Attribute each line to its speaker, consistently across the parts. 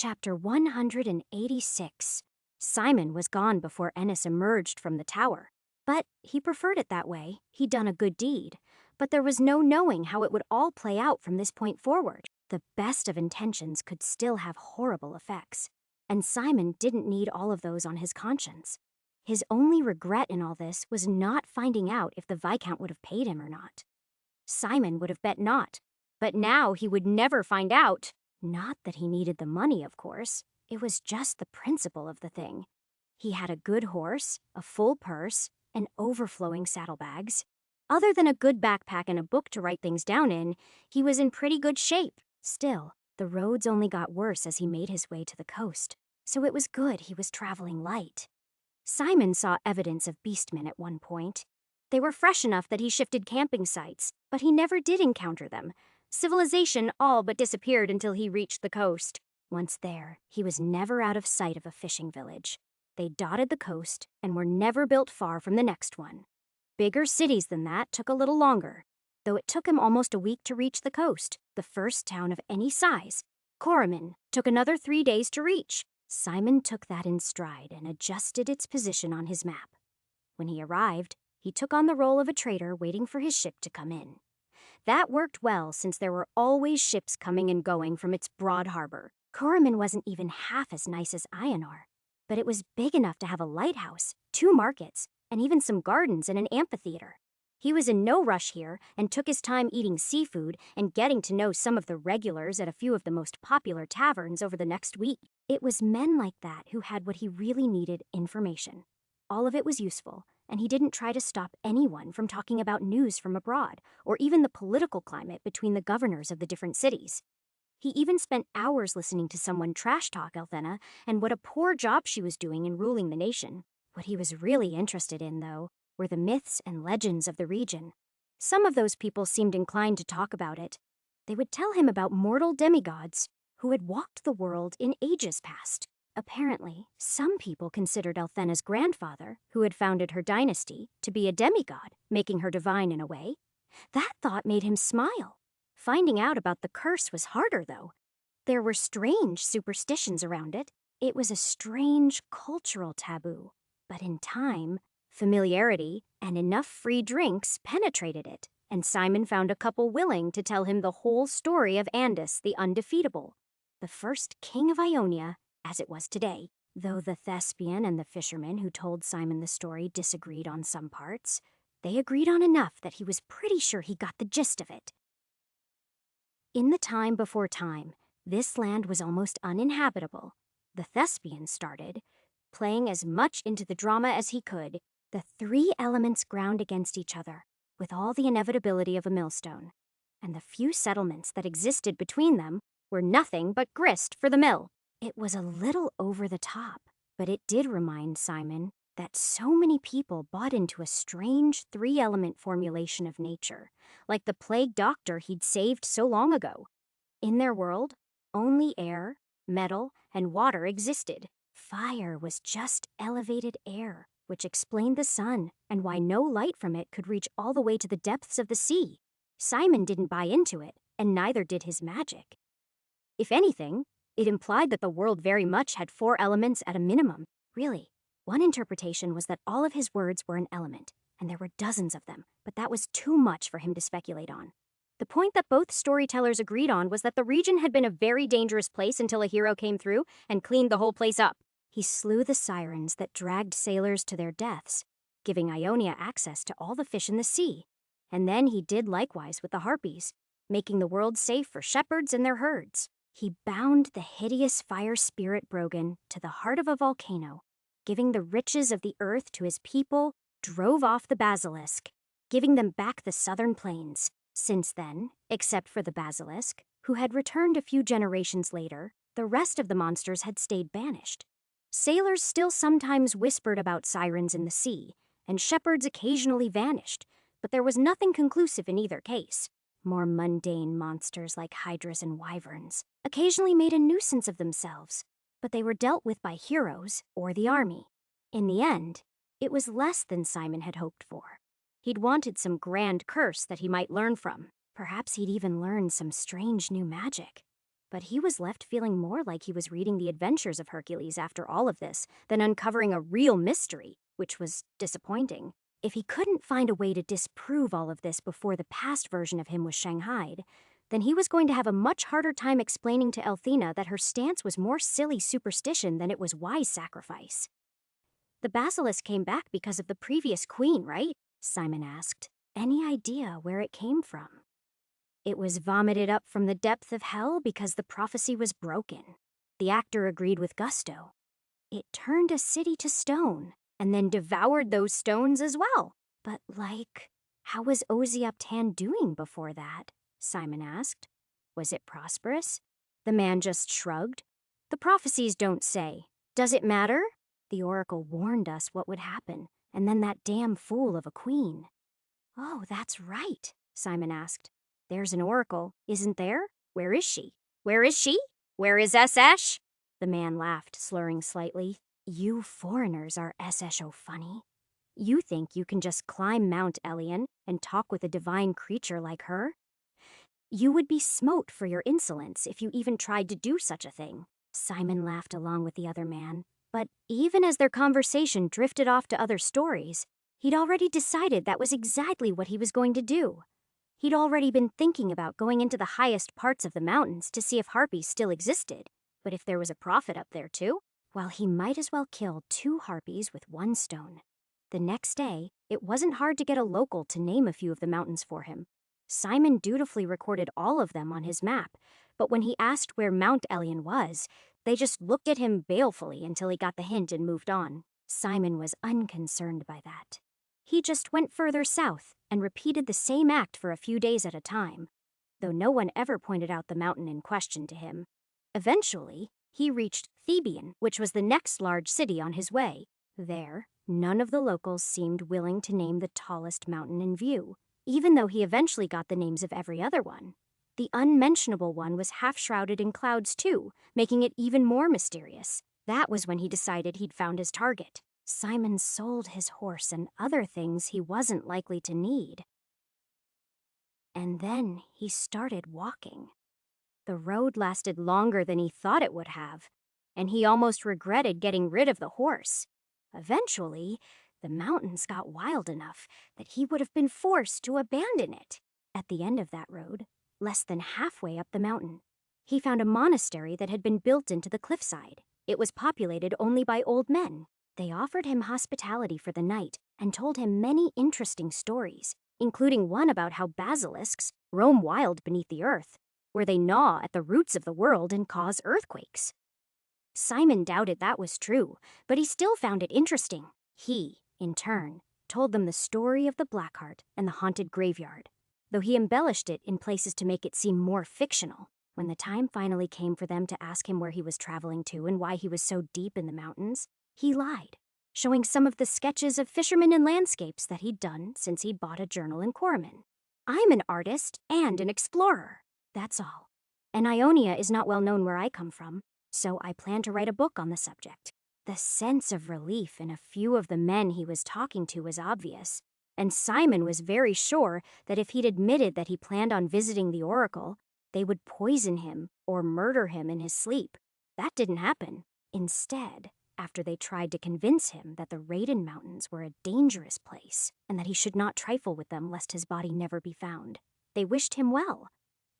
Speaker 1: Chapter 186. Simon was gone before Ennis emerged from the tower. But he preferred it that way. He'd done a good deed. But there was no knowing how it would all play out from this point forward. The best of intentions could still have horrible effects. And Simon didn't need all of those on his conscience. His only regret in all this was not finding out if the Viscount would have paid him or not. Simon would have bet not. But now he would never find out. Not that he needed the money, of course. It was just the principle of the thing. He had a good horse, a full purse, and overflowing saddlebags. Other than a good backpack and a book to write things down in, he was in pretty good shape. Still, the roads only got worse as he made his way to the coast, so it was good he was traveling light. Simon saw evidence of beastmen at one point. They were fresh enough that he shifted camping sites, but he never did encounter them. Civilization all but disappeared until he reached the coast. Once there, he was never out of sight of a fishing village. They dotted the coast and were never built far from the next one. Bigger cities than that took a little longer, though it took him almost a week to reach the coast, the first town of any size. Corriman took another 3 days to reach. Simon took that in stride and adjusted its position on his map. When he arrived, he took on the role of a trader waiting for his ship to come in. That worked well since there were always ships coming and going from its broad harbor. Corriman wasn't even half as nice as Ionor, but it was big enough to have a lighthouse, 2 markets, and even some gardens and an amphitheater. He was in no rush here and took his time eating seafood and getting to know some of the regulars at a few of the most popular taverns over the next week. It was men like that who had what he really needed: information. All of it was useful, and he didn't try to stop anyone from talking about news from abroad or even the political climate between the governors of the different cities. He even spent hours listening to someone trash-talk Elthena and what a poor job she was doing in ruling the nation. What he was really interested in, though, were the myths and legends of the region. Some of those people seemed inclined to talk about it. They would tell him about mortal demigods who had walked the world in ages past. Apparently, some people considered Elthena's grandfather, who had founded her dynasty, to be a demigod, making her divine in a way. That thought made him smile. Finding out about the curse was harder, though. There were strange superstitions around it. It was a strange cultural taboo. But in time, familiarity and enough free drinks penetrated it, and Simon found a couple willing to tell him the whole story of Andus the Undefeatable, the first king of Ionia, as it was today. Though the thespian and the fisherman who told Simon the story disagreed on some parts, they agreed on enough that he was pretty sure he got the gist of it. In the time before time, this land was almost uninhabitable. The thespian started, playing as much into the drama as he could. The 3 elements ground against each other, with all the inevitability of a millstone, and the few settlements that existed between them were nothing but grist for the mill. It was a little over the top, but it did remind Simon that so many people bought into a strange 3-element formulation of nature, like the plague doctor he'd saved so long ago. In their world, only air, metal, and water existed. Fire was just elevated air, which explained the sun and why no light from it could reach all the way to the depths of the sea. Simon didn't buy into it, and neither did his magic. If anything, it implied that the world very much had 4 elements at a minimum. Really, one interpretation was that all of his words were an element, and there were dozens of them, but that was too much for him to speculate on. The point that both storytellers agreed on was that the region had been a very dangerous place until a hero came through and cleaned the whole place up. He slew the sirens that dragged sailors to their deaths, giving Ionia access to all the fish in the sea. And then he did likewise with the harpies, making the world safe for shepherds and their herds. He bound the hideous fire spirit Brogan to the heart of a volcano, giving the riches of the earth to his people, drove off the basilisk, giving them back the southern plains. Since then, except for the basilisk, who had returned a few generations later, the rest of the monsters had stayed banished. Sailors still sometimes whispered about sirens in the sea, and shepherds occasionally vanished, but there was nothing conclusive in either case. More mundane monsters like hydras and wyverns occasionally made a nuisance of themselves, but they were dealt with by heroes or the army. In the end, it was less than Simon had hoped for. He'd wanted some grand curse that he might learn from. Perhaps he'd even learn some strange new magic. But he was left feeling more like he was reading the adventures of Hercules after all of this than uncovering a real mystery, which was disappointing. If he couldn't find a way to disprove all of this before the past version of him was shanghaied, then he was going to have a much harder time explaining to Elthina that her stance was more silly superstition than it was wise sacrifice. The basilisk came back because of the previous queen, right? Simon asked. Any idea where it came from? It was vomited up from the depth of hell because the prophecy was broken. The actor agreed with gusto. It turned a city to stone, and then devoured those stones as well. But how was Oziuptan doing before that? Simon asked. Was it prosperous? The man just shrugged. The prophecies don't say. Does it matter? The oracle warned us what would happen, and then that damn fool of a queen. Oh, that's right, Simon asked. There's an oracle, isn't there? Where is she? Where is she? Where is Esesh? The man laughed, slurring slightly. You foreigners are Esesho funny. You think you can just climb Mount Elion and talk with a divine creature like her? You would be smote for your insolence if you even tried to do such a thing. Simon laughed along with the other man. But even as their conversation drifted off to other stories, he'd already decided that was exactly what he was going to do. He'd already been thinking about going into the highest parts of the mountains to see if harpies still existed. But if there was a prophet up there too, well, he might as well kill 2 harpies with 1 stone. The next day, it wasn't hard to get a local to name a few of the mountains for him. Simon dutifully recorded all of them on his map, but when he asked where Mount Elion was, they just looked at him balefully until he got the hint and moved on. Simon was unconcerned by that. He just went further south and repeated the same act for a few days at a time, though no one ever pointed out the mountain in question to him. Eventually, he reached Thebian, which was the next large city on his way. There, none of the locals seemed willing to name the tallest mountain in view, even though he eventually got the names of every other one. The unmentionable one was half-shrouded in clouds too, making it even more mysterious. That was when he decided he'd found his target. Simon sold his horse and other things he wasn't likely to need. And then he started walking. The road lasted longer than he thought it would have, and he almost regretted getting rid of the horse. Eventually, the mountains got wild enough that he would have been forced to abandon it. At the end of that road, less than halfway up the mountain, he found a monastery that had been built into the cliffside. It was populated only by old men. They offered him hospitality for the night and told him many interesting stories, including one about how basilisks roam wild beneath the earth, where they gnaw at the roots of the world and cause earthquakes. Simon doubted that was true, but he still found it interesting. He, in turn, told them the story of the Blackheart and the haunted graveyard, though he embellished it in places to make it seem more fictional. When the time finally came for them to ask him where he was traveling to and why he was so deep in the mountains, he lied, showing some of the sketches of fishermen and landscapes that he'd done since he'd bought a journal in Corman. I'm an artist and an explorer, that's all. And Ionia is not well known where I come from, so I plan to write a book on the subject. The sense of relief in a few of the men he was talking to was obvious, and Simon was very sure that if he'd admitted that he planned on visiting the oracle, they would poison him or murder him in his sleep. That didn't happen. Instead, after they tried to convince him that the Raiden Mountains were a dangerous place and that he should not trifle with them lest his body never be found, they wished him well.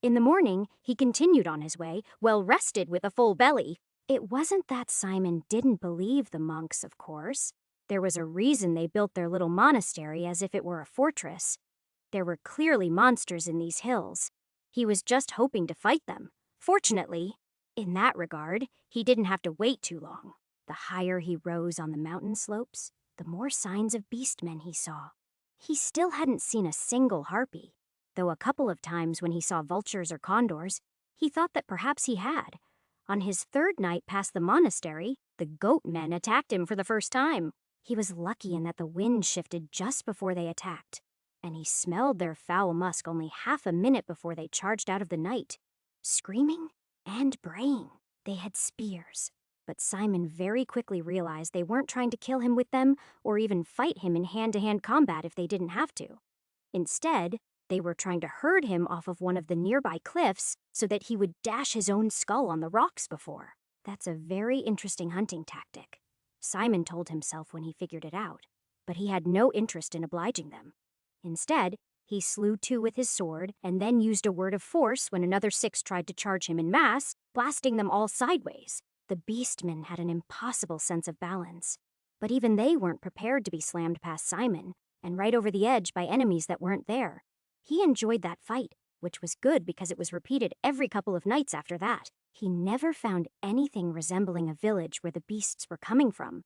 Speaker 1: In the morning, he continued on his way, well rested with a full belly. It wasn't that Simon didn't believe the monks, of course. There was a reason they built their little monastery as if it were a fortress. There were clearly monsters in these hills. He was just hoping to fight them. Fortunately, in that regard, he didn't have to wait too long. The higher he rose on the mountain slopes, the more signs of beastmen he saw. He still hadn't seen a single harpy, though a couple of times when he saw vultures or condors, he thought that perhaps he had. On his 3rd night past the monastery, the goat men attacked him for the first time. He was lucky in that the wind shifted just before they attacked, and he smelled their foul musk only half a minute before they charged out of the night, screaming and braying. They had spears, but Simon very quickly realized they weren't trying to kill him with them or even fight him in hand-to-hand combat if they didn't have to. Instead, They were trying to herd him off of one of the nearby cliffs so that he would dash his own skull on the rocks before. That's a very interesting hunting tactic, Simon told himself when he figured it out, but he had no interest in obliging them. Instead, he slew 2 with his sword and then used a word of force when another 6 tried to charge him in mass, blasting them all sideways. The beastmen had an impossible sense of balance, but even they weren't prepared to be slammed past Simon and right over the edge by enemies that weren't there. He enjoyed that fight, which was good because it was repeated every couple of nights after that. He never found anything resembling a village where the beasts were coming from,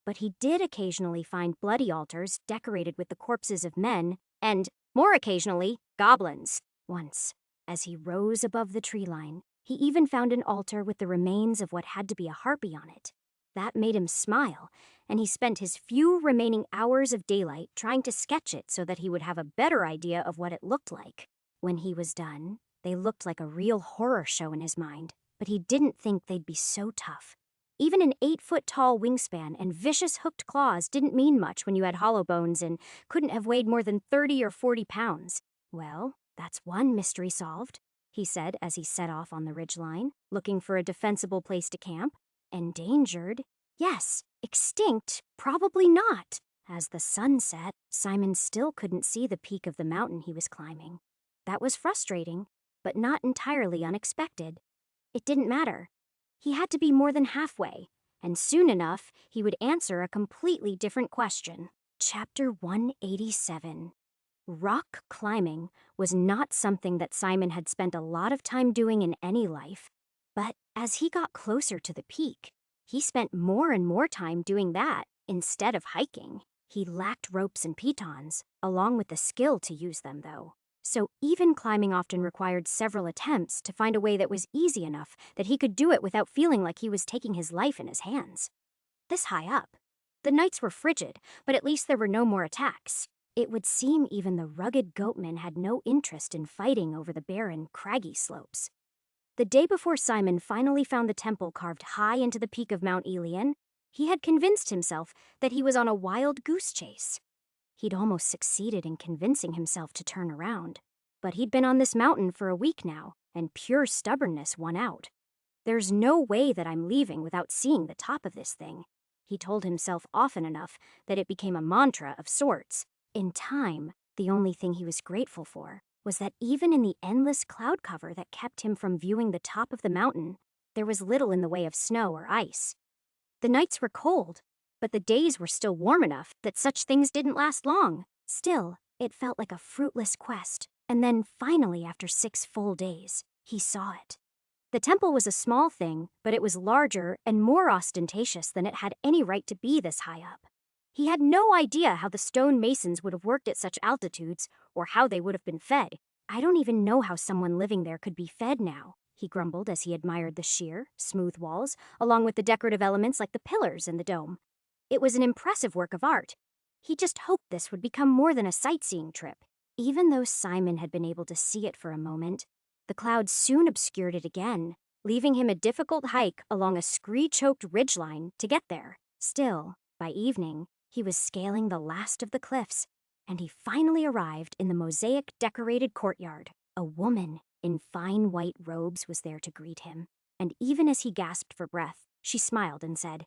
Speaker 1: but he did occasionally find bloody altars decorated with the corpses of men and, more occasionally, goblins. Once, as he rose above the tree line, he even found an altar with the remains of what had to be a harpy on it. That made him smile, and he spent his few remaining hours of daylight trying to sketch it so that he would have a better idea of what it looked like. When he was done, they looked like a real horror show in his mind, but he didn't think they'd be so tough. Even an 8-foot-tall wingspan and vicious hooked claws didn't mean much when you had hollow bones and couldn't have weighed more than 30 or 40 pounds. Well, that's one mystery solved, he said as he set off on the ridgeline, looking for a defensible place to camp. Endangered? Yes. Extinct? Probably not. As the sun set, Simon still couldn't see the peak of the mountain he was climbing. That was frustrating, but not entirely unexpected. It didn't matter. He had to be more than halfway, and soon enough, he would answer a completely different question. Chapter 187. Rock climbing was not something that Simon had spent a lot of time doing in any life, but as he got closer to the peak, he spent more and more time doing that instead of hiking. He lacked ropes and pitons, along with the skill to use them, though. So even climbing often required several attempts to find a way that was easy enough that he could do it without feeling like he was taking his life in his hands. This high up, the nights were frigid, but at least there were no more attacks. It would seem even the rugged goatmen had no interest in fighting over the barren, craggy slopes. The day before Simon finally found the temple carved high into the peak of Mount Elion, he had convinced himself that he was on a wild goose chase. He'd almost succeeded in convincing himself to turn around, but he'd been on this mountain for a week now, and pure stubbornness won out. There's no way that I'm leaving without seeing the top of this thing, he told himself often enough that it became a mantra of sorts. In time, the only thing he was grateful for was that even in the endless cloud cover that kept him from viewing the top of the mountain, there was little in the way of snow or ice. The nights were cold, but the days were still warm enough that such things didn't last long. Still, it felt like a fruitless quest, and then finally, after 6 full days, he saw it. The temple was a small thing, but it was larger and more ostentatious than it had any right to be this high up. He had no idea how the stone masons would have worked at such altitudes, or how they would have been fed. I don't even know how someone living there could be fed now, he grumbled as he admired the sheer, smooth walls, along with the decorative elements like the pillars and the dome. It was an impressive work of art. He just hoped this would become more than a sightseeing trip. Even though Simon had been able to see it for a moment, the clouds soon obscured it again, leaving him a difficult hike along a scree-choked ridgeline to get there. Still, by evening, he was scaling the last of the cliffs, and he finally arrived in the mosaic-decorated courtyard. A woman in fine white robes was there to greet him, and even as he gasped for breath, she smiled and said,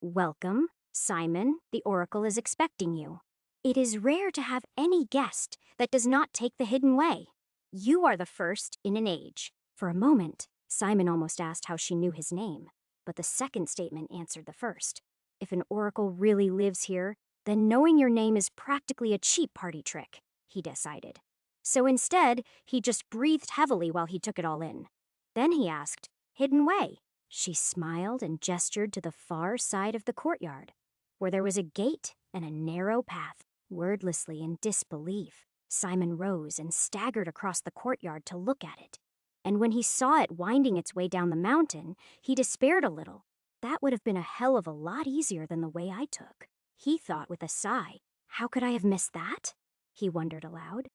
Speaker 1: "Welcome, Simon. The Oracle is expecting you. It is rare to have any guest that does not take the hidden way. You are the first in an age." For a moment, Simon almost asked how she knew his name, but the second statement answered the first. If an oracle really lives here, then knowing your name is practically a cheap party trick, he decided. So instead, he just breathed heavily while he took it all in. Then he asked, "Hidden way?" She smiled and gestured to the far side of the courtyard, where there was a gate and a narrow path. Wordlessly in disbelief, Simon rose and staggered across the courtyard to look at it. And when he saw it winding its way down the mountain, he despaired a little. That would have been a hell of a lot easier than the way I took, he thought with a sigh. How could I have missed that? He wondered aloud.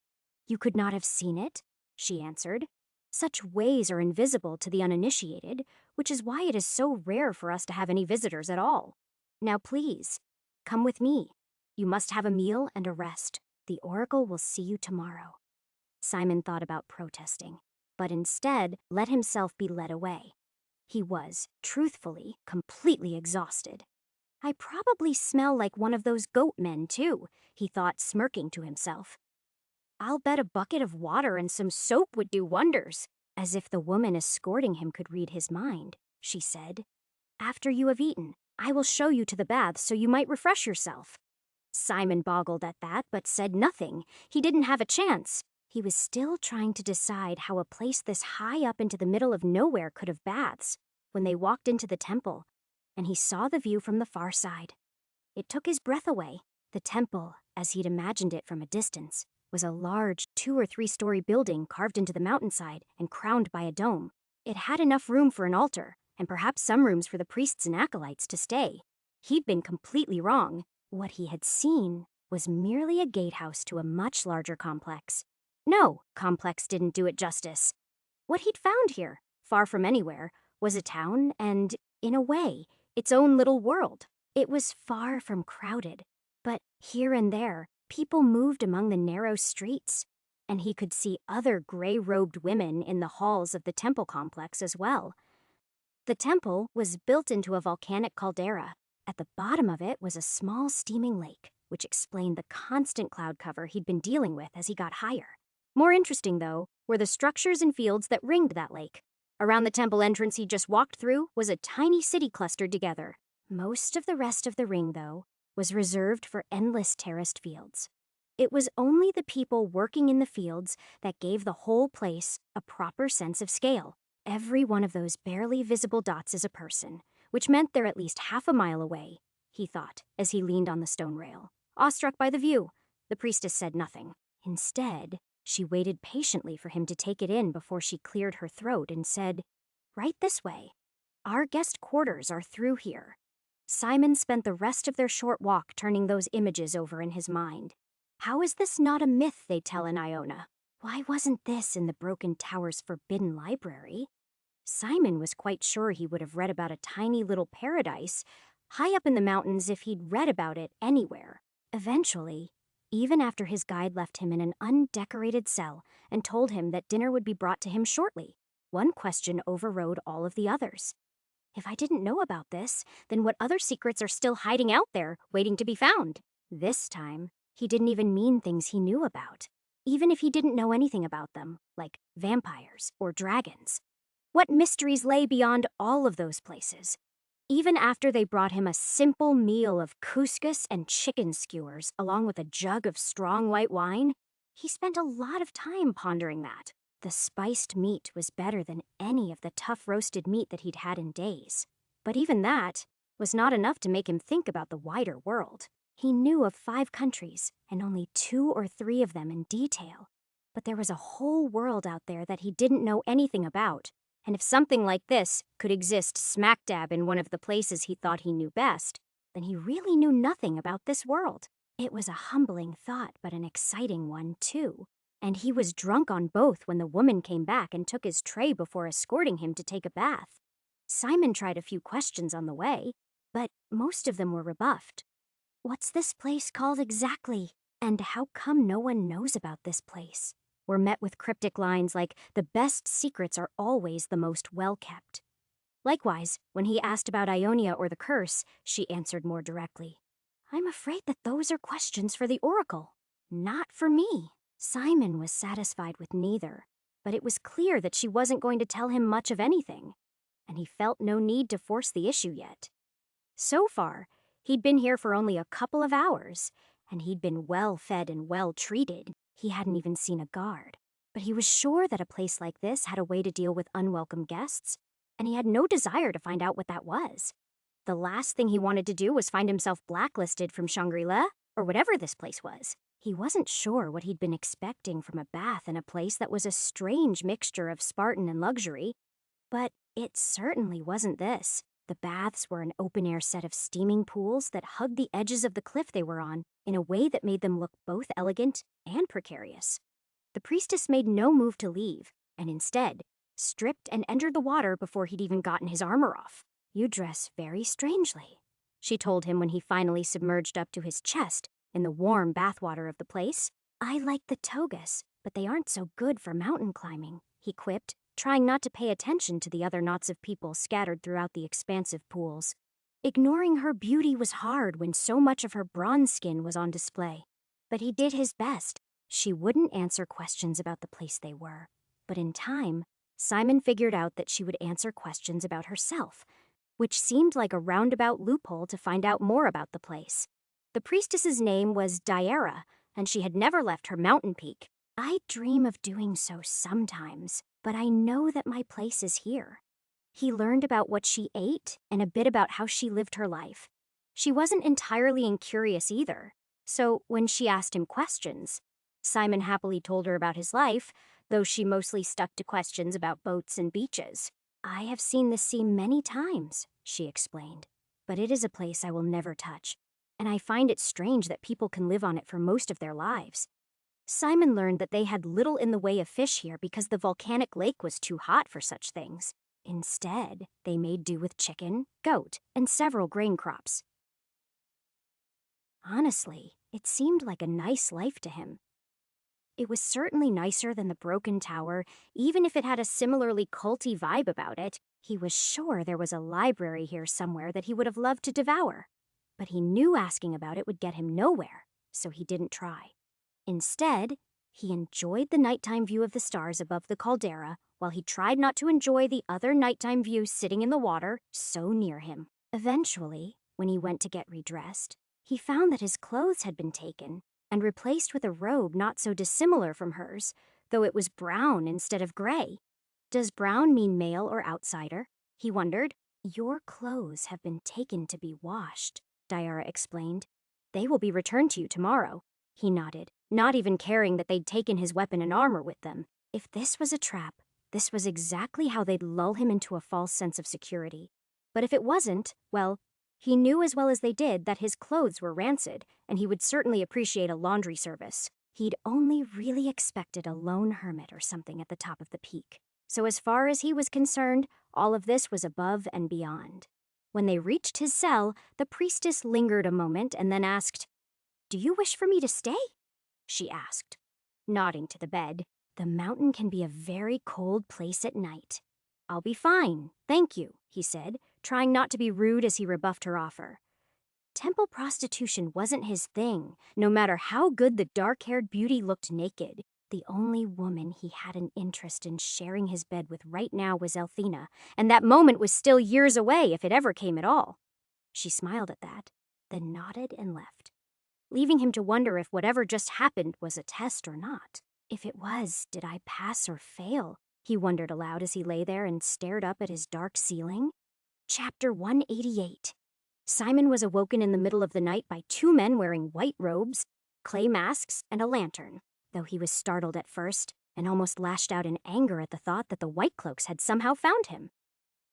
Speaker 1: You could not have seen it, she answered. Such ways are invisible to the uninitiated, which is why it is so rare for us to have any visitors at all. Now please, come with me. You must have a meal and a rest. The oracle will see you tomorrow. Simon thought about protesting, but instead let himself be led away. He was, truthfully, completely exhausted. I probably smell like one of those goat men, too, he thought, smirking to himself. I'll bet a bucket of water and some soap would do wonders. As if the woman escorting him could read his mind, she said. After you have eaten, I will show you to the bath so you might refresh yourself. Simon boggled at that, but said nothing. He didn't have a chance. He was still trying to decide how a place this high up into the middle of nowhere could have baths when they walked into the temple, and he saw the view from the far side. It took his breath away. The temple, as he'd imagined it from a distance, was a large 2- or 3-story building carved into the mountainside and crowned by a dome. It had enough room for an altar, and perhaps some rooms for the priests and acolytes to stay. He'd been completely wrong. What he had seen was merely a gatehouse to a much larger complex. No, complex didn't do it justice. What he'd found here, far from anywhere, was a town and, in a way, its own little world. It was far from crowded, but here and there, people moved among the narrow streets, and he could see other gray-robed women in the halls of the temple complex as well. The temple was built into a volcanic caldera. At the bottom of it was a small steaming lake, which explained the constant cloud cover he'd been dealing with as he got higher. More interesting, though, were the structures and fields that ringed that lake. Around the temple entrance he just walked through was a tiny city clustered together. Most of the rest of the ring, though, was reserved for endless terraced fields. It was only the people working in the fields that gave the whole place a proper sense of scale. Every one of those barely visible dots is a person, which meant they're at least half a mile away, he thought, as he leaned on the stone rail. Awestruck by the view, the priestess said nothing. Instead, she waited patiently for him to take it in before she cleared her throat and said, "Right this way. Our guest quarters are through here." Simon spent the rest of their short walk turning those images over in his mind. How is this not a myth they tell in Iona? Why wasn't this in the Broken Tower's forbidden library? Simon was quite sure he would have read about a tiny little paradise high up in the mountains if he'd read about it anywhere. Eventually, even after his guide left him in an undecorated cell and told him that dinner would be brought to him shortly, one question overrode all of the others. If I didn't know about this, then what other secrets are still hiding out there, waiting to be found? This time, he didn't even mean things he knew about, even if he didn't know anything about them, like vampires or dragons. What mysteries lay beyond all of those places? Even after they brought him a simple meal of couscous and chicken skewers along with a jug of strong white wine, he spent a lot of time pondering that. The spiced meat was better than any of the tough roasted meat that he'd had in days. But even that was not enough to make him think about the wider world. He knew of 5 countries, and only 2 or 3 of them in detail. But there was a whole world out there that he didn't know anything about. And if something like this could exist smack dab in one of the places he thought he knew best, then he really knew nothing about this world. It was a humbling thought, but an exciting one, too. And he was drunk on both when the woman came back and took his tray before escorting him to take a bath. Simon tried a few questions on the way, but most of them were rebuffed. What's this place called exactly? And how come no one knows about this place? Were met with cryptic lines like, the best secrets are always the most well-kept. Likewise, when he asked about Ionia or the curse, she answered more directly. I'm afraid that those are questions for the oracle, not for me. Simon was satisfied with neither, but it was clear that she wasn't going to tell him much of anything, and he felt no need to force the issue yet. So far, he'd been here for only a couple of hours, and he'd been well fed and well treated. He hadn't even seen a guard, but he was sure that a place like this had a way to deal with unwelcome guests, and he had no desire to find out what that was. The last thing he wanted to do was find himself blacklisted from Shangri-La, or whatever this place was. He wasn't sure what he'd been expecting from a bath in a place that was a strange mixture of Spartan and luxury, but it certainly wasn't this. The baths were an open-air set of steaming pools that hugged the edges of the cliff they were on in a way that made them look both elegant and precarious. The priestess made no move to leave, and instead stripped and entered the water before he'd even gotten his armor off. You dress very strangely, she told him when he finally submerged up to his chest in the warm bathwater of the place. I like the togas, but they aren't so good for mountain climbing, he quipped, trying not to pay attention to the other knots of people scattered throughout the expansive pools. Ignoring her beauty was hard when so much of her bronze skin was on display. But he did his best. She wouldn't answer questions about the place they were. But in time, Simon figured out that she would answer questions about herself, which seemed like a roundabout loophole to find out more about the place. The priestess's name was Diara, and she had never left her mountain peak. I dream of doing so sometimes, but I know that my place is here. He learned about what she ate and a bit about how she lived her life. She wasn't entirely incurious either, so when she asked him questions, Simon happily told her about his life, though she mostly stuck to questions about boats and beaches. I have seen the sea many times, she explained, but it is a place I will never touch, and I find it strange that people can live on it for most of their lives. Simon learned that they had little in the way of fish here because the volcanic lake was too hot for such things. Instead, they made do with chicken, goat, and several grain crops. Honestly, it seemed like a nice life to him. It was certainly nicer than the broken tower, even if it had a similarly culty vibe about it. He was sure there was a library here somewhere that he would have loved to devour. But he knew asking about it would get him nowhere, so he didn't try. Instead, he enjoyed the nighttime view of the stars above the caldera while he tried not to enjoy the other nighttime view sitting in the water so near him. Eventually, when he went to get redressed, he found that his clothes had been taken and replaced with a robe not so dissimilar from hers, though it was brown instead of gray. Does brown mean male or outsider? He wondered. Your clothes have been taken to be washed, Diara explained. They will be returned to you tomorrow. He nodded, not even caring that they'd taken his weapon and armor with them. If this was a trap, this was exactly how they'd lull him into a false sense of security. But if it wasn't, well, he knew as well as they did that his clothes were rancid, and he would certainly appreciate a laundry service. He'd only really expected a lone hermit or something at the top of the peak. So as far as he was concerned, all of this was above and beyond. When they reached his cell, the priestess lingered a moment and then asked, "Do you wish for me to stay?" she asked, nodding to the bed. The mountain can be a very cold place at night. I'll be fine, thank you, he said, trying not to be rude as he rebuffed her offer. Temple prostitution wasn't his thing, no matter how good the dark-haired beauty looked naked. The only woman he had an interest in sharing his bed with right now was Elthina, and that moment was still years away if it ever came at all. She smiled at that, then nodded and left, leaving him to wonder if whatever just happened was a test or not. If it was, did I pass or fail? He wondered aloud as he lay there and stared up at his dark ceiling. Chapter 188. Simon was awoken in the middle of the night by two men wearing white robes, clay masks, and a lantern. Though he was startled at first and almost lashed out in anger at the thought that the White Cloaks had somehow found him.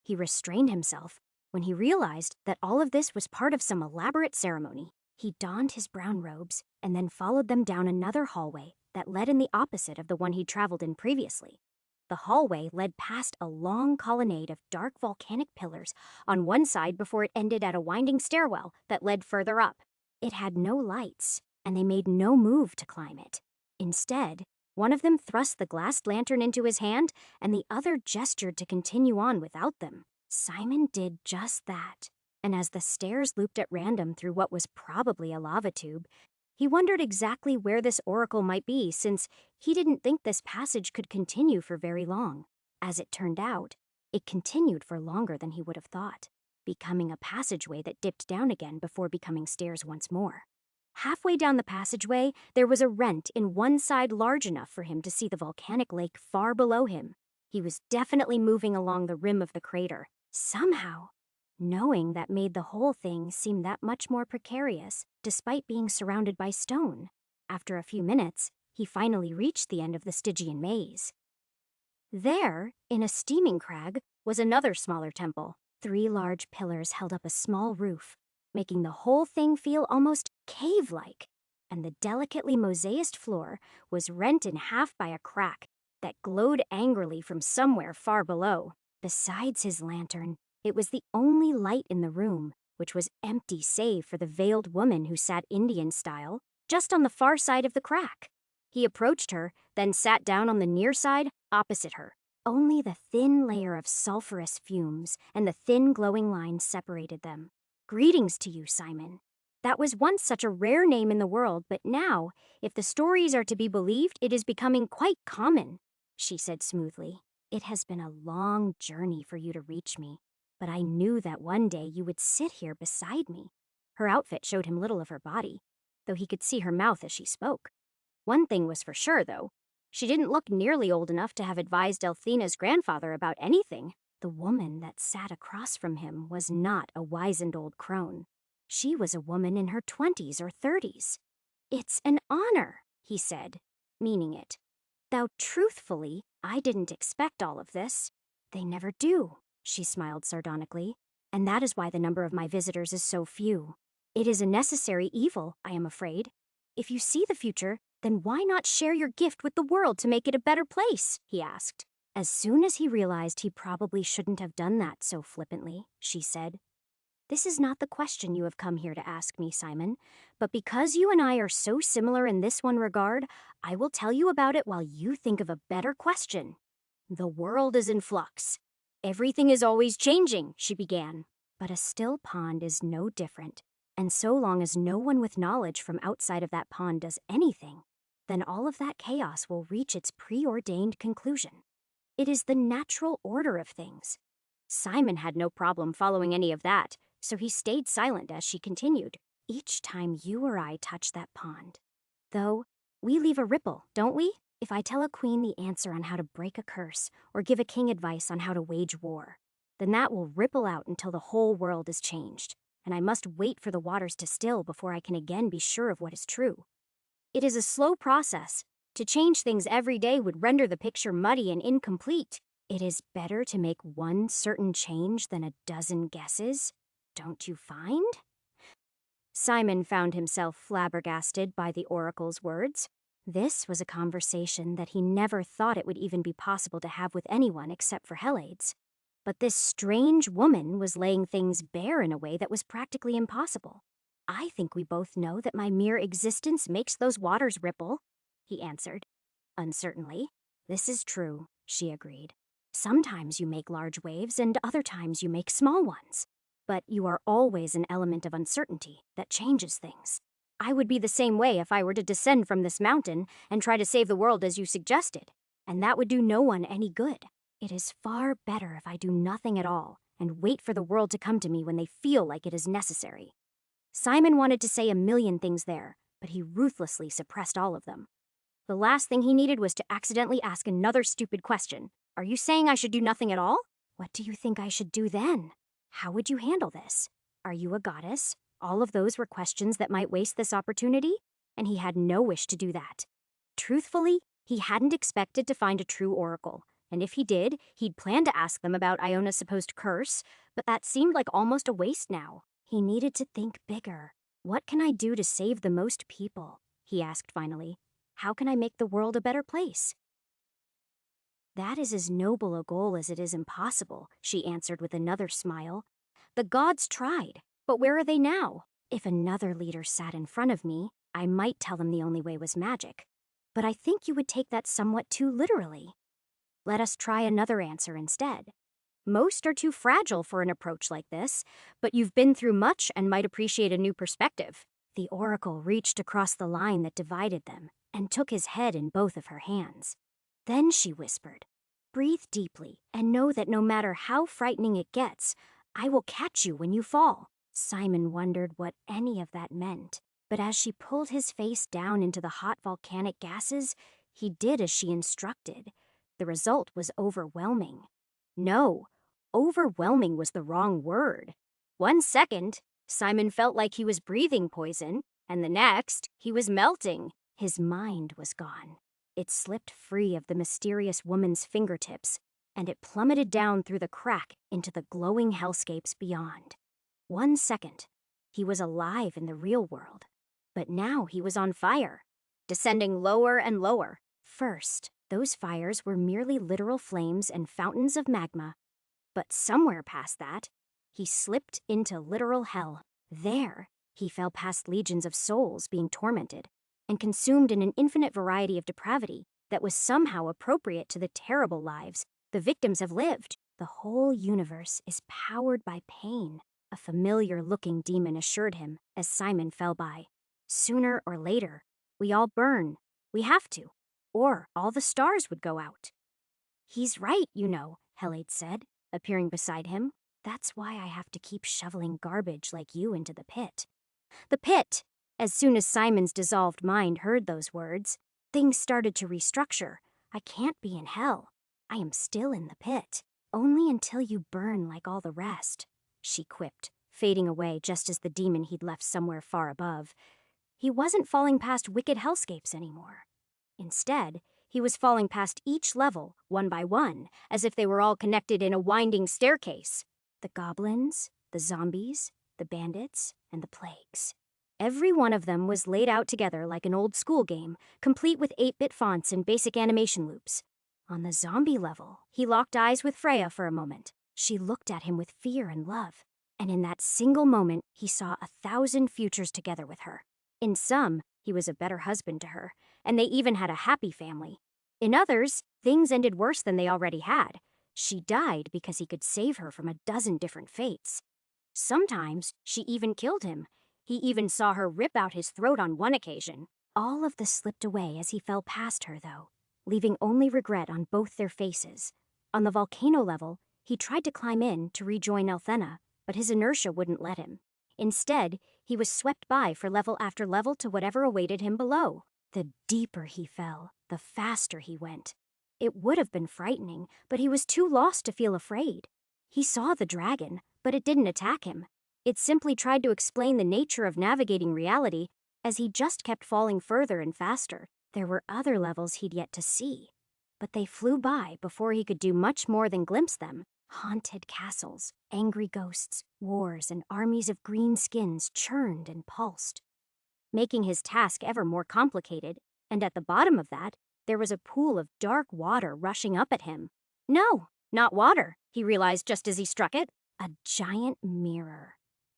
Speaker 1: He restrained himself when he realized that all of this was part of some elaborate ceremony. He donned his brown robes and then followed them down another hallway that led in the opposite of the one he'd traveled in previously. The hallway led past a long colonnade of dark volcanic pillars on one side before it ended at a winding stairwell that led further up. It had no lights, and they made no move to climb it. Instead, one of them thrust the glass lantern into his hand, and the other gestured to continue on without them. Simon did just that, and as the stairs looped at random through what was probably a lava tube, he wondered exactly where this oracle might be, since he didn't think this passage could continue for very long. As it turned out, it continued for longer than he would have thought, becoming a passageway that dipped down again before becoming stairs once more. Halfway down the passageway, there was a rent in one side large enough for him to see the volcanic lake far below him. He was definitely moving along the rim of the crater. Somehow, knowing that made the whole thing seem that much more precarious, despite being surrounded by stone. After a few minutes, he finally reached the end of the Stygian maze. There, in a steaming crag, was another smaller temple. 3 large pillars held up a small roof, making the whole thing feel almost cave-like, and the delicately mosaiced floor was rent in half by a crack that glowed angrily from somewhere far below. Besides his lantern, it was the only light in the room, which was empty save for the veiled woman who sat Indian style, just on the far side of the crack. He approached her, then sat down on the near side, opposite her. Only the thin layer of sulfurous fumes and the thin glowing line separated them. Greetings to you, Simon. That was once such a rare name in the world, but now, if the stories are to be believed, it is becoming quite common, she said smoothly. It has been a long journey for you to reach me, but I knew that one day you would sit here beside me. Her outfit showed him little of her body, though he could see her mouth as she spoke. One thing was for sure, though. She didn't look nearly old enough to have advised Elthena's grandfather about anything. The woman that sat across from him was not a wizened old crone. She was a woman in her 20s or 30s. It's an honor, he said, meaning it. Though truthfully, I didn't expect all of this. They never do, she smiled sardonically, and that is why the number of my visitors is so few. It is a necessary evil, I am afraid. If you see the future, then why not share your gift with the world to make it a better place? He asked. As soon as he realized he probably shouldn't have done that so flippantly, she said, This is not the question you have come here to ask me, Simon, but because you and I are so similar in this one regard, I will tell you about it while you think of a better question. The world is in flux. Everything is always changing, she began. But a still pond is no different, and so long as no one with knowledge from outside of that pond does anything, then all of that chaos will reach its preordained conclusion. It is the natural order of things. Simon had no problem following any of that, so he stayed silent as she continued. Each time you or I touch that pond, though, we leave a ripple, don't we? If I tell a queen the answer on how to break a curse, or give a king advice on how to wage war, then that will ripple out until the whole world is changed, and I must wait for the waters to still before I can again be sure of what is true. It is a slow process. To change things every day would render the picture muddy and incomplete. It is better to make one certain change than a dozen guesses, don't you find? Simon found himself flabbergasted by the oracle's words. This was a conversation that he never thought it would even be possible to have with anyone except for Helades. But this strange woman was laying things bare in a way that was practically impossible. I think we both know that my mere existence makes those waters ripple, he answered. Uncertainly. This is true, she agreed. Sometimes you make large waves and other times you make small ones. But you are always an element of uncertainty that changes things. I would be the same way if I were to descend from this mountain and try to save the world as you suggested, and that would do no one any good. It is far better if I do nothing at all and wait for the world to come to me when they feel like it is necessary. Simon wanted to say a million things there, but he ruthlessly suppressed all of them. The last thing he needed was to accidentally ask another stupid question. Are you saying I should do nothing at all? What do you think I should do then? How would you handle this? Are you a goddess? All of those were questions that might waste this opportunity, and he had no wish to do that. Truthfully, he hadn't expected to find a true oracle, and if he did, he'd planned to ask them about Iona's supposed curse, but that seemed like almost a waste now. He needed to think bigger. What can I do to save the most people? He asked finally. How can I make the world a better place? That is as noble a goal as it is impossible, she answered with another smile. The gods tried, but where are they now? If another leader sat in front of me, I might tell them the only way was magic. But I think you would take that somewhat too literally. Let us try another answer instead. Most are too fragile for an approach like this, but you've been through much and might appreciate a new perspective. The oracle reached across the line that divided them and took his head in both of her hands. Then she whispered, Breathe deeply and know that no matter how frightening it gets, I will catch you when you fall. Simon wondered what any of that meant, but as she pulled his face down into the hot volcanic gases, he did as she instructed. The result was overwhelming. No, overwhelming was the wrong word. 1 second, Simon felt like he was breathing poison, and the next, he was melting. His mind was gone. It slipped free of the mysterious woman's fingertips, and it plummeted down through the crack into the glowing hellscapes beyond. 1 second, he was alive in the real world, but now he was on fire, descending lower and lower. First, those fires were merely literal flames and fountains of magma, but somewhere past that, he slipped into literal hell. There, he fell past legions of souls being tormented, and consumed in an infinite variety of depravity that was somehow appropriate to the terrible lives the victims have lived. The whole universe is powered by pain, a familiar-looking demon assured him as Simon fell by. Sooner or later, we all burn. We have to. Or all the stars would go out. He's right, Helade said, appearing beside him. That's why I have to keep shoveling garbage like you into the pit. The pit! As soon as Simon's dissolved mind heard those words, things started to restructure. I can't be in hell. I am still in the pit. Only until you burn like all the rest, she quipped, fading away just as the demon he'd left somewhere far above. He wasn't falling past wicked hellscapes anymore. Instead, he was falling past each level, one by one, as if they were all connected in a winding staircase. The goblins, the zombies, the bandits, and the plagues. Every one of them was laid out together like an old school game, complete with 8-bit fonts and basic animation loops. On the zombie level, he locked eyes with Freya for a moment. She looked at him with fear and love, and in that single moment, he saw 1,000 futures together with her. In some, he was a better husband to her, and they even had a happy family. In others, things ended worse than they already had. She died because he could save her from a dozen different fates. Sometimes, she even killed him. He even saw her rip out his throat on one occasion. All of this slipped away as he fell past her, though, leaving only regret on both their faces. On the volcano level, he tried to climb in to rejoin Elthena, but his inertia wouldn't let him. Instead, he was swept by for level after level to whatever awaited him below. The deeper he fell, the faster he went. It would have been frightening, but he was too lost to feel afraid. He saw the dragon, but it didn't attack him. It simply tried to explain the nature of navigating reality as he just kept falling further and faster. There were other levels he'd yet to see, but they flew by before he could do much more than glimpse them. Haunted castles, angry ghosts, wars, and armies of green skins churned and pulsed, making his task ever more complicated, and at the bottom of that, there was a pool of dark water rushing up at him. No, not water, he realized just as he struck it. A giant mirror.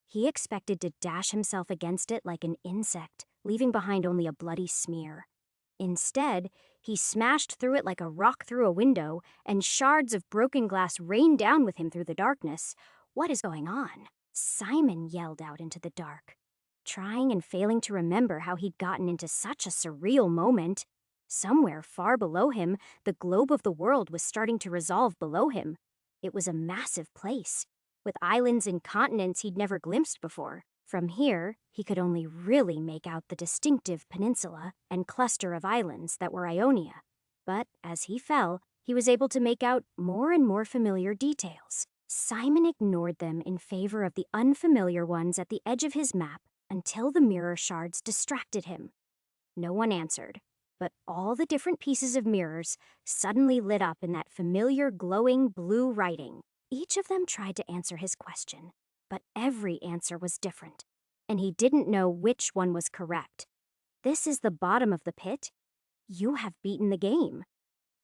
Speaker 1: He expected to dash himself against it like an insect, leaving behind only a bloody smear. Instead, he smashed through it like a rock through a window, and shards of broken glass rained down with him through the darkness. What is going on? Simon yelled out into the dark, trying and failing to remember how he'd gotten into such a surreal moment. Somewhere far below him, the globe of the world was starting to resolve below him. It was a massive place, with islands and continents he'd never glimpsed before. From here, he could only really make out the distinctive peninsula and cluster of islands that were Ionia. But as he fell, he was able to make out more and more familiar details. Simon ignored them in favor of the unfamiliar ones at the edge of his map until the mirror shards distracted him. No one answered, but all the different pieces of mirrors suddenly lit up in that familiar glowing blue writing. Each of them tried to answer his question, but every answer was different, and he didn't know which one was correct. This is the bottom of the pit. You have beaten the game.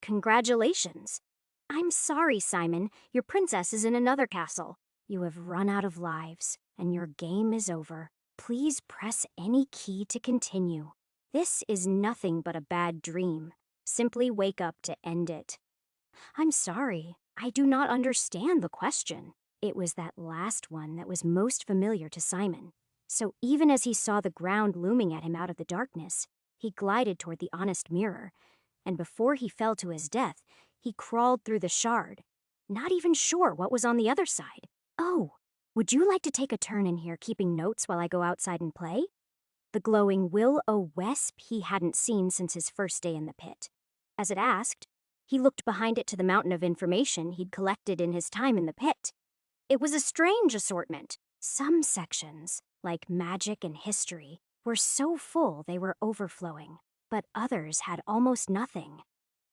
Speaker 1: Congratulations. I'm sorry, Simon. Your princess is in another castle. You have run out of lives, and your game is over. Please press any key to continue. This is nothing but a bad dream. Simply wake up to end it. I'm sorry. I do not understand the question. It was that last one that was most familiar to Simon. So even as he saw the ground looming at him out of the darkness, he glided toward the honest mirror, and before he fell to his death, he crawled through the shard, not even sure what was on the other side. Oh, would you like to take a turn in here keeping notes while I go outside and play? The glowing will-o-wisp he hadn't seen since his first day in the pit. As it asked, he looked behind it to the mountain of information he'd collected in his time in the pit. It was a strange assortment. Some sections, like magic and history, were so full they were overflowing, but others had almost nothing.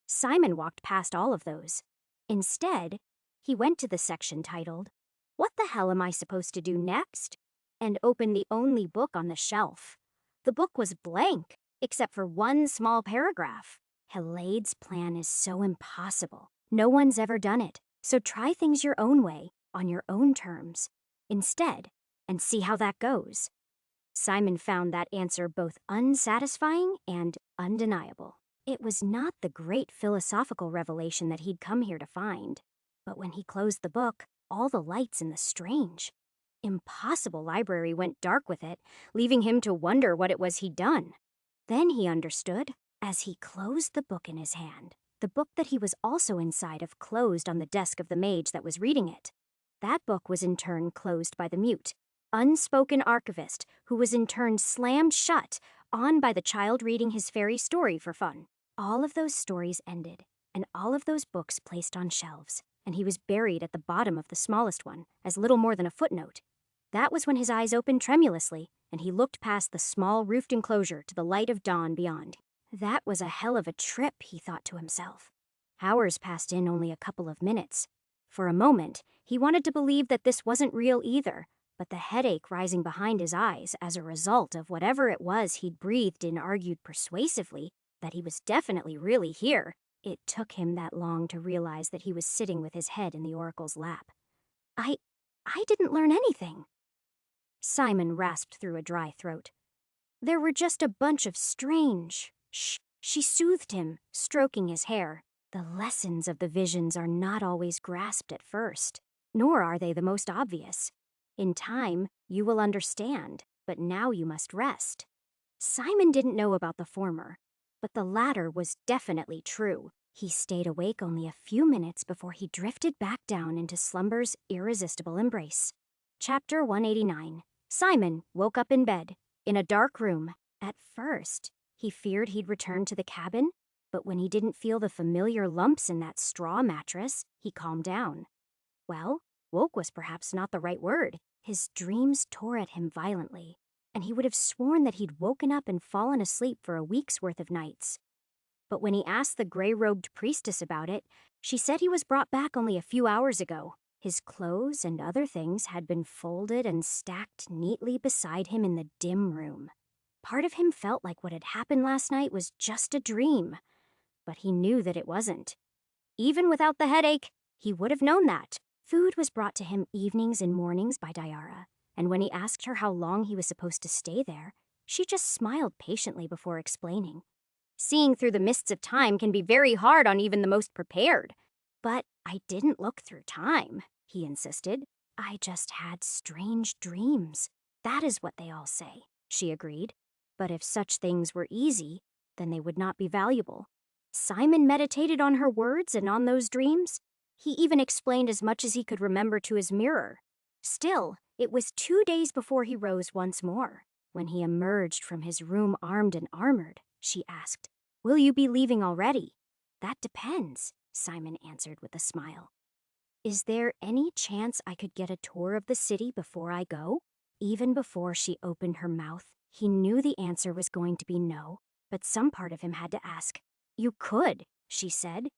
Speaker 1: Simon walked past all of those. Instead, he went to the section titled, "What the hell am I supposed to do next?" and opened the only book on the shelf. The book was blank, except for one small paragraph. Helade's plan is so impossible. No one's ever done it, so try things your own way, on your own terms, instead, and see how that goes. Simon found that answer both unsatisfying and undeniable. It was not the great philosophical revelation that he'd come here to find. But when he closed the book, all the lights in the strange, impossible library went dark with it, leaving him to wonder what it was he'd done. Then he understood. As he closed the book in his hand, the book that he was also inside of closed on the desk of the mage that was reading it. That book was in turn closed by the mute, unspoken archivist, who was in turn slammed shut on by the child reading his fairy story for fun. All of those stories ended, and all of those books placed on shelves, and he was buried at the bottom of the smallest one, as little more than a footnote. That was when his eyes opened tremulously, and he looked past the small roofed enclosure to the light of dawn beyond. That was a hell of a trip, he thought to himself. Hours passed in only a couple of minutes. For a moment, he wanted to believe that this wasn't real either, but the headache rising behind his eyes as a result of whatever it was he'd breathed in argued persuasively that he was definitely really here. It took him that long to realize that he was sitting with his head in the oracle's lap. I didn't learn anything. Simon rasped through a dry throat. There were just a bunch of strange... Shh, she soothed him, stroking his hair. The lessons of the visions are not always grasped at first, nor are they the most obvious. In time, you will understand, but now you must rest. Simon didn't know about the former, but the latter was definitely true. He stayed awake only a few minutes before he drifted back down into slumber's irresistible embrace. Chapter 189. Simon woke up in bed, in a dark room. At first, he feared he'd return to the cabin, but when he didn't feel the familiar lumps in that straw mattress, he calmed down. Well, woke was perhaps not the right word. His dreams tore at him violently, and he would have sworn that he'd woken up and fallen asleep for a week's worth of nights. But when he asked the gray-robed priestess about it, she said he was brought back only a few hours ago. His clothes and other things had been folded and stacked neatly beside him in the dim room. Part of him felt like what had happened last night was just a dream, but he knew that it wasn't. Even without the headache, he would have known that. Food was brought to him evenings and mornings by Diara, and when he asked her how long he was supposed to stay there, she just smiled patiently before explaining. Seeing through the mists of time can be very hard on even the most prepared. But I didn't look through time, he insisted. I just had strange dreams. That is what they all say, she agreed. But if such things were easy, then they would not be valuable. Simon meditated on her words and on those dreams. He even explained as much as he could remember to his mirror. Still, it was 2 days before he rose once more. When he emerged from his room armed and armored, she asked, "Will you be leaving already?" "That depends," Simon answered with a smile. "Is there any chance I could get a tour of the city before I go?" Even before she opened her mouth, he knew the answer was going to be no, but some part of him had to ask. "You could," she said,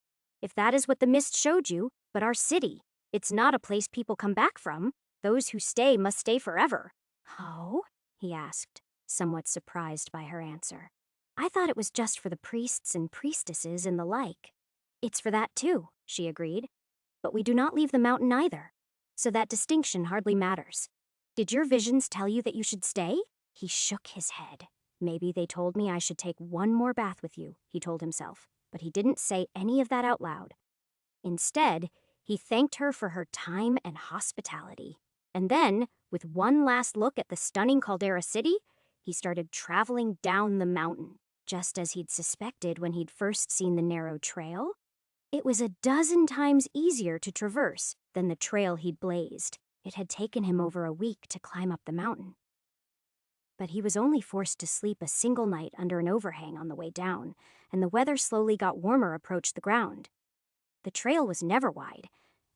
Speaker 1: "if that is what the mist showed you, but our city, it's not a place people come back from. Those who stay must stay forever." "Oh?" he asked, somewhat surprised by her answer. "I thought it was just for the priests and priestesses and the like." "It's for that too," she agreed. "But we do not leave the mountain either, so that distinction hardly matters. Did your visions tell you that you should stay?" He shook his head. "Maybe they told me I should take one more bath with you," he told himself, but he didn't say any of that out loud. Instead, he thanked her for her time and hospitality. And then, with one last look at the stunning Caldera city, he started traveling down the mountain. Just as he'd suspected when he'd first seen the narrow trail, it was a dozen times easier to traverse than the trail he'd blazed. It had taken him over a week to climb up the mountain. But he was only forced to sleep a single night under an overhang on the way down, and the weather slowly got warmer approached the ground. The trail was never wide,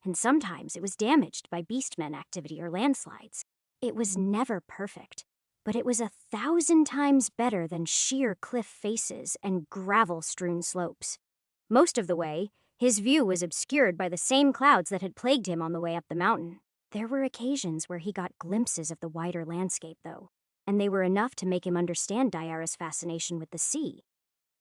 Speaker 1: and sometimes it was damaged by beastmen activity or landslides. It was never perfect, but it was 1,000 times better than sheer cliff faces and gravel-strewn slopes. Most of the way, his view was obscured by the same clouds that had plagued him on the way up the mountain. There were occasions where he got glimpses of the wider landscape, though, and they were enough to make him understand Diara's fascination with the sea.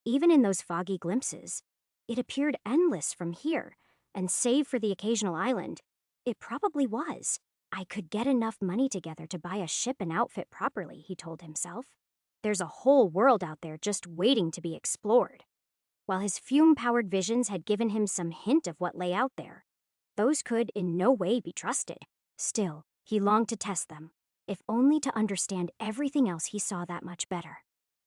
Speaker 1: Even in those foggy glimpses, it appeared endless from here, and save for the occasional island, it probably was. I could get enough money together to buy a ship and outfit properly, he told himself. There's a whole world out there just waiting to be explored. While his fume-powered visions had given him some hint of what lay out there, those could in no way be trusted. Still, he longed to test them, if only to understand everything else he saw that much better.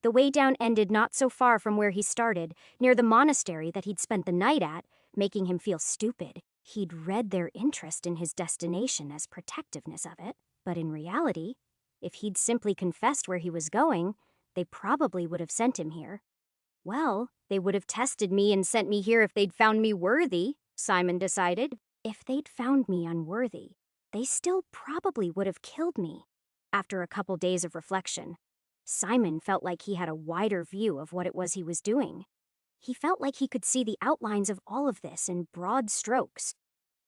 Speaker 1: The way down ended not so far from where he started, near the monastery that he'd spent the night at, making him feel stupid. He'd read their interest in his destination as protectiveness of it, but in reality, if he'd simply confessed where he was going, they probably would have sent him here. Well, they would have tested me and sent me here if they'd found me worthy, Simon decided. If they'd found me unworthy, they still probably would have killed me. After a couple days of reflection, Simon felt like he had a wider view of what it was he was doing. He felt like he could see the outlines of all of this in broad strokes,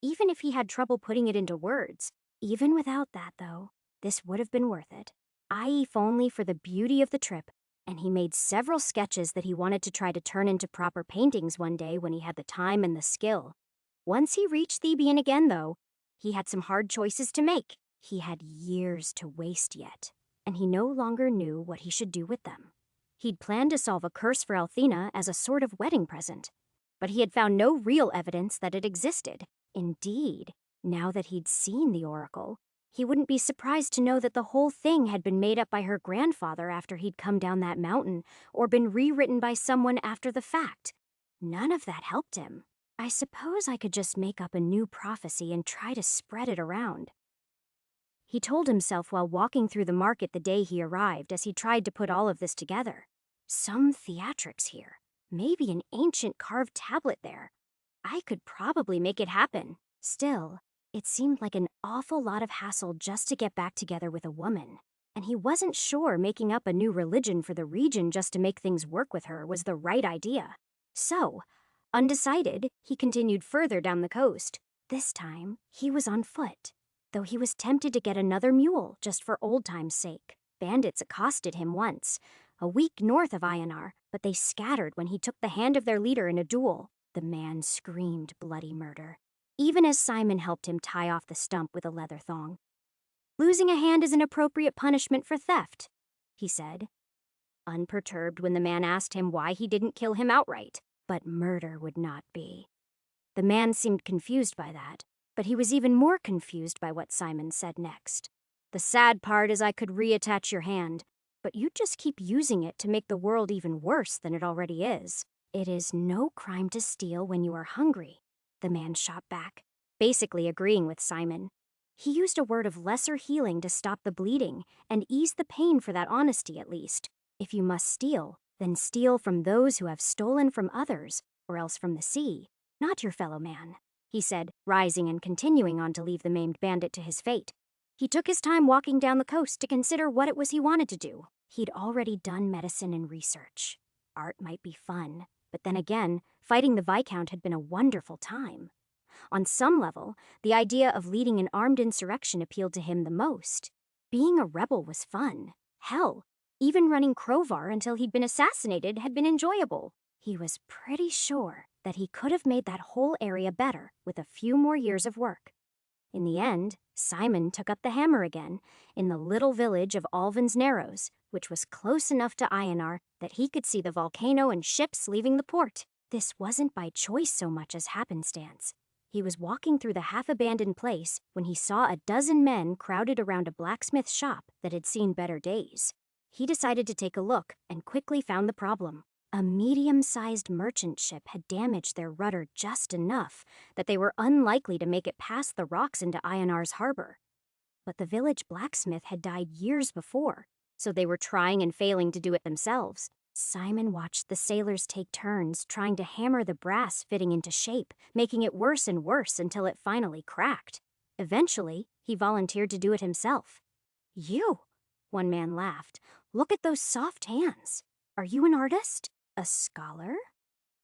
Speaker 1: even if he had trouble putting it into words. Even without that, though, this would have been worth it. If only for the beauty of the trip, and he made several sketches that he wanted to try to turn into proper paintings one day when he had the time and the skill. Once he reached Thebian again, though, he had some hard choices to make. He had years to waste yet, and he no longer knew what he should do with them. He'd planned to solve a curse for Althena as a sort of wedding present, but he had found no real evidence that it existed. Indeed, now that he'd seen the oracle, he wouldn't be surprised to know that the whole thing had been made up by her grandfather after he'd come down that mountain, or been rewritten by someone after the fact. None of that helped him. I suppose I could just make up a new prophecy and try to spread it around, he told himself while walking through the market the day he arrived as he tried to put all of this together. Some theatrics here. Maybe an ancient carved tablet there. I could probably make it happen. Still, it seemed like an awful lot of hassle just to get back together with a woman, and he wasn't sure making up a new religion for the region just to make things work with her was the right idea. So, undecided, he continued further down the coast. This time, he was on foot, though he was tempted to get another mule just for old time's sake. Bandits accosted him once, a week north of Ionar, but they scattered when he took the hand of their leader in a duel. The man screamed bloody murder, even as Simon helped him tie off the stump with a leather thong. Losing a hand is an appropriate punishment for theft, he said, unperturbed when the man asked him why he didn't kill him outright. But murder would not be. The man seemed confused by that, but he was even more confused by what Simon said next. The sad part is I could reattach your hand, but you just keep using it to make the world even worse than it already is. It is no crime to steal when you are hungry, the man shot back, basically agreeing with Simon. He used a word of lesser healing to stop the bleeding and ease the pain for that honesty at least. If you must steal, then steal from those who have stolen from others, or else from the sea, not your fellow man, he said, rising and continuing on to leave the maimed bandit to his fate. He took his time walking down the coast to consider what it was he wanted to do. He'd already done medicine and research. Art might be fun, but then again, fighting the Viscount had been a wonderful time. On some level, the idea of leading an armed insurrection appealed to him the most. Being a rebel was fun. Hell, even running Crovar until he'd been assassinated had been enjoyable. He was pretty sure that he could have made that whole area better with a few more years of work. In the end, Simon took up the hammer again in the little village of Alvin's Narrows, which was close enough to Ionar that he could see the volcano and ships leaving the port. This wasn't by choice so much as happenstance. He was walking through the half-abandoned place when he saw a dozen men crowded around a blacksmith shop that had seen better days. He decided to take a look and quickly found the problem. A medium-sized merchant ship had damaged their rudder just enough that they were unlikely to make it past the rocks into Ionar's harbor. But the village blacksmith had died years before, so they were trying and failing to do it themselves. Simon watched the sailors take turns trying to hammer the brass fitting into shape, making it worse and worse until it finally cracked. Eventually, he volunteered to do it himself. "You?" One man laughed. "Look at those soft hands. Are you an artist? A scholar?"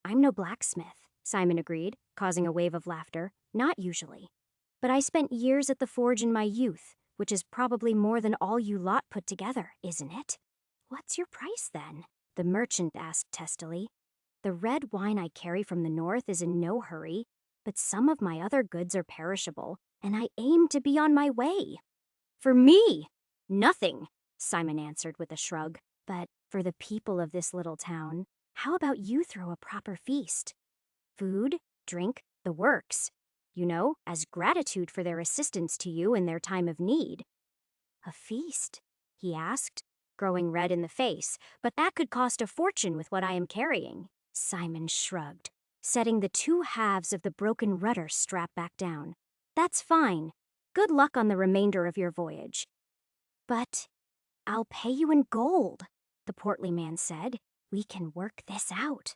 Speaker 1: "I'm no blacksmith," Simon agreed, causing a wave of laughter. "Not usually. But I spent years at the forge in my youth, which is probably more than all you lot put together, isn't it?" "What's your price, then?" the merchant asked testily. "The red wine I carry from the north is in no hurry, but some of my other goods are perishable. and I aim to be on my way. For me, nothing, Simon answered with a shrug. But for the people of this little town, how about you throw a proper feast? Food, drink, the works. You know, as gratitude for their assistance to you in their time of need. A feast? He asked, growing red in the face, but that could cost a fortune with what I am carrying. Simon shrugged, setting the two halves of the broken rudder strap back down. That's fine. Good luck on the remainder of your voyage. But I'll pay you in gold, the portly man said. We can work this out.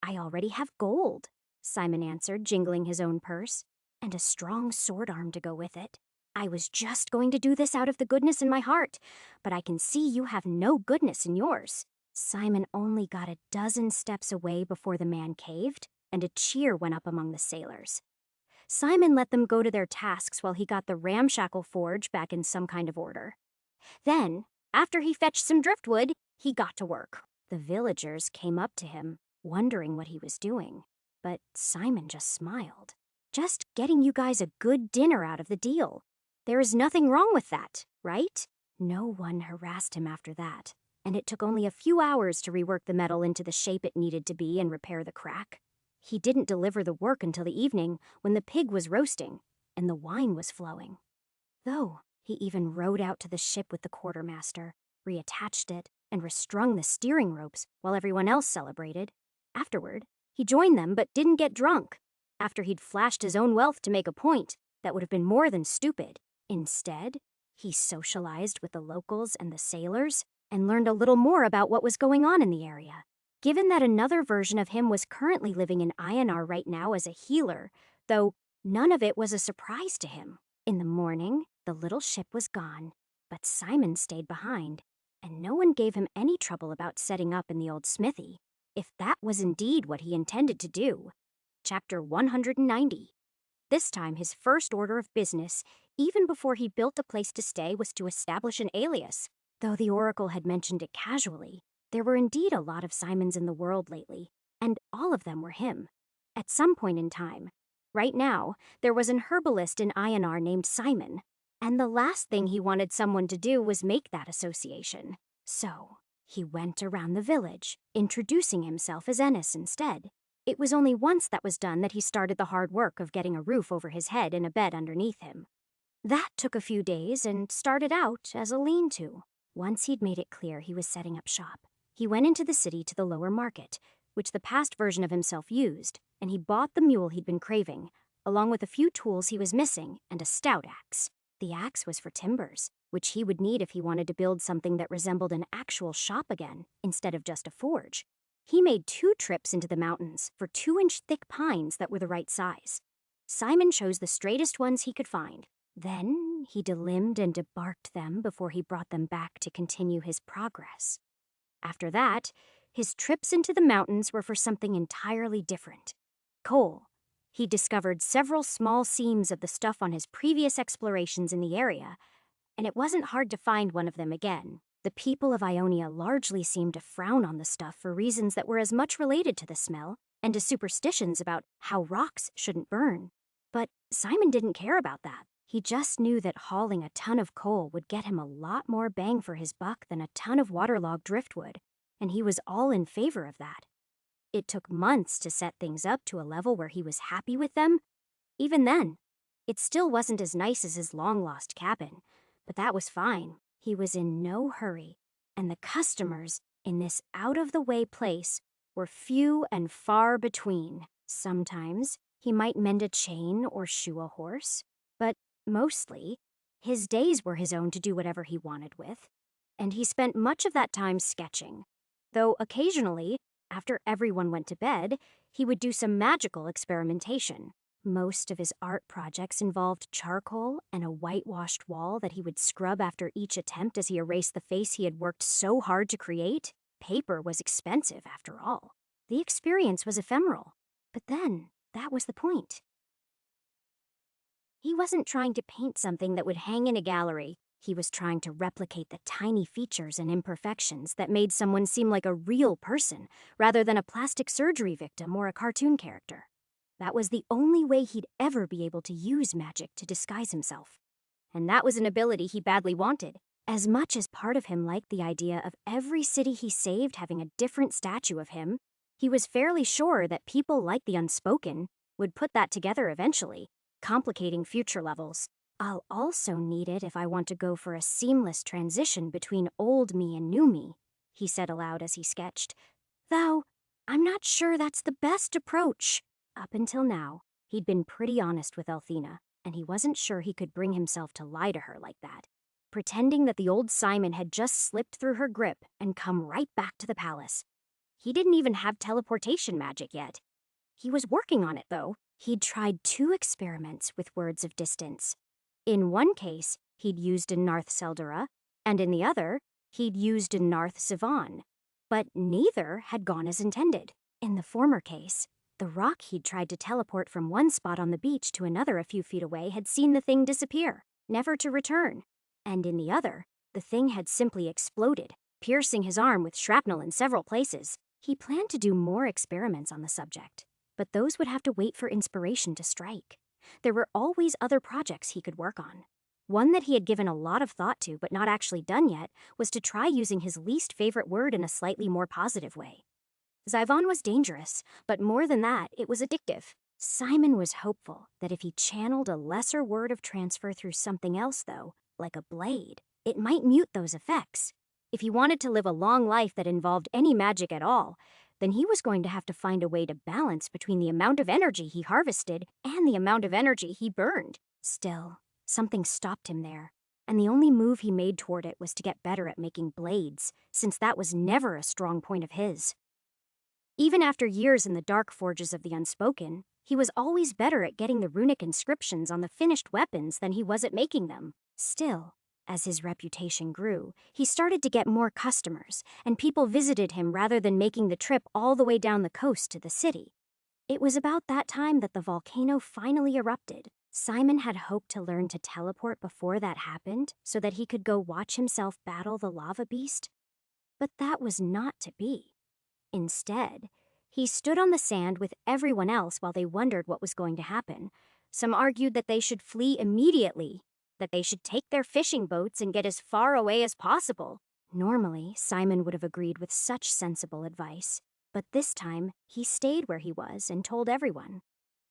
Speaker 1: I already have gold, Simon answered, jingling his own purse, and a strong sword arm to go with it. I was just going to do this out of the goodness in my heart, but I can see you have no goodness in yours. Simon only got a dozen steps away before the man caved, and a cheer went up among the sailors. Simon let them go to their tasks while he got the ramshackle forge back in some kind of order. Then, after he fetched some driftwood, he got to work. The villagers came up to him, wondering what he was doing, but Simon just smiled. Just getting you guys a good dinner out of the deal. There is nothing wrong with that, right? No one harassed him after that, and it took only a few hours to rework the metal into the shape it needed to be and repair the crack. He didn't deliver the work until the evening, when the pig was roasting and the wine was flowing. Though he even rowed out to the ship with the quartermaster, reattached it, and restrung the steering ropes while everyone else celebrated. Afterward, he joined them but didn't get drunk. After he'd flashed his own wealth to make a point that would have been more than stupid. Instead, he socialized with the locals and the sailors and learned a little more about what was going on in the area. Given that another version of him was currently living in INR right now as a healer, though none of it was a surprise to him. In the morning, the little ship was gone, but Simon stayed behind, and no one gave him any trouble about setting up in the old smithy, if that was indeed what he intended to do. Chapter 190. This time his first order of business, even before he built a place to stay, was to establish an alias. Though the Oracle had mentioned it casually, there were indeed a lot of Simons in the world lately, and all of them were him. At some point in time, right now, there was an herbalist in INR named Simon, and the last thing he wanted someone to do was make that association. So, he went around the village, introducing himself as Ennis instead. It was only once that was done that he started the hard work of getting a roof over his head and a bed underneath him. That took a few days and started out as a lean-to. Once he'd made it clear he was setting up shop, he went into the city to the lower market, which the past version of himself used, and he bought the mule he'd been craving, along with a few tools he was missing and a stout axe. The axe was for timbers, which he would need if he wanted to build something that resembled an actual shop again, instead of just a forge. He made 2 trips into the mountains for 2-inch thick pines that were the right size. Simon chose the straightest ones he could find. Then he delimbed and debarked them before he brought them back to continue his progress. After that, his trips into the mountains were for something entirely different. Coal. He discovered several small seams of the stuff on his previous explorations in the area, and it wasn't hard to find one of them again. The people of Ionia largely seemed to frown on the stuff for reasons that were as much related to the smell and to superstitions about how rocks shouldn't burn. But Simon didn't care about that. He just knew that hauling a ton of coal would get him a lot more bang for his buck than a ton of waterlogged driftwood, and he was all in favor of that. It took months to set things up to a level where he was happy with them. Even then, it still wasn't as nice as his long-lost cabin, but that was fine. He was in no hurry, and the customers in this out-of-the-way place were few and far between. Sometimes he might mend a chain or shoe a horse, but mostly, his days were his own to do whatever he wanted with, and he spent much of that time sketching, though occasionally, after everyone went to bed, he would do some magical experimentation. Most of his art projects involved charcoal and a whitewashed wall that he would scrub after each attempt as he erased the face he had worked so hard to create. Paper was expensive, after all. The experience was ephemeral, but then that was the point. He wasn't trying to paint something that would hang in a gallery. He was trying to replicate the tiny features and imperfections that made someone seem like a real person, rather than a plastic surgery victim or a cartoon character. That was the only way he'd ever be able to use magic to disguise himself. And that was an ability he badly wanted. As much as part of him liked the idea of every city he saved having a different statue of him, he was fairly sure that people like the Unspoken would put that together eventually, complicating future levels. I'll also need it if I want to go for a seamless transition between old me and new me, he said aloud as he sketched. Though, I'm not sure that's the best approach. Up until now, he'd been pretty honest with Althena, and he wasn't sure he could bring himself to lie to her like that, pretending that the old Simon had just slipped through her grip and come right back to the palace. He didn't even have teleportation magic yet. He was working on it, though. He'd tried 2 experiments with words of distance. In one case, he'd used a Narth Seldora, and in the other, he'd used a Narth Sivan. But neither had gone as intended. In the former case, the rock he'd tried to teleport from one spot on the beach to another a few feet away had seen the thing disappear, never to return. And in the other, the thing had simply exploded, piercing his arm with shrapnel in several places. He planned to do more experiments on the subject, but those would have to wait for inspiration to strike. There were always other projects he could work on. One that he had given a lot of thought to but not actually done yet was to try using his least favorite word in a slightly more positive way. Zyvon was dangerous, but more than that, it was addictive. Simon was hopeful that if he channeled a lesser word of transfer through something else, though, like a blade, it might mute those effects. If he wanted to live a long life that involved any magic at all, then he was going to have to find a way to balance between the amount of energy he harvested and the amount of energy he burned. Still, something stopped him there, and the only move he made toward it was to get better at making blades, since that was never a strong point of his. Even after years in the dark forges of the Unspoken, he was always better at getting the runic inscriptions on the finished weapons than he was at making them. Still, as his reputation grew, he started to get more customers, and people visited him rather than making the trip all the way down the coast to the city. It was about that time that the volcano finally erupted. Simon had hoped to learn to teleport before that happened so that he could go watch himself battle the lava beast. But that was not to be. Instead, he stood on the sand with everyone else while they wondered what was going to happen. Some argued that they should flee immediately, that they should take their fishing boats and get as far away as possible. Normally, Simon would have agreed with such sensible advice, but this time he stayed where he was and told everyone.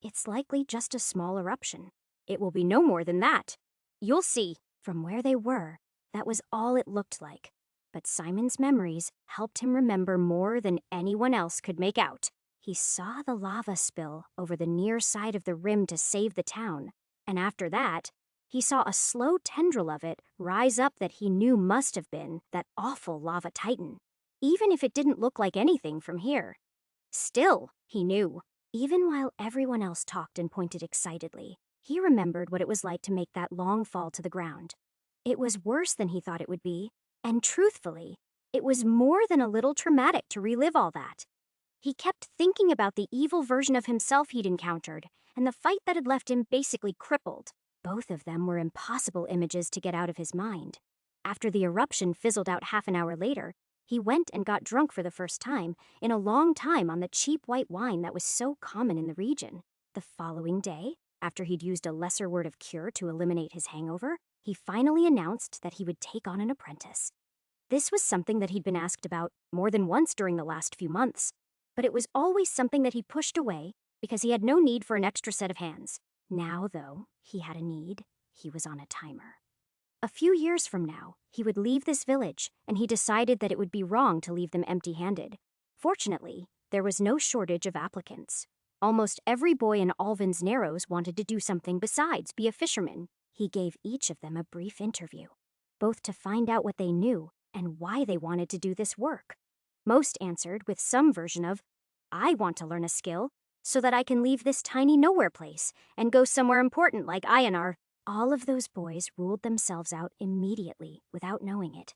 Speaker 1: It's likely just a small eruption. It will be no more than that. You'll see. From where they were, that was all it looked like. But Simon's memories helped him remember more than anyone else could make out. He saw the lava spill over the near side of the rim to save the town, and after that, he saw a slow tendril of it rise up that he knew must have been that awful lava titan, even if it didn't look like anything from here. Still, he knew. Even while everyone else talked and pointed excitedly, he remembered what it was like to make that long fall to the ground. It was worse than he thought it would be, and truthfully, it was more than a little traumatic to relive all that. He kept thinking about the evil version of himself he'd encountered, and the fight that had left him basically crippled. Both of them were impossible images to get out of his mind. After the eruption fizzled out half an hour later, he went and got drunk for the first time in a long time on the cheap white wine that was so common in the region. The following day, after he'd used a lesser word of cure to eliminate his hangover, he finally announced that he would take on an apprentice. This was something that he'd been asked about more than once during the last few months, but it was always something that he pushed away because he had no need for an extra set of hands. Now, though, he had a need. He was on a timer. A few years from now, he would leave this village, and he decided that it would be wrong to leave them empty-handed. Fortunately, there was no shortage of applicants. Almost every boy in Alvin's Narrows wanted to do something besides be a fisherman. He gave each of them a brief interview, both to find out what they knew and why they wanted to do this work. Most answered with some version of, I want to learn a skill so that I can leave this tiny nowhere place and go somewhere important like Ayanar. All of those boys ruled themselves out immediately without knowing it.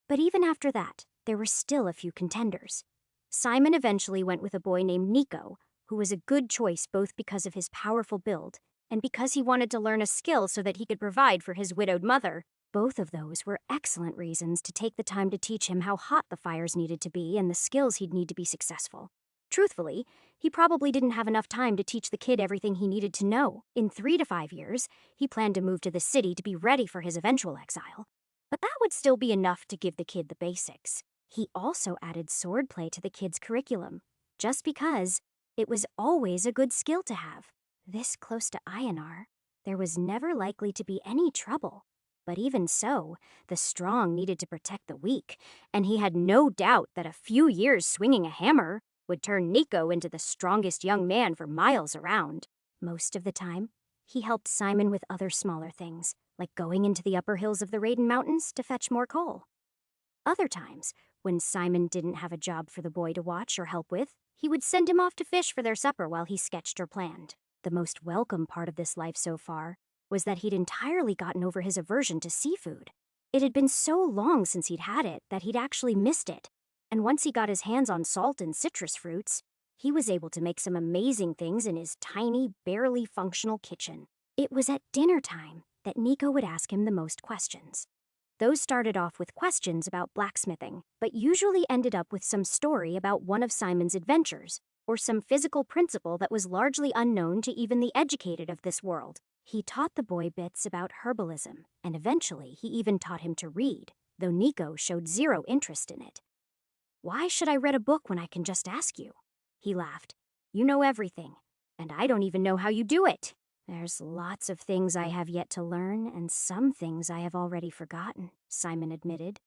Speaker 1: But even after that, there were still a few contenders. Simon eventually went with a boy named Nico, who was a good choice both because of his powerful build and because he wanted to learn a skill so that he could provide for his widowed mother. Both of those were excellent reasons to take the time to teach him how hot the fires needed to be and the skills he'd need to be successful. Truthfully, He probably didn't have enough time to teach the kid everything he needed to know. In 3 to 5 years, he planned to move to the city to be ready for his eventual exile. But that would still be enough to give the kid the basics. He also added swordplay to the kid's curriculum, just because it was always a good skill to have. This close to Ionar, there was never likely to be any trouble. But even so, the strong needed to protect the weak, and he had no doubt that a few years swinging a hammer would turn Nico into the strongest young man for miles around. Most of the time, he helped Simon with other smaller things, like going into the upper hills of the Raiden Mountains to fetch more coal. Other times, when Simon didn't have a job for the boy to watch or help with, he would send him off to fish for their supper while he sketched or planned. The most welcome part of this life so far was that he'd entirely gotten over his aversion to seafood. It had been so long since he'd had it that he'd actually missed it. And once he got his hands on salt and citrus fruits, he was able to make some amazing things in his tiny, barely functional kitchen. It was at dinner time that Nico would ask him the most questions. Those started off with questions about blacksmithing, but usually ended up with some story about one of Simon's adventures, or some physical principle that was largely unknown to even the educated of this world. He taught the boy bits about herbalism, and eventually he even taught him to read, though Nico showed zero interest in it. "Why should I read a book when I can just ask you?" He laughed. "You know everything, and I don't even know how you do it." "There's lots of things I have yet to learn, and some things I have already forgotten," Simon admitted.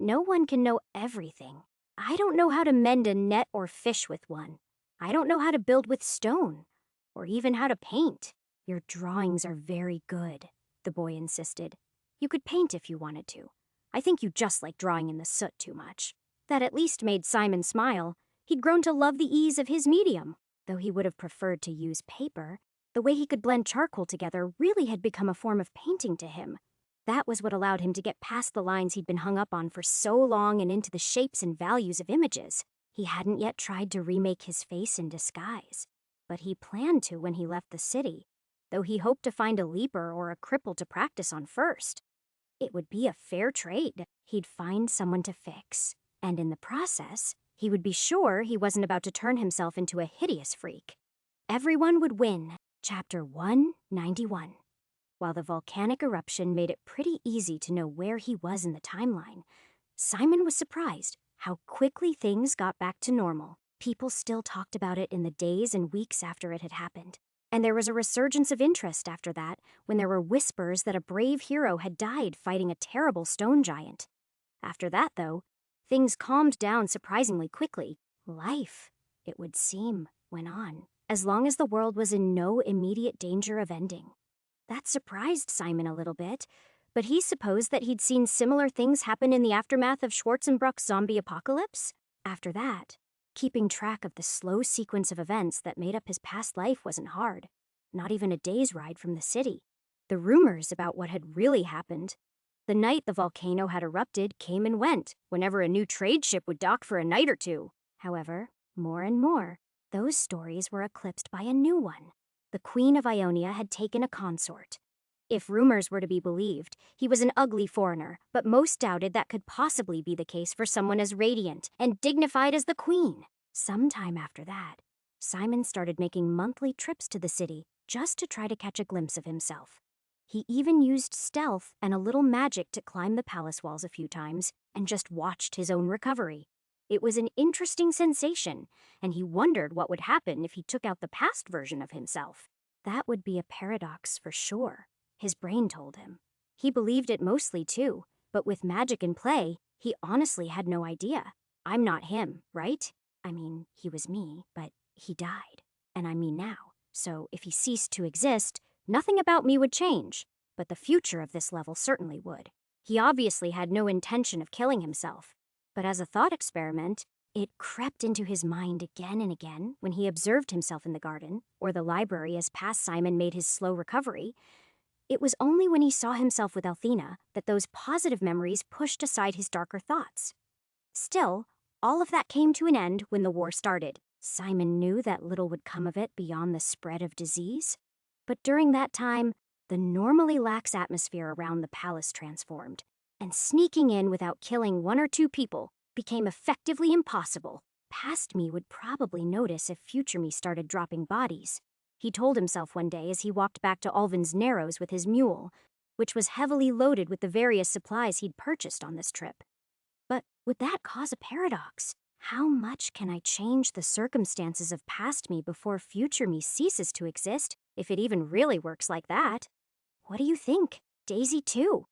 Speaker 1: "No one can know everything. I don't know how to mend a net or fish with one. I don't know how to build with stone, or even how to paint." "Your drawings are very good," the boy insisted. "You could paint if you wanted to. I think you just like drawing in the soot too much." That at least made Simon smile. He'd grown to love the ease of his medium. Though he would have preferred to use paper, the way he could blend charcoal together really had become a form of painting to him. That was what allowed him to get past the lines he'd been hung up on for so long and into the shapes and values of images. He hadn't yet tried to remake his face in disguise, but he planned to when he left the city, though he hoped to find a leaper or a cripple to practice on first. It would be a fair trade. He'd find someone to fix, and in the process, he would be sure he wasn't about to turn himself into a hideous freak. Everyone would win. Chapter 191. While the volcanic eruption made it pretty easy to know where he was in the timeline, Simon was surprised how quickly things got back to normal. People still talked about it in the days and weeks after it had happened. And there was a resurgence of interest after that when there were whispers that a brave hero had died fighting a terrible stone giant. After that, though, things calmed down surprisingly quickly. Life, it would seem, went on, as long as the world was in no immediate danger of ending. That surprised Simon a little bit, but he supposed that he'd seen similar things happen in the aftermath of Schwarzenbruck's zombie apocalypse. After that, keeping track of the slow sequence of events that made up his past life wasn't hard, not even a day's ride from the city. The rumors about what had really happened, the night the volcano had erupted, came and went whenever a new trade ship would dock for a night or two. However, more and more, those stories were eclipsed by a new one. The Queen of Ionia had taken a consort. If rumors were to be believed, he was an ugly foreigner, but most doubted that could possibly be the case for someone as radiant and dignified as the Queen. Sometime after that, Simon started making monthly trips to the city just to try to catch a glimpse of himself. He even used stealth and a little magic to climb the palace walls a few times and just watched his own recovery. It was an interesting sensation, and he wondered what would happen if he took out the past version of himself. That would be a paradox for sure, his brain told him. He believed it mostly too, but with magic in play, he honestly had no idea. I'm not him, right? I mean, he was me, but he died, and I'm me now. So if he ceased to exist, nothing about me would change, but the future of this level certainly would. He obviously had no intention of killing himself, but as a thought experiment, it crept into his mind again and again when he observed himself in the garden or the library as past Simon made his slow recovery. It was only when he saw himself with Althena that those positive memories pushed aside his darker thoughts. Still, all of that came to an end when the war started. Simon knew that little would come of it beyond the spread of disease, but during that time, the normally lax atmosphere around the palace transformed, and sneaking in without killing one or two people became effectively impossible. Past me would probably notice if future me started dropping bodies. He told himself one day as he walked back to Alvin's Narrows with his mule, which was heavily loaded with the various supplies he'd purchased on this trip. But would that cause a paradox? How much can I change the circumstances of past me before future me ceases to exist, if it even really works like that? What do you think? Daisy too.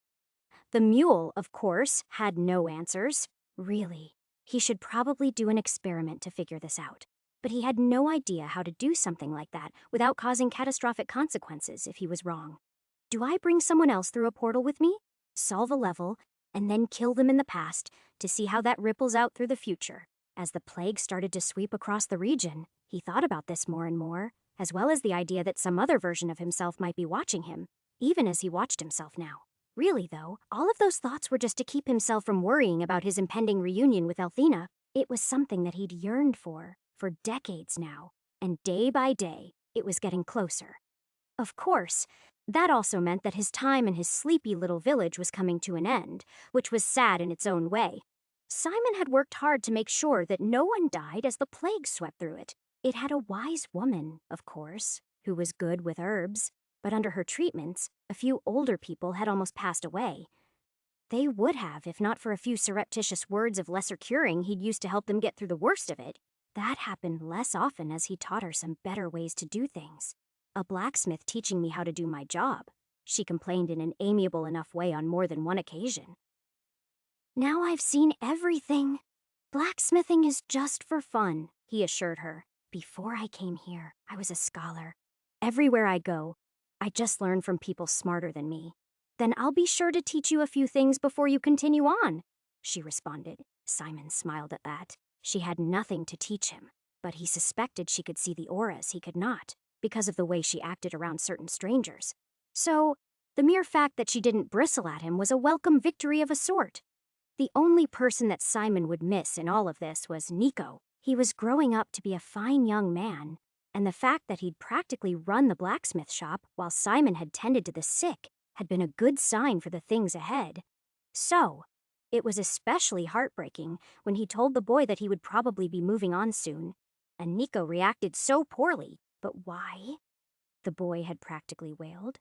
Speaker 1: The mule, of course, had no answers. Really, he should probably do an experiment to figure this out. But he had no idea how to do something like that without causing catastrophic consequences if he was wrong. Do I bring someone else through a portal with me, solve a level, and then kill them in the past to see how that ripples out through the future? As the plague started to sweep across the region, he thought about this more and more, as well as the idea that some other version of himself might be watching him, even as he watched himself now. Really, though, all of those thoughts were just to keep himself from worrying about his impending reunion with Althena. It was something that he'd yearned for decades now, and day by day, it was getting closer. Of course, that also meant that his time in his sleepy little village was coming to an end, which was sad in its own way. Simon had worked hard to make sure that no one died as the plague swept through it. It had a wise woman, of course, who was good with herbs, but under her treatments, a few older people had almost passed away. They would have, if not for a few surreptitious words of lesser curing he'd used to help them get through the worst of it. That happened less often as he taught her some better ways to do things. A blacksmith teaching me how to do my job, she complained in an amiable enough way on more than one occasion. Now I've seen everything. Blacksmithing is just for fun, he assured her. Before I came here, I was a scholar. Everywhere I go, I just learn from people smarter than me. Then I'll be sure to teach you a few things before you continue on, she responded. Simon smiled at that. She had nothing to teach him, but he suspected she could see the auras he could not, because of the way she acted around certain strangers. So, the mere fact that she didn't bristle at him was a welcome victory of a sort. The only person that Simon would miss in all of this was Nico. He was growing up to be a fine young man, and the fact that he'd practically run the blacksmith shop while Simon had tended to the sick had been a good sign for the things ahead. So, it was especially heartbreaking when he told the boy that he would probably be moving on soon, and Nico reacted so poorly. But why? The boy had practically wailed.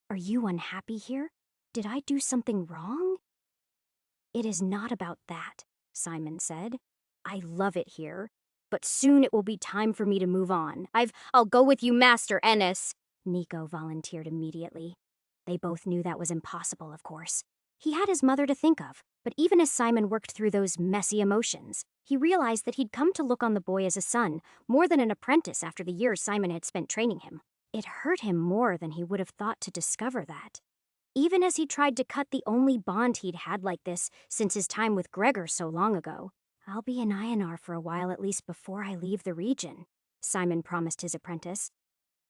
Speaker 1: Are you unhappy here? Did I do something wrong? It is not about that, Simon said. I love it here, but soon it will be time for me to move on. I'll go with you, Master Ennis, Nico volunteered immediately. They both knew that was impossible, of course. He had his mother to think of, but even as Simon worked through those messy emotions, he realized that he'd come to look on the boy as a son, more than an apprentice after the years Simon had spent training him. It hurt him more than he would have thought to discover that. Even as he tried to cut the only bond he'd had like this since his time with Gregor so long ago. I'll be in Ionar for a while at least before I leave the region, Simon promised his apprentice.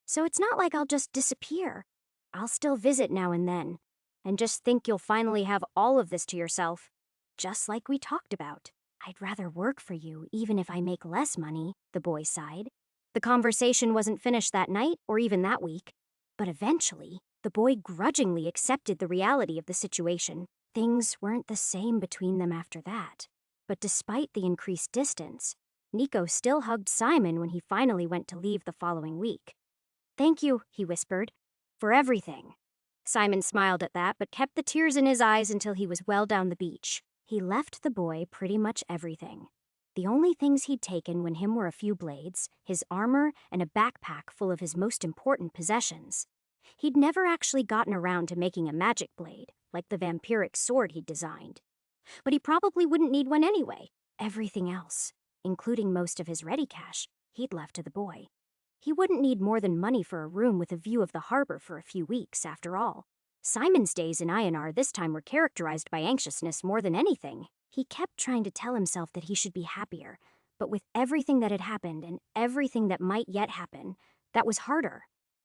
Speaker 1: So it's not like I'll just disappear. I'll still visit now and then, and just think you'll finally have all of this to yourself, just like we talked about. I'd rather work for you even if I make less money, the boy sighed. The conversation wasn't finished that night or even that week, but eventually, the boy grudgingly accepted the reality of the situation. Things weren't the same between them after that. But despite the increased distance, Nico still hugged Simon when he finally went to leave the following week. Thank you, he whispered, for everything. Simon smiled at that, but kept the tears in his eyes until he was well down the beach. He left the boy pretty much everything. The only things he'd taken when him were a few blades, his armor, and a backpack full of his most important possessions. He'd never actually gotten around to making a magic blade, like the vampiric sword he'd designed. But he probably wouldn't need one anyway. Everything else, including most of his ready cash, he'd left to the boy. He wouldn't need more than money for a room with a view of the harbor for a few weeks, after all. Simon's days in Ionar this time were characterized by anxiousness more than anything. He kept trying to tell himself that he should be happier, but with everything that had happened and everything that might yet happen, that was harder.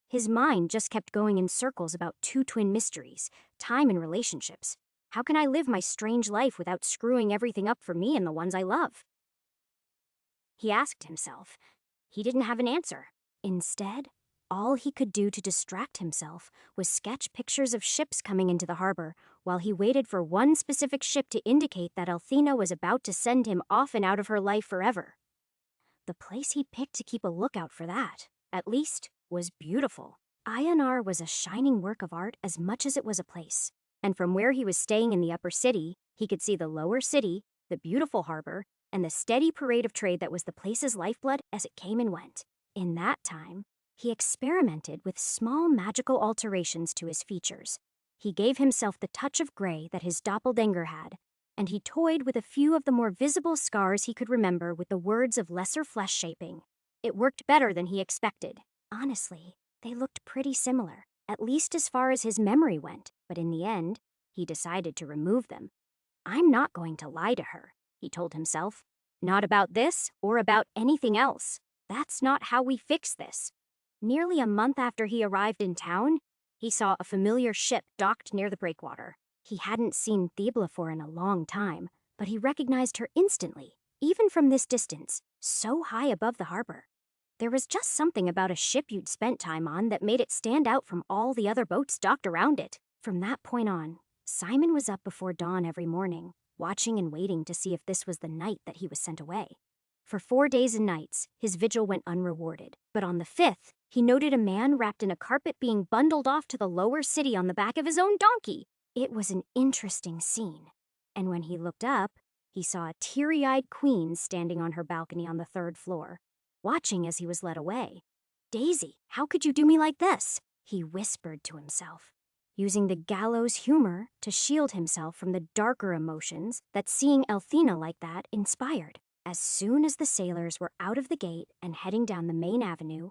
Speaker 1: His mind just kept going in circles about two twin mysteries, time and relationships. How can I live my strange life without screwing everything up for me and the ones I love? He asked himself. He didn't have an answer. Instead, all he could do to distract himself was sketch pictures of ships coming into the harbor while he waited for one specific ship to indicate that Althena was about to send him off and out of her life forever. The place he picked to keep a lookout for that, at least, was beautiful. Ayanar was a shining work of art as much as it was a place. And from where he was staying in the upper city, he could see the lower city, the beautiful harbor, and the steady parade of trade that was the place's lifeblood as it came and went. In that time, he experimented with small magical alterations to his features. He gave himself the touch of gray that his doppelganger had, and he toyed with a few of the more visible scars he could remember with the words of lesser flesh shaping. It worked better than he expected. Honestly, they looked pretty similar, at least as far as his memory went, but in the end, he decided to remove them. I'm not going to lie to her, he told himself. Not about this or about anything else. That's not how we fix this. Nearly a month after he arrived in town, he saw a familiar ship docked near the breakwater. He hadn't seen Thebla in a long time, but he recognized her instantly, even from this distance, so high above the harbor. There was just something about a ship you'd spent time on that made it stand out from all the other boats docked around it. From that point on, Simon was up before dawn every morning, watching and waiting to see if this was the night that he was sent away. For 4 days and nights, his vigil went unrewarded, but on the 5th, he noted a man wrapped in a carpet being bundled off to the lower city on the back of his own donkey. It was an interesting scene, and when he looked up, he saw a teary-eyed queen standing on her balcony on the 3rd floor, watching as he was led away. "Daisy, how could you do me like this?" he whispered to himself, using the gallows humor to shield himself from the darker emotions that seeing Elthina like that inspired. As soon as the sailors were out of the gate and heading down the main avenue,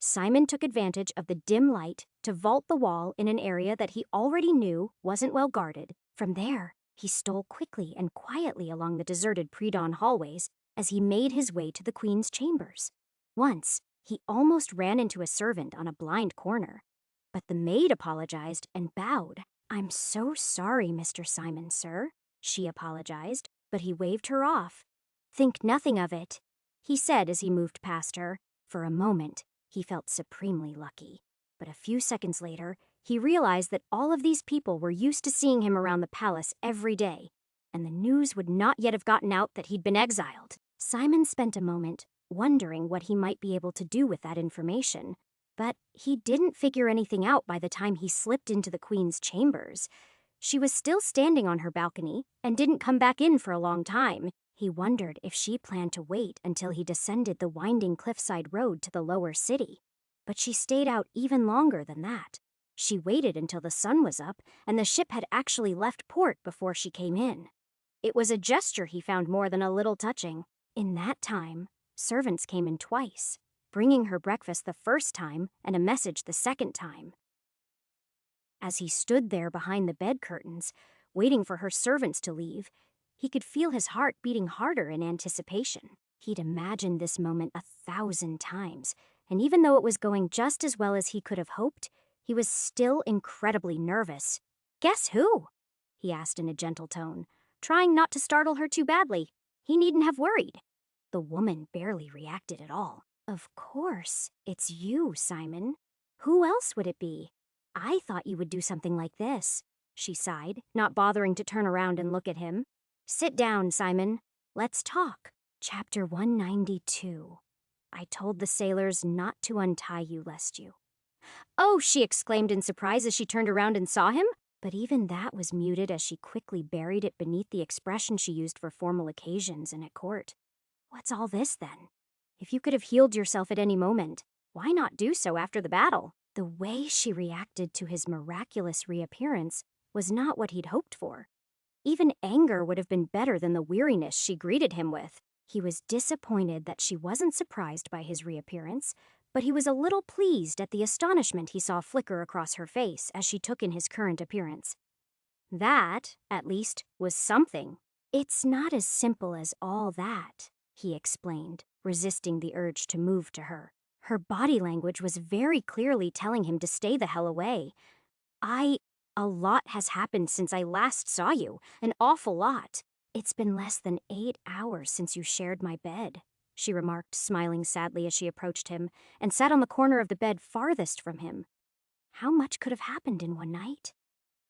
Speaker 1: Simon took advantage of the dim light to vault the wall in an area that he already knew wasn't well guarded. From there, he stole quickly and quietly along the deserted pre-dawn hallways as he made his way to the Queen's chambers. Once, he almost ran into a servant on a blind corner, but the maid apologized and bowed. "I'm so sorry, Mr. Simon, sir," she apologized, but he waved her off. "Think nothing of it," he said as he moved past her. For a moment, he felt supremely lucky. But a few seconds later, he realized that all of these people were used to seeing him around the palace every day, and the news would not yet have gotten out that he'd been exiled. Simon spent a moment wondering what he might be able to do with that information, but he didn't figure anything out by the time he slipped into the Queen's chambers. She was still standing on her balcony and didn't come back in for a long time. He wondered if she planned to wait until he descended the winding cliffside road to the lower city. But she stayed out even longer than that. She waited until the sun was up and the ship had actually left port before she came in. It was a gesture he found more than a little touching. In that time, servants came in twice, bringing her breakfast the first time and a message the second time. As he stood there behind the bed curtains, waiting for her servants to leave, he could feel his heart beating harder in anticipation. He'd imagined this moment 1,000 times, and even though it was going just as well as he could have hoped, he was still incredibly nervous. "Guess who?" he asked in a gentle tone, trying not to startle her too badly. He needn't have worried. The woman barely reacted at all. "Of course, it's you, Simon. Who else would it be? I thought you would do something like this," she sighed, not bothering to turn around and look at him. "Sit down, Simon. Let's talk." Chapter 192. I told the sailors not to untie you lest you. "Oh," she exclaimed in surprise as she turned around and saw him. But even that was muted as she quickly buried it beneath the expression she used for formal occasions and at court. "What's all this, then? If you could have healed yourself at any moment, why not do so after the battle?" The way she reacted to his miraculous reappearance was not what he'd hoped for. Even anger would have been better than the weariness she greeted him with. He was disappointed that she wasn't surprised by his reappearance, but he was a little pleased at the astonishment he saw flicker across her face as she took in his current appearance. That, at least, was something. "It's not as simple as all that," he explained, resisting the urge to move to her. Her body language was very clearly telling him to stay the hell away. A lot has happened since I last saw you, an awful lot. It's been less than 8 hours since you shared my bed," she remarked, smiling sadly as she approached him, and sat on the corner of the bed farthest from him. "How much could have happened in one night?"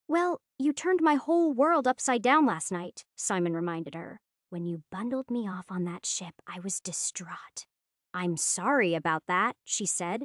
Speaker 1: "Well, you turned my whole world upside down last night," Simon reminded her. "When you bundled me off on that ship, I was distraught. I'm sorry about that, she said.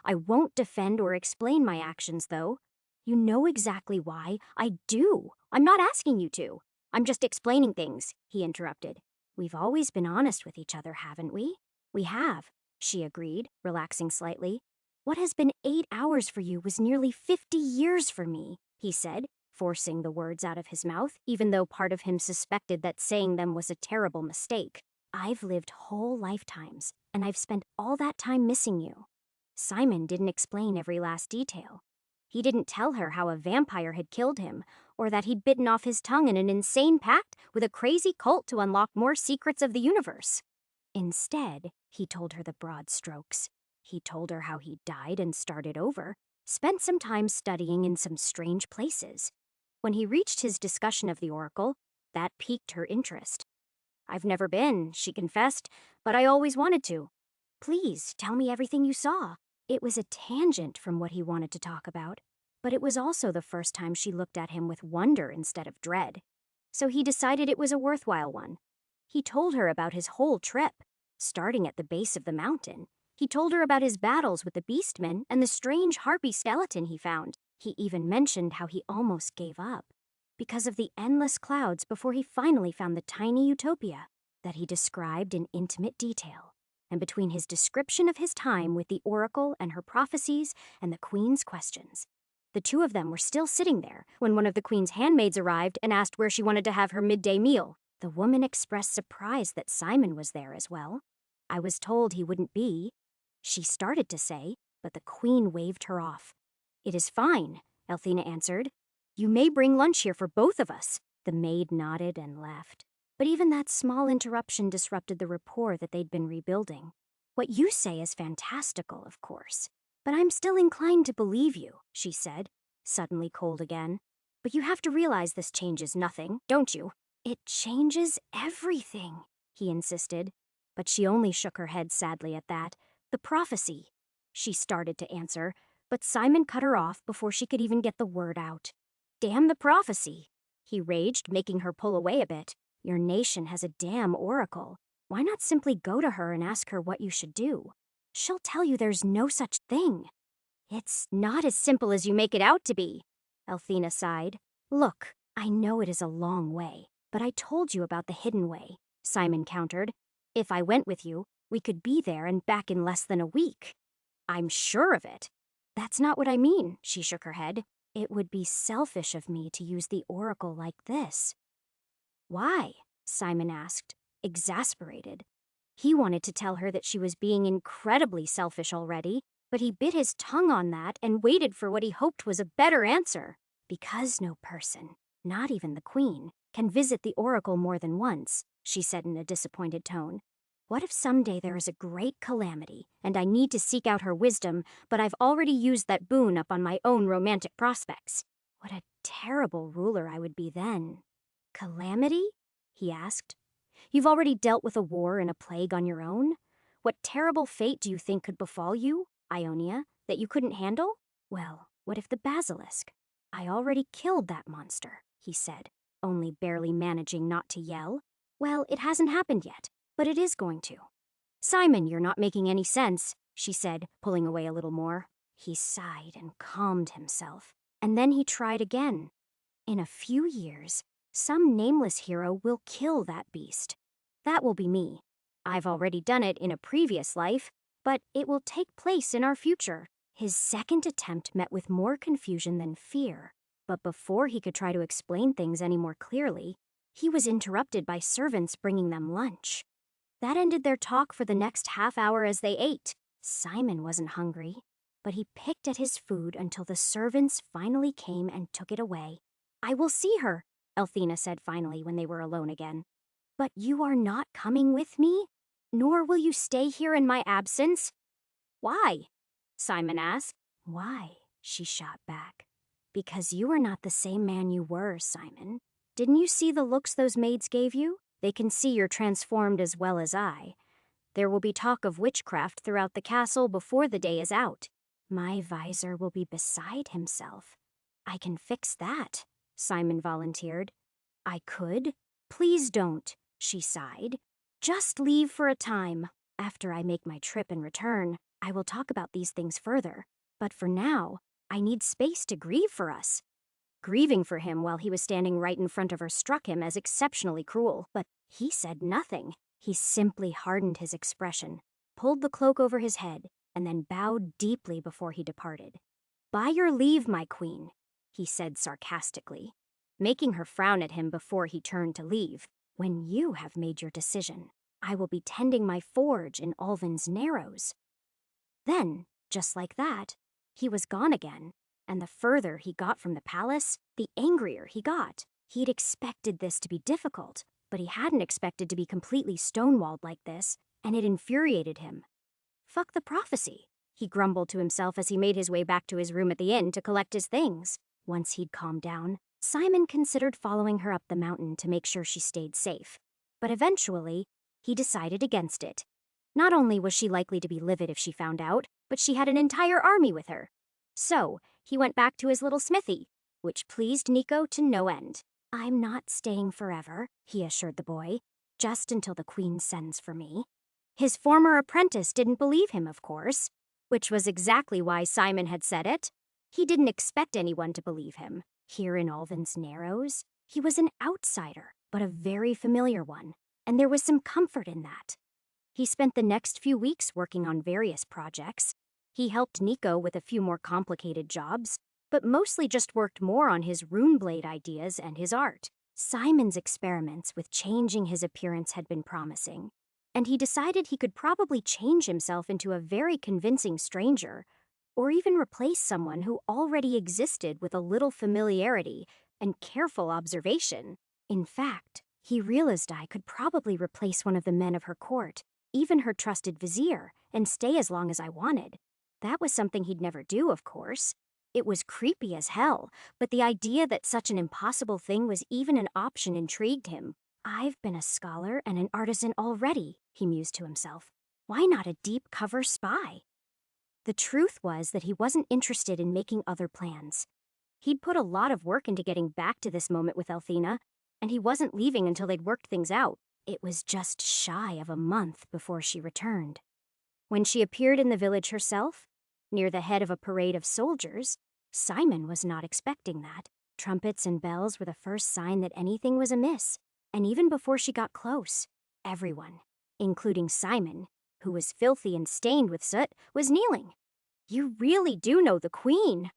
Speaker 1: I won't defend or explain my actions, though. You know exactly why. I do. I'm not asking you to. I'm just explaining things, he interrupted. We've always been honest with each other, haven't we? We have, she agreed, relaxing slightly. What has been 8 hours for you was nearly 50 years for me, he said, forcing the words out of his mouth, even though part of him suspected that saying them was a terrible mistake. I've lived whole lifetimes, and I've spent all that time missing you. Simon didn't explain every last detail. He didn't tell her how a vampire had killed him, or that he'd bitten off his tongue in an insane pact with a crazy cult to unlock more secrets of the universe. Instead, he told her the broad strokes. He told her how he died and started over, spent some time studying in some strange places. When he reached his discussion of the Oracle, that piqued her interest. I've never been, she confessed, but I always wanted to. Please, tell me everything you saw. It was a tangent from what he wanted to talk about, but it was also the first time she looked at him with wonder instead of dread. So he decided it was a worthwhile one. He told her about his whole trip, starting at the base of the mountain. He told her about his battles with the beastmen and the strange harpy skeleton he found. He even mentioned how he almost gave up because of the endless clouds before he finally found the tiny utopia that he described in intimate detail. And between his description of his time with the Oracle and her prophecies and the Queen's questions, the two of them were still sitting there when one of the Queen's handmaids arrived and asked where she wanted to have her midday meal. The woman expressed surprise that Simon was there as well. I was told he wouldn't be, she started to say, but the Queen waved her off. It is fine, Elthina answered. You may bring lunch here for both of us. The maid nodded and left. But even that small interruption disrupted the rapport that they'd been rebuilding. What you say is fantastical, of course, but I'm still inclined to believe you, she said, suddenly cold again. But you have to realize this changes nothing, don't you? It changes everything, he insisted. But she only shook her head sadly at that. The prophecy. She started to answer, but Simon cut her off before she could even get the word out. Damn the prophecy, he raged, making her pull away a bit. Your nation has a damn oracle. Why not simply go to her and ask her what you should do? She'll tell you there's no such thing. It's not as simple as you make it out to be, Elthina sighed. Look, I know it is a long way, but I told you about the hidden way, Simon countered. If I went with you, we could be there and back in less than a week. I'm sure of it. That's not what I mean, she shook her head. It would be selfish of me to use the oracle like this. Why? Simon asked, exasperated. He wanted to tell her that she was being incredibly selfish already, but he bit his tongue on that and waited for what he hoped was a better answer. Because no person, not even the Queen, can visit the oracle more than once, she said in a disappointed tone. What if someday there is a great calamity, and I need to seek out her wisdom, but I've already used that boon up on my own romantic prospects? What a terrible ruler I would be then. Calamity? He asked. You've already dealt with a war and a plague on your own? What terrible fate do you think could befall you, Ionia, that you couldn't handle? Well, what if the basilisk? I already killed that monster, he said, only barely managing not to yell. Well, it hasn't happened yet, but it is going to. Simon, you're not making any sense, she said, pulling away a little more. He sighed and calmed himself, and then he tried again. In a few years, some nameless hero will kill that beast. That will be me. I've already done it in a previous life, but it will take place in our future. His second attempt met with more confusion than fear, but before he could try to explain things any more clearly, he was interrupted by servants bringing them lunch. That ended their talk for the next half hour as they ate. Simon wasn't hungry, but he picked at his food until the servants finally came and took it away. I will see her, Elthina said finally when they were alone again. But you are not coming with me? Nor will you stay here in my absence? Why? Simon asked. Why? She shot back. Because you are not the same man you were, Simon. Didn't you see the looks those maids gave you? They can see you're transformed as well as I. There will be talk of witchcraft throughout the castle before the day is out. My visor will be beside himself. I can fix that, Simon volunteered. I could? Please don't, she sighed. Just leave for a time. After I make my trip and return, I will talk about these things further. But for now, I need space to grieve for us. Grieving for him while he was standing right in front of her struck him as exceptionally cruel, but he said nothing. He simply hardened his expression, pulled the cloak over his head, and then bowed deeply before he departed. "By your leave, my queen," he said sarcastically, making her frown at him before he turned to leave. "When you have made your decision, I will be tending my forge in Alvin's Narrows." Then, just like that, he was gone again, and the further he got from the palace, the angrier he got. He'd expected this to be difficult, but he hadn't expected to be completely stonewalled like this, and it infuriated him. Fuck the prophecy, he grumbled to himself as he made his way back to his room at the inn to collect his things. Once he'd calmed down, Simon considered following her up the mountain to make sure she stayed safe. But eventually, he decided against it. Not only was she likely to be livid if she found out, but she had an entire army with her. So, he went back to his little smithy, which pleased Nico to no end. "I'm not staying forever," he assured the boy, "just until the queen sends for me." His former apprentice didn't believe him, of course, which was exactly why Simon had said it. He didn't expect anyone to believe him. Here in Alvin's Narrows, he was an outsider, but a very familiar one, and there was some comfort in that. He spent the next few weeks working on various projects. He helped Nico with a few more complicated jobs, but mostly just worked more on his runeblade ideas and his art. Simon's experiments with changing his appearance had been promising, and he decided he could probably change himself into a very convincing stranger, or even replace someone who already existed with a little familiarity and careful observation. In fact, he realized I could probably replace one of the men of her court, even her trusted vizier, and stay as long as I wanted. That was something he'd never do, of course. It was creepy as hell, but the idea that such an impossible thing was even an option intrigued him. "I've been a scholar and an artisan already," he mused to himself. "Why not a deep cover spy?" The truth was that he wasn't interested in making other plans. He'd put a lot of work into getting back to this moment with Althena, and he wasn't leaving until they'd worked things out. It was just shy of a month before she returned. When she appeared in the village herself, near the head of a parade of soldiers, Simon was not expecting that. Trumpets and bells were the first sign that anything was amiss, and even before she got close, everyone, including Simon, who was filthy and stained with soot, was kneeling. "You really do know the queen,"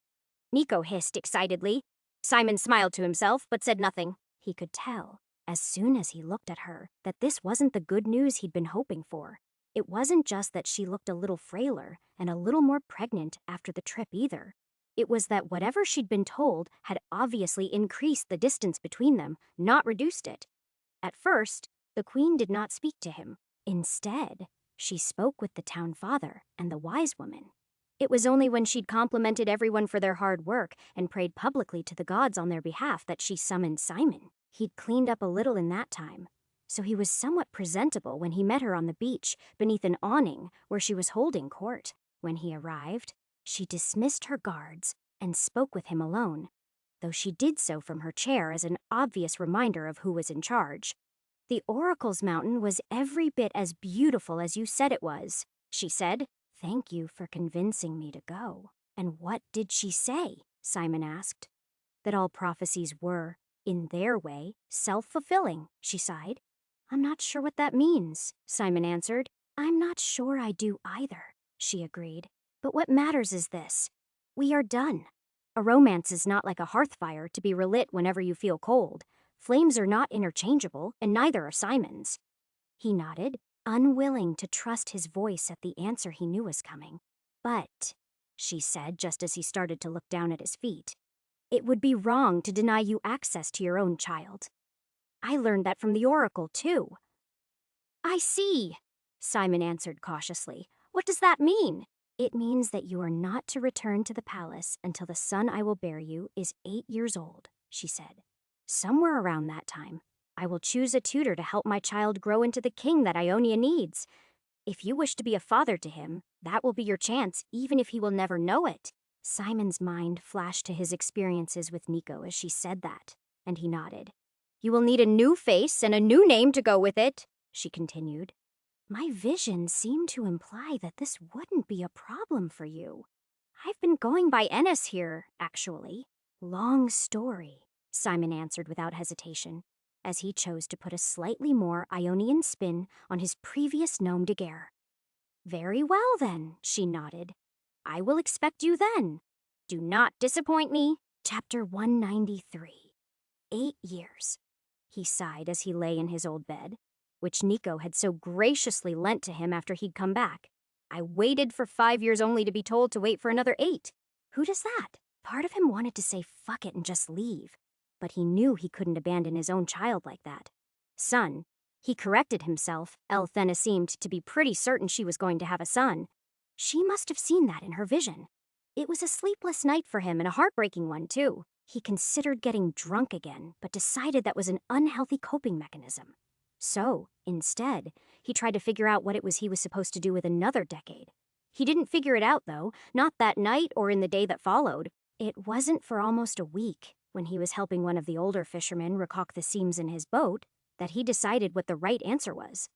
Speaker 1: Nico hissed excitedly. Simon smiled to himself, but said nothing. He could tell, as soon as he looked at her, that this wasn't the good news he'd been hoping for. It wasn't just that she looked a little frailer and a little more pregnant after the trip either. It was that whatever she'd been told had obviously increased the distance between them, not reduced it. At first, the queen did not speak to him. Instead, she spoke with the town father and the wise woman. It was only when she'd complimented everyone for their hard work and prayed publicly to the gods on their behalf that she summoned Simon. He'd cleaned up a little in that time, so he was somewhat presentable when he met her on the beach beneath an awning where she was holding court. When he arrived, she dismissed her guards and spoke with him alone, though she did so from her chair as an obvious reminder of who was in charge. "The Oracle's mountain was every bit as beautiful as you said it was," she said. "Thank you for convincing me to go." "And what did she say?" Simon asked. "That all prophecies were, in their way, self-fulfilling," she sighed. "I'm not sure what that means," Simon answered. "I'm not sure I do either," she agreed. "But what matters is this. We are done. A romance is not like a hearth fire to be relit whenever you feel cold. Flames are not interchangeable, and neither are Simon's." He nodded, unwilling to trust his voice at the answer he knew was coming. "But," she said just as he started to look down at his feet, "it would be wrong to deny you access to your own child. I learned that from the Oracle, too." "I see," Simon answered cautiously. "What does that mean?" "It means that you are not to return to the palace until the son I will bear you is 8 years old," she said. "Somewhere around that time, I will choose a tutor to help my child grow into the king that Ionia needs. If you wish to be a father to him, that will be your chance, even if he will never know it." Simon's mind flashed to his experiences with Nico as she said that, and he nodded. "You will need a new face and a new name to go with it," she continued. My vision seemed to imply that this wouldn't be a problem for you. I've been going by Ennis here, actually. Long story, Simon answered without hesitation, as he chose to put a slightly more Ionian spin on his previous nom de guerre. Very well, then, she nodded. I will expect you then. Do not disappoint me. Chapter 193. 8 years. He sighed as he lay in his old bed, which Nico had so graciously lent to him after he'd come back. I waited for 5 years only to be told to wait for another 8. Who does that? Part of him wanted to say fuck it and just leave, but he knew he couldn't abandon his own child like that. Son. He corrected himself. Elthena seemed to be pretty certain she was going to have a son. She must have seen that in her vision. It was a sleepless night for him and a heartbreaking one, too. He considered getting drunk again, but decided that was an unhealthy coping mechanism. So, instead, he tried to figure out what it was he was supposed to do with another decade. He didn't figure it out, though, not that night or in the day that followed. It wasn't for almost a week, when he was helping one of the older fishermen recaulk the seams in his boat, that he decided what the right answer was.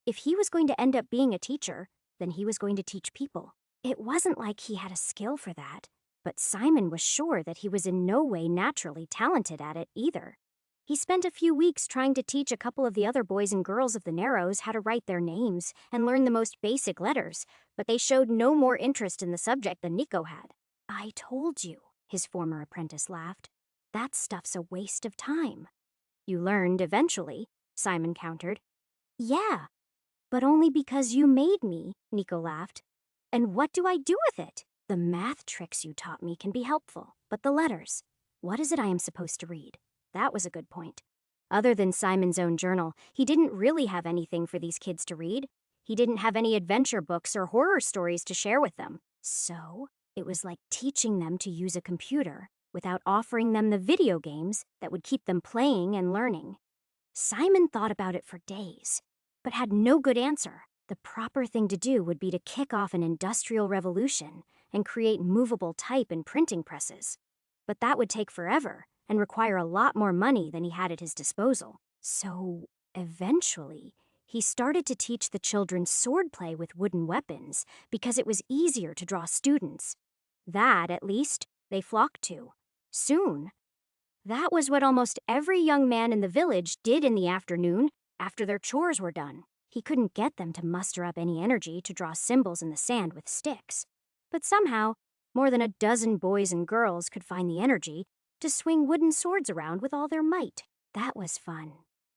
Speaker 1: If he was going to end up being a teacher, then he was going to teach people. It wasn't like he had a skill for that, but Simon was sure that he was in no way naturally talented at it either. He spent a few weeks trying to teach a couple of the other boys and girls of the Narrows how to write their names and learn the most basic letters, but they showed no more interest in the subject than Nico had. I told you, his former apprentice laughed. That stuff's a waste of time. You learned eventually, Simon countered. Yeah, but only because you made me, Nico laughed. And what do I do with it? The math tricks you taught me can be helpful, but the letters, what is it I am supposed to read? That was a good point. Other than Simon's own journal, he didn't really have anything for these kids to read. He didn't have any adventure books or horror stories to share with them. So, it was like teaching them to use a computer without offering them the video games that would keep them playing and learning. Simon thought about it for days, but had no good answer. The proper thing to do would be to kick off an industrial revolution and create movable type and printing presses. But that would take forever and require a lot more money than he had at his disposal. So, eventually, he started to teach the children swordplay with wooden weapons because it was easier to draw students. That, at least, they flocked to. Soon. That was what almost every young man in the village did in the afternoon after their chores were done. He couldn't get them to muster up any energy to draw symbols in the sand with sticks. But somehow, more than a dozen boys and girls could find the energy to swing wooden swords around with all their might. That was fun.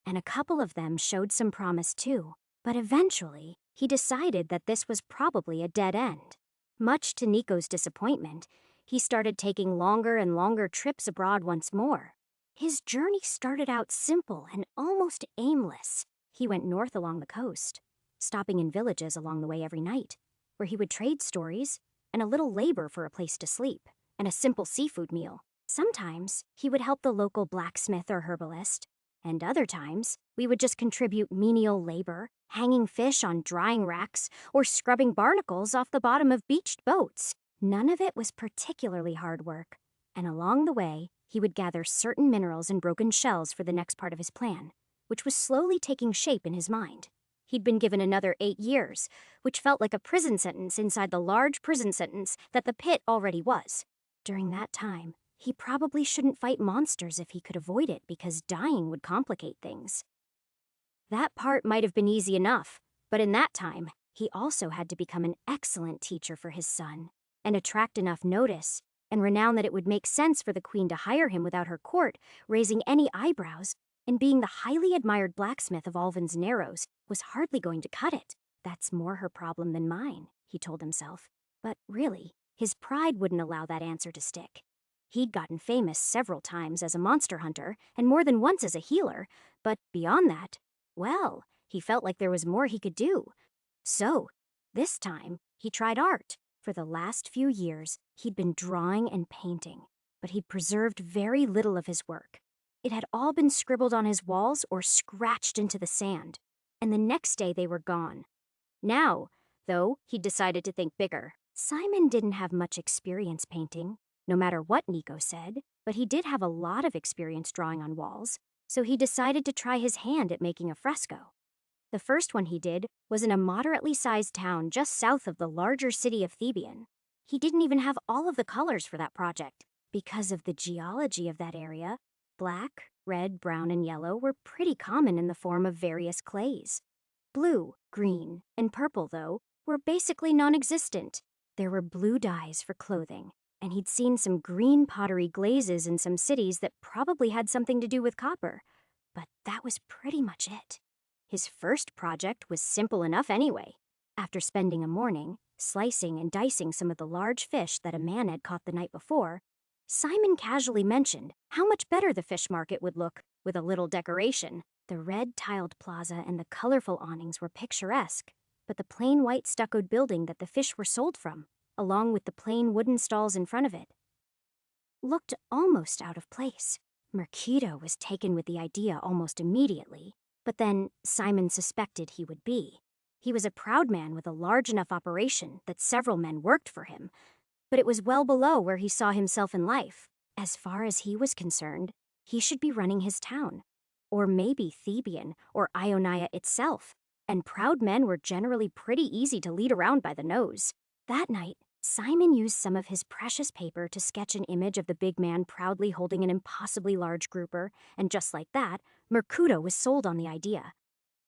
Speaker 1: And a couple of them showed some promise too. But eventually, he decided that this was probably a dead end. Much to Nico's disappointment, he started taking longer and longer trips abroad once more. His journey started out simple and almost aimless. He went north along the coast, stopping in villages along the way every night, where he would trade stories and a little labor for a place to sleep and a simple seafood meal. Sometimes he would help the local blacksmith or herbalist, and other times we would just contribute menial labor, hanging fish on drying racks or scrubbing barnacles off the bottom of beached boats. None of it was particularly hard work, and along the way, he would gather certain minerals and broken shells for the next part of his plan, which was slowly taking shape in his mind. He'd been given another 8 years, which felt like a prison sentence inside the large prison sentence that the pit already was. During that time, he probably shouldn't fight monsters if he could avoid it because dying would complicate things. That part might have been easy enough, but in that time, he also had to become an excellent teacher for his son and attract enough notice and renown that it would make sense for the queen to hire him without her court raising any eyebrows, and being the highly admired blacksmith of Alvin's Narrows was hardly going to cut it. That's more her problem than mine, he told himself. But really, his pride wouldn't allow that answer to stick. He'd gotten famous several times as a monster hunter and more than once as a healer, but beyond that, well, he felt like there was more he could do. So, this time, he tried art. For the last few years, he'd been drawing and painting, but he'd preserved very little of his work. It had all been scribbled on his walls or scratched into the sand, and the next day they were gone. Now, though, he'd decided to think bigger. Simon didn't have much experience painting, no matter what Nico said, but he did have a lot of experience drawing on walls, so he decided to try his hand at making a fresco. The first one he did was in a moderately sized town just south of the larger city of Thebian. He didn't even have all of the colors for that project. Because of the geology of that area, black, red, brown, and yellow were pretty common in the form of various clays. Blue, green, and purple, though, were basically non-existent. There were blue dyes for clothing, and he'd seen some green pottery glazes in some cities that probably had something to do with copper. But that was pretty much it. His first project was simple enough anyway. After spending a morning slicing and dicing some of the large fish that a man had caught the night before, Simon casually mentioned how much better the fish market would look with a little decoration. The red tiled plaza and the colorful awnings were picturesque, but the plain white stuccoed building that the fish were sold from, along with the plain wooden stalls in front of it, looked almost out of place. Mercado was taken with the idea almost immediately, but then Simon suspected he would be. He was a proud man with a large enough operation that several men worked for him, but it was well below where he saw himself in life. As far as he was concerned, he should be running his town. Or maybe Thebian or Ionia itself, and proud men were generally pretty easy to lead around by the nose. That night, Simon used some of his precious paper to sketch an image of the big man proudly holding an impossibly large grouper, and just like that, Mercado was sold on the idea.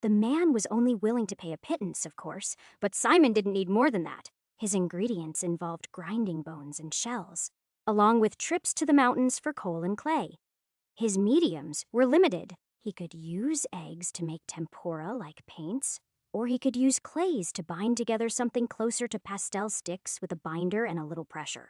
Speaker 1: The man was only willing to pay a pittance, of course, but Simon didn't need more than that. His ingredients involved grinding bones and shells, along with trips to the mountains for coal and clay. His mediums were limited. He could use eggs to make tempura like paints, or he could use clays to bind together something closer to pastel sticks with a binder and a little pressure.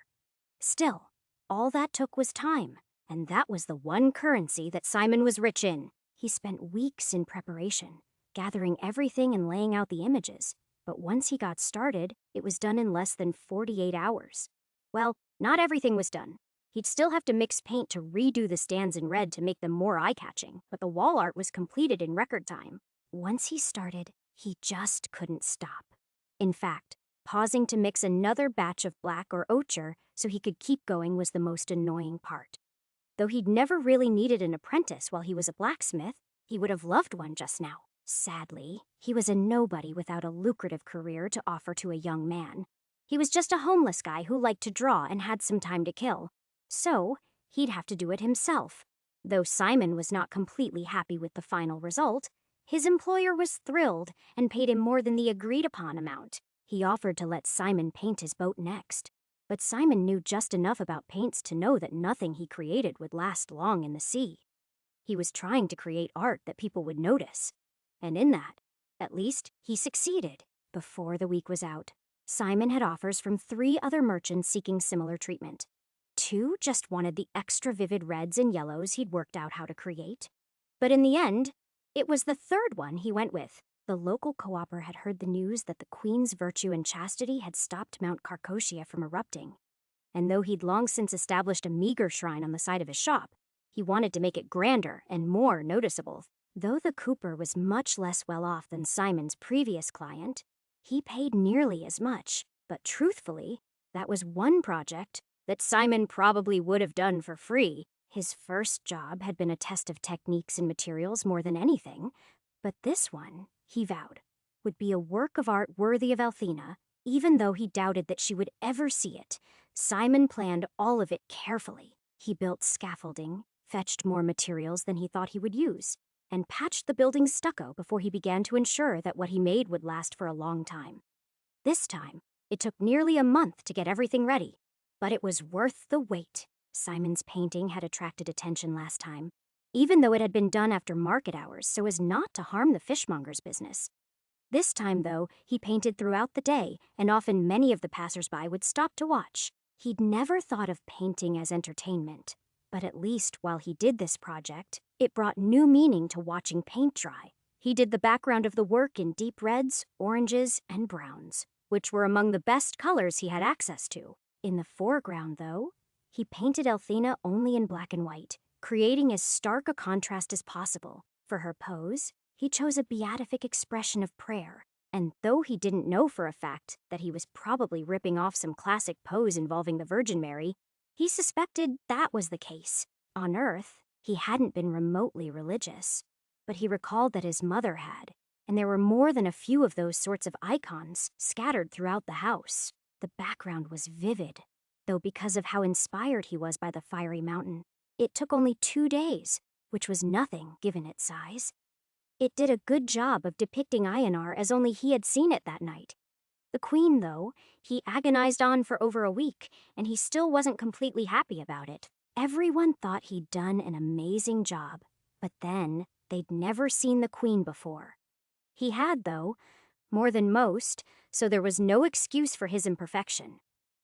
Speaker 1: Still, all that took was time, and that was the one currency that Simon was rich in. He spent weeks in preparation, gathering everything and laying out the images, but once he got started, it was done in less than 48 hours. Well, not everything was done. He'd still have to mix paint to redo the stands in red to make them more eye-catching, but the wall art was completed in record time. Once he started, he just couldn't stop. In fact, pausing to mix another batch of black or ochre so he could keep going was the most annoying part. Though he'd never really needed an apprentice while he was a blacksmith, he would have loved one just now. Sadly, he was a nobody without a lucrative career to offer to a young man. He was just a homeless guy who liked to draw and had some time to kill. So, he'd have to do it himself. Though Simon was not completely happy with the final result, his employer was thrilled and paid him more than the agreed-upon amount. He offered to let Simon paint his boat next. But Simon knew just enough about paints to know that nothing he created would last long in the sea. He was trying to create art that people would notice. And in that, at least, he succeeded. Before the week was out, Simon had offers from 3 other merchants seeking similar treatment. 2 just wanted the extra vivid reds and yellows he'd worked out how to create. But in the end, it was the 3rd one he went with. The local co-opper had heard the news that the Queen's virtue and chastity had stopped Mount Carcosia from erupting. And though he'd long since established a meager shrine on the side of his shop, he wanted to make it grander and more noticeable. Though the cooper was much less well off than Simon's previous client, he paid nearly as much. But truthfully, that was one project that Simon probably would have done for free. His first job had been a test of techniques and materials more than anything, but this one, he vowed, would be a work of art worthy of Althena, even though he doubted that she would ever see it. Simon planned all of it carefully. He built scaffolding, fetched more materials than he thought he would use, and patched the building's stucco before he began to ensure that what he made would last for a long time. This time, it took nearly a month to get everything ready, but it was worth the wait. Simon's painting had attracted attention last time, even though it had been done after market hours so as not to harm the fishmonger's business. This time, though, he painted throughout the day, and often many of the passers-by would stop to watch. He'd never thought of painting as entertainment, but at least while he did this project, it brought new meaning to watching paint dry. He did the background of the work in deep reds, oranges, and browns, which were among the best colors he had access to. In the foreground, though, he painted Althena only in black and white, creating as stark a contrast as possible. For her pose, he chose a beatific expression of prayer, and though he didn't know for a fact that he was probably ripping off some classic pose involving the Virgin Mary, he suspected that was the case. On Earth, he hadn't been remotely religious, but he recalled that his mother had, and there were more than a few of those sorts of icons scattered throughout the house. The background was vivid, though because of how inspired he was by the fiery mountain, it took only 2 days, which was nothing given its size. It did a good job of depicting Einar as only he had seen it that night. The queen, though, he agonized on for over a week, and he still wasn't completely happy about it. Everyone thought he'd done an amazing job, but then they'd never seen the queen before. He had, though, more than most, so there was no excuse for his imperfection.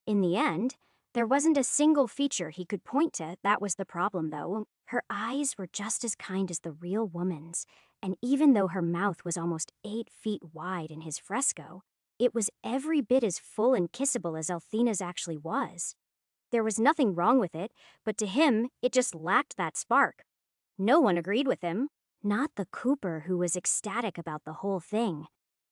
Speaker 1: In the end, there wasn't a single feature he could point to that was the problem, though. Her eyes were just as kind as the real woman's, and even though her mouth was almost 8 feet wide in his fresco, it was every bit as full and kissable as Althena's actually was. There was nothing wrong with it, but to him, it just lacked that spark. No one agreed with him. Not the cooper, who was ecstatic about the whole thing,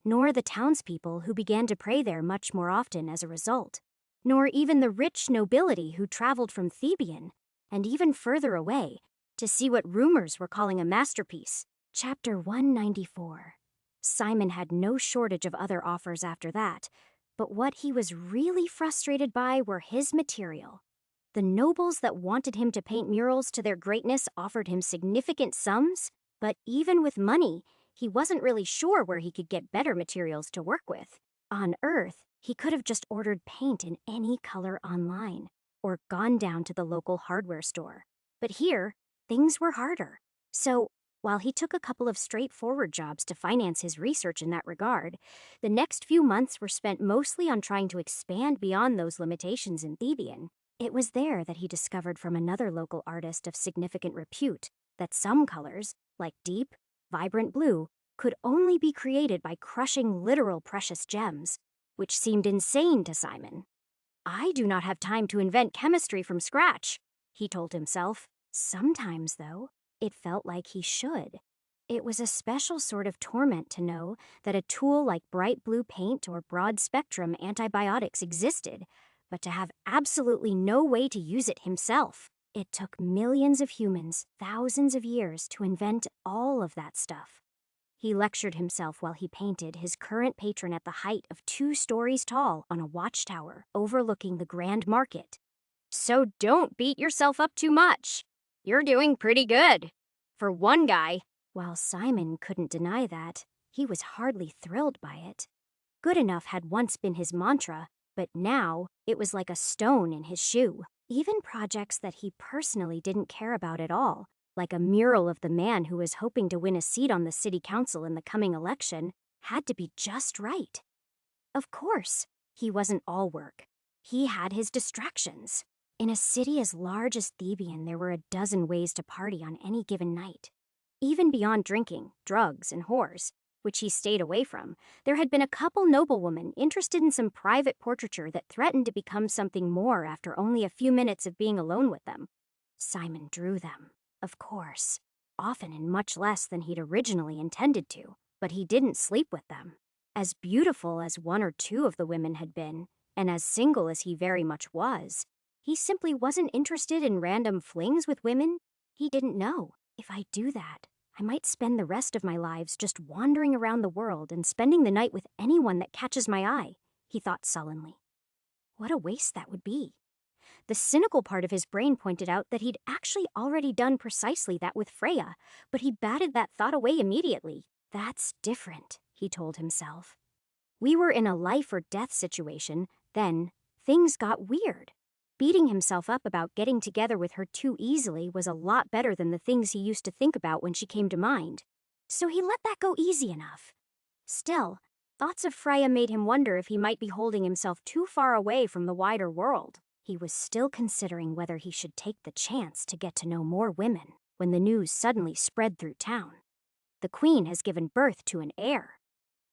Speaker 1: nor the townspeople who began to pray there much more often as a result, nor even the rich nobility who traveled from Thebian, and even further away, to see what rumors were calling a masterpiece. Chapter 194. Simon had no shortage of other offers after that, but what he was really frustrated by were his material. The nobles that wanted him to paint murals to their greatness offered him significant sums, but even with money, he wasn't really sure where he could get better materials to work with. On Earth, he could have just ordered paint in any color online, or gone down to the local hardware store. But here, things were harder. So, while he took a couple of straightforward jobs to finance his research in that regard, the next few months were spent mostly on trying to expand beyond those limitations in Thebian. It was there that he discovered from another local artist of significant repute that some colors, like deep, vibrant blue, could only be created by crushing literal precious gems, which seemed insane to Simon. I do not have time to invent chemistry from scratch, he told himself. Sometimes, though, it felt like he should. It was a special sort of torment to know that a tool like bright blue paint or broad-spectrum antibiotics existed, but to have absolutely no way to use it himself. It took millions of humans, thousands of years to invent all of that stuff. He lectured himself while he painted his current patron at the height of 2 stories tall on a watchtower overlooking the Grand Market. So don't beat yourself up too much. You're doing pretty good. For one guy. While Simon couldn't deny that, he was hardly thrilled by it. Good enough had once been his mantra, but now it was like a stone in his shoe. Even projects that he personally didn't care about at all, like a mural of the man who was hoping to win a seat on the city council in the coming election, had to be just right. Of course, he wasn't all work. He had his distractions. In a city as large as Thebian, there were a dozen ways to party on any given night. Even beyond drinking, drugs, and whores, which he stayed away from, there had been a couple noblewomen interested in some private portraiture that threatened to become something more after only a few minutes of being alone with them. Simon drew them, of course, often in much less than he'd originally intended to, but he didn't sleep with them. As beautiful as 1 or 2 of the women had been, and as single as he very much was, he simply wasn't interested in random flings with women. He didn't know. If I do that, I might spend the rest of my lives just wandering around the world and spending the night with anyone that catches my eye, he thought sullenly. What a waste that would be. The cynical part of his brain pointed out that he'd actually already done precisely that with Freya, but he batted that thought away immediately. That's different, he told himself. We were in a life or death situation, then things got weird. Beating himself up about getting together with her too easily was a lot better than the things he used to think about when she came to mind. So he let that go easy enough. Still, thoughts of Freya made him wonder if he might be holding himself too far away from the wider world. He was still considering whether he should take the chance to get to know more women when the news suddenly spread through town. The queen has given birth to an heir.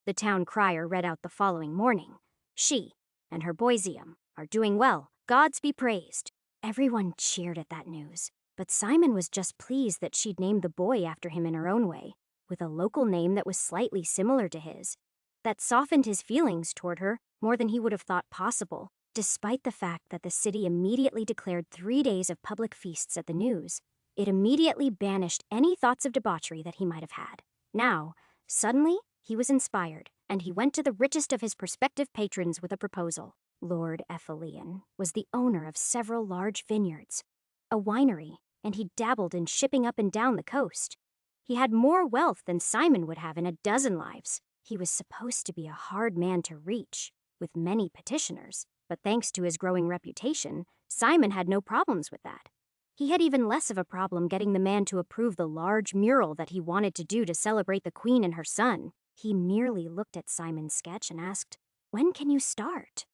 Speaker 1: The town crier read out the following morning. She and her boysium are doing well. Gods be praised. Everyone cheered at that news, but Simon was just pleased that she'd named the boy after him in her own way, with a local name that was slightly similar to his. That softened his feelings toward her more than he would have thought possible, despite the fact that the city immediately declared 3 days of public feasts at the news. It immediately banished any thoughts of debauchery that he might have had. Now, suddenly, he was inspired, and he went to the richest of his prospective patrons with a proposal. Lord Ethelian was the owner of several large vineyards, a winery, and he dabbled in shipping up and down the coast. He had more wealth than Simon would have in a dozen lives. He was supposed to be a hard man to reach, with many petitioners, but thanks to his growing reputation, Simon had no problems with that. He had even less of a problem getting the man to approve the large mural that he wanted to do to celebrate the Queen and her son. He merely looked at Simon's sketch and asked, "When can you start?"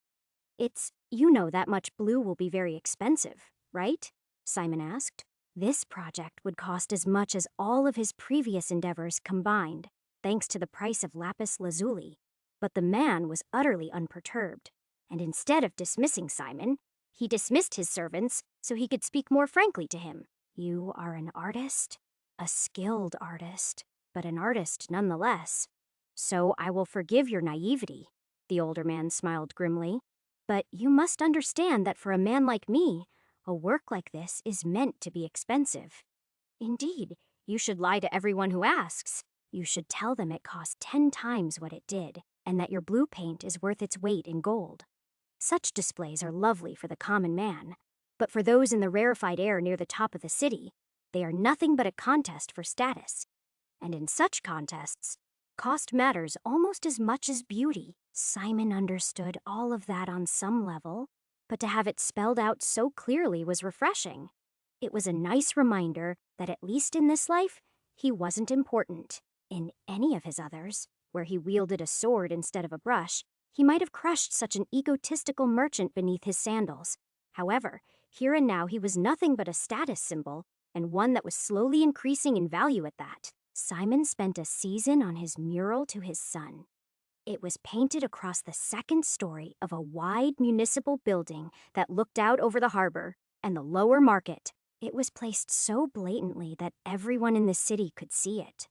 Speaker 1: You know that much blue will be very expensive, right?" Simon asked. This project would cost as much as all of his previous endeavors combined, thanks to the price of lapis lazuli. But the man was utterly unperturbed, and instead of dismissing Simon, he dismissed his servants so he could speak more frankly to him. "You are an artist, a skilled artist, but an artist nonetheless. So I will forgive your naivety," the older man smiled grimly. "But you must understand that for a man like me, a work like this is meant to be expensive. Indeed, you should lie to everyone who asks. You should tell them it cost 10 times what it did, and that your blue paint is worth its weight in gold. Such displays are lovely for the common man, but for those in the rarefied air near the top of the city, they are nothing but a contest for status. And in such contests, cost matters almost as much as beauty." Simon understood all of that on some level, but to have it spelled out so clearly was refreshing. It was a nice reminder that at least in this life, he wasn't important. In any of his others, where he wielded a sword instead of a brush, he might have crushed such an egotistical merchant beneath his sandals. However, here and now he was nothing but a status symbol, and one that was slowly increasing in value at that. Simon spent a season on his mural to his son. It was painted across the second story of a wide municipal building that looked out over the harbor and the lower market. It was placed so blatantly that everyone in the city could see it.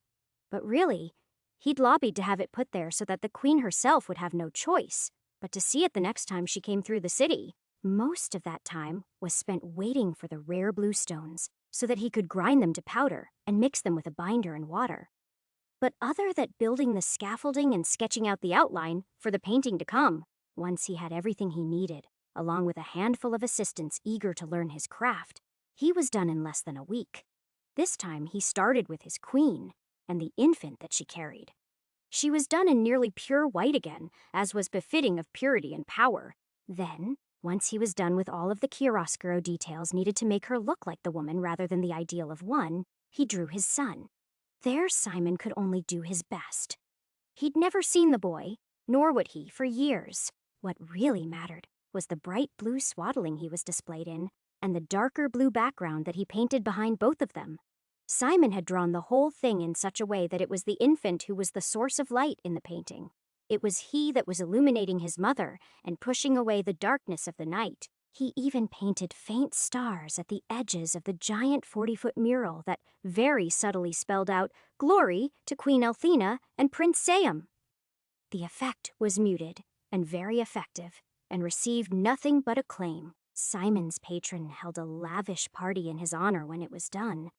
Speaker 1: But really, he'd lobbied to have it put there so that the Queen herself would have no choice but to see it the next time she came through the city. Most of that time was spent waiting for the rare blue stones so that he could grind them to powder and mix them with a binder and water. But other than building the scaffolding and sketching out the outline for the painting to come, once he had everything he needed, along with a handful of assistants eager to learn his craft, he was done in less than a week. This time he started with his queen and the infant that she carried. She was done in nearly pure white again, as was befitting of purity and power. Then, once he was done with all of the chiaroscuro details needed to make her look like the woman rather than the ideal of one, he drew his son. There Simon could only do his best. He'd never seen the boy, nor would he for years. What really mattered was the bright blue swaddling he was displayed in, and the darker blue background that he painted behind both of them. Simon had drawn the whole thing in such a way that it was the infant who was the source of light in the painting. It was he that was illuminating his mother and pushing away the darkness of the night. He even painted faint stars at the edges of the giant 40-foot mural that very subtly spelled out glory to Queen Elthina and Prince Seum. The effect was muted and very effective, and received nothing but acclaim. Simon's patron held a lavish party in his honor when it was done,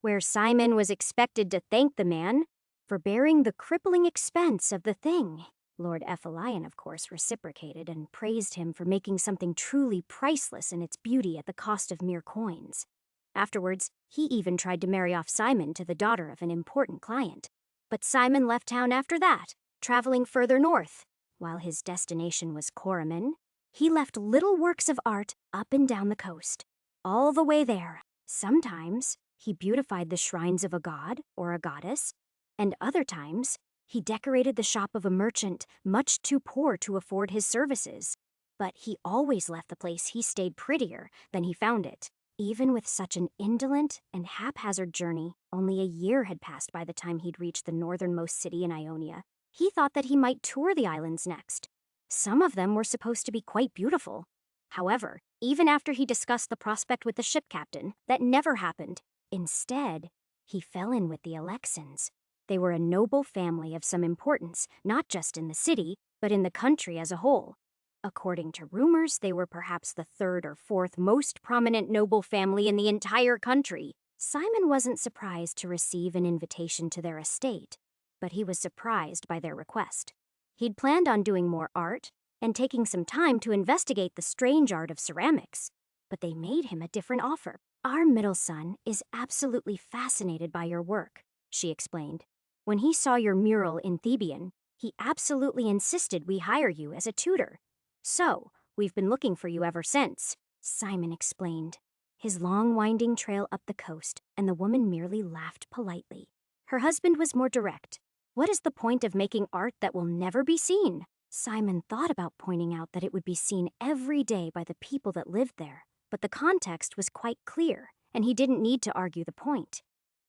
Speaker 1: where Simon was expected to thank the man for bearing the crippling expense of the thing. Lord Ethelian, of course, reciprocated and praised him for making something truly priceless in its beauty at the cost of mere coins. Afterwards, he even tried to marry off Simon to the daughter of an important client. But Simon left town after that, traveling further north. While his destination was Corriman, he left little works of art up and down the coast. All the way there, sometimes he beautified the shrines of a god or a goddess, and other times he decorated the shop of a merchant much too poor to afford his services. But he always left the place he stayed prettier than he found it. Even with such an indolent and haphazard journey, only a year had passed by the time he'd reached the northernmost city in Ionia. He thought that he might tour the islands next. Some of them were supposed to be quite beautiful. However, even after he discussed the prospect with the ship captain, that never happened. Instead, he fell in with the Alexans. They were a noble family of some importance, not just in the city, but in the country as a whole. According to rumors, they were perhaps the third or fourth most prominent noble family in the entire country. Simon wasn't surprised to receive an invitation to their estate. but he was surprised by their request. He'd planned on doing more art and taking some time to investigate the strange art of ceramics, but they made him a different offer. "Our middle son is absolutely fascinated by your work," she explained. "When he saw your mural in Thebian, he absolutely insisted we hire you as a tutor. So, we've been looking for you ever since," Simon explained. His long winding trail up the coast, and the woman merely laughed politely. Her husband was more direct. "What is the point of making art that will never be seen?" Simon thought about pointing out that it would be seen every day by the people that lived there, but the context was quite clear, and he didn't need to argue the point.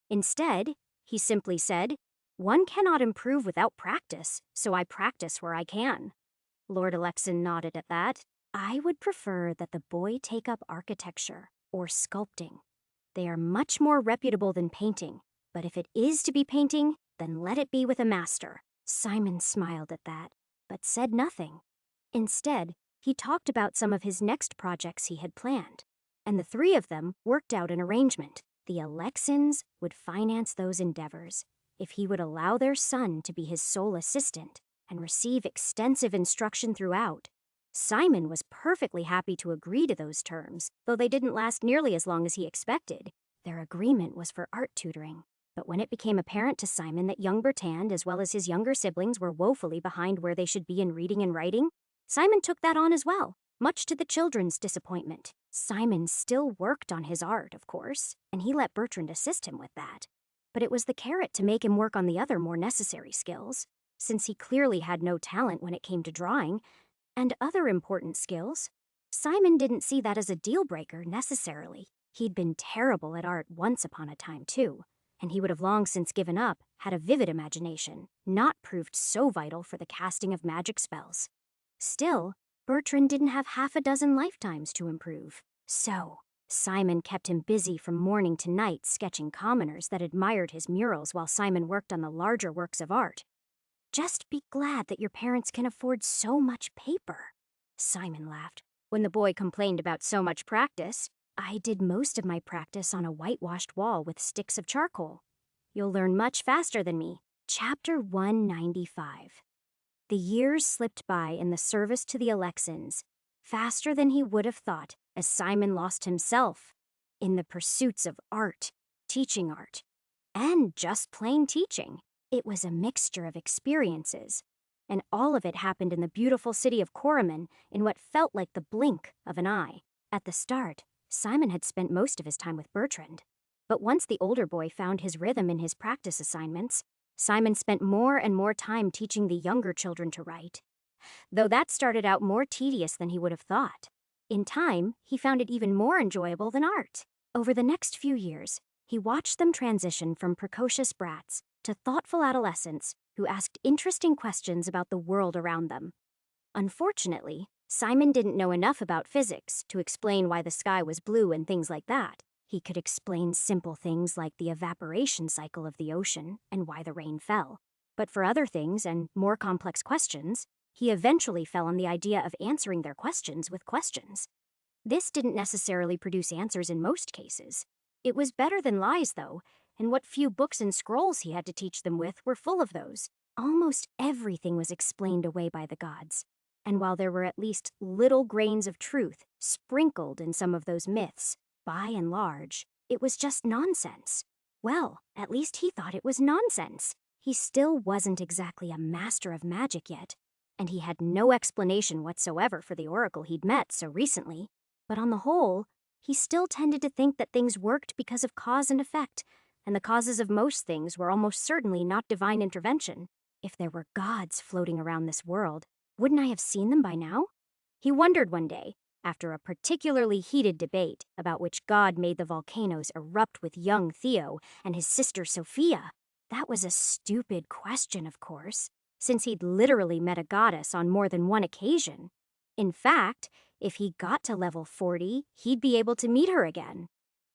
Speaker 1: Instead, he simply said, "One cannot improve without practice, so I practice where I can." Lord Alexin nodded at that. "I would prefer that the boy take up architecture or sculpting. They are much more reputable than painting, but if it is to be painting, then let it be with a master." Simon smiled at that, but said nothing. Instead, he talked about some of his next projects he had planned, and the three of them worked out an arrangement. The Alexins would finance those endeavors if he would allow their son to be his sole assistant and receive extensive instruction throughout. Simon was perfectly happy to agree to those terms, though they didn't last nearly as long as he expected. Their agreement was for art tutoring, but when it became apparent to Simon that young Bertrand, as well as his younger siblings, were woefully behind where they should be in reading and writing, Simon took that on as well, much to the children's disappointment. Simon still worked on his art, of course, and he let Bertrand assist him with that. But it was the carrot to make him work on the other more necessary skills, since he clearly had no talent when it came to drawing, and other important skills. Simon didn't see that as a deal-breaker necessarily. He'd been terrible at art once upon a time, too, and he would have long since given up had a vivid imagination not proved so vital for the casting of magic spells. Still, Bertrand didn't have half a dozen lifetimes to improve. So, Simon kept him busy from morning to night sketching commoners that admired his murals while Simon worked on the larger works of art. "Just be glad that your parents can afford so much paper," Simon laughed. When the boy complained about so much practice, "I did most of my practice on a whitewashed wall with sticks of charcoal. You'll learn much faster than me." Chapter 195. The years slipped by in the service to the Alexins, faster than he would have thought, as Simon lost himself in the pursuits of art, teaching art, and just plain teaching. It was a mixture of experiences, and all of it happened in the beautiful city of Corriman in what felt like the blink of an eye. At the start, Simon had spent most of his time with Bertrand, but once the older boy found his rhythm in his practice assignments, Simon spent more and more time teaching the younger children to write, though that started out more tedious than he would have thought. In time, he found it even more enjoyable than art. Over the next few years, he watched them transition from precocious brats to thoughtful adolescents who asked interesting questions about the world around them. Unfortunately, Simon didn't know enough about physics to explain why the sky was blue and things like that. He could explain simple things like the evaporation cycle of the ocean and why the rain fell. But for other things and more complex questions, he eventually fell on the idea of answering their questions with questions. This didn't necessarily produce answers in most cases. It was better than lies, though, and what few books and scrolls he had to teach them with were full of those. Almost everything was explained away by the gods, and while there were at least little grains of truth sprinkled in some of those myths, by and large, it was just nonsense. Well, at least he thought it was nonsense. He still wasn't exactly a master of magic yet, and he had no explanation whatsoever for the oracle he'd met so recently. But on the whole, he still tended to think that things worked because of cause and effect, and the causes of most things were almost certainly not divine intervention. If there were gods floating around this world, wouldn't I have seen them by now? He wondered one day, after a particularly heated debate about which god made the volcanoes erupt with young Theo and his sister Sophia. That was a stupid question, of course, since he'd literally met a goddess on more than one occasion. In fact, if he got to level 40, he'd be able to meet her again.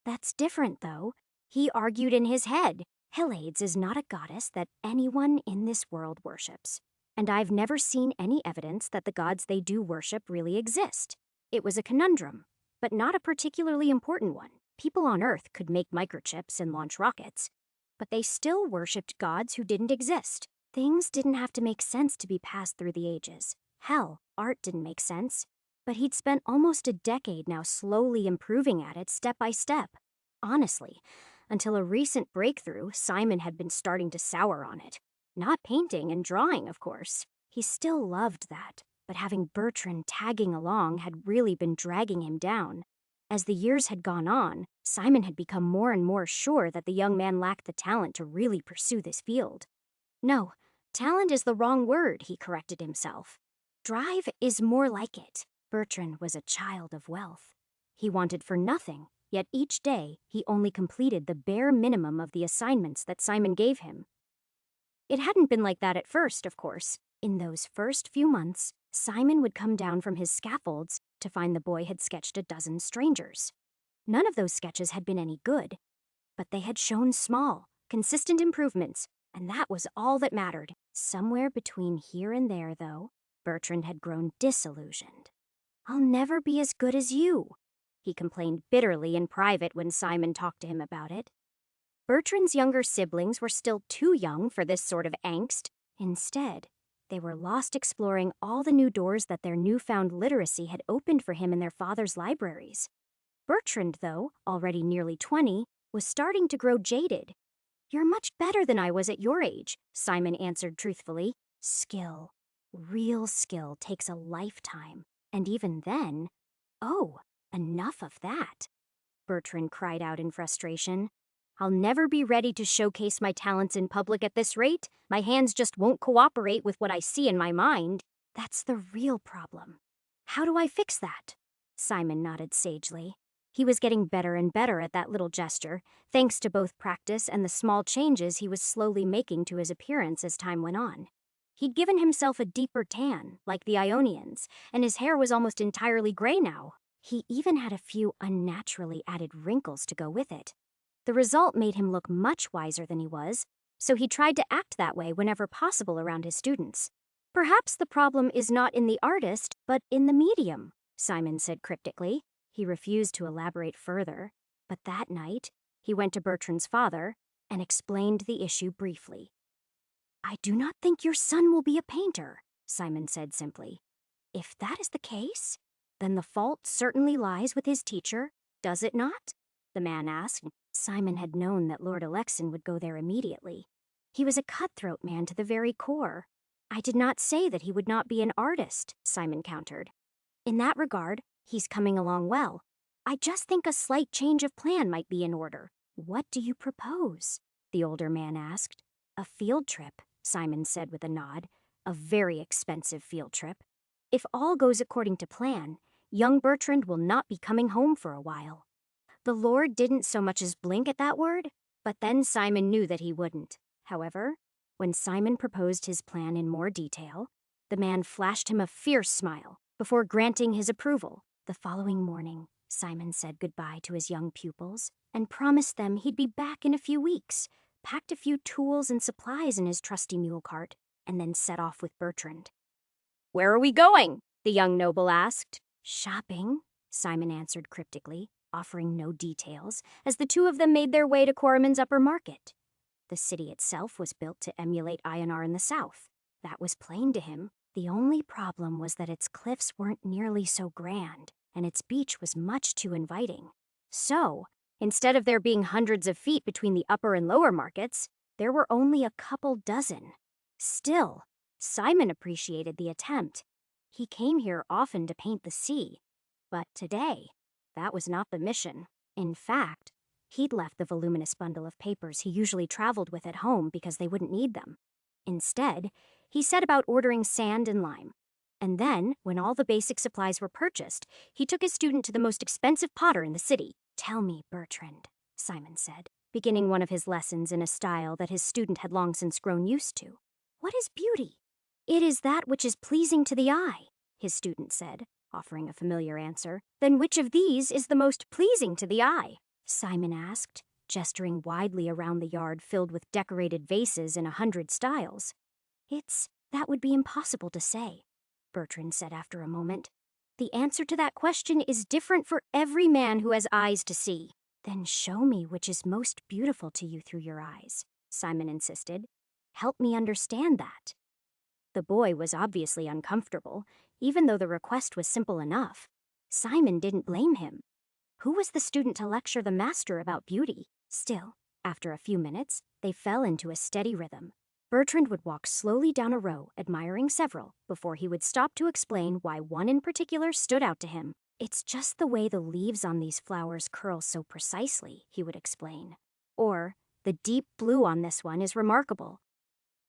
Speaker 1: That's different, though. He argued in his head. Helades is not a goddess that anyone in this world worships, and I've never seen any evidence that the gods they do worship really exist. It was a conundrum, but not a particularly important one. People on Earth could make microchips and launch rockets, but they still worshipped gods who didn't exist. Things didn't have to make sense to be passed through the ages. Hell, art didn't make sense. But he'd spent almost a decade now slowly improving at it step by step. Honestly, until a recent breakthrough, Simon had been starting to sour on it. Not painting and drawing, of course. He still loved that, but having Bertrand tagging along had really been dragging him down. As the years had gone on, Simon had become more and more sure that the young man lacked the talent to really pursue this field. No, talent is the wrong word, he corrected himself. Drive is more like it. Bertrand was a child of wealth. He wanted for nothing, yet each day he only completed the bare minimum of the assignments that Simon gave him. It hadn't been like that at first, of course. In those first few months, Simon would come down from his scaffolds to find the boy had sketched a dozen strangers. None of those sketches had been any good, but they had shown small, consistent improvements, and that was all that mattered. Somewhere between here and there, though, Bertrand had grown disillusioned. "I'll never be as good as you," he complained bitterly in private when Simon talked to him about it. Bertrand's younger siblings were still too young for this sort of angst. Instead, they were lost exploring all the new doors that their newfound literacy had opened for him in their father's libraries. Bertrand, though, already nearly 20, was starting to grow jaded. "You're much better than I was at your age," Simon answered truthfully. "Skill, real skill, takes a lifetime. And even then, oh, enough of that," Bertrand cried out in frustration. "I'll never be ready to showcase my talents in public at this rate. My hands just won't cooperate with what I see in my mind." "That's the real problem. How do I fix that?" Simon nodded sagely. He was getting better and better at that little gesture, thanks to both practice and the small changes he was slowly making to his appearance as time went on. He'd given himself a deeper tan, like the Ionians, and his hair was almost entirely gray now. He even had a few unnaturally added wrinkles to go with it. The result made him look much wiser than he was, so he tried to act that way whenever possible around his students. "Perhaps the problem is not in the artist, but in the medium," Simon said cryptically. He refused to elaborate further, but that night, he went to Bertrand's father and explained the issue briefly. "I do not think your son will be a painter," Simon said simply. "If that is the case, then the fault certainly lies with his teacher, does it not?" the man asked. Simon had known that Lord Alexin would go there immediately. He was a cutthroat man to the very core. "I did not say that he would not be an artist," Simon countered. "In that regard, he's coming along well. I just think a slight change of plan might be in order." "What do you propose?" the older man asked. "A field trip," Simon said with a nod. "A very expensive field trip. If all goes according to plan, young Bertrand will not be coming home for a while." The Lord didn't so much as blink at that word, but then Simon knew that he wouldn't. However, when Simon proposed his plan in more detail, the man flashed him a fierce smile before granting his approval. The following morning, Simon said goodbye to his young pupils and promised them he'd be back in a few weeks, packed a few tools and supplies in his trusty mule cart, and then set off with Bertrand. "Where are we going?" the young noble asked. "Shopping," Simon answered cryptically, offering no details, as the two of them made their way to Corriman's upper market. The city itself was built to emulate Ionar in the south. That was plain to him. The only problem was that its cliffs weren't nearly so grand, and its beach was much too inviting. So, instead of there being hundreds of feet between the upper and lower markets, there were only a couple dozen. Still, Simon appreciated the attempt. He came here often to paint the sea, but today, that was not the mission. In fact, he'd left the voluminous bundle of papers he usually traveled with at home because they wouldn't need them. Instead, he set about ordering sand and lime. And then, when all the basic supplies were purchased, he took his student to the most expensive potter in the city. "Tell me, Bertrand," Simon said, beginning one of his lessons in a style that his student had long since grown used to. "What is beauty?" "It is that which is pleasing to the eye," his student said, offering a familiar answer. "Then which of these is the most pleasing to the eye?" Simon asked, gesturing widely around the yard filled with decorated vases in 100 styles. That would be impossible to say," Bertrand said after a moment. "The answer to that question is different for every man who has eyes to see. Then show me which is most beautiful to you through your eyes, Simon insisted. Help me understand that. The boy was obviously uncomfortable, even though the request was simple enough. Simon didn't blame him. Who was the student to lecture the master about beauty? Still, after a few minutes, they fell into a steady rhythm. Bertrand would walk slowly down a row, admiring several, before he would stop to explain why one in particular stood out to him. It's just the way the leaves on these flowers curl so precisely, he would explain. Or, the deep blue on this one is remarkable.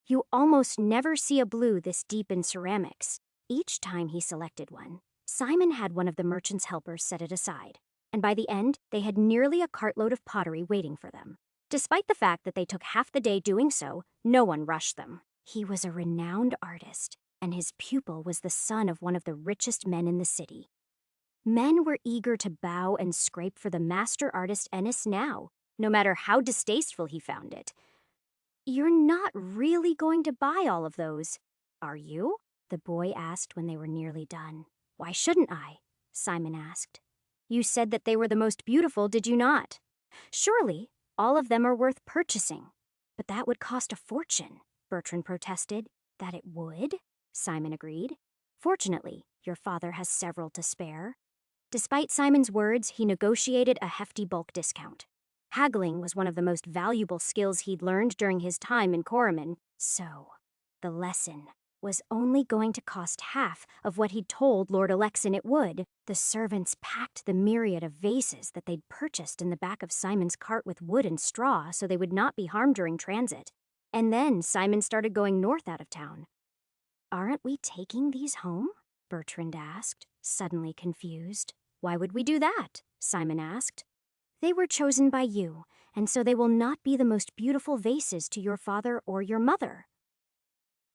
Speaker 1: You almost never see a blue this deep in ceramics. Each time he selected one, Simon had one of the merchant's helpers set it aside, and by the end, they had nearly a cartload of pottery waiting for them. Despite the fact that they took half the day doing so, no one rushed them. He was a renowned artist, and his pupil was the son of one of the richest men in the city. Men were eager to bow and scrape for the master artist Ennis now, no matter how distasteful he found it. You're not really going to buy all of those, are you? The boy asked when they were nearly done. Why shouldn't I? Simon asked. You said that they were the most beautiful, did you not? Surely, all of them are worth purchasing. But that would cost a fortune, Bertrand protested. That it would? Simon agreed. Fortunately, your father has several to spare. Despite Simon's words, he negotiated a hefty bulk discount. Haggling was one of the most valuable skills he'd learned during his time in Coromon, so the lesson was only going to cost half of what he'd told Lord Alexin it would. The servants packed the myriad of vases that they'd purchased in the back of Simon's cart with wood and straw so they would not be harmed during transit. And then Simon started going north out of town. Aren't we taking these home? Bertrand asked, suddenly confused. Why would we do that? Simon asked. They were chosen by you, and so they will not be the most beautiful vases to your father or your mother.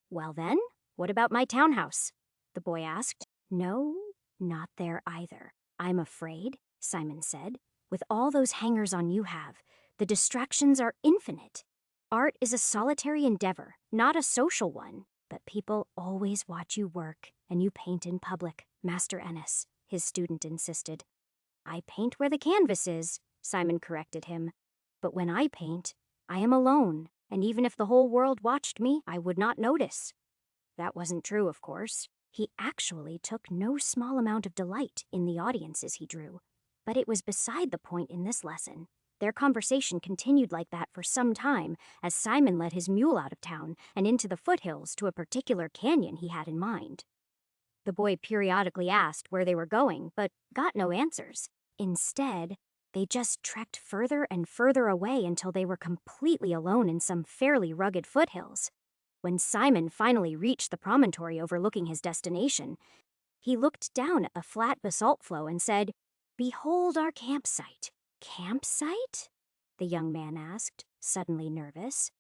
Speaker 1: Well then, what about my townhouse? The boy asked. No, not there either. I'm afraid, Simon said. With all those hangers-on you have, the distractions are infinite. Art is a solitary endeavor, not a social one. But people always watch you work, and you paint in public, Master Ennis, his student insisted. I paint where the canvas is, Simon corrected him. But when I paint, I am alone, and even if the whole world watched me, I would not notice. That wasn't true, of course. He actually took no small amount of delight in the audiences he drew. But it was beside the point in this lesson. Their conversation continued like that for some time as Simon led his mule out of town and into the foothills to a particular canyon he had in mind. The boy periodically asked where they were going, but got no answers. Instead, they just trekked further and further away until they were completely alone in some fairly rugged foothills. When Simon finally reached the promontory overlooking his destination, he looked down at the flat basalt flow and said, "Behold our campsite." Campsite? The young man asked, suddenly nervous.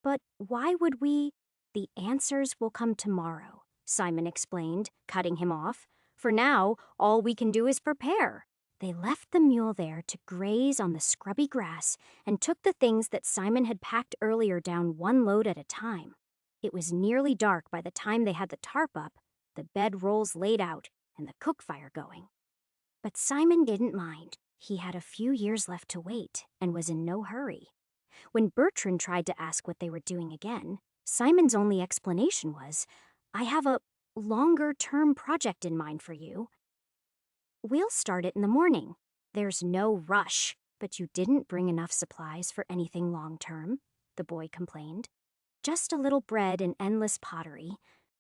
Speaker 1: But why would we? The answers will come tomorrow, Simon explained, cutting him off. For now, all we can do is prepare. They left the mule there to graze on the scrubby grass and took the things that Simon had packed earlier down one load at a time. It was nearly dark by the time they had the tarp up, the bed rolls laid out, and the cook fire going. But Simon didn't mind. He had a few years left to wait and was in no hurry. When Bertrand tried to ask what they were doing again, Simon's only explanation was, I have a longer-term project in mind for you. We'll start it in the morning. There's no rush, but you didn't bring enough supplies for anything long-term, the boy complained. Just a little bread and endless pottery.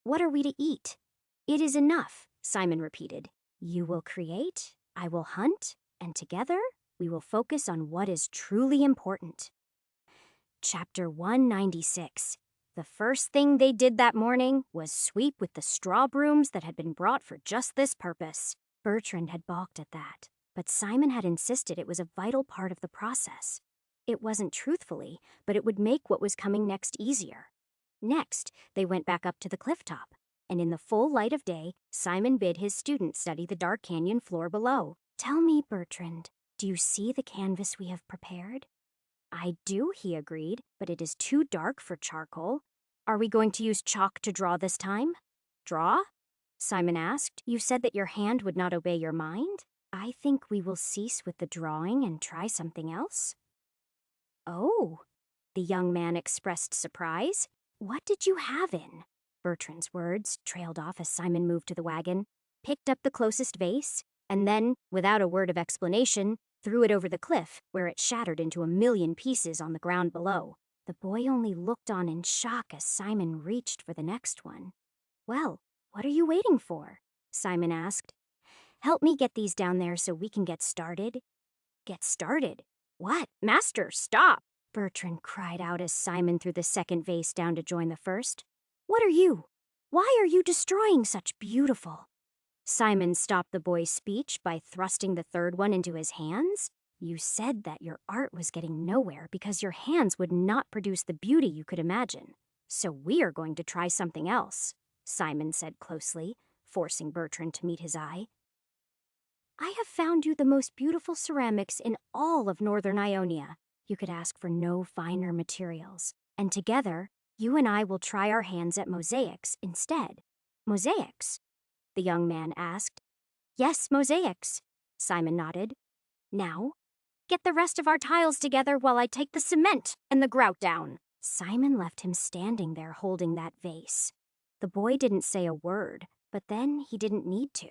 Speaker 1: What are we to eat? It is enough, Simon repeated. You will create, I will hunt, and together we will focus on what is truly important. Chapter 196. The first thing they did that morning was sweep with the straw brooms that had been brought for just this purpose. Bertrand had balked at that, but Simon had insisted it was a vital part of the process. It wasn't truthfully, but it would make what was coming next easier. Next, they went back up to the cliff top, and in the full light of day, Simon bid his student study the dark canyon floor below. Tell me, Bertrand, do you see the canvas we have prepared? I do, he agreed, but it is too dark for charcoal. Are we going to use chalk to draw this time? Draw? Simon asked. You said that your hand would not obey your mind? I think we will cease with the drawing and try something else. Oh, the young man expressed surprise. What did you have in? Bertrand's words trailed off as Simon moved to the wagon, picked up the closest vase, and then, without a word of explanation, threw it over the cliff, where it shattered into a million pieces on the ground below. The boy only looked on in shock as Simon reached for the next one. Well, what are you waiting for? Simon asked. Help me get these down there so we can get started. Get started? What? Master, stop! Bertrand cried out as Simon threw the second vase down to join the first. What are you? Why are you destroying such beautiful? Simon stopped the boy's speech by thrusting the third one into his hands. You said that your art was getting nowhere because your hands would not produce the beauty you could imagine. So we are going to try something else, Simon said closely, forcing Bertrand to meet his eye. I have found you the most beautiful ceramics in all of Northern Ionia. You could ask for no finer materials. And together, you and I will try our hands at mosaics instead. Mosaics? The young man asked. Yes, mosaics, Simon nodded. Now, get the rest of our tiles together while I take the cement and the grout down. Simon left him standing there holding that vase. The boy didn't say a word, but then he didn't need to.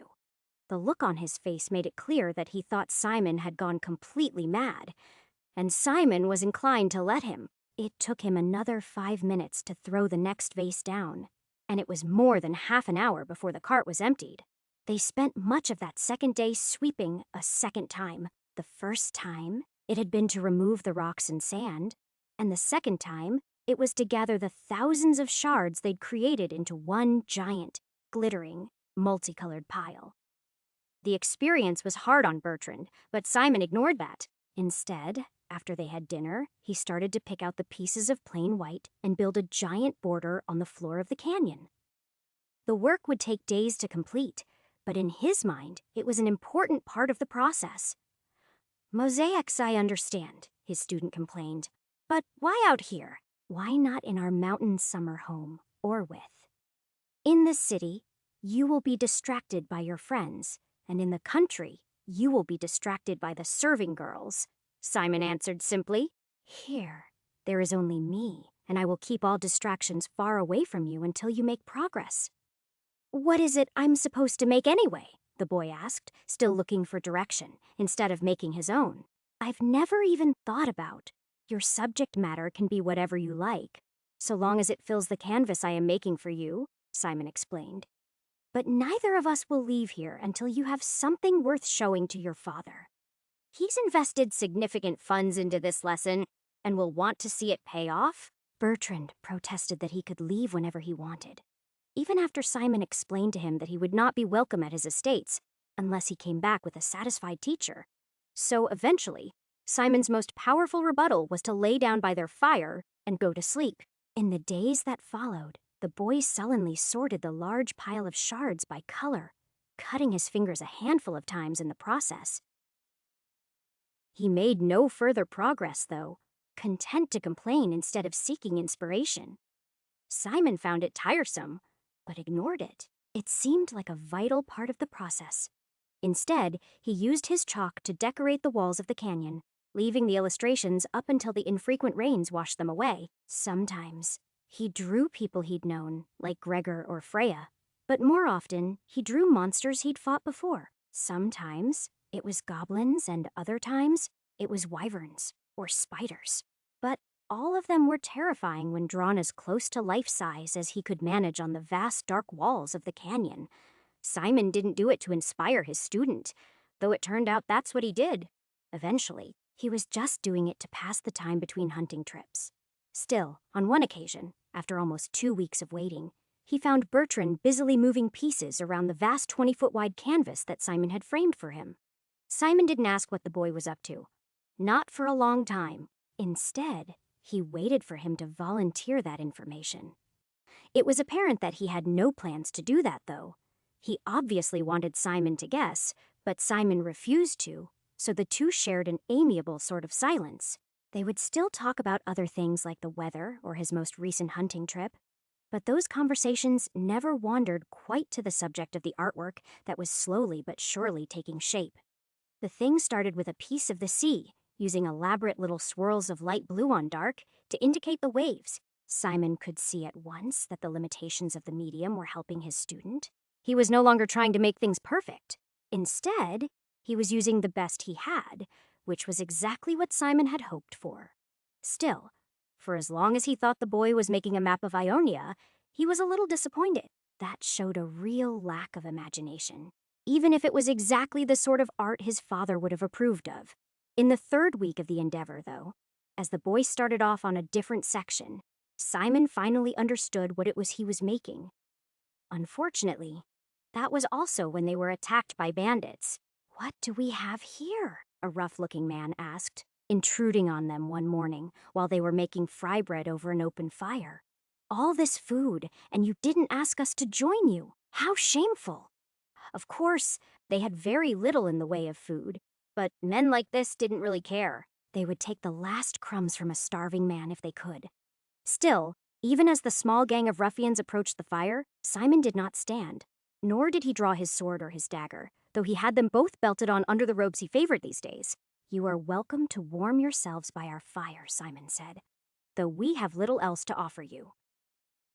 Speaker 1: The look on his face made it clear that he thought Simon had gone completely mad, and Simon was inclined to let him. It took him another 5 minutes to throw the next vase down, and it was more than half an hour before the cart was emptied. They spent much of that second day sweeping a second time. The first time, it had been to remove the rocks and sand, and the second time, it was to gather the thousands of shards they'd created into one giant, glittering, multicolored pile. The experience was hard on Bertrand, but Simon ignored that. Instead, after they had dinner, he started to pick out the pieces of plain white and build a giant border on the floor of the canyon. The work would take days to complete, but in his mind, it was an important part of the process. Mosaics, I understand, his student complained. But why out here? Why not in our mountain summer home, Orwith? In the city, you will be distracted by your friends, and in the country, you will be distracted by the serving girls, Simon answered simply. Here, there is only me, and I will keep all distractions far away from you until you make progress. What is it I'm supposed to make anyway? The boy asked, still looking for direction, instead of making his own. I've never even thought about. Your subject matter can be whatever you like, so long as it fills the canvas I am making for you, Simon explained. But neither of us will leave here until you have something worth showing to your father. He's invested significant funds into this lesson and will want to see it pay off. Bertrand protested that he could leave whenever he wanted, even after Simon explained to him that he would not be welcome at his estates unless he came back with a satisfied teacher. So eventually, Simon's most powerful rebuttal was to lay down by their fire and go to sleep. In the days that followed, the boy sullenly sorted the large pile of shards by color, cutting his fingers a handful of times in the process. He made no further progress, though, content to complain instead of seeking inspiration. Simon found it tiresome, but ignored it. It seemed like a vital part of the process. Instead, he used his chalk to decorate the walls of the canyon, leaving the illustrations up until the infrequent rains washed them away. Sometimes, he drew people he'd known, like Gregor or Freya, but more often, he drew monsters he'd fought before. Sometimes, it was goblins, and other times, it was wyverns or spiders. But all of them were terrifying when drawn as close to life size as he could manage on the vast dark walls of the canyon. Simon didn't do it to inspire his student, though it turned out that's what he did. Eventually, he was just doing it to pass the time between hunting trips. Still, on one occasion, after almost 2 weeks of waiting, he found Bertrand busily moving pieces around the vast 20-foot-wide canvas that Simon had framed for him. Simon didn't ask what the boy was up to. Not for a long time. Instead, he waited for him to volunteer that information. It was apparent that he had no plans to do that, though. He obviously wanted Simon to guess, but Simon refused to, so the two shared an amiable sort of silence. They would still talk about other things like the weather or his most recent hunting trip, but those conversations never wandered quite to the subject of the artwork that was slowly but surely taking shape. The thing started with a piece of the sea, using elaborate little swirls of light blue on dark to indicate the waves. Simon could see at once that the limitations of the medium were helping his student. He was no longer trying to make things perfect. Instead, he was using the best he had, which was exactly what Simon had hoped for. Still, for as long as he thought the boy was making a map of Ionia, he was a little disappointed. That showed a real lack of imagination, even if it was exactly the sort of art his father would have approved of. In the third week of the endeavor, though, as the boy started off on a different section, Simon finally understood what it was he was making. Unfortunately, that was also when they were attacked by bandits. "What do we have here?" a rough-looking man asked, intruding on them one morning while they were making fry bread over an open fire. "All this food, and you didn't ask us to join you. How shameful!" Of course, they had very little in the way of food, but men like this didn't really care. They would take the last crumbs from a starving man if they could. Still, even as the small gang of ruffians approached the fire, Simon did not stand. Nor did he draw his sword or his dagger, though he had them both belted on under the robes he favored these days. "You are welcome to warm yourselves by our fire," Simon said, "though we have little else to offer you."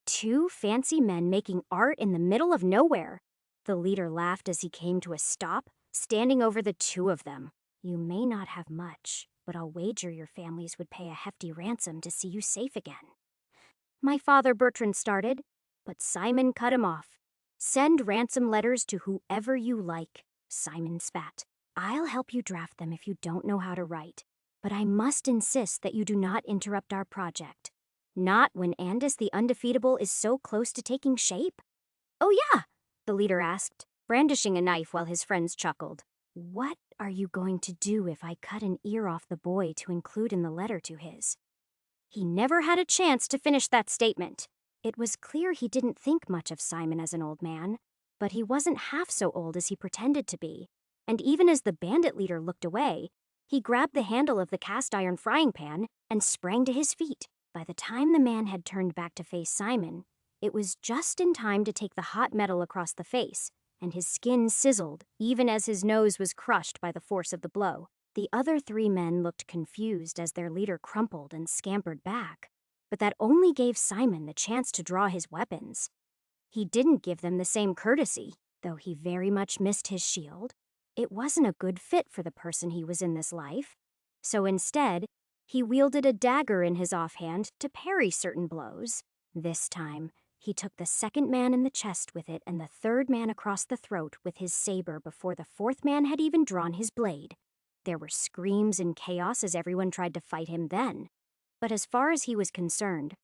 Speaker 1: Two fancy men making art in the middle of nowhere. The leader laughed as he came to a stop, standing over the two of them. "You may not have much, but I'll wager your families would pay a hefty ransom to see you safe again." "My father," Bertrand started, but Simon cut him off. "Send ransom letters to whoever you like," Simon spat. "I'll help you draft them if you don't know how to write, but I must insist that you do not interrupt our project. Not when Andis the Undefeatable is so close to taking shape?" "Oh yeah," the leader asked, brandishing a knife while his friends chuckled. "What are you going to do if I cut an ear off the boy to include in the letter to his?" He never had a chance to finish that statement. It was clear he didn't think much of Simon as an old man, but he wasn't half so old as he pretended to be. And even as the bandit leader looked away, he grabbed the handle of the cast iron frying pan and sprang to his feet. By the time the man had turned back to face Simon, it was just in time to take the hot metal across the face, and his skin sizzled even as his nose was crushed by the force of the blow. The other three men looked confused as their leader crumpled and scampered back, but that only gave Simon the chance to draw his weapons. He didn't give them the same courtesy, though he very much missed his shield. It wasn't a good fit for the person he was in this life. So instead, he wielded a dagger in his offhand to parry certain blows. This time, he took the second man in the chest with it and the third man across the throat with his saber before the fourth man had even drawn his blade. There were screams and chaos as everyone tried to fight him then. But as far as he was concerned,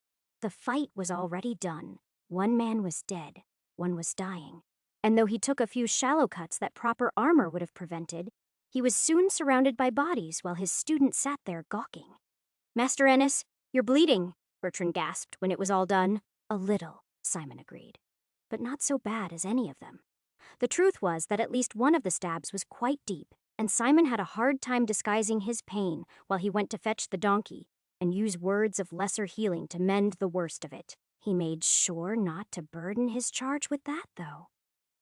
Speaker 1: the fight was already done. One man was dead, one was dying. And though he took a few shallow cuts that proper armor would have prevented, he was soon surrounded by bodies while his student sat there gawking. "Master Ennis, you're bleeding," Bertrand gasped when it was all done. "A little," Simon agreed, "but not so bad as any of them." The truth was that at least one of the stabs was quite deep, and Simon had a hard time disguising his pain while he went to fetch the donkey and use words of lesser healing to mend the worst of it. He made sure not to burden his charge with that, though.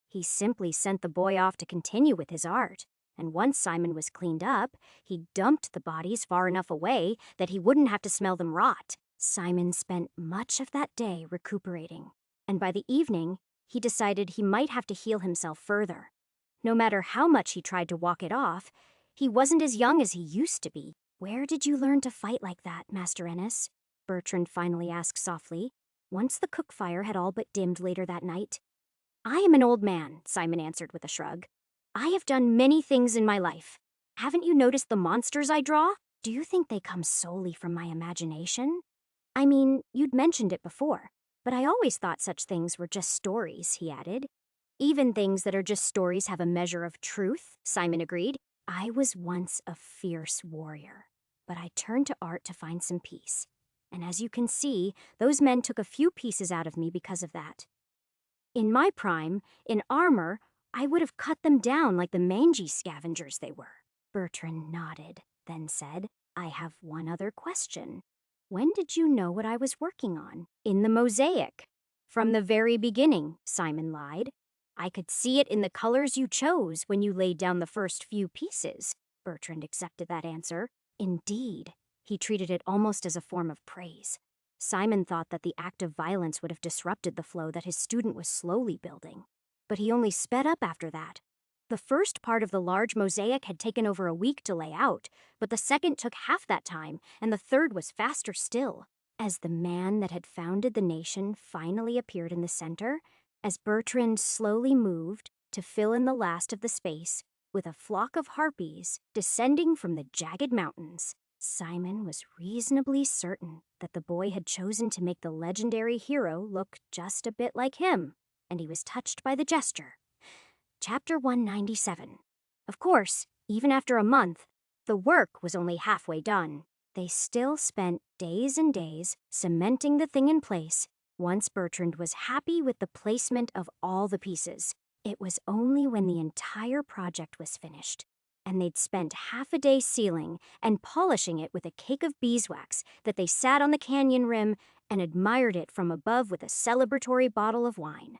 Speaker 1: He simply sent the boy off to continue with his art, and once Simon was cleaned up, he dumped the bodies far enough away that he wouldn't have to smell them rot. Simon spent much of that day recuperating, and by the evening, he decided he might have to heal himself further. No matter how much he tried to walk it off, he wasn't as young as he used to be. "Where did you learn to fight like that, Master Ennis?" Bertrand finally asked softly, once the cook fire had all but dimmed later that night. "I am an old man," Simon answered with a shrug. "I have done many things in my life. Haven't you noticed the monsters I draw? Do you think they come solely from my imagination? I mean, you'd mentioned it before, but I always thought such things were just stories," he added. "Even things that are just stories have a measure of truth," Simon agreed. "I was once a fierce warrior, but I turned to art to find some peace. And as you can see, those men took a few pieces out of me because of that. In my prime, in armor, I would have cut them down like the mangy scavengers they were." Bertrand nodded, then said, "I have one other question. When did you know what I was working on?" "In the mosaic." "From the very beginning," Simon lied. I could see it in the colors you chose when you laid down the first few pieces. Bertrand accepted that answer. Indeed, he treated it almost as a form of praise. Simon thought that the act of violence would have disrupted the flow that his student was slowly building. But he only sped up after that. The first part of the large mosaic had taken over a week to lay out, but the second took half that time, and the third was faster still. As the man that had founded the nation finally appeared in the center, as Bertrand slowly moved to fill in the last of the space with a flock of harpies descending from the jagged mountains, Simon was reasonably certain that the boy had chosen to make the legendary hero look just a bit like him, and he was touched by the gesture. Chapter 197. Of course, even after a month, the work was only halfway done. They still spent days and days cementing the thing in place. Once Bertrand was happy with the placement of all the pieces. It was only when the entire project was finished, and they'd spent half a day sealing and polishing it with a cake of beeswax, that they sat on the canyon rim and admired it from above with a celebratory bottle of wine.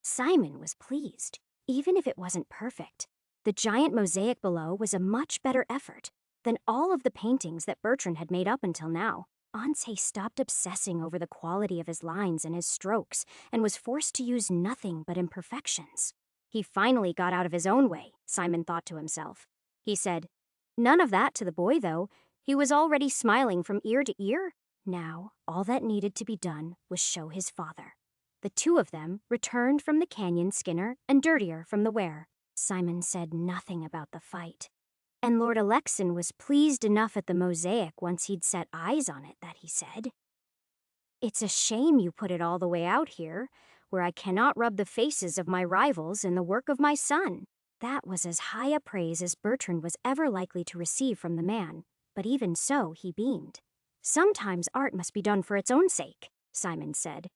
Speaker 1: Simon was pleased, even if it wasn't perfect. The giant mosaic below was a much better effort than all of the paintings that Bertrand had made up until now. Ansei stopped obsessing over the quality of his lines and his strokes and was forced to use nothing but imperfections. He finally got out of his own way, Simon thought to himself. He said, none of that to the boy, though. He was already smiling from ear to ear. Now, all that needed to be done was show his father. The two of them returned from the canyon skinner and dirtier from the wear. Simon said nothing about the fight. And Lord Alexin was pleased enough at the mosaic once he'd set eyes on it that he said, it's a shame you put it all the way out here, where I cannot rub the faces of my rivals in the work of my son. That was as high a praise as Bertrand was ever likely to receive from the man, but even so he beamed. Sometimes art must be done for its own sake, Simon said.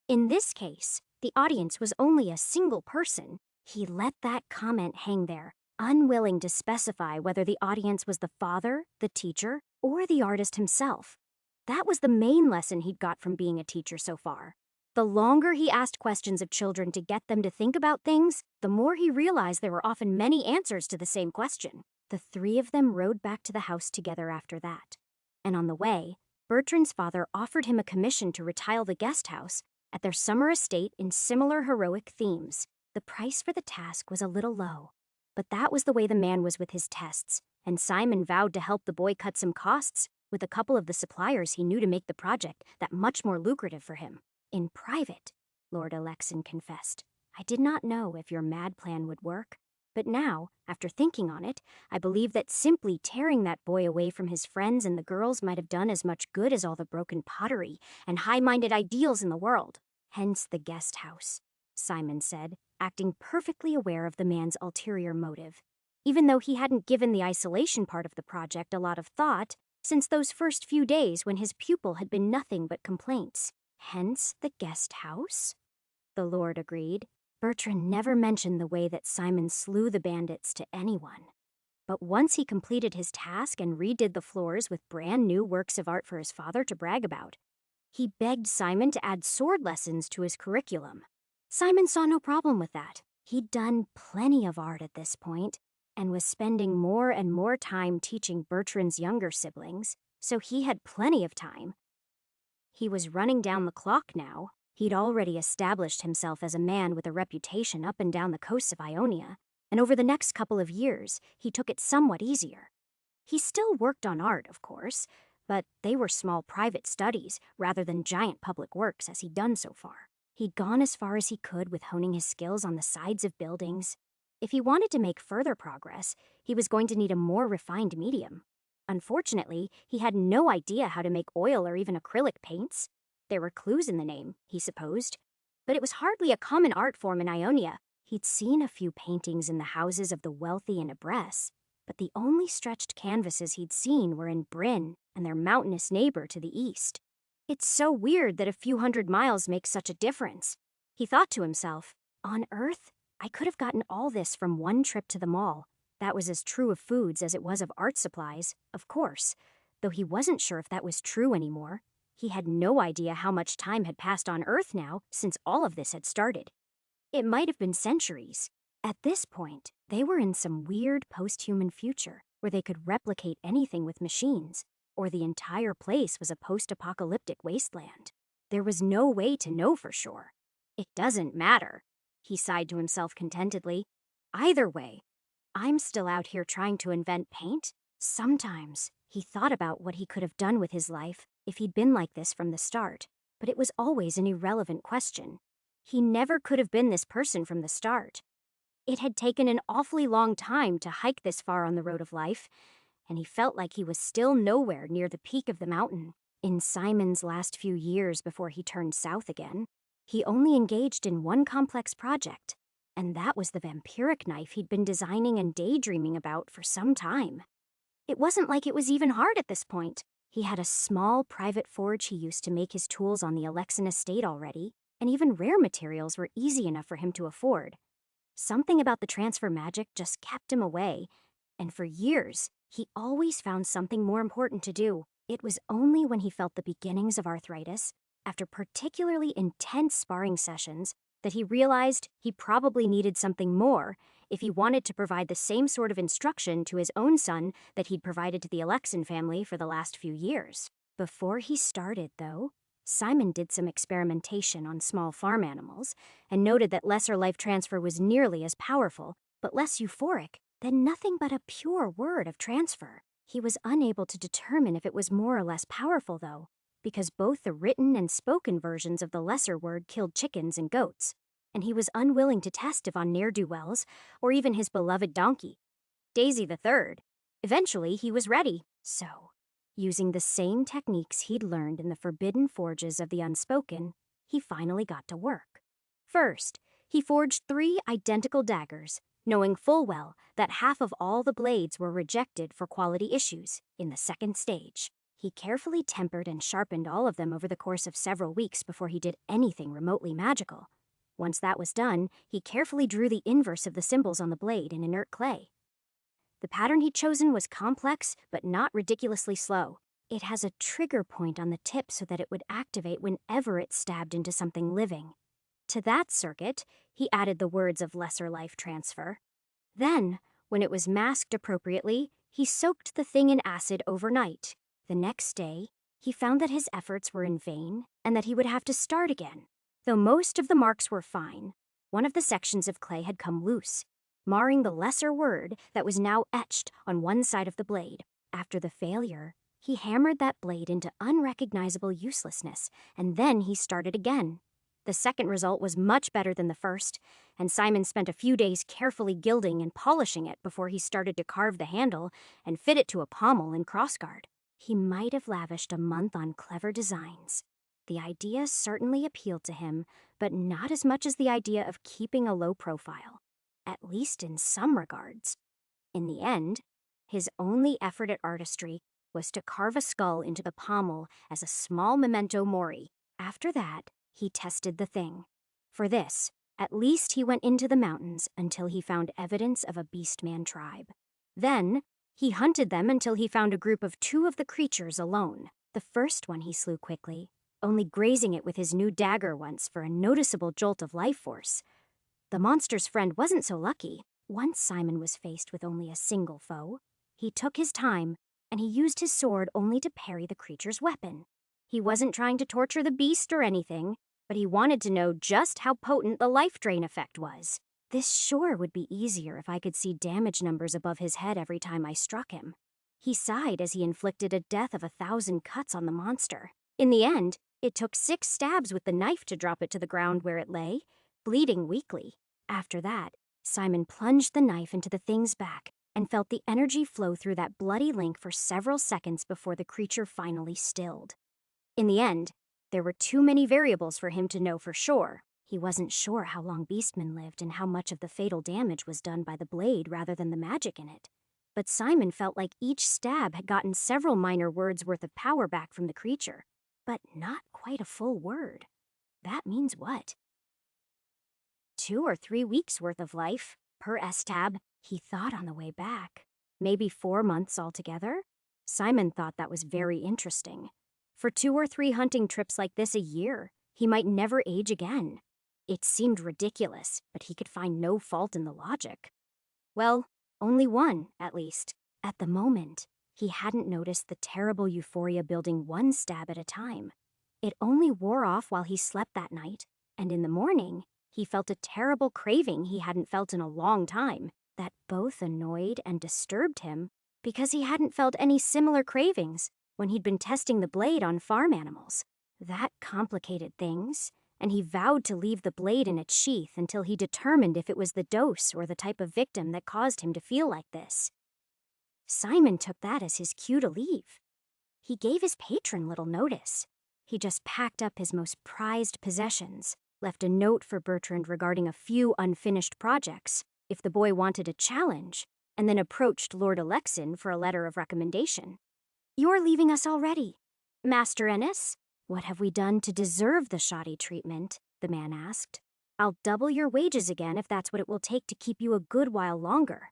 Speaker 1: In this case, the audience was only a single person. He let that comment hang there, unwilling to specify whether the audience was the father, the teacher, or the artist himself. That was the main lesson he'd got from being a teacher so far. The longer he asked questions of children to get them to think about things, the more he realized there were often many answers to the same question. The three of them rode back to the house together after that. And on the way, Bertrand's father offered him a commission to retile the guest house at their summer estate in similar heroic themes. The price for the task was a little low, but that was the way the man was with his tests, and Simon vowed to help the boy cut some costs with a couple of the suppliers he knew to make the project that much more lucrative for him. In private, Lord Alexin confessed, I did not know if your mad plan would work, but now, after thinking on it, I believe that simply tearing that boy away from his friends and the girls might have done as much good as all the broken pottery and high-minded ideals in the world. Hence the guest house, Simon said, acting perfectly aware of the man's ulterior motive. Even though he hadn't given the isolation part of the project a lot of thought since those first few days when his pupil had been nothing but complaints. Hence the guest house? The Lord agreed. Bertrand never mentioned the way that Simon slew the bandits to anyone. But once he completed his task and redid the floors with brand new works of art for his father to brag about, he begged Simon to add sword lessons to his curriculum. Simon saw no problem with that. He'd done plenty of art at this point, and was spending more and more time teaching Bertrand's younger siblings, so he had plenty of time. He was running down the clock now. He'd already established himself as a man with a reputation up and down the coasts of Ionia, and over the next couple of years, he took it somewhat easier. He still worked on art, of course, but they were small private studies rather than giant public works as he'd done so far. He'd gone as far as he could with honing his skills on the sides of buildings. If he wanted to make further progress, he was going to need a more refined medium. Unfortunately, he had no idea how to make oil or even acrylic paints. There were clues in the name, he supposed, but it was hardly a common art form in Ionia. He'd seen a few paintings in the houses of the wealthy in Abresse, but the only stretched canvases he'd seen were in Bryn and their mountainous neighbor to the east. It's so weird that a few hundred miles makes such a difference. He thought to himself, on Earth, I could have gotten all this from one trip to the mall. That was as true of foods as it was of art supplies, of course, though he wasn't sure if that was true anymore. He had no idea how much time had passed on Earth now since all of this had started. It might have been centuries. At this point, they were in some weird post-human future where they could replicate anything with machines, or the entire place was a post-apocalyptic wasteland. There was no way to know for sure. It doesn't matter, he sighed to himself contentedly. Either way, I'm still out here trying to invent paint. Sometimes he thought about what he could have done with his life if he'd been like this from the start, but it was always an irrelevant question. He never could have been this person from the start. It had taken an awfully long time to hike this far on the road of life, and he felt like he was still nowhere near the peak of the mountain. In Simon's last few years before he turned south again, he only engaged in one complex project, and that was the vampiric knife he'd been designing and daydreaming about for some time. It wasn't like it was even hard at this point. He had a small private forge he used to make his tools on the Alexan estate already, and even rare materials were easy enough for him to afford. Something about the transfer magic just kept him away, and for years, he always found something more important to do. It was only when he felt the beginnings of arthritis, after particularly intense sparring sessions, that he realized he probably needed something more if he wanted to provide the same sort of instruction to his own son that he'd provided to the Alexan family for the last few years. Before he started, though, Simon did some experimentation on small farm animals and noted that lesser life transfer was nearly as powerful, but less euphoric, than nothing but a pure word of transfer. He was unable to determine if it was more or less powerful, though, because both the written and spoken versions of the lesser word killed chickens and goats, and he was unwilling to test it on ne'er-do-wells or even his beloved donkey, Daisy the Third. Eventually, he was ready, so, using the same techniques he'd learned in the forbidden forges of the unspoken, he finally got to work. First, he forged 3 identical daggers, knowing full well that half of all the blades were rejected for quality issues in the second stage. He carefully tempered and sharpened all of them over the course of several weeks before he did anything remotely magical. Once that was done, he carefully drew the inverse of the symbols on the blade in inert clay. The pattern he'd chosen was complex, but not ridiculously slow. It has a trigger point on the tip so that it would activate whenever it stabbed into something living. To that circuit, he added the words of lesser life transfer. Then, when it was masked appropriately, he soaked the thing in acid overnight. The next day, he found that his efforts were in vain and that he would have to start again. Though most of the marks were fine, one of the sections of clay had come loose, marring the lesser word that was now etched on one side of the blade. After the failure, he hammered that blade into unrecognizable uselessness, and then he started again. The second result was much better than the first, and Simon spent a few days carefully gilding and polishing it before he started to carve the handle and fit it to a pommel and crossguard. He might have lavished a month on clever designs. The idea certainly appealed to him, but not as much as the idea of keeping a low profile, at least in some regards. In the end, his only effort at artistry was to carve a skull into the pommel as a small memento mori. After that, he tested the thing. For this, at least he went into the mountains until he found evidence of a beastman tribe. Then, he hunted them until he found a group of 2 of the creatures alone. The first one he slew quickly, only grazing it with his new dagger once for a noticeable jolt of life force. The monster's friend wasn't so lucky. Once Simon was faced with only a single foe, he took his time, and he used his sword only to parry the creature's weapon. He wasn't trying to torture the beast or anything, but he wanted to know just how potent the life drain effect was. This sure would be easier if I could see damage numbers above his head every time I struck him. He sighed as he inflicted a death of 1,000 cuts on the monster. In the end, it took 6 stabs with the knife to drop it to the ground where it lay, bleeding weakly. After that, Simon plunged the knife into the thing's back and felt the energy flow through that bloody link for several seconds before the creature finally stilled. In the end, there were too many variables for him to know for sure. He wasn't sure how long Beastman lived and how much of the fatal damage was done by the blade rather than the magic in it. But Simon felt like each stab had gotten several minor words worth of power back from the creature. But not quite a full word. That means what? 2 or 3 weeks worth of life, per S-tab, he thought on the way back. Maybe 4 months altogether? Simon thought that was very interesting. For 2 or 3 hunting trips like this a year, he might never age again. It seemed ridiculous, but he could find no fault in the logic. Well, only one, at least. At the moment, he hadn't noticed the terrible euphoria building one stab at a time. It only wore off while he slept that night, and in the morning, he felt a terrible craving he hadn't felt in a long time that both annoyed and disturbed him because he hadn't felt any similar cravings when he'd been testing the blade on farm animals. That complicated things, and he vowed to leave the blade in its sheath until he determined if it was the dose or the type of victim that caused him to feel like this. Simon took that as his cue to leave. He gave his patron little notice. He just packed up his most prized possessions, left a note for Bertrand regarding a few unfinished projects, if the boy wanted a challenge, and then approached Lord Alexin for a letter of recommendation. "You're leaving us already, Master Ennis? What have we done to deserve the shoddy treatment?" the man asked. "I'll double your wages again if that's what it will take to keep you a good while longer."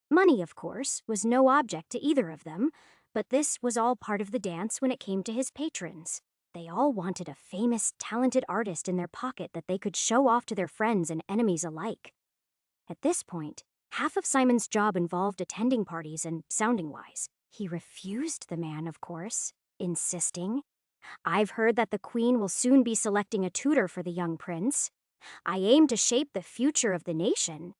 Speaker 1: Money, of course, was no object to either of them, but this was all part of the dance when it came to his patrons. They all wanted a famous, talented artist in their pocket that they could show off to their friends and enemies alike. At this point, half of Simon's job involved attending parties and sounding wise. He refused the man, of course, insisting, "I've heard that the Queen will soon be selecting a tutor for the young prince. I aim to shape the future of the nation.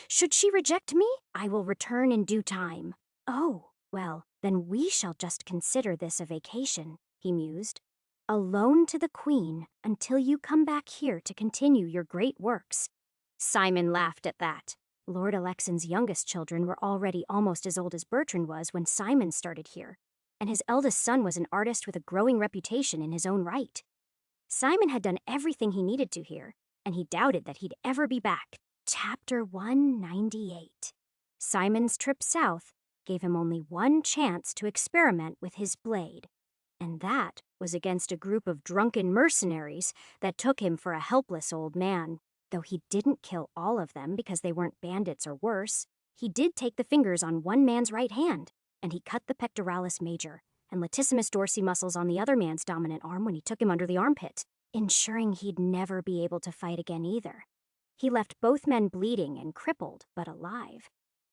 Speaker 1: Should she reject me, I will return in due time." "Oh, well, then we shall just consider this a vacation," he mused. "A loan to the Queen until you come back here to continue your great works." Simon laughed at that. Lord Alexin's youngest children were already almost as old as Bertrand was when Simon started here, and his eldest son was an artist with a growing reputation in his own right. Simon had done everything he needed to here, and he doubted that he'd ever be back. Chapter 198. Simon's trip south gave him only one chance to experiment with his blade, and that was against a group of drunken mercenaries that took him for a helpless old man. Though he didn't kill all of them because they weren't bandits or worse, he did take the fingers on one man's right hand, and he cut the pectoralis major and latissimus dorsi muscles on the other man's dominant arm when he took him under the armpit, ensuring he'd never be able to fight again either. He left both men bleeding and crippled, but alive.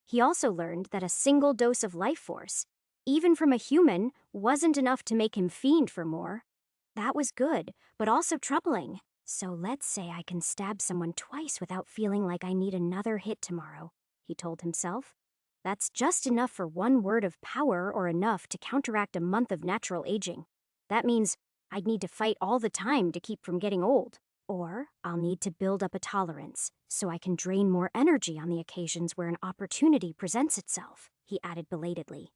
Speaker 1: He also learned that a single dose of life force, even from a human, wasn't enough to make him fiend for more. That was good, but also troubling. "So let's say I can stab someone twice without feeling like I need another hit tomorrow," he told himself. "That's just enough for one word of power or enough to counteract a month of natural aging. That means I'd need to fight all the time to keep from getting old. Or I'll need to build up a tolerance so I can drain more energy on the occasions where an opportunity presents itself," he added belatedly.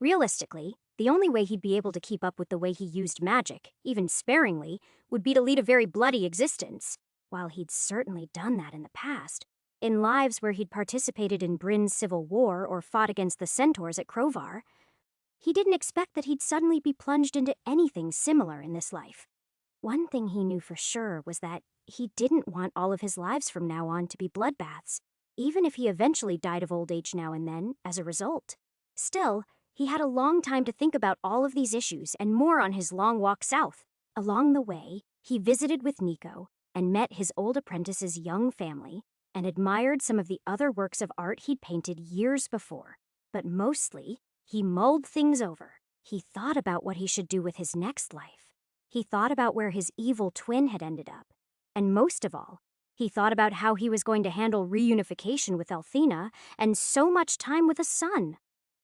Speaker 1: Realistically, the only way he'd be able to keep up with the way he used magic, even sparingly, would be to lead a very bloody existence. While he'd certainly done that in the past, in lives where he'd participated in Bryn's civil war or fought against the centaurs at Crovar, he didn't expect that he'd suddenly be plunged into anything similar in this life. One thing he knew for sure was that he didn't want all of his lives from now on to be bloodbaths, even if he eventually died of old age now and then as a result. Still, he had a long time to think about all of these issues and more on his long walk south. Along the way, he visited with Nico and met his old apprentice's young family and admired some of the other works of art he'd painted years before. But mostly, he mulled things over. He thought about what he should do with his next life. He thought about where his evil twin had ended up. And most of all, he thought about how he was going to handle reunification with Althena and so much time with a son.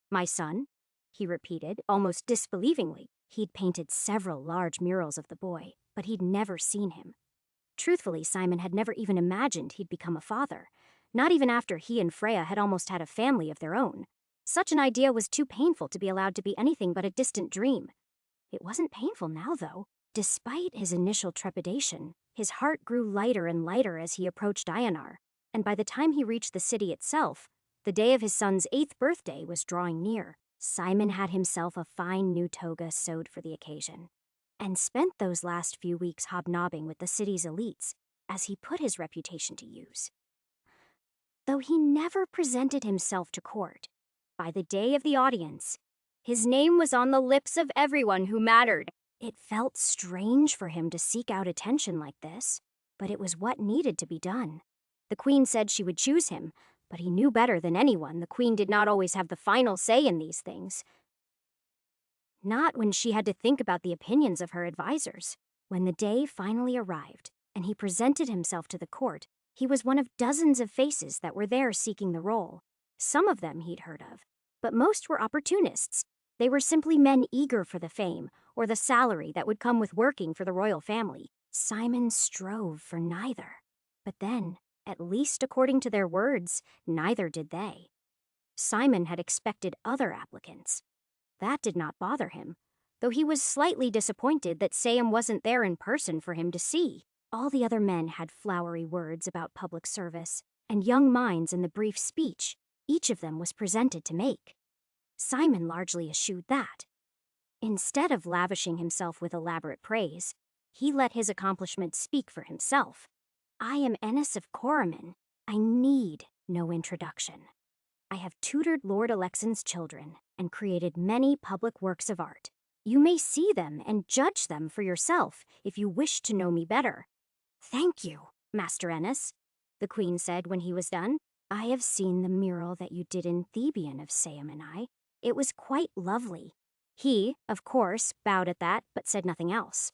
Speaker 1: "My son?" he repeated, almost disbelievingly. He'd painted several large murals of the boy, but he'd never seen him. Truthfully, Simon had never even imagined he'd become a father, not even after he and Freya had almost had a family of their own. Such an idea was too painful to be allowed to be anything but a distant dream. It wasn't painful now, though. Despite his initial trepidation, his heart grew lighter and lighter as he approached Ayanar, and by the time he reached the city itself, the day of his son's 8th birthday was drawing near. Simon had himself a fine new toga sewed for the occasion, and spent those last few weeks hobnobbing with the city's elites as he put his reputation to use. Though he never presented himself to court, by the day of the audience, his name was on the lips of everyone who mattered. It felt strange for him to seek out attention like this, but it was what needed to be done. The queen said she would choose him, but he knew better than anyone the queen did not always have the final say in these things. Not when she had to think about the opinions of her advisors. When the day finally arrived, and he presented himself to the court, he was one of dozens of faces that were there seeking the role. Some of them he'd heard of, but most were opportunists. They were simply men eager for the fame or the salary that would come with working for the royal family. Simon strove for neither. But then, at least according to their words, neither did they. Simon had expected other applicants. That did not bother him, though he was slightly disappointed that Sam wasn't there in person for him to see. All the other men had flowery words about public service, and young minds in the brief speech each of them was presented to make. Simon largely eschewed that. Instead of lavishing himself with elaborate praise, he let his accomplishments speak for himself. I am Ennis of Corriman. I need no introduction. I have tutored Lord Alexan's children and created many public works of art. You may see them and judge them for yourself if you wish to know me better. Thank you, Master Ennis, the queen said when he was done. I have seen the mural that you did in Thebian of Sam and I. It was quite lovely. He, of course, bowed at that but said nothing else.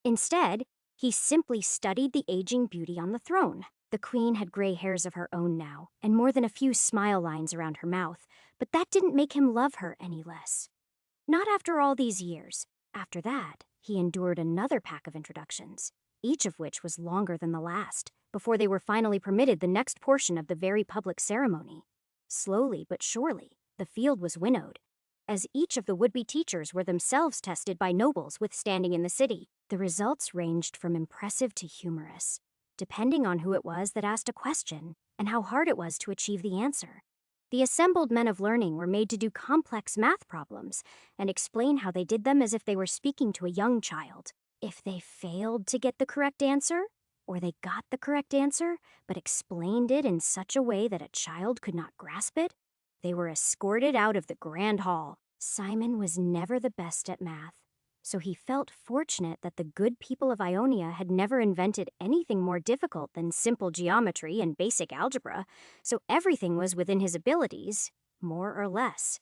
Speaker 1: Instead, he simply studied the aging beauty on the throne. The queen had gray hairs of her own now, and more than a few smile lines around her mouth, but that didn't make him love her any less. Not after all these years. After that, he endured another pack of introductions, each of which was longer than the last, before they were finally permitted the next portion of the very public ceremony. Slowly but surely, the field was winnowed, as each of the would-be teachers were themselves tested by nobles with standing in the city. The results ranged from impressive to humorous, depending on who it was that asked a question and how hard it was to achieve the answer. The assembled men of learning were made to do complex math problems and explain how they did them as if they were speaking to a young child. If they failed to get the correct answer, or they got the correct answer but explained it in such a way that a child could not grasp it, they were escorted out of the grand hall. Simon was never the best at math, so he felt fortunate that the good people of Ionia had never invented anything more difficult than simple geometry and basic algebra, so everything was within his abilities, more or less.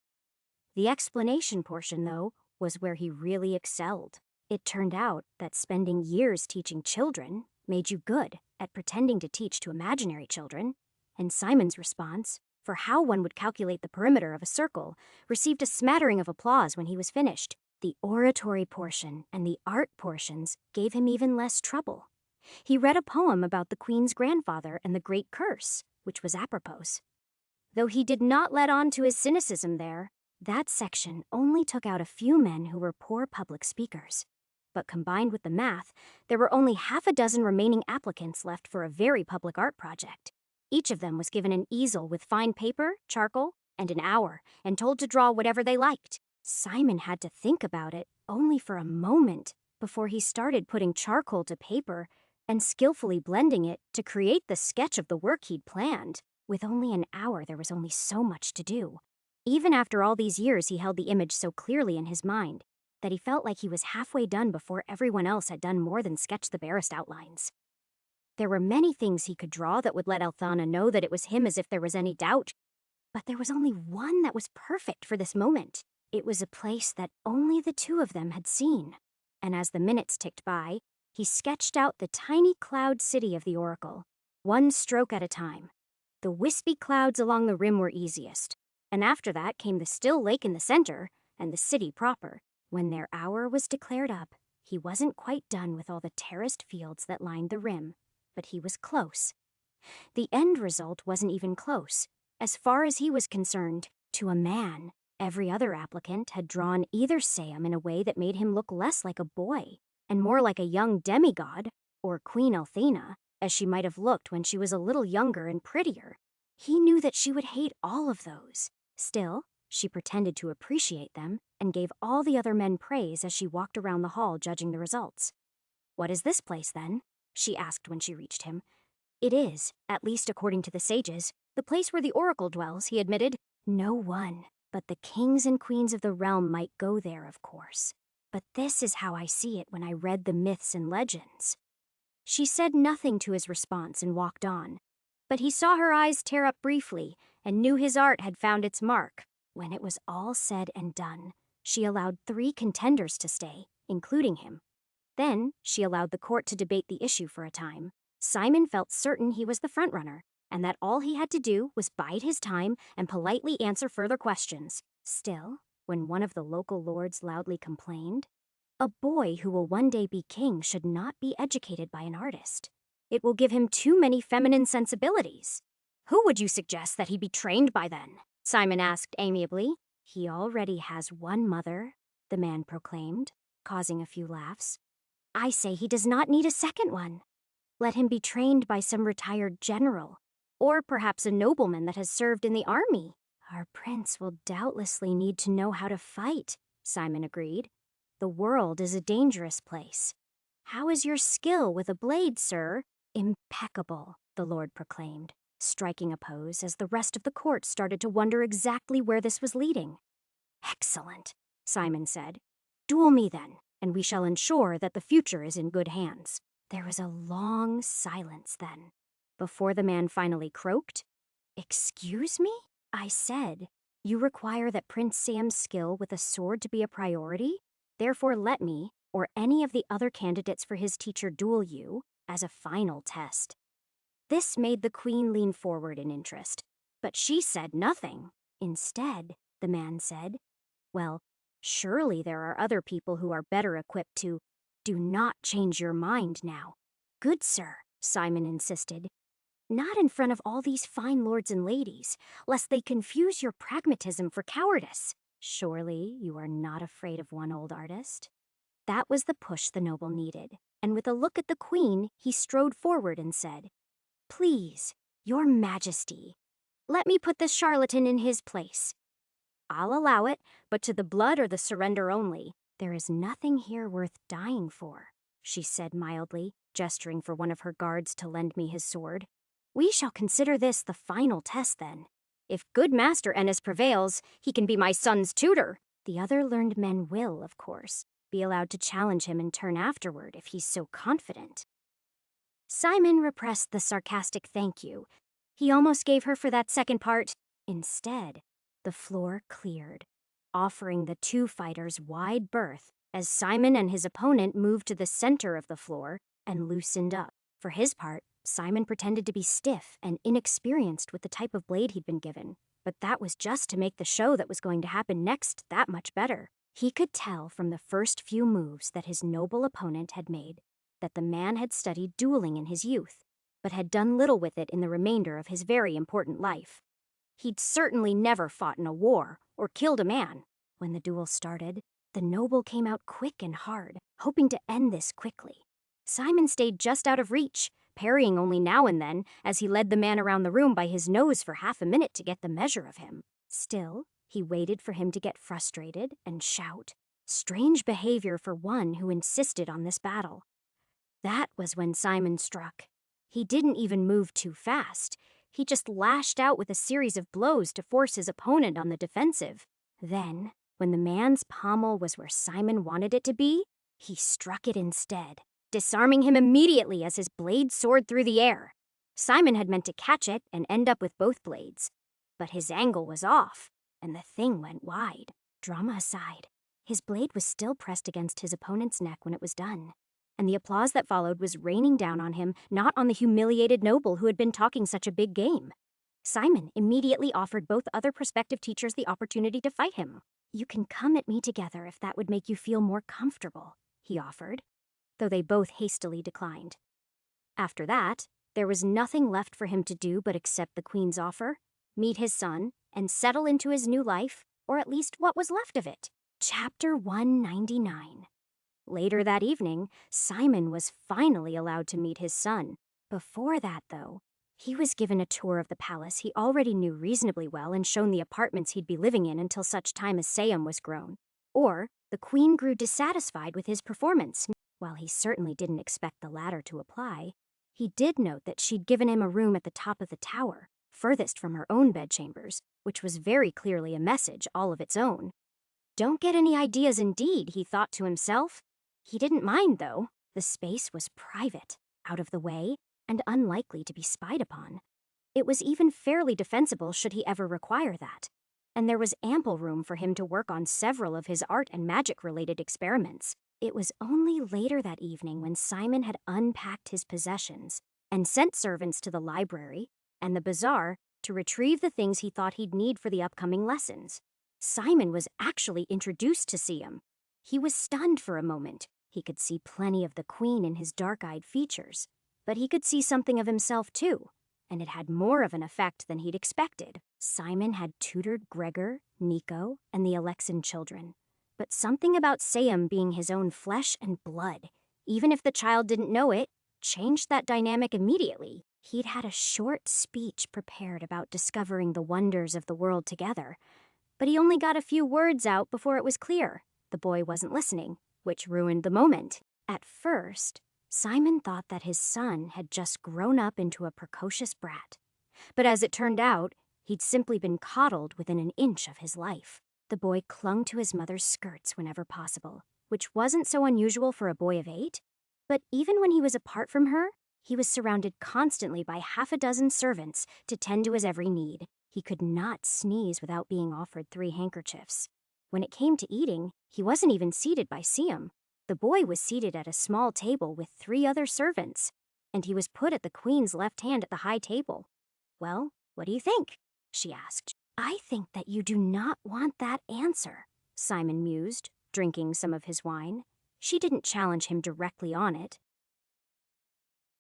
Speaker 1: The explanation portion, though, was where he really excelled. It turned out that spending years teaching children made you good at pretending to teach to imaginary children, and Simon's response, for how one would calculate the perimeter of a circle, received a smattering of applause when he was finished. The oratory portion and the art portions gave him even less trouble. He read a poem about the queen's grandfather and the great curse, which was apropos. Though he did not let on to his cynicism there, that section only took out a few men who were poor public speakers. But combined with the math, there were only half a dozen remaining applicants left for a very public art project. Each of them was given an easel with fine paper, charcoal, and an hour, and told to draw whatever they liked. Simon had to think about it only for a moment before he started putting charcoal to paper and skillfully blending it to create the sketch of the work he'd planned. With only an hour, there was only so much to do. Even after all these years, he held the image so clearly in his mind that he felt like he was halfway done before everyone else had done more than sketch the barest outlines. There were many things he could draw that would let Elthana know that it was him as if there was any doubt, but there was only one that was perfect for this moment. It was a place that only the two of them had seen, and as the minutes ticked by, he sketched out the tiny cloud city of the Oracle, one stroke at a time. The wispy clouds along the rim were easiest, and after that came the still lake in the center and the city proper. When their hour was declared up, he wasn't quite done with all the terraced fields that lined the rim, but he was close. The end result wasn't even close. As far as he was concerned, to a man, every other applicant had drawn either Sam in a way that made him look less like a boy and more like a young demigod, or Queen Elthana, as she might have looked when she was a little younger and prettier. He knew that she would hate all of those. Still, she pretended to appreciate them and gave all the other men praise as she walked around the hall judging the results. "What is this place, then?" she asked when she reached him. "It is, at least according to the sages, the place where the Oracle dwells," he admitted. "No one but the kings and queens of the realm might go there, of course. But this is how I see it when I read the myths and legends." She said nothing to his response and walked on. But he saw her eyes tear up briefly and knew his art had found its mark. When it was all said and done, she allowed 3 contenders to stay, including him. Then she allowed the court to debate the issue for a time. Simon felt certain he was the frontrunner, and that all he had to do was bide his time and politely answer further questions. Still, when one of the local lords loudly complained, "A boy who will one day be king should not be educated by an artist. It will give him too many feminine sensibilities." "Who would you suggest that he be trained by then?" Simon asked amiably. "He already has one mother," the man proclaimed, causing a few laughs. "I say he does not need a second one. Let him be trained by some retired general, or perhaps a nobleman that has served in the army." "Our prince will doubtlessly need to know how to fight," Simon agreed. "The world is a dangerous place." "How is your skill with a blade, sir?" "Impeccable," the lord proclaimed, striking a pose as the rest of the court started to wonder exactly where this was leading. "Excellent," Simon said. "Duel me then, and we shall ensure that the future is in good hands." There was a long silence then, before the man finally croaked. "Excuse me?" I said. "You require that Prince Sam's skill with a sword to be a priority? Therefore let me, or any of the other candidates for his teacher duel you, as a final test." This made the queen lean forward in interest, but she said nothing. Instead, the man said, "Well, surely there are other people who are better equipped to—" "Do not change your mind now." "Good sir," Simon insisted. "Not in front of all these fine lords and ladies, lest they confuse your pragmatism for cowardice. Surely you are not afraid of one old artist?" That was the push the noble needed, and with a look at the queen, he strode forward and said, "Please, your majesty, let me put this charlatan in his place." "I'll allow it, but to the blood or the surrender only." "There is nothing here worth dying for," she said mildly, gesturing for one of her guards to lend me his sword. "We shall consider this the final test then. If good Master Ennis prevails, he can be my son's tutor." "The other learned men will, of course, be allowed to challenge him in turn afterward if he's so confident." Simon repressed the sarcastic thank you he almost gave her for that second part. Instead, the floor cleared, offering the 2 fighters wide berth as Simon and his opponent moved to the center of the floor and loosened up. For his part, Simon pretended to be stiff and inexperienced with the type of blade he'd been given, but that was just to make the show that was going to happen next that much better. He could tell from the first few moves that his noble opponent had made that the man had studied dueling in his youth, but had done little with it in the remainder of his very important life. He'd certainly never fought in a war or killed a man. When the duel started, the noble came out quick and hard, hoping to end this quickly. Simon stayed just out of reach, parrying only now and then as he led the man around the room by his nose for half a minute to get the measure of him. Still, he waited for him to get frustrated and shout. Strange behavior for one who insisted on this battle. That was when Simon struck. He didn't even move too fast. He just lashed out with a series of blows to force his opponent on the defensive. Then, when the man's pommel was where Simon wanted it to be, he struck it instead, disarming him immediately as his blade soared through the air. Simon had meant to catch it and end up with both blades, but his angle was off, and the thing went wide. Drama aside, his blade was still pressed against his opponent's neck when it was done, and the applause that followed was raining down on him, not on the humiliated noble who had been talking such a big game. Simon immediately offered both other prospective teachers the opportunity to fight him. "You can come at me together if that would make you feel more comfortable," he offered, though they both hastily declined. After that, there was nothing left for him to do but accept the queen's offer, meet his son, and settle into his new life, or at least what was left of it. Chapter 199. Later that evening, Simon was finally allowed to meet his son. Before that, though, he was given a tour of the palace he already knew reasonably well and shown the apartments he'd be living in until such time as Sayum was grown. Or the queen grew dissatisfied with his performance. While he certainly didn't expect the latter to apply, he did note that she'd given him a room at the top of the tower, furthest from her own bedchambers, which was very clearly a message all of its own. Don't get any ideas indeed, he thought to himself. He didn't mind, though. The space was private, out of the way, and unlikely to be spied upon. It was even fairly defensible should he ever require that, and there was ample room for him to work on several of his art and magic-related experiments. It was only later that evening when Simon had unpacked his possessions and sent servants to the library and the bazaar to retrieve the things he thought he'd need for the upcoming lessons. Simon was actually introduced to Siam. He was stunned for a moment. He could see plenty of the queen in his dark-eyed features, but he could see something of himself too, and it had more of an effect than he'd expected. Simon had tutored Gregor, Nico, and the Alexan children, but something about Siam being his own flesh and blood, even if the child didn't know it, changed that dynamic immediately. He'd had a short speech prepared about discovering the wonders of the world together, but he only got a few words out before it was clear the boy wasn't listening, which ruined the moment. At first, Simon thought that his son had just grown up into a precocious brat. But as it turned out, he'd simply been coddled within an inch of his life. The boy clung to his mother's skirts whenever possible, which wasn't so unusual for a boy of 8. But even when he was apart from her, he was surrounded constantly by half a dozen servants to tend to his every need. He could not sneeze without being offered 3 handkerchiefs. When it came to eating, he wasn't even seated by Siam. The boy was seated at a small table with 3 other servants, and he was put at the queen's left hand at the high table. "Well, what do you think?" she asked. "I think that you do not want that answer," Simon mused, drinking some of his wine. She didn't challenge him directly on it.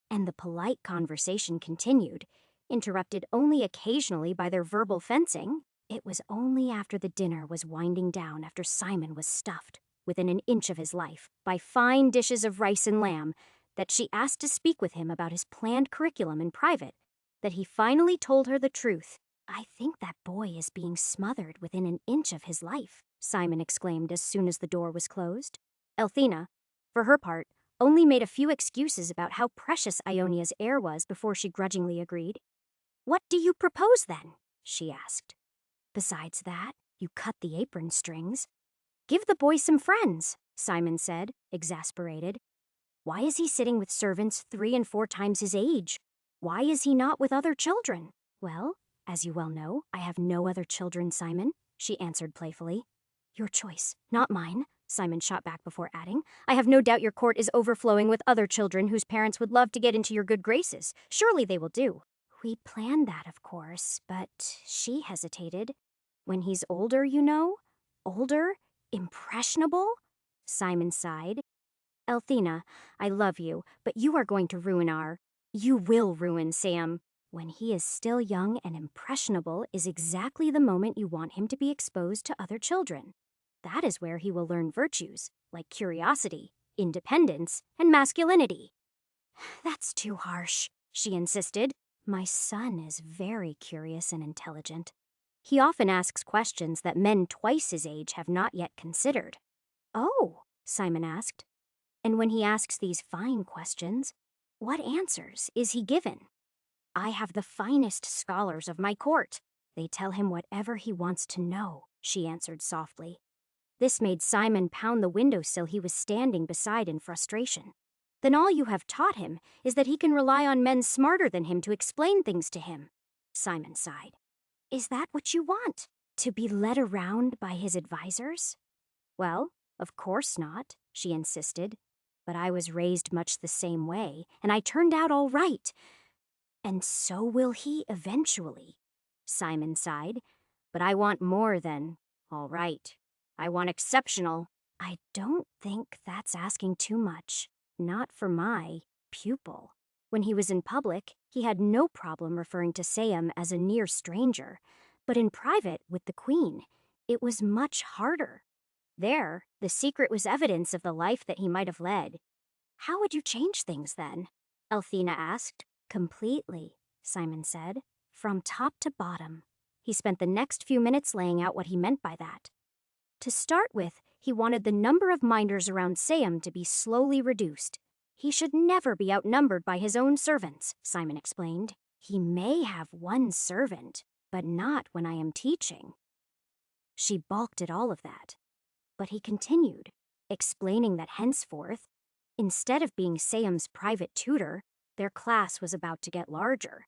Speaker 1: And the polite conversation continued, interrupted only occasionally by their verbal fencing. It was only after the dinner was winding down, after Simon was stuffed, within an inch of his life, by fine dishes of rice and lamb, that she asked to speak with him about his planned curriculum in private, that he finally told her the truth. "I think that boy is being smothered within an inch of his life," Simon exclaimed as soon as the door was closed. Elthina, for her part, only made a few excuses about how precious Ionia's air was before she grudgingly agreed. "What do you propose then?" she asked. "Besides that, you cut the apron strings." "Give the boy some friends," Simon said, exasperated. "Why is he sitting with servants 3 and 4 times his age? Why is he not with other children?" "Well, as you well know, I have no other children, Simon," she answered playfully. "Your choice, not mine," Simon shot back before adding. "I have no doubt your court is overflowing with other children whose parents would love to get into your good graces. Surely they will do." "We planned that, of course, but," she hesitated. "When he's older, you know? Older? Impressionable?" Simon sighed. "Elthina, I love you, but you are going to ruin You will ruin Sam. When he is still young and impressionable is exactly the moment you want him to be exposed to other children. That is where he will learn virtues, like curiosity, independence, and masculinity." "That's too harsh," she insisted. "My son is very curious and intelligent. He often asks questions that men twice his age have not yet considered." "Oh," Simon asked. "And when he asks these fine questions, what answers is he given?" "I have the finest scholars of my court. They tell him whatever he wants to know," she answered softly. This made Simon pound the windowsill he was standing beside in frustration. "Then all you have taught him is that he can rely on men smarter than him to explain things to him." Simon sighed. "Is that what you want? To be led around by his advisors?" "Well, of course not," she insisted. "But I was raised much the same way, and I turned out all right." "And so will he eventually," Simon sighed. "But I want more than all right. I want exceptional." "I don't think that's asking too much. Not for my pupil." When he was in public, he had no problem referring to Sam as a near stranger. But in private, with the queen, it was much harder. There, the secret was evidence of the life that he might have led. "How would you change things then?" Elthina asked. "Completely," Simon said. "From top to bottom." He spent the next few minutes laying out what he meant by that. To start with, he wanted the number of minders around Sam to be slowly reduced. "He should never be outnumbered by his own servants," Simon explained. "He may have 1 servant, but not when I am teaching." She balked at all of that. But he continued, explaining that henceforth, instead of being Sam's private tutor, Their class was about to get larger.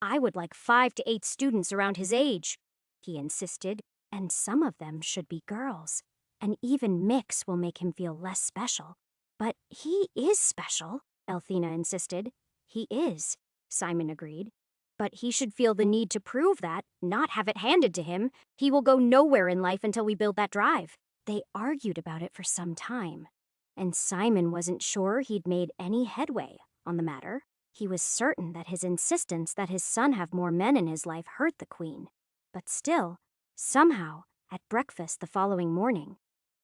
Speaker 1: "I would like 5 to 8 students around his age," he insisted, "and some of them should be girls. An even mix will make him feel less special." "But he is special," Elthina insisted. "He is," Simon agreed. "But he should feel the need to prove that, not have it handed to him. He will go nowhere in life until we build that drive." They argued about it for some time, and Simon wasn't sure he'd made any headway on the matter. He was certain that his insistence that his son have more men in his life hurt the queen. But still, somehow, at breakfast the following morning,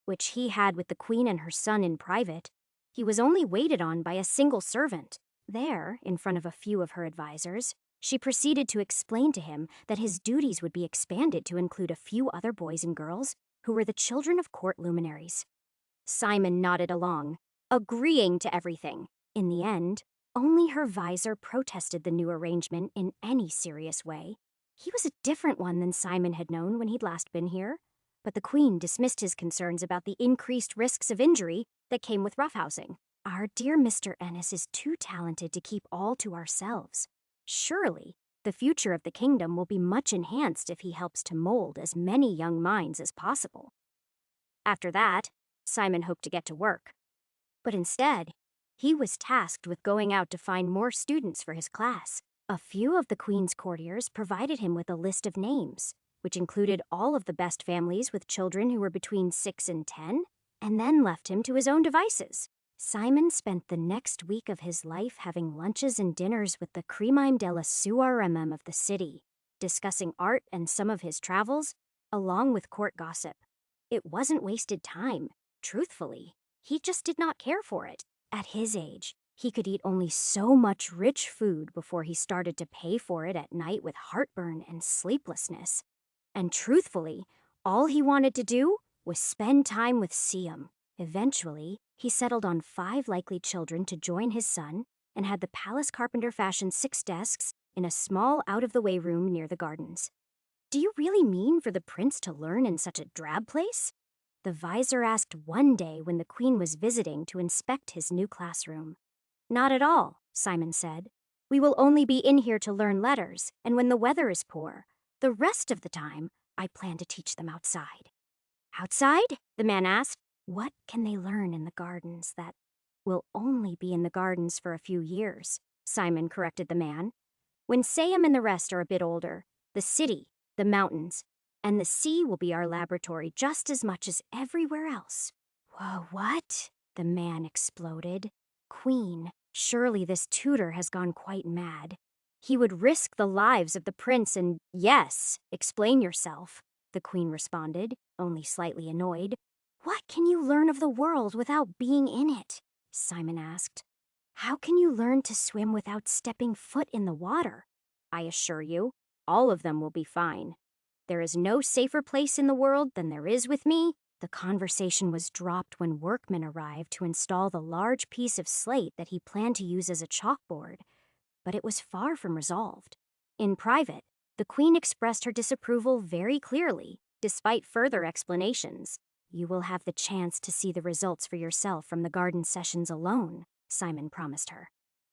Speaker 1: which he had with the queen and her son in private, he was only waited on by a single servant. There, in front of a few of her advisors, she proceeded to explain to him that his duties would be expanded to include a few other boys and girls who were the children of court luminaries. Simon nodded along, agreeing to everything. In the end, only her visor protested the new arrangement in any serious way. He was a different one than Simon had known when he'd last been here, but the queen dismissed his concerns about the increased risks of injury that came with roughhousing. "Our dear Mr. Ennis is too talented to keep all to ourselves. Surely, the future of the kingdom will be much enhanced if he helps to mold as many young minds as possible." After that, Simon hoped to get to work. But instead, he was tasked with going out to find more students for his class. A few of the queen's courtiers provided him with a list of names, which included all of the best families with children who were between 6 and 10, and then left him to his own devices. Simon spent the next week of his life having lunches and dinners with the crime de la soirée of the city, discussing art and some of his travels, along with court gossip. It wasn't wasted time, truthfully. He just did not care for it. At his age, he could eat only so much rich food before he started to pay for it at night with heartburn and sleeplessness. And truthfully, all he wanted to do was spend time with Siam. Eventually, he settled on 5 likely children to join his son and had the palace carpenter fashion 6 desks in a small out-of-the-way room near the gardens. "Do you really mean for the prince to learn in such a drab place?" the visor asked one day when the queen was visiting to inspect his new classroom. "Not at all," Simon said. "We will only be in here to learn letters, and when the weather is poor. The rest of the time, I plan to teach them outside." "Outside?" the man asked. "What can they learn in the gardens that will only be in the gardens for a few years?" Simon corrected the man. "When Sam and the rest are a bit older, the city, the mountains, and the sea will be our laboratory just as much as everywhere else." "Whoa, what?" the man exploded. "Queen, surely this tutor has gone quite mad. He would risk the lives of the prince and—" "Yes, explain yourself," the queen responded, only slightly annoyed. "What can you learn of the world without being in it?" Simon asked. "How can you learn to swim without stepping foot in the water?" "I assure you, all of them will be fine. There is no safer place in the world than there is with me." The conversation was dropped when workmen arrived to install the large piece of slate that he planned to use as a chalkboard, but it was far from resolved. In private, the queen expressed her disapproval very clearly, despite further explanations. "You will have the chance to see the results for yourself from the garden sessions alone," Simon promised her.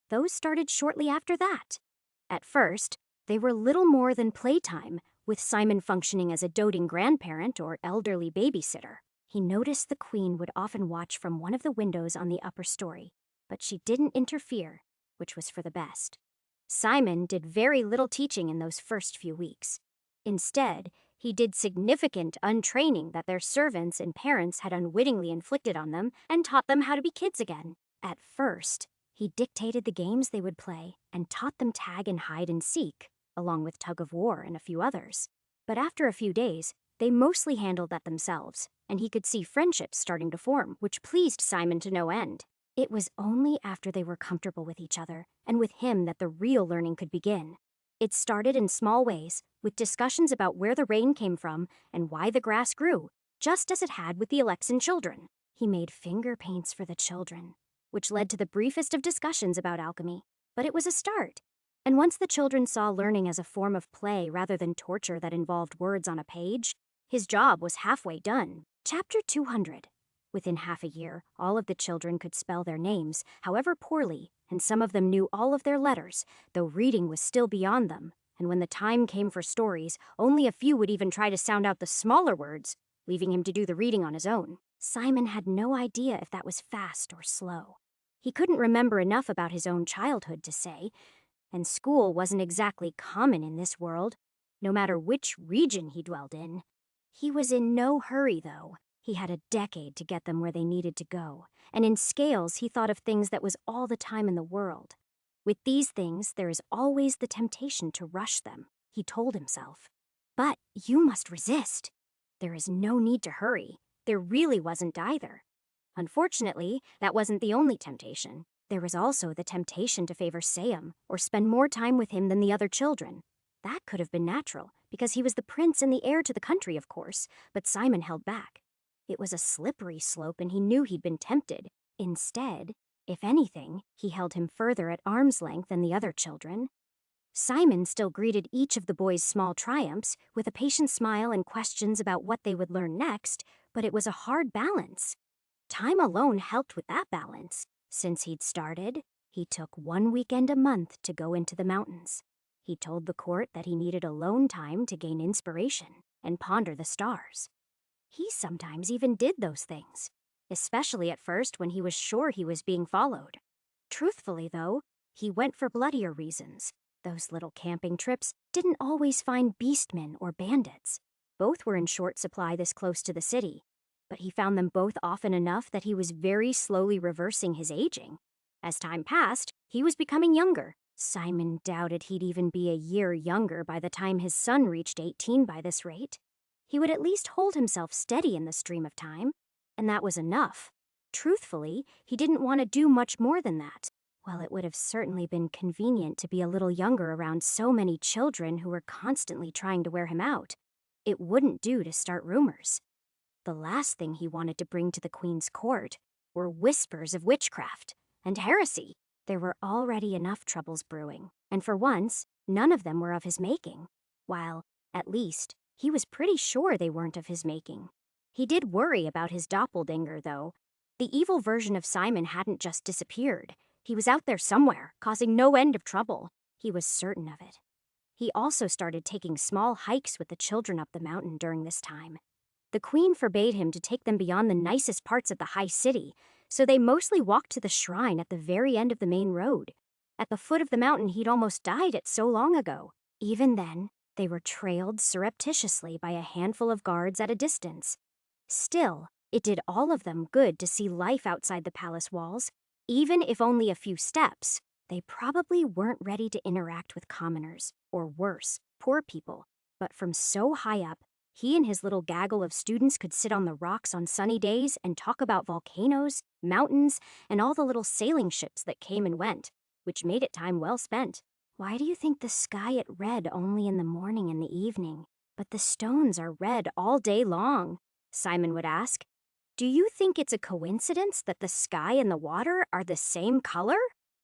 Speaker 1: Those started shortly after that. At first, they were little more than playtime, with Simon functioning as a doting grandparent or elderly babysitter. He noticed the queen would often watch from one of the windows on the upper story, but she didn't interfere, which was for the best. Simon did very little teaching in those first few weeks. Instead, he did significant untraining that their servants and parents had unwittingly inflicted on them and taught them how to be kids again. At first, he dictated the games they would play and taught them tag and hide and seek, along with tug of war and a few others. But after a few days, they mostly handled that themselves, and he could see friendships starting to form, which pleased Simon to no end. It was only after they were comfortable with each other and with him that the real learning could begin. It started in small ways, with discussions about where the rain came from and why the grass grew, just as it had with the Alexan children. He made finger paints for the children, which led to the briefest of discussions about alchemy. But it was a start. And once the children saw learning as a form of play rather than torture that involved words on a page, his job was halfway done. Chapter 200. Within half a year, all of the children could spell their names, however poorly, and some of them knew all of their letters, though reading was still beyond them. And when the time came for stories, only a few would even try to sound out the smaller words, leaving him to do the reading on his own. Simon had no idea if that was fast or slow. He couldn't remember enough about his own childhood to say, and school wasn't exactly common in this world, no matter which region he dwelled in. He was in no hurry, though. He had a decade to get them where they needed to go, and in scales he thought of things that was all the time in the world. With these things, there is always the temptation to rush them, he told himself. But you must resist. There is no need to hurry. There really wasn't either. Unfortunately, that wasn't the only temptation. There was also the temptation to favor Sam, or spend more time with him than the other children. That could have been natural, because he was the prince and the heir to the country, of course, but Simon held back. It was a slippery slope, and he knew he'd been tempted. Instead, if anything, he held him further at arm's length than the other children. Simon still greeted each of the boys' small triumphs with a patient smile and questions about what they would learn next, but it was a hard balance. Time alone helped with that balance. Since he'd started, he took 1 weekend a month to go into the mountains. He told the court that he needed alone time to gain inspiration and ponder the stars. He sometimes even did those things, especially at first when he was sure he was being followed. Truthfully, though, he went for bloodier reasons. Those little camping trips didn't always find beastmen or bandits. Both were in short supply this close to the city, but he found them both often enough that he was very slowly reversing his aging. As time passed, he was becoming younger. Simon doubted he'd even be a year younger by the time his son reached 18 by this rate. He would at least hold himself steady in the stream of time, and that was enough. Truthfully, he didn't want to do much more than that. While it would have certainly been convenient to be a little younger around so many children who were constantly trying to wear him out, it wouldn't do to start rumors. The last thing he wanted to bring to the Queen's court were whispers of witchcraft and heresy. There were already enough troubles brewing, and for once, none of them were of his making, while, at least, he was pretty sure they weren't of his making. He did worry about his doppelganger, though. The evil version of Simon hadn't just disappeared. He was out there somewhere, causing no end of trouble. He was certain of it. He also started taking small hikes with the children up the mountain during this time. The Queen forbade him to take them beyond the nicest parts of the high city, so they mostly walked to the shrine at the very end of the main road. At the foot of the mountain he'd almost died at so long ago. Even then, they were trailed surreptitiously by a handful of guards at a distance. Still, it did all of them good to see life outside the palace walls. Even if only a few steps, they probably weren't ready to interact with commoners, or worse, poor people. But from so high up, he and his little gaggle of students could sit on the rocks on sunny days and talk about volcanoes, mountains, and all the little sailing ships that came and went, which made it time well spent. Why do you think the sky is red only in the morning and the evening, but the stones are red all day long? Simon would ask. Do you think it's a coincidence that the sky and the water are the same color?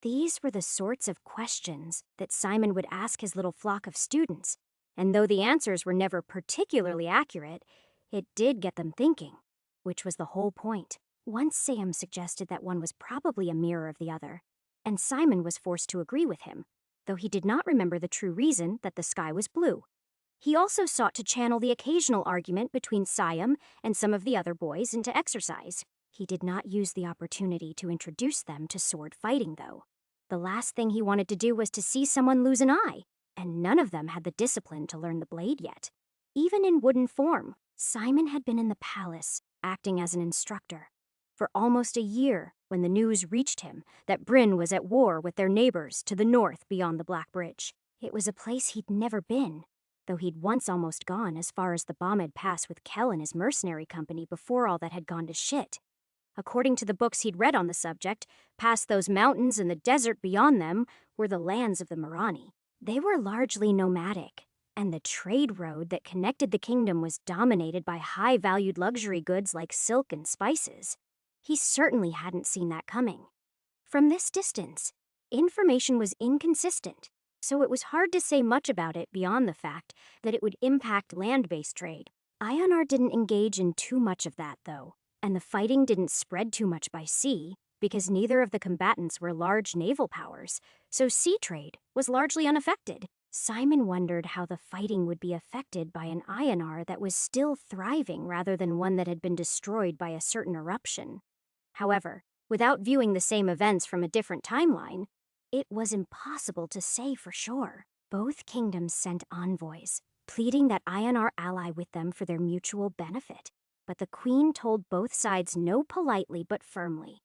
Speaker 1: These were the sorts of questions that Simon would ask his little flock of students, and though the answers were never particularly accurate, it did get them thinking, which was the whole point. Once Sam suggested that one was probably a mirror of the other, and Simon was forced to agree with him, though he did not remember the true reason that the sky was blue. He also sought to channel the occasional argument between Siam and some of the other boys into exercise. He did not use the opportunity to introduce them to sword fighting, though. The last thing he wanted to do was to see someone lose an eye, and none of them had the discipline to learn the blade yet. Even in wooden form, Simon had been in the palace, acting as an instructor, for almost a year when the news reached him that Bryn was at war with their neighbors to the north beyond the Black Bridge. It was a place he'd never been, though he'd once almost gone as far as the Bombed Pass with Kell and his mercenary company before all that had gone to shit. According to the books he'd read on the subject, past those mountains and the desert beyond them were the lands of the Marani. They were largely nomadic, and the trade road that connected the kingdom was dominated by high-valued luxury goods like silk and spices. He certainly hadn't seen that coming. From this distance, information was inconsistent, so it was hard to say much about it beyond the fact that it would impact land-based trade. Ionar didn't engage in too much of that, though. and the fighting didn't spread too much by sea because neither of the combatants were large naval powers, so sea trade was largely unaffected. Simon wondered how the fighting would be affected by an Ionar that was still thriving rather than one that had been destroyed by a certain eruption. However, without viewing the same events from a different timeline, it was impossible to say for sure. Both kingdoms sent envoys, pleading that Ionar ally with them for their mutual benefit, but the queen told both sides no politely but firmly.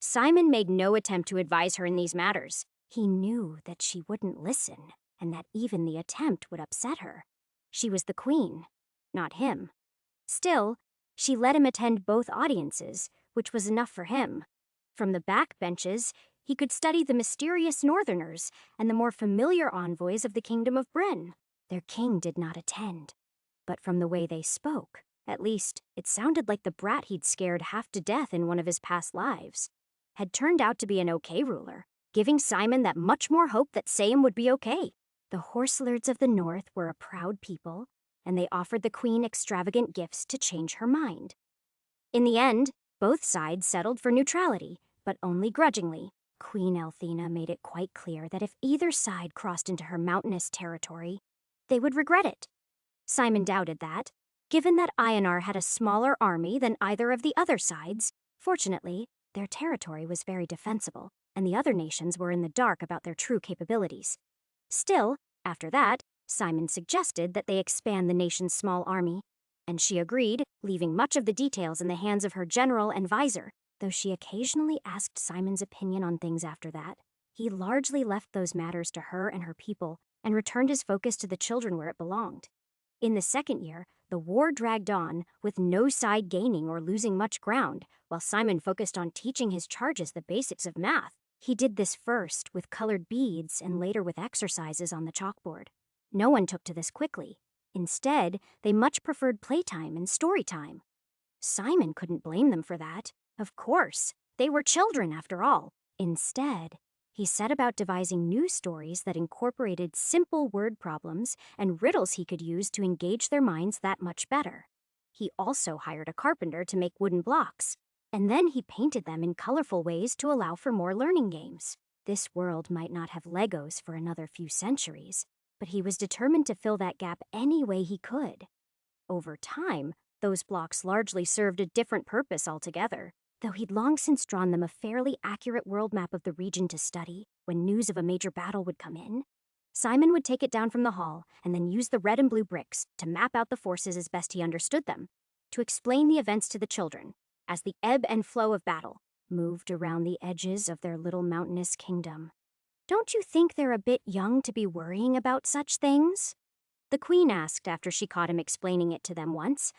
Speaker 1: Simon made no attempt to advise her in these matters. He knew that she wouldn't listen, and that even the attempt would upset her. She was the queen, not him. Still, she let him attend both audiences, which was enough for him. From the back benches, he could study the mysterious northerners and the more familiar envoys of the kingdom of Bryn. Their king did not attend, but from the way they spoke, at least it sounded like the brat he'd scared half to death in one of his past lives had turned out to be an okay ruler, giving Simon that much more hope that Sayum would be okay. The horse lords of the north were a proud people, and they offered the queen extravagant gifts to change her mind. In the end, both sides settled for neutrality, but only grudgingly. Queen Althena made it quite clear that if either side crossed into her mountainous territory, they would regret it. Simon doubted that. Given that Ionar had a smaller army than either of the other sides, fortunately, their territory was very defensible, and the other nations were in the dark about their true capabilities. Still, after that, Simon suggested that they expand the nation's small army, and she agreed, leaving much of the details in the hands of her general and vizier. Though she occasionally asked Simon's opinion on things after that, he largely left those matters to her and her people and returned his focus to the children where it belonged. In the second year, the war dragged on, with no side gaining or losing much ground, while Simon focused on teaching his charges the basics of math. He did this first with colored beads and later with exercises on the chalkboard. No one took to this quickly. Instead, they much preferred playtime and story time. Simon couldn't blame them for that. Of course, they were children after all. Instead, he set about devising new stories that incorporated simple word problems and riddles he could use to engage their minds that much better. He also hired a carpenter to make wooden blocks, and then he painted them in colorful ways to allow for more learning games. This world might not have Legos for another few centuries, but he was determined to fill that gap any way he could. Over time, those blocks largely served a different purpose altogether, though he'd long since drawn them a fairly accurate world map of the region to study when news of a major battle would come in. Simon would take it down from the hall and then use the red and blue bricks to map out the forces as best he understood them, to explain the events to the children as the ebb and flow of battle moved around the edges of their little mountainous kingdom. "Don't you think they're a bit young to be worrying about such things?" the queen asked after she caught him explaining it to them once.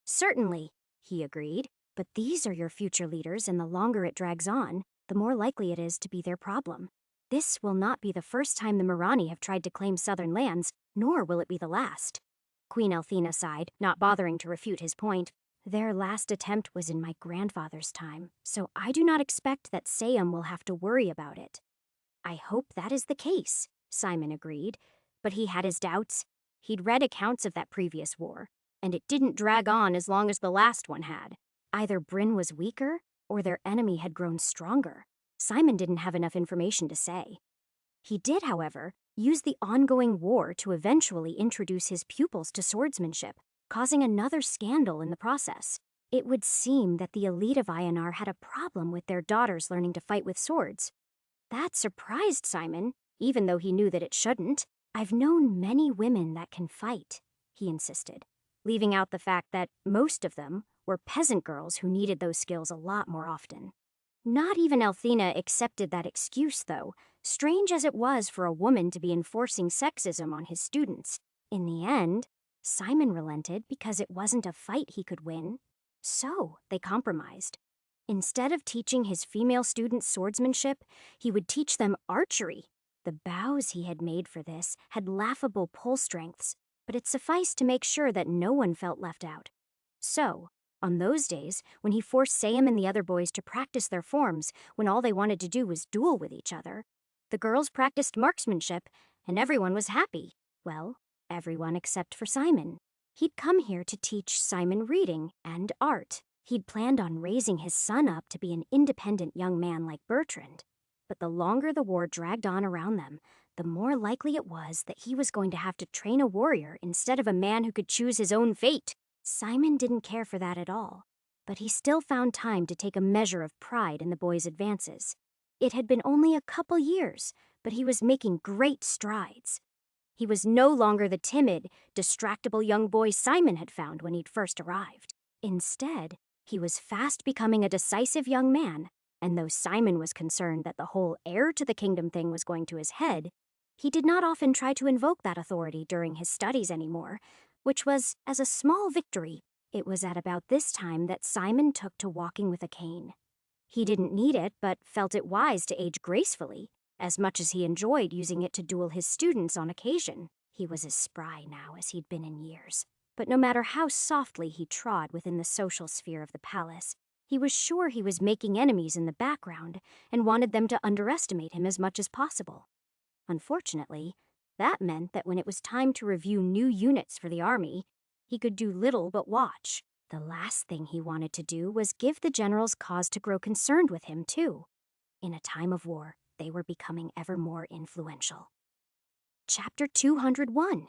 Speaker 1: "Certainly," he agreed. "But these are your future leaders, and the longer it drags on, the more likely it is to be their problem. This will not be the first time the Mirani have tried to claim southern lands, nor will it be the last." Queen Althena sighed, not bothering to refute his point. "Their last attempt was in my grandfather's time, so I do not expect that Sayum will have to worry about it." "I hope that is the case," Simon agreed, but he had his doubts. He'd read accounts of that previous war, and it didn't drag on as long as the last one had. Either Bryn was weaker, or their enemy had grown stronger. Simon didn't have enough information to say. He did, however, use the ongoing war to eventually introduce his pupils to swordsmanship, causing another scandal in the process. It would seem that the elite of Ionar had a problem with their daughters learning to fight with swords. That surprised Simon, even though he knew that it shouldn't. "I've known many women that can fight," he insisted, leaving out the fact that most of them were peasant girls who needed those skills a lot more often. Not even Althena accepted that excuse, though, strange as it was for a woman to be enforcing sexism on his students. In the end, Simon relented because it wasn't a fight he could win. So they compromised. Instead of teaching his female students swordsmanship, he would teach them archery. The bows he had made for this had laughable pull strengths, but it sufficed to make sure that no one felt left out. So, on those days, when he forced Sayum and the other boys to practice their forms when all they wanted to do was duel with each other, the girls practiced marksmanship, and everyone was happy. Well, everyone except for Simon. He'd come here to teach Simon reading and art. He'd planned on raising his son up to be an independent young man like Bertrand. But the longer the war dragged on around them, the more likely it was that he was going to have to train a warrior instead of a man who could choose his own fate. Simon didn't care for that at all, but he still found time to take a measure of pride in the boy's advances. It had been only a couple years, but he was making great strides. He was no longer the timid, distractible young boy Simon had found when he'd first arrived. Instead, he was fast becoming a decisive young man, and though Simon was concerned that the whole heir to the kingdom thing was going to his head, he did not often try to invoke that authority during his studies anymore, which was as a small victory. It was at about this time that Simon took to walking with a cane. He didn't need it, but felt it wise to age gracefully, as much as he enjoyed using it to duel his students on occasion. He was as spry now as he'd been in years. But no matter how softly he trod within the social sphere of the palace, he was sure he was making enemies in the background and wanted them to underestimate him as much as possible. Unfortunately, that meant that when it was time to review new units for the army, he could do little but watch. The last thing he wanted to do was give the generals cause to grow concerned with him, too. In a time of war, they were becoming ever more influential. Chapter 201.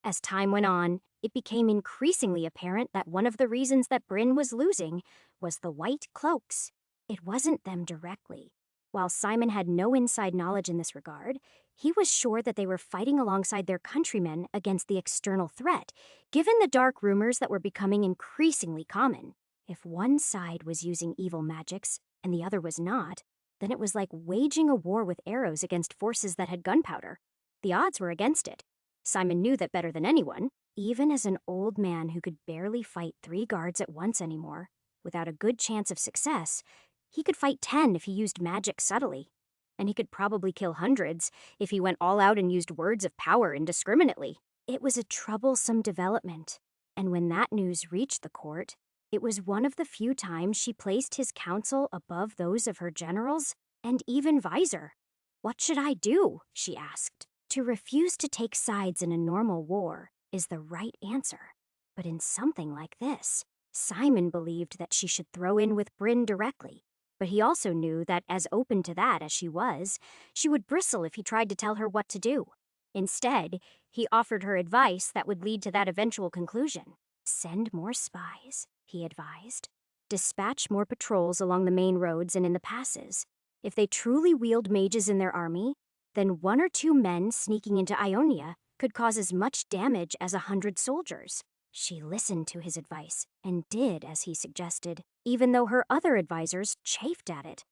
Speaker 1: As time went on, it became increasingly apparent that one of the reasons that Bryn was losing was the White Cloaks. It wasn't them directly. While Simon had no inside knowledge in this regard, he was sure that they were fighting alongside their countrymen against the external threat, given the dark rumors that were becoming increasingly common. If one side was using evil magics and the other was not, then it was like waging a war with arrows against forces that had gunpowder. The odds were against it. Simon knew that better than anyone. Even as an old man who could barely fight 3 guards at once anymore, without a good chance of success, he could fight 10 if he used magic subtly. And he could probably kill hundreds if he went all out and used words of power indiscriminately. It was a troublesome development, and when that news reached the court, it was one of the few times she placed his counsel above those of her generals and even Visor. "What should I do?" she asked. To refuse to take sides in a normal war is the right answer. But in something like this, Simon believed that she should throw in with Bryn directly. But he also knew that as open to that as she would bristle if he tried to tell her what to do. Instead, he offered her advice that would lead to that eventual conclusion. Send more spies, he advised. Dispatch more patrols along the main roads and in the passes. If they truly wield mages in their army, then 1 or 2 men sneaking into Ionia could cause as much damage as 100 soldiers. She listened to his advice and did as he suggested, even though her other advisors chafed at it.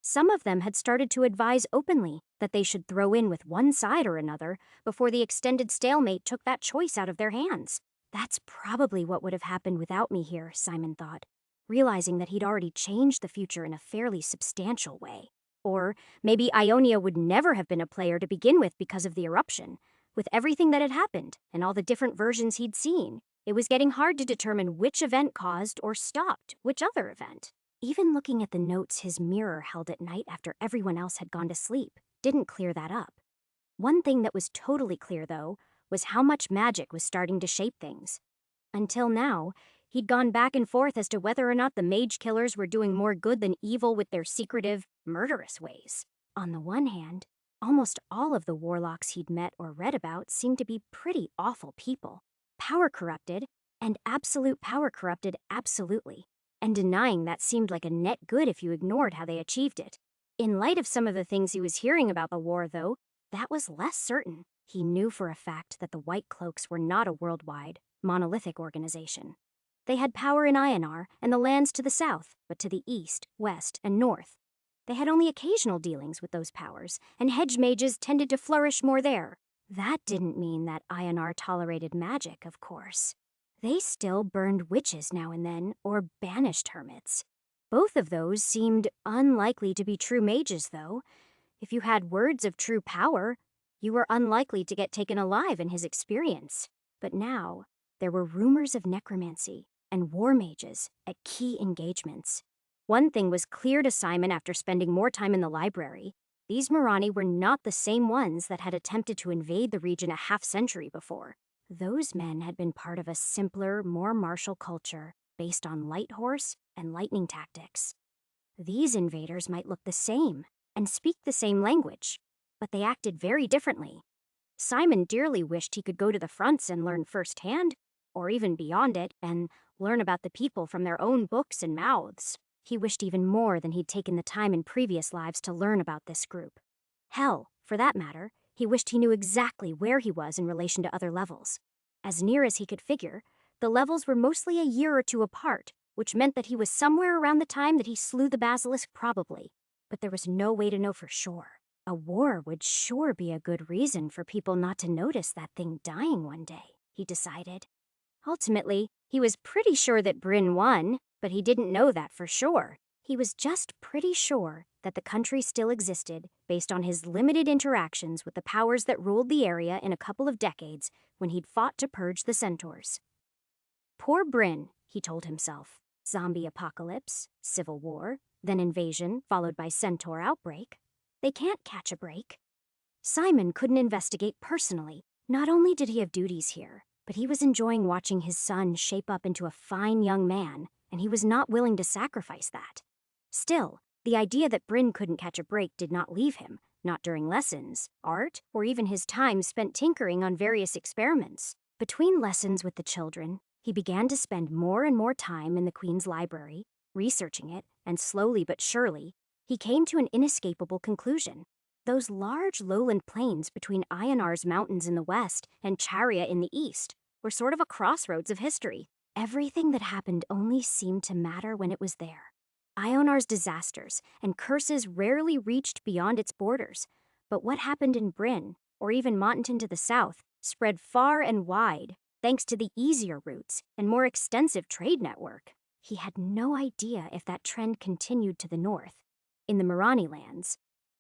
Speaker 1: Some of them had started to advise openly that they should throw in with one side or another before the extended stalemate took that choice out of their hands. That's probably what would have happened without me here, Simon thought, realizing that he'd already changed the future in a fairly substantial way. Or maybe Ionia would never have been a player to begin with because of the eruption. With everything that had happened and all the different versions he'd seen, it was getting hard to determine which event caused or stopped which other event. Even looking at the notes his mirror held at night after everyone else had gone to sleep didn't clear that up. One thing that was totally clear, though, was how much magic was starting to shape things. Until now, he'd gone back and forth as to whether or not the mage killers were doing more good than evil with their secretive, murderous ways. On the one hand, almost all of the warlocks he'd met or read about seemed to be pretty awful people. Power corrupted, and absolute power corrupted absolutely. And denying that seemed like a net good if you ignored how they achieved it. In light of some of the things he was hearing about the war, though, that was less certain. He knew for a fact that the White Cloaks were not a worldwide, monolithic organization. They had power in Ionar and the lands to the south, but to the east, west, and north. They had only occasional dealings with those powers, and hedge mages tended to flourish more there. That didn't mean that Ionar tolerated magic, of course. They still burned witches now and then, or banished hermits. Both of those seemed unlikely to be true mages, though. If you had words of true power, you were unlikely to get taken alive in his experience. But now, there were rumors of necromancy and war mages at key engagements. One thing was clear to Simon after spending more time in the library. These Mirani were not the same ones that had attempted to invade the region a half-century before. Those men had been part of a simpler, more martial culture based on light horse and lightning tactics. These invaders might look the same and speak the same language, but they acted very differently. Simon dearly wished he could go to the fronts and learn firsthand, or even beyond it, and learn about the people from their own books and mouths. He wished even more than he'd taken the time in previous lives to learn about this group. Hell, for that matter, he wished he knew exactly where he was in relation to other levels. As near as he could figure, the levels were mostly a year or two apart, which meant that he was somewhere around the time that he slew the basilisk probably. But there was no way to know for sure. A war would sure be a good reason for people not to notice that thing dying one day, he decided. Ultimately, he was pretty sure that Bryn won, but he didn't know that for sure. He was just pretty sure that the country still existed based on his limited interactions with the powers that ruled the area in a couple of decades when he'd fought to purge the centaurs. Poor Bryn, he told himself. Zombie apocalypse, civil war, then invasion, followed by centaur outbreak. They can't catch a break. Simon couldn't investigate personally. Not only did he have duties here, but he was enjoying watching his son shape up into a fine young man, and he was not willing to sacrifice that. Still, the idea that Bryn couldn't catch a break did not leave him, not during lessons, art, or even his time spent tinkering on various experiments. Between lessons with the children, he began to spend more and more time in the Queen's library, researching it, and slowly but surely, he came to an inescapable conclusion. Those large lowland plains between Ionar's mountains in the west and Charia in the east were sort of a crossroads of history. Everything that happened only seemed to matter when it was there. Ionar's disasters and curses rarely reached beyond its borders, but what happened in Bryn, or even Monton to the south, spread far and wide, thanks to the easier routes and more extensive trade network. He had no idea if that trend continued to the north. In the Marani lands,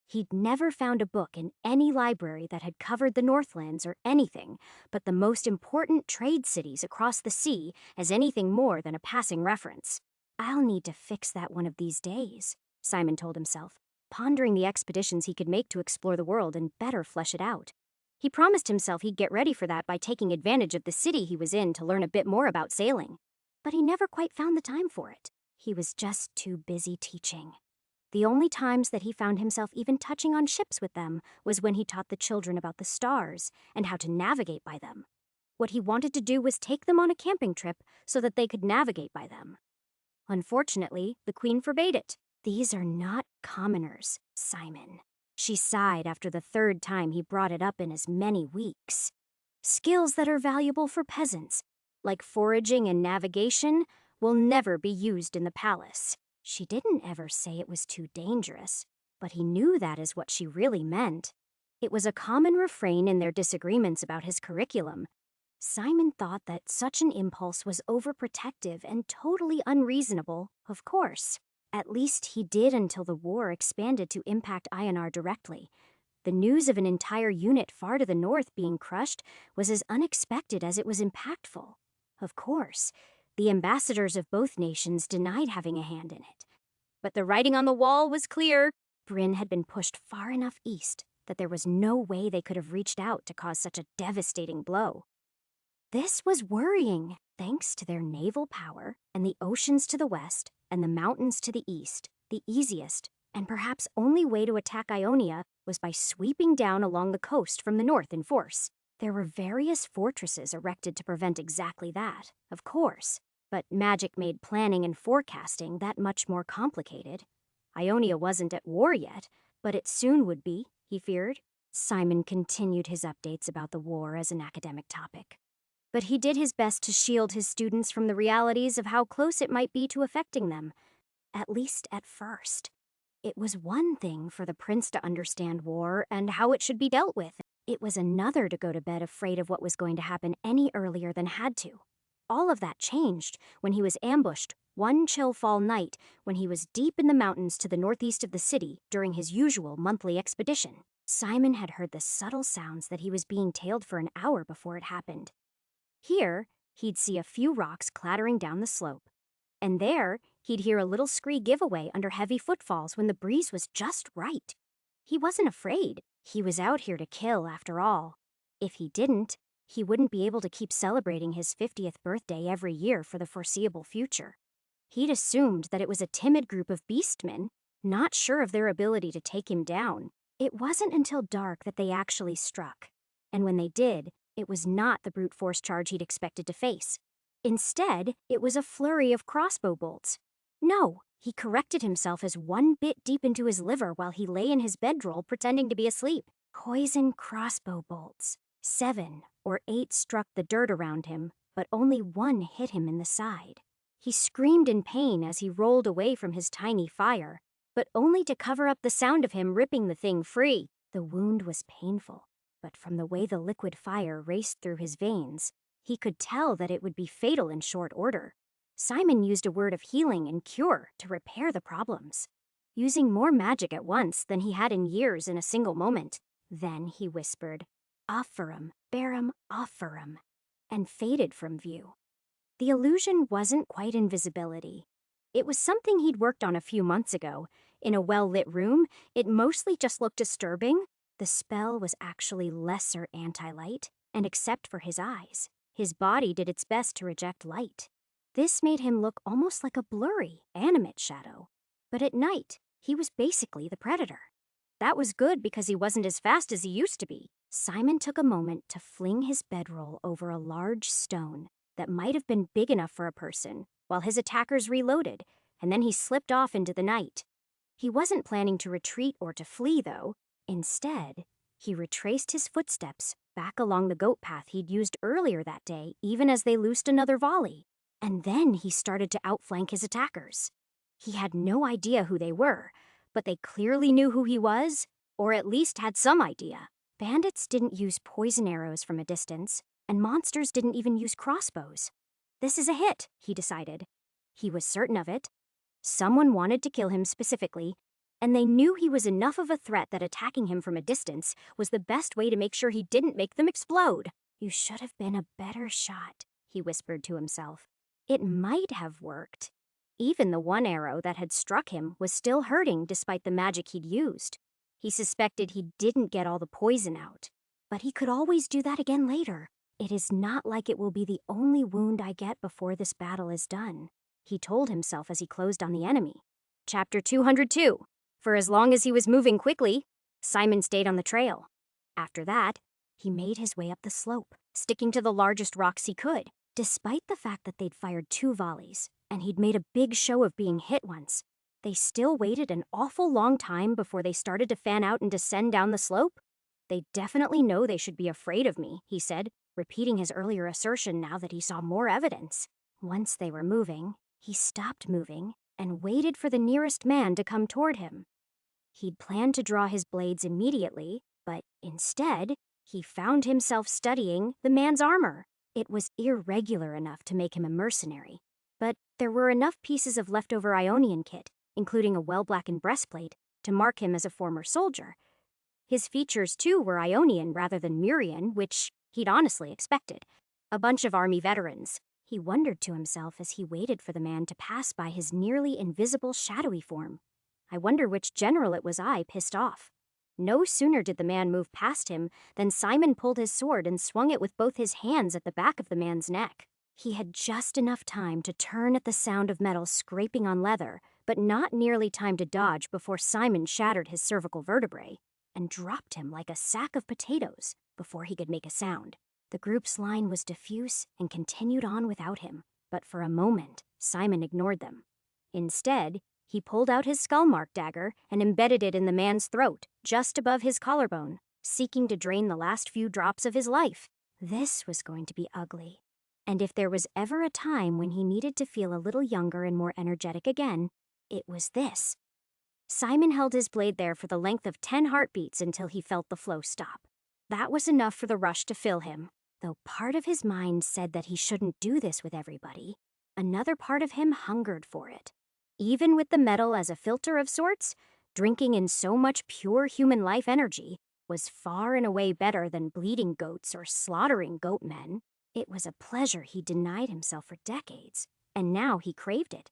Speaker 1: he'd never found a book in any library that had covered the Northlands or anything but the most important trade cities across the sea as anything more than a passing reference. I'll need to fix that one of these days, Simon told himself, pondering the expeditions he could make to explore the world and better flesh it out. He promised himself he'd get ready for that by taking advantage of the city he was in to learn a bit more about sailing. But he never quite found the time for it. He was just too busy teaching. The only times that he found himself even touching on ships with them was when he taught the children about the stars and how to navigate by them. What he wanted to do was take them on a camping trip so that they could navigate by them. Unfortunately, the Queen forbade it. These are not commoners, Simon. She sighed after the third time he brought it up in as many weeks. Skills that are valuable for peasants, like foraging and navigation, will never be used in the palace. She didn't ever say it was too dangerous, but he knew that is what she really meant. It was a common refrain in their disagreements about his curriculum. Simon thought that such an impulse was overprotective and totally unreasonable, of course. At least he did until the war expanded to impact Ionar directly. The news of an entire unit far to the north being crushed was as unexpected as it was impactful. Of course, the ambassadors of both nations denied having a hand in it. But the writing on the wall was clear. Bryn had been pushed far enough east that there was no way they could have reached out to cause such a devastating blow. This was worrying. Thanks to their naval power and the oceans to the west and the mountains to the east, the easiest and perhaps only way to attack Ionia was by sweeping down along the coast from the north in force. There were various fortresses erected to prevent exactly that, of course, but magic made planning and forecasting that much more complicated. Ionia wasn't at war yet, but it soon would be, he feared. Simon continued his updates about the war as an academic topic. But he did his best to shield his students from the realities of how close it might be to affecting them, at least at first. It was one thing for the prince to understand war and how it should be dealt with. It was another to go to bed afraid of what was going to happen any earlier than had to. All of that changed when he was ambushed one chill fall night when he was deep in the mountains to the northeast of the city during his usual monthly expedition. Simon had heard the subtle sounds that he was being tailed for an hour before it happened. Here, he'd see a few rocks clattering down the slope. And there, he'd hear a little scree giveaway under heavy footfalls when the breeze was just right. He wasn't afraid. He was out here to kill, after all. If he didn't, He wouldn't be able to keep celebrating his 50th birthday every year for the foreseeable future. He'd assumed that it was a timid group of beastmen, not sure of their ability to take him down. It wasn't until dark that they actually struck. And when they did, it was not the brute force charge he'd expected to face. Instead, it was a flurry of crossbow bolts. No, he corrected himself as one bit deep into his liver while he lay in his bedroll pretending to be asleep. Poison crossbow bolts. 7 or 8 struck the dirt around him, but only one hit him in the side. He screamed in pain as he rolled away from his tiny fire, but only to cover up the sound of him ripping the thing free. The wound was painful, but from the way the liquid fire raced through his veins, he could tell that it would be fatal in short order. Simon used a word of healing and cure to repair the problems, using more magic at once than he had in years in a single moment. Then he whispered, "Offerum, Barum, Offerum," and faded from view. The illusion wasn't quite invisibility. It was something he'd worked on a few months ago. In a well-lit room, it mostly just looked disturbing. The spell was actually lesser anti-light, and except for his eyes, his body did its best to reject light. This made him look almost like a blurry, animate shadow. But at night, he was basically the predator. That was good because he wasn't as fast as he used to be. Simon took a moment to fling his bedroll over a large stone that might have been big enough for a person, while his attackers reloaded, and then he slipped off into the night. He wasn't planning to retreat or to flee, though. Instead, he retraced his footsteps back along the goat path he'd used earlier that day, even as they loosed another volley. And then he started to outflank his attackers. He had no idea who they were, but they clearly knew who he was, or at least had some idea. Bandits didn't use poison arrows from a distance, and monsters didn't even use crossbows. This is a hit, he decided. He was certain of it. Someone wanted to kill him specifically, and they knew he was enough of a threat that attacking him from a distance was the best way to make sure he didn't make them explode. "You should have been a better shot," he whispered to himself. It might have worked. Even the one arrow that had struck him was still hurting despite the magic he'd used. He suspected he didn't get all the poison out, but he could always do that again later. "It is not like it will be the only wound I get before this battle is done," he told himself as he closed on the enemy. Chapter 202. For as long as he was moving quickly, Simon stayed on the trail. After that, he made his way up the slope, sticking to the largest rocks he could. Despite the fact that they'd fired 2 volleys, and he'd made a big show of being hit once, they still waited an awful long time before they started to fan out and descend down the slope. "They definitely know they should be afraid of me," he said, repeating his earlier assertion now that he saw more evidence. Once they were moving, he stopped moving and waited for the nearest man to come toward him. He'd planned to draw his blades immediately, but instead, he found himself studying the man's armor. It was irregular enough to make him a mercenary, but there were enough pieces of leftover Ionian kit, including a well-blackened breastplate, to mark him as a former soldier. His features, too, were Ionian rather than Murian, which he'd honestly expected. A bunch of army veterans. He wondered to himself as he waited for the man to pass by his nearly invisible shadowy form. I wonder which general it was I pissed off. No sooner did the man move past him than Simon pulled his sword and swung it with both his hands at the back of the man's neck. He had just enough time to turn at the sound of metal scraping on leather, but not nearly time to dodge before Simon shattered his cervical vertebrae and dropped him like a sack of potatoes before he could make a sound. The group's line was diffuse and continued on without him, but for a moment, Simon ignored them. Instead, he pulled out his skull-mark dagger and embedded it in the man's throat, just above his collarbone, seeking to drain the last few drops of his life. This was going to be ugly. And if there was ever a time when he needed to feel a little younger and more energetic again, it was this. Simon held his blade there for the length of 10 heartbeats until he felt the flow stop. That was enough for the rush to fill him. Though part of his mind said that he shouldn't do this with everybody, another part of him hungered for it. Even with the metal as a filter of sorts, drinking in so much pure human life energy was far and away better than bleeding goats or slaughtering goat men. It was a pleasure he denied himself for decades, and now he craved it.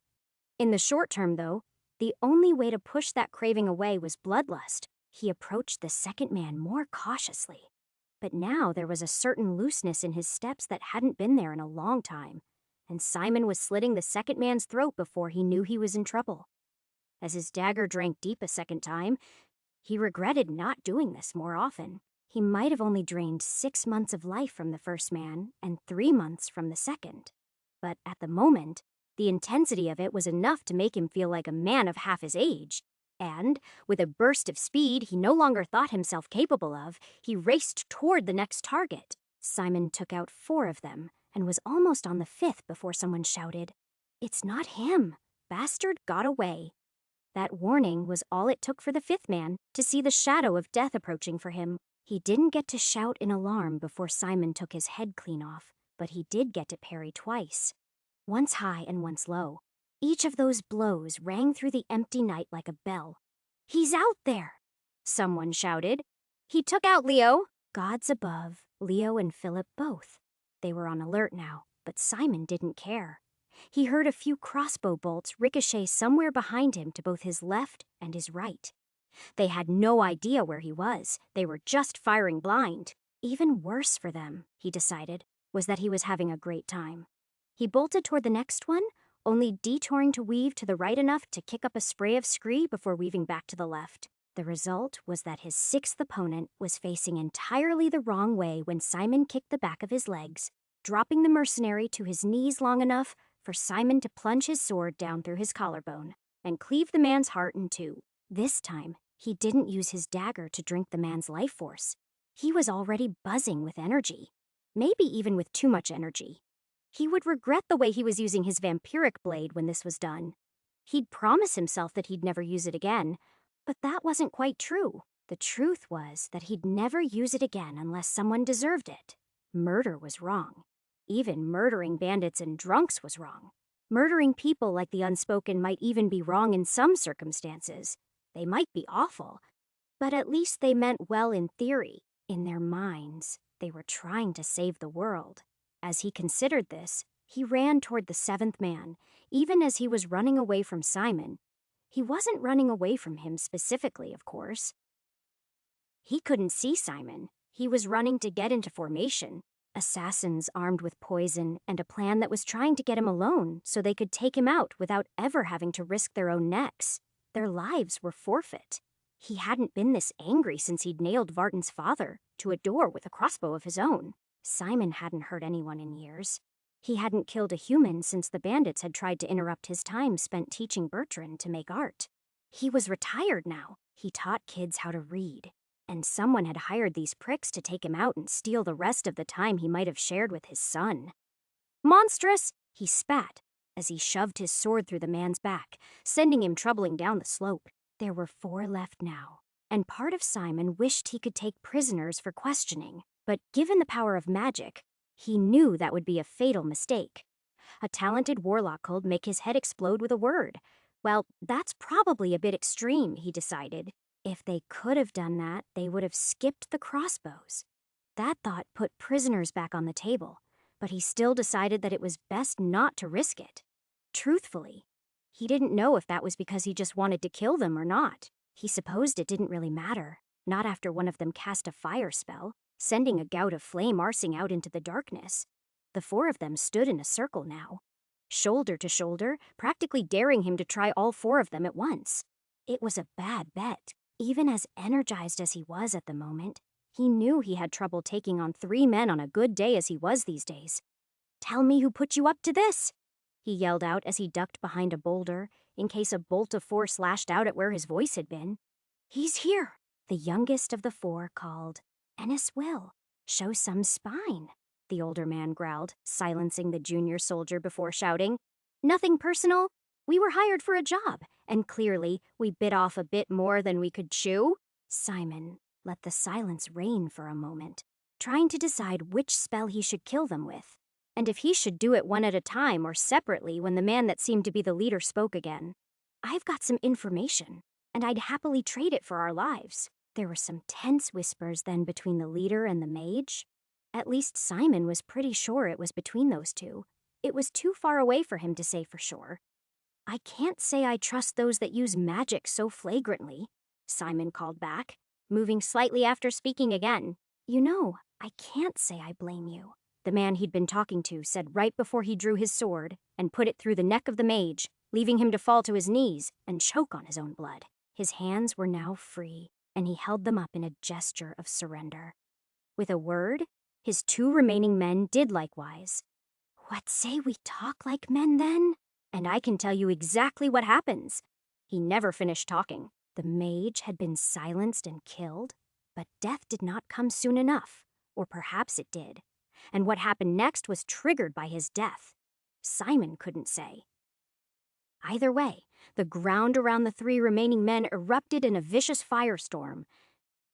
Speaker 1: In the short term, though, the only way to push that craving away was bloodlust. He approached the second man more cautiously. But now there was a certain looseness in his steps that hadn't been there in a long time, and Simon was slitting the second man's throat before he knew he was in trouble. As his dagger drank deep a second time, he regretted not doing this more often. He might have only drained 6 months of life from the first man and 3 months from the second. But at the moment, the intensity of it was enough to make him feel like a man of half his age. And, with a burst of speed he no longer thought himself capable of, he raced toward the next target. Simon took out 4 of them and was almost on the 5th before someone shouted, "It's not him! Bastard got away!" That warning was all it took for the 5th man to see the shadow of death approaching for him. He didn't get to shout in alarm before Simon took his head clean off, but he did get to parry twice, once high and once low. Each of those blows rang through the empty night like a bell. "He's out there!" someone shouted. "He took out Leo!" Gods above, Leo and Philip both. They were on alert now, but Simon didn't care. He heard a few crossbow bolts ricochet somewhere behind him to both his left and his right. They had no idea where he was. They were just firing blind. Even worse for them, he decided, was that he was having a great time. He bolted toward the next one, only detouring to weave to the right enough to kick up a spray of scree before weaving back to the left. The result was that his 6th opponent was facing entirely the wrong way when Simon kicked the back of his legs, dropping the mercenary to his knees long enough for Simon to plunge his sword down through his collarbone and cleave the man's heart in 2. This time, he didn't use his dagger to drink the man's life force. He was already buzzing with energy, maybe even with too much energy. He would regret the way he was using his vampiric blade when this was done. He'd promise himself that he'd never use it again, but that wasn't quite true. The truth was that he'd never use it again unless someone deserved it. Murder was wrong. Even murdering bandits and drunks was wrong. Murdering people like the unspoken might even be wrong in some circumstances. They might be awful, but at least they meant well in theory. In their minds, they were trying to save the world. As he considered this, he ran toward the 7th man, even as he was running away from Simon. He wasn't running away from him specifically, of course. He couldn't see Simon. He was running to get into formation. Assassins armed with poison and a plan that was trying to get him alone so they could take him out without ever having to risk their own necks. Their lives were forfeit. He hadn't been this angry since he'd nailed Vartan's father to a door with a crossbow of his own. Simon hadn't hurt anyone in years. He hadn't killed a human since the bandits had tried to interrupt his time spent teaching Bertrand to make art. He was retired now. He taught kids how to read. And someone had hired these pricks to take him out and steal the rest of the time he might have shared with his son. "Monstrous!" he spat as he shoved his sword through the man's back, sending him troubling down the slope. There were 4 left now, and part of Simon wished he could take prisoners for questioning. But given the power of magic, he knew that would be a fatal mistake. A talented warlock could make his head explode with a word. Well, that's probably a bit extreme, he decided. If they could have done that, they would have skipped the crossbows. That thought put prisoners back on the table, but he still decided that it was best not to risk it. Truthfully, he didn't know if that was because he just wanted to kill them or not. He supposed it didn't really matter, not after one of them cast a fire spell, sending a gout of flame arsing out into the darkness. The 4 of them stood in a circle now, shoulder to shoulder, practically daring him to try all 4 of them at once. It was a bad bet. Even as energized as he was at the moment, he knew he had trouble taking on 3 men on a good day as he was these days. "Tell me who put you up to this!" he yelled out as he ducked behind a boulder, in case a bolt of force lashed out at where his voice had been. "He's here!" The youngest of the 4 called. "Ennis will. Show some spine," the older man growled, silencing the junior soldier before shouting, "Nothing personal. We were hired for a job, and clearly we bit off a bit more than we could chew." Simon let the silence reign for a moment, trying to decide which spell he should kill them with, and if he should do it one at a time or separately when the man that seemed to be the leader spoke again. "I've got some information, and I'd happily trade it for our lives." There were some tense whispers then between the leader and the mage. At least Simon was pretty sure it was between those 2. It was too far away for him to say for sure. "I can't say I trust those that use magic so flagrantly," Simon called back, moving slightly after speaking again. "You know, I can't say I blame you, the man he'd been talking to said right before he drew his sword and put it through the neck of the mage, leaving him to fall to his knees and choke on his own blood. His hands were now free, and he held them up in a gesture of surrender. With a word, his 2 remaining men did likewise. What say we talk like men then? And I can tell you exactly what happens. He never finished talking. The mage had been silenced and killed, but death did not come soon enough, or perhaps it did. And what happened next was triggered by his death. Simon couldn't say. Either way, the ground around the 3 remaining men erupted in a vicious firestorm.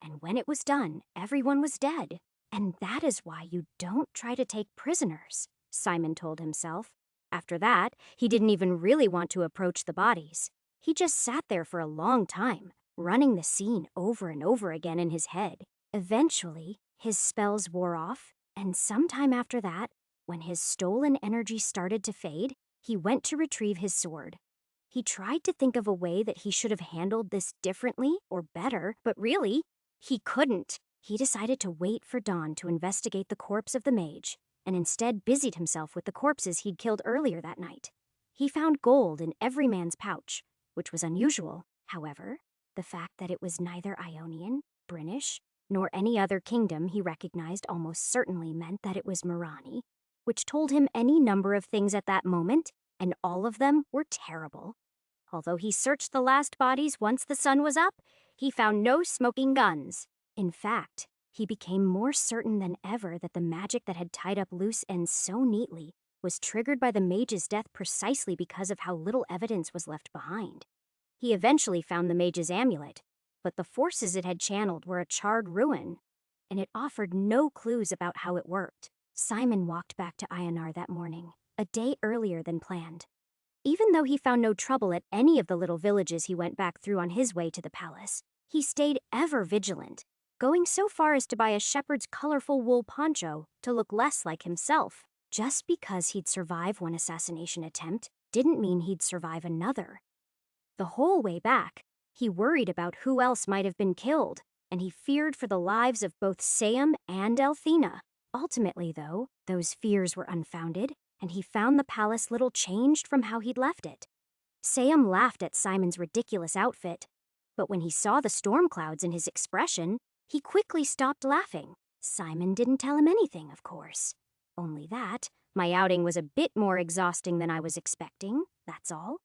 Speaker 1: And when it was done, everyone was dead. And that is why you don't try to take prisoners, Simon told himself. After that, he didn't even really want to approach the bodies. He just sat there for a long time, running the scene over and over again in his head. Eventually, his spells wore off, and sometime after that, when his stolen energy started to fade, he went to retrieve his sword. He tried to think of a way that he should have handled this differently or better, but really, he couldn't. He decided to wait for dawn to investigate the corpse of the mage, and instead busied himself with the corpses he'd killed earlier that night. He found gold in every man's pouch, which was unusual. However, the fact that it was neither Ionian, British, nor any other kingdom he recognized almost certainly meant that it was Mirani, which told him any number of things at that moment, and all of them were terrible. Although he searched the last bodies once the sun was up, he found no smoking guns. In fact, he became more certain than ever that the magic that had tied up loose ends so neatly was triggered by the mage's death precisely because of how little evidence was left behind. He eventually found the mage's amulet, but the forces it had channeled were a charred ruin, and it offered no clues about how it worked. Simon walked back to Ionar that morning, a day earlier than planned. Even though he found no trouble at any of the little villages he went back through on his way to the palace, he stayed ever vigilant, going so far as to buy a shepherd's colorful wool poncho to look less like himself. Just because he'd survive one assassination attempt didn't mean he'd survive another. The whole way back, he worried about who else might have been killed, and he feared for the lives of both Sam and Elthina. Ultimately, though, those fears were unfounded, and he found the palace little changed from how he'd left it. Sam laughed at Simon's ridiculous outfit, but when he saw the storm clouds in his expression, he quickly stopped laughing. Simon didn't tell him anything, of course. Only that, my outing was a bit more exhausting than I was expecting, that's all.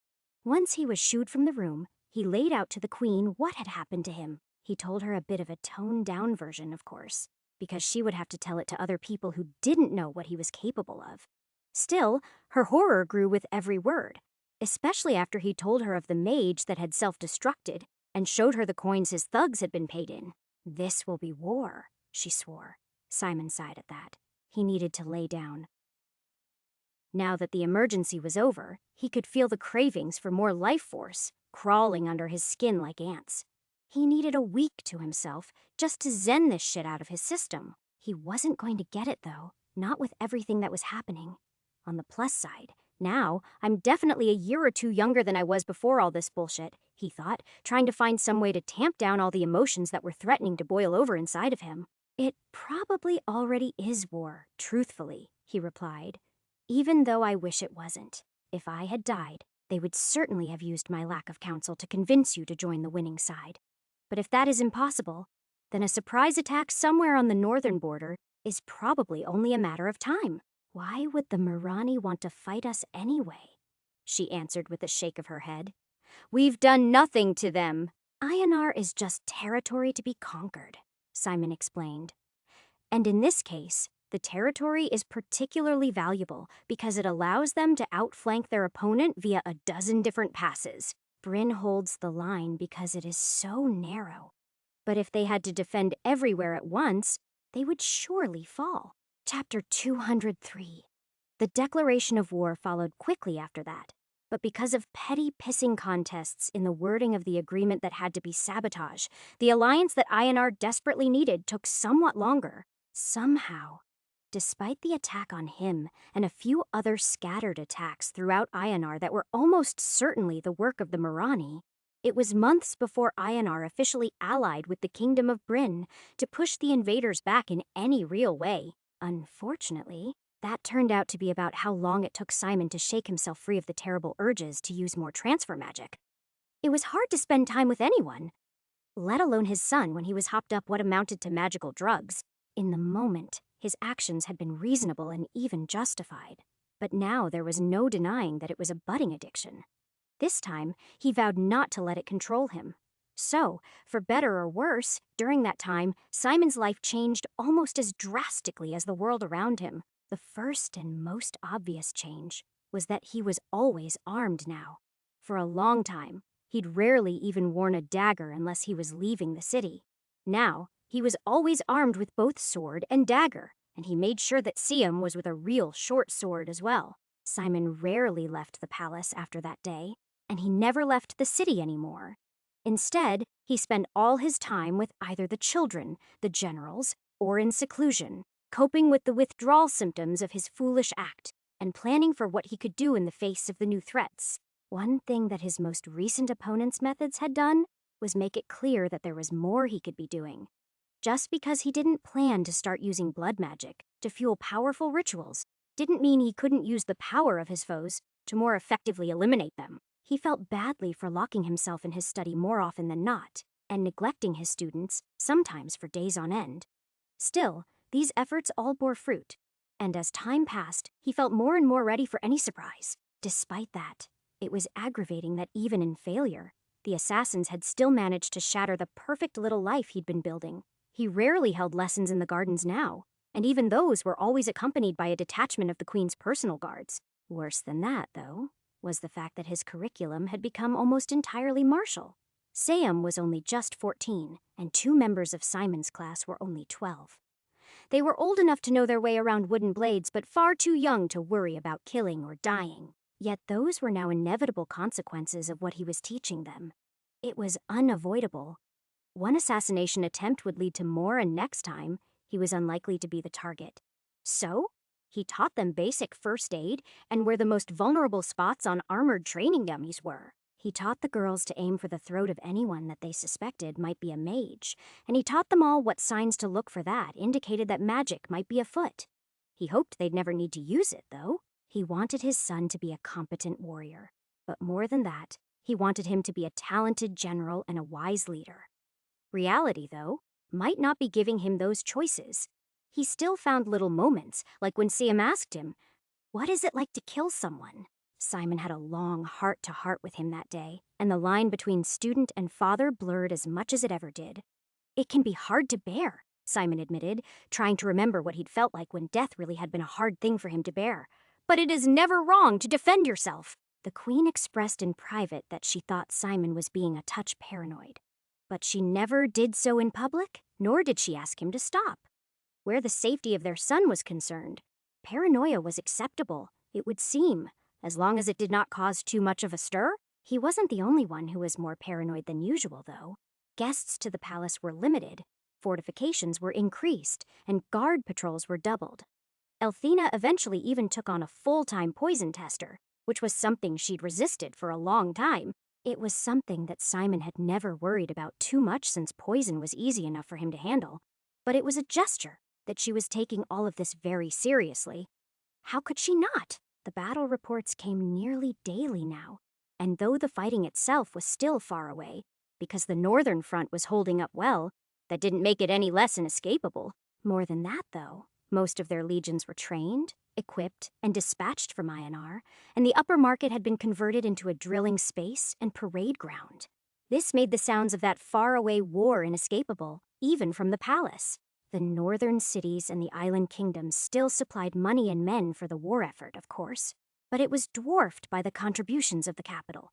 Speaker 1: Once he was shooed from the room, he laid out to the queen what had happened to him. He told her a bit of a toned-down version, of course, because she would have to tell it to other people who didn't know what he was capable of. Still, her horror grew with every word, especially after he told her of the mage that had self-destructed and showed her the coins his thugs had been paid in. This will be war, she swore. Simon sighed at that. He needed to lay down. Now that the emergency was over, he could feel the cravings for more life force crawling under his skin like ants. He needed a week to himself just to zen this shit out of his system. He wasn't going to get it, though, not with everything that was happening. On the plus side, now I'm definitely a year or 2 younger than I was before all this bullshit, he thought, trying to find some way to tamp down all the emotions that were threatening to boil over inside of him. It probably already is war, truthfully, he replied, even though I wish it wasn't. If I had died, they would certainly have used my lack of counsel to convince you to join the winning side. But if that is impossible, then a surprise attack somewhere on the northern border is probably only a matter of time. Why would the Mirani want to fight us anyway? She answered with a shake of her head. We've done nothing to them. Ionar is just territory to be conquered, Simon explained. And in this case, the territory is particularly valuable because it allows them to outflank their opponent via a dozen different passes. Bryn holds the line because it is so narrow. But if they had to defend everywhere at once, they would surely fall. Chapter 203. The declaration of war followed quickly after that, but because of petty pissing contests in the wording of the agreement that had to be sabotage, the alliance that Ionar desperately needed took somewhat longer. Somehow, despite the attack on him and a few other scattered attacks throughout Ionar that were almost certainly the work of the Mirani, It was months before Ionar officially allied with the Kingdom of Bryn to push the invaders back in any real way. Unfortunately, that turned out to be about how long it took Simon to shake himself free of the terrible urges to use more transfer magic. It was hard to spend time with anyone, let alone his son when he was hopped up what amounted to magical drugs. In the moment, his actions had been reasonable and even justified. But now there was no denying that it was a budding addiction. This time, he vowed not to let it control him. So, for better or worse, during that time, Simon's life changed almost as drastically as the world around him. The first and most obvious change was that he was always armed now. For a long time, he'd rarely even worn a dagger unless he was leaving the city. Now, he was always armed with both sword and dagger, and he made sure that Siam was with a real short sword as well. Simon rarely left the palace after that day, and he never left the city anymore. Instead, he spent all his time with either the children, the generals, or in seclusion, coping with the withdrawal symptoms of his foolish act, and planning for what he could do in the face of the new threats. One thing that his most recent opponent's methods had done was make it clear that there was more he could be doing. Just because he didn't plan to start using blood magic to fuel powerful rituals didn't mean he couldn't use the power of his foes to more effectively eliminate them. He felt badly for locking himself in his study more often than not, and neglecting his students, sometimes for days on end. Still, these efforts all bore fruit, and as time passed, he felt more and more ready for any surprise. Despite that, it was aggravating that even in failure, the assassins had still managed to shatter the perfect little life he'd been building. He rarely held lessons in the gardens now, and even those were always accompanied by a detachment of the Queen's personal guards. Worse than that, though, was the fact that his curriculum had become almost entirely martial. Sam was only just 14, and 2 members of Simon's class were only 12. They were old enough to know their way around wooden blades, but far too young to worry about killing or dying. Yet those were now inevitable consequences of what he was teaching them. It was unavoidable. One assassination attempt would lead to more, and next time, he was unlikely to be the target. So, he taught them basic first aid and where the most vulnerable spots on armored training dummies were. He taught the girls to aim for the throat of anyone that they suspected might be a mage, and he taught them all what signs to look for that indicated that magic might be afoot. He hoped they'd never need to use it, though. He wanted his son to be a competent warrior, but more than that, he wanted him to be a talented general and a wise leader. Reality, though, might not be giving him those choices. He still found little moments, like when Siam asked him, "What is it like to kill someone?" Simon had a long heart-to-heart with him that day, and the line between student and father blurred as much as it ever did. "It can be hard to bear," Simon admitted, trying to remember what he'd felt like when death really had been a hard thing for him to bear. "But it is never wrong to defend yourself." The Queen expressed in private that she thought Simon was being a touch paranoid. But she never did so in public, nor did she ask him to stop. Where the safety of their son was concerned, paranoia was acceptable, it would seem, as long as it did not cause too much of a stir. He wasn't the only one who was more paranoid than usual, though. Guests to the palace were limited, fortifications were increased, and guard patrols were doubled. Elthina eventually even took on a full-time poison tester, which was something she'd resisted for a long time. It was something that Simon had never worried about too much since poison was easy enough for him to handle. But it was a gesture that she was taking all of this very seriously. How could she not? The battle reports came nearly daily now, and though the fighting itself was still far away, because the northern front was holding up well, that didn't make it any less inescapable. More than that, though, most of their legions were trained, equipped, and dispatched from Ionar, and the upper market had been converted into a drilling space and parade ground. This made the sounds of that faraway war inescapable, even from the palace. The northern cities and the island kingdoms still supplied money and men for the war effort, of course, but it was dwarfed by the contributions of the capital.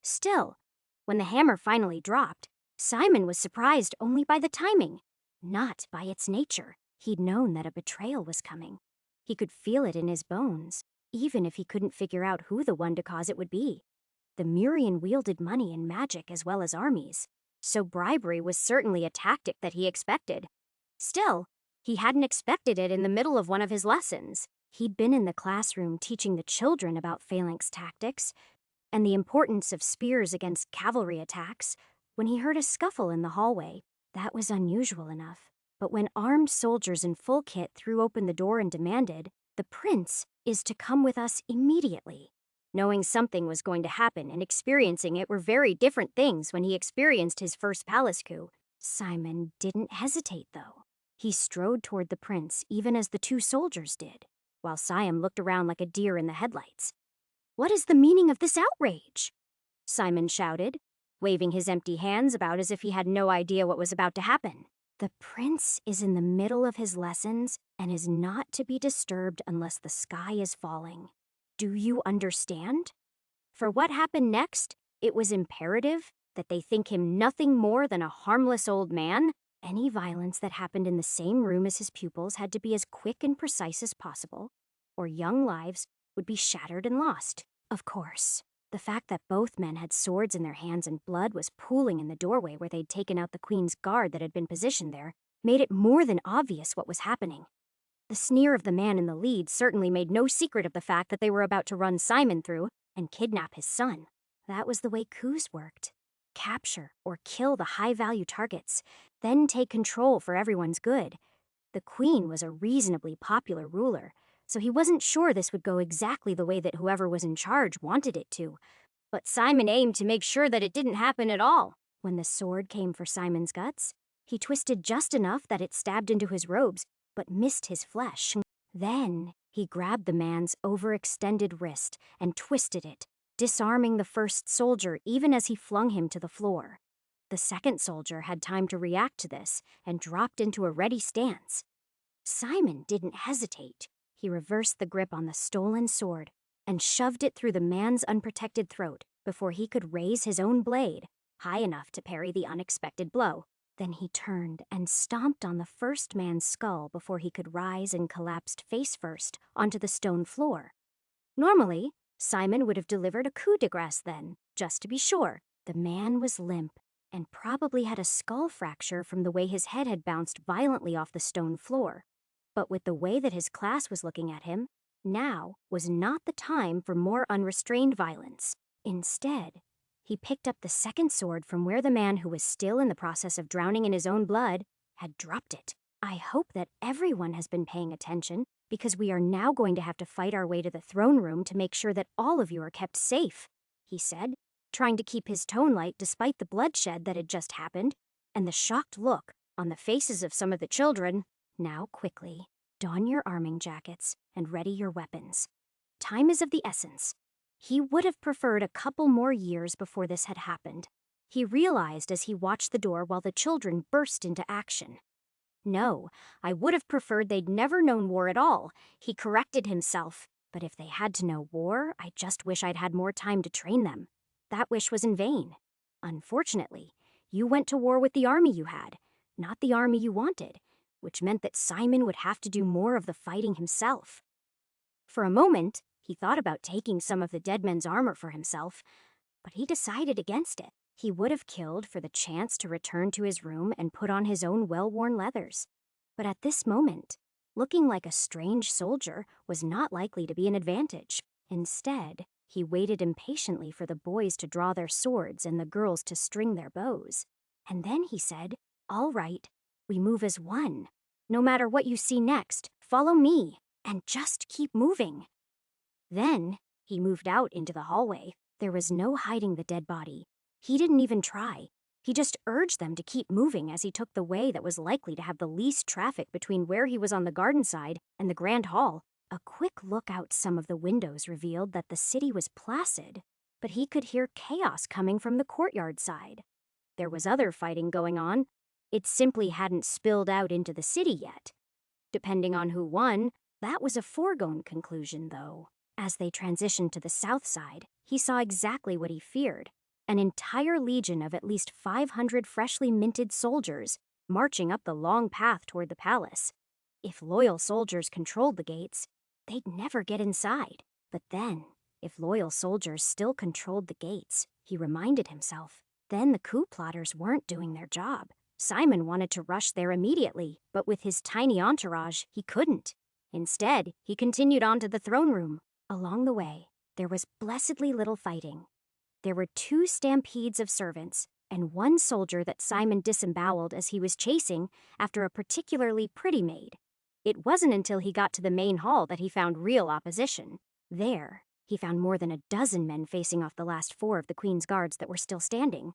Speaker 1: Still, when the hammer finally dropped, Simon was surprised only by the timing, not by its nature. He'd known that a betrayal was coming. He could feel it in his bones, even if he couldn't figure out who the one to cause it would be. The Murian wielded money and magic as well as armies, so bribery was certainly a tactic that he expected. Still, he hadn't expected it in the middle of one of his lessons. He'd been in the classroom teaching the children about phalanx tactics, and the importance of spears against cavalry attacks, when he heard a scuffle in the hallway, that was unusual enough. But when armed soldiers in full kit threw open the door and demanded, "The prince is to come with us immediately." Knowing something was going to happen and experiencing it were very different things when he experienced his first palace coup. Simon didn't hesitate, though. He strode toward the prince, even as the two soldiers did, while Siam looked around like a deer in the headlights. "What is the meaning of this outrage?" Simon shouted, waving his empty hands about as if he had no idea what was about to happen. "The prince is in the middle of his lessons and is not to be disturbed unless the sky is falling. Do you understand?" For what happened next, it was imperative that they think him nothing more than a harmless old man. Any violence that happened in the same room as his pupils had to be as quick and precise as possible, or young lives would be shattered and lost. Of course, the fact that both men had swords in their hands and blood was pooling in the doorway where they'd taken out the queen's guard that had been positioned there made it more than obvious what was happening. The sneer of the man in the lead certainly made no secret of the fact that they were about to run Simon through and kidnap his son. That was the way coups worked. Capture or kill the high-value targets, then take control for everyone's good. The queen was a reasonably popular ruler, so he wasn't sure this would go exactly the way that whoever was in charge wanted it to. But Simon aimed to make sure that it didn't happen at all. When the sword came for Simon's guts, he twisted just enough that it stabbed into his robes, but missed his flesh. Then he grabbed the man's overextended wrist and twisted it, disarming the first soldier even as he flung him to the floor. The second soldier had time to react to this and dropped into a ready stance. Simon didn't hesitate. He reversed the grip on the stolen sword and shoved it through the man's unprotected throat before he could raise his own blade high enough to parry the unexpected blow. Then he turned and stomped on the first man's skull before he could rise and collapsed face first onto the stone floor. Normally, Simon would have delivered a coup de grace then, just to be sure. The man was limp and probably had a skull fracture from the way his head had bounced violently off the stone floor. But with the way that his class was looking at him, now was not the time for more unrestrained violence. Instead, he picked up the second sword from where the man who was still in the process of drowning in his own blood had dropped it. "I hope that everyone has been paying attention, because we are now going to have to fight our way to the throne room to make sure that all of you are kept safe," he said, trying to keep his tone light despite the bloodshed that had just happened, and the shocked look on the faces of some of the children. "Now quickly, don your arming jackets and ready your weapons. Time is of the essence." He would have preferred a couple more years before this had happened. He realized as he watched the door while the children burst into action. "No, I would have preferred they'd never known war at all," he corrected himself. "But if they had to know war, I just wish I'd had more time to train them." That wish was in vain. Unfortunately, you went to war with the army you had, not the army you wanted, which meant that Simon would have to do more of the fighting himself. For a moment, he thought about taking some of the dead men's armor for himself, but he decided against it. He would have killed for the chance to return to his room and put on his own well-worn leathers. But at this moment, looking like a strange soldier was not likely to be an advantage. Instead, he waited impatiently for the boys to draw their swords and the girls to string their bows. And then he said, "All right, we move as one. No matter what you see next, follow me, and just keep moving." Then, he moved out into the hallway. There was no hiding the dead body. He didn't even try. He just urged them to keep moving as he took the way that was likely to have the least traffic between where he was on the garden side and the grand hall. A quick look out some of the windows revealed that the city was placid, but he could hear chaos coming from the courtyard side. There was other fighting going on. It simply hadn't spilled out into the city yet. Depending on who won, that was a foregone conclusion, though. As they transitioned to the south side, he saw exactly what he feared. An entire legion of at least 500 freshly minted soldiers marching up the long path toward the palace. If loyal soldiers controlled the gates, they'd never get inside. But then, if loyal soldiers still controlled the gates, he reminded himself, then the coup plotters weren't doing their job. Simon wanted to rush there immediately, but with his tiny entourage, he couldn't. Instead, he continued on to the throne room. Along the way, there was blessedly little fighting. There were 2 stampedes of servants, and 1 soldier that Simon disemboweled as he was chasing after a particularly pretty maid. It wasn't until he got to the main hall that he found real opposition. There, he found more than a dozen men facing off the last 4 of the Queen's guards that were still standing.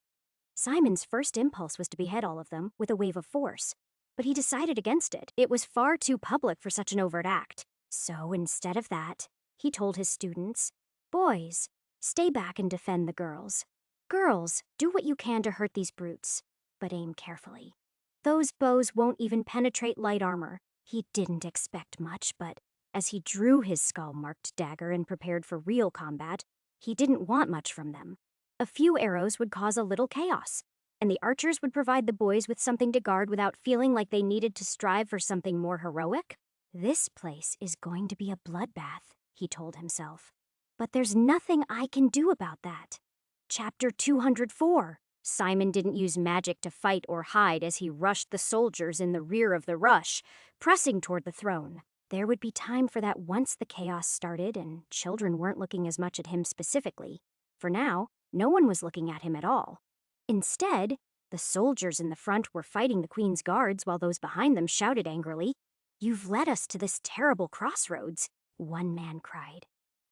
Speaker 1: Simon's first impulse was to behead all of them with a wave of force, but he decided against it. It was far too public for such an overt act. So instead of that, he told his students, "Boys, stay back and defend the girls. Girls, do what you can to hurt these brutes, but aim carefully. Those bows won't even penetrate light armor." He didn't expect much, but as he drew his skull-marked dagger and prepared for real combat, he didn't want much from them. A few arrows would cause a little chaos, and the archers would provide the boys with something to guard without feeling like they needed to strive for something more heroic. This place is going to be a bloodbath, he told himself. But there's nothing I can do about that. Chapter 204. Simon didn't use magic to fight or hide as he rushed the soldiers in the rear of the rush, pressing toward the throne. There would be time for that once the chaos started and children weren't looking as much at him specifically. For now, no one was looking at him at all. Instead, the soldiers in the front were fighting the Queen's guards while those behind them shouted angrily, "You've led us to this terrible crossroads," one man cried.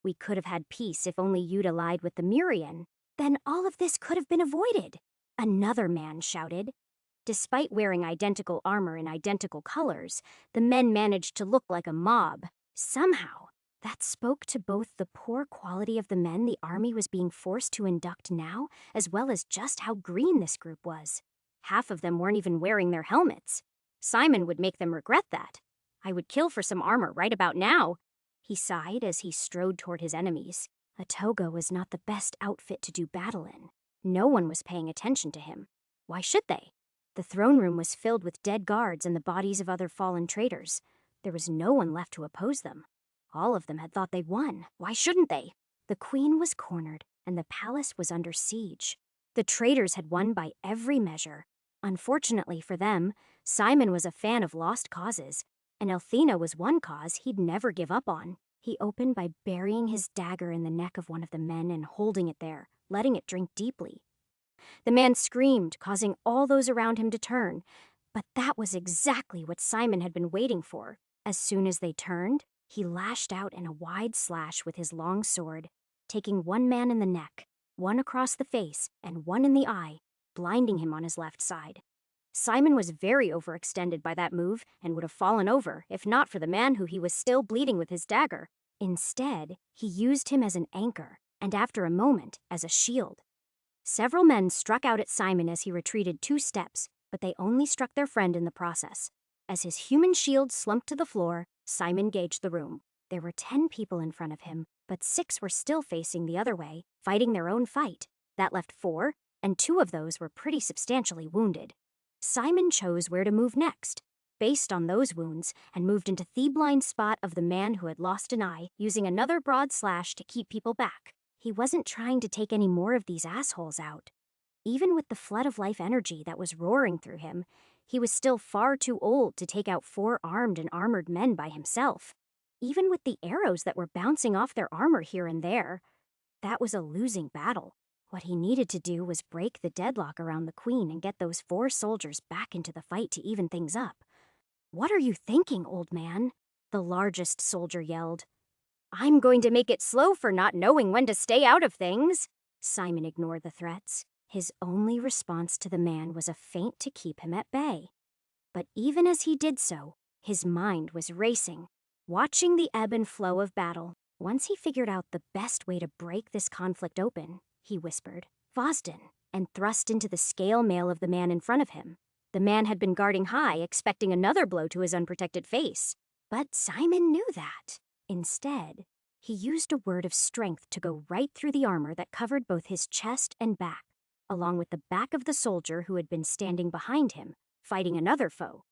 Speaker 1: "We could have had peace if only you'd allied with the Murian. Then all of this could have been avoided," another man shouted. Despite wearing identical armor in identical colors, the men managed to look like a mob. Somehow, that spoke to both the poor quality of the men the army was being forced to induct now, as well as just how green this group was. Half of them weren't even wearing their helmets. Simon would make them regret that. "I would kill for some armor right about now," he sighed as he strode toward his enemies. A toga was not the best outfit to do battle in. No one was paying attention to him. Why should they? The throne room was filled with dead guards and the bodies of other fallen traitors. There was no one left to oppose them. All of them had thought they'd won. Why shouldn't they? The Queen was cornered, and the palace was under siege. The traitors had won by every measure. Unfortunately for them, Simon was a fan of lost causes, and Elthina was one cause he'd never give up on. He opened by burying his dagger in the neck of one of the men and holding it there, letting it drink deeply. The man screamed, causing all those around him to turn. But that was exactly what Simon had been waiting for. As soon as they turned, he lashed out in a wide slash with his long sword, taking one man in the neck, one across the face, and one in the eye, blinding him on his left side. Simon was very overextended by that move and would have fallen over if not for the man who he was still bleeding with his dagger. Instead, he used him as an anchor, and after a moment, as a shield. Several men struck out at Simon as he retreated 2 steps, but they only struck their friend in the process. As his human shield slumped to the floor, Simon gauged the room. There were 10 people in front of him, but 6 were still facing the other way, fighting their own fight. That left 4, and 2 of those were pretty substantially wounded. Simon chose where to move next, based on those wounds, and moved into the blind spot of the man who had lost an eye, using another broad slash to keep people back. He wasn't trying to take any more of these assholes out. Even with the flood of life energy that was roaring through him, he was still far too old to take out 4 armed and armored men by himself. Even with the arrows that were bouncing off their armor here and there, that was a losing battle. What he needed to do was break the deadlock around the Queen and get those 4 soldiers back into the fight to even things up. "What are you thinking, old man?" the largest soldier yelled. "I'm going to make it slow for not knowing when to stay out of things." Simon ignored the threats. His only response to the man was a feint to keep him at bay. But even as he did so, his mind was racing, watching the ebb and flow of battle. Once he figured out the best way to break this conflict open, he whispered, "Vosden," and thrust into the scale mail of the man in front of him. The man had been guarding high, expecting another blow to his unprotected face. But Simon knew that. Instead, he used a word of strength to go right through the armor that covered both his chest and back, along with the back of the soldier who had been standing behind him, fighting another foe.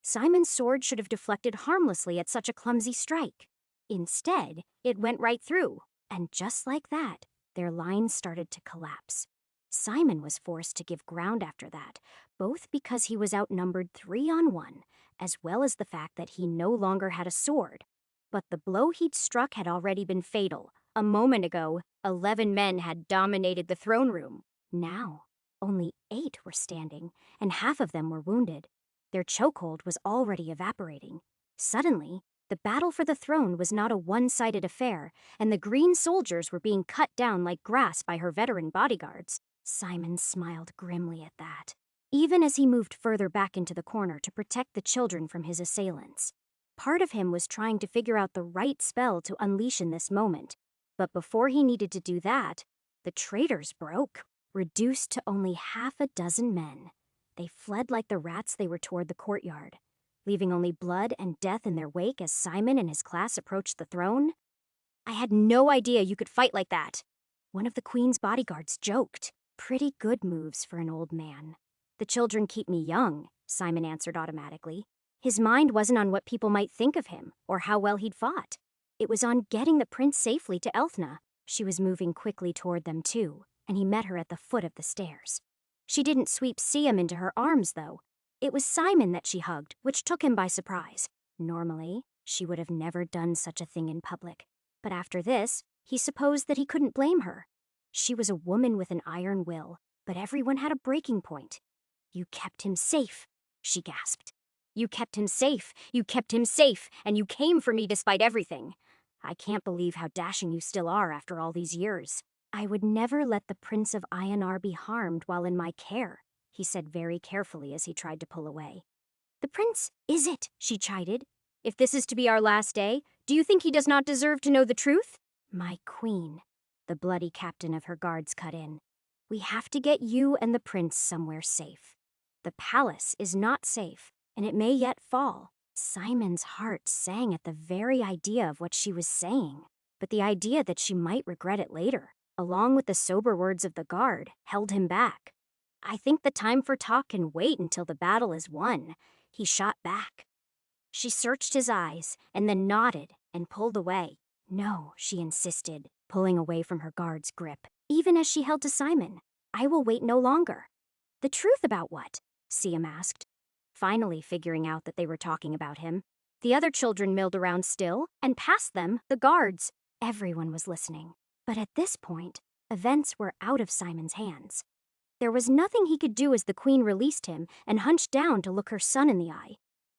Speaker 1: Simon's sword should have deflected harmlessly at such a clumsy strike. Instead, it went right through, and just like that, their lines started to collapse. Simon was forced to give ground after that, both because he was outnumbered 3 on 1, as well as the fact that he no longer had a sword. But the blow he'd struck had already been fatal. A moment ago, 11 men had dominated the throne room. Now, only 8 were standing, and half of them were wounded. Their chokehold was already evaporating. Suddenly, the battle for the throne was not a one-sided affair, and the green soldiers were being cut down like grass by her veteran bodyguards. Simon smiled grimly at that, even as he moved further back into the corner to protect the children from his assailants. Part of him was trying to figure out the right spell to unleash in this moment, but before he needed to do that, the traitors broke, reduced to only half a dozen men. They fled like the rats they were toward the courtyard, leaving only blood and death in their wake as Simon and his class approached the throne. "I had no idea you could fight like that," one of the queen's bodyguards joked. "Pretty good moves for an old man." "The children keep me young," Simon answered automatically. His mind wasn't on what people might think of him or how well he'd fought. It was on getting the prince safely to Elthna. She was moving quickly toward them too, and he met her at the foot of the stairs. She didn't sweep Siam into her arms, though. It was Simon that she hugged, which took him by surprise. Normally, she would have never done such a thing in public. But after this, he supposed that he couldn't blame her. She was a woman with an iron will, but everyone had a breaking point. "You kept him safe," she gasped. "You kept him safe, you kept him safe, and you came for me despite everything. I can't believe how dashing you still are after all these years." "I would never let the Prince of Ionar be harmed while in my care," he said very carefully as he tried to pull away. "The prince is it," she chided. "If this is to be our last day, do you think he does not deserve to know the truth?" "My queen," the bloody captain of her guards cut in, "we have to get you and the prince somewhere safe. The palace is not safe, and it may yet fall." Simon's heart sang at the very idea of what she was saying, but the idea that she might regret it later, along with the sober words of the guard, held him back. "I think the time for talk can wait until the battle is won," he shot back. She searched his eyes and then nodded and pulled away. "No," she insisted, pulling away from her guard's grip, even as she held to Simon. "I will wait no longer." "The truth about what?" Siam asked, finally figuring out that they were talking about him. The other children milled around still, and past them, the guards. Everyone was listening. But at this point, events were out of Simon's hands. There was nothing he could do as the queen released him and hunched down to look her son in the eye.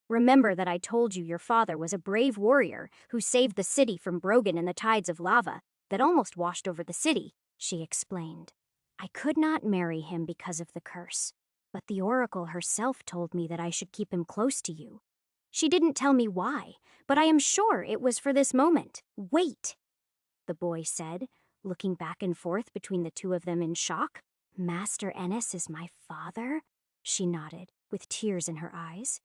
Speaker 1: "Remember that I told you your father was a brave warrior who saved the city from Brogan and the tides of lava that almost washed over the city," she explained. "I could not marry him because of the curse, but the oracle herself told me that I should keep him close to you. She didn't tell me why, but I am sure it was for this moment. Wait," the boy said, looking back and forth between the two of them in shock. "Master Ennis is my father?" She nodded, with tears in her eyes.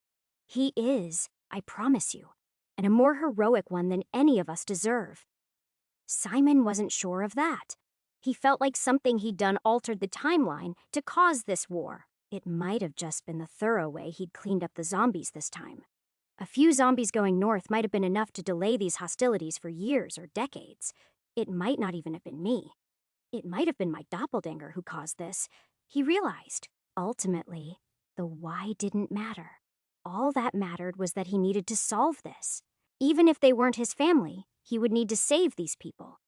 Speaker 1: "He is, I promise you, and a more heroic one than any of us deserve." Simon wasn't sure of that. He felt like something he'd done altered the timeline to cause this war. It might have just been the thorough way he'd cleaned up the zombies this time. A few zombies going north might have been enough to delay these hostilities for years or decades. It might not even have been me. It might have been my doppelganger who caused this. He realized, ultimately, the why didn't matter. All that mattered was that he needed to solve this. Even if they weren't his family, he would need to save these people.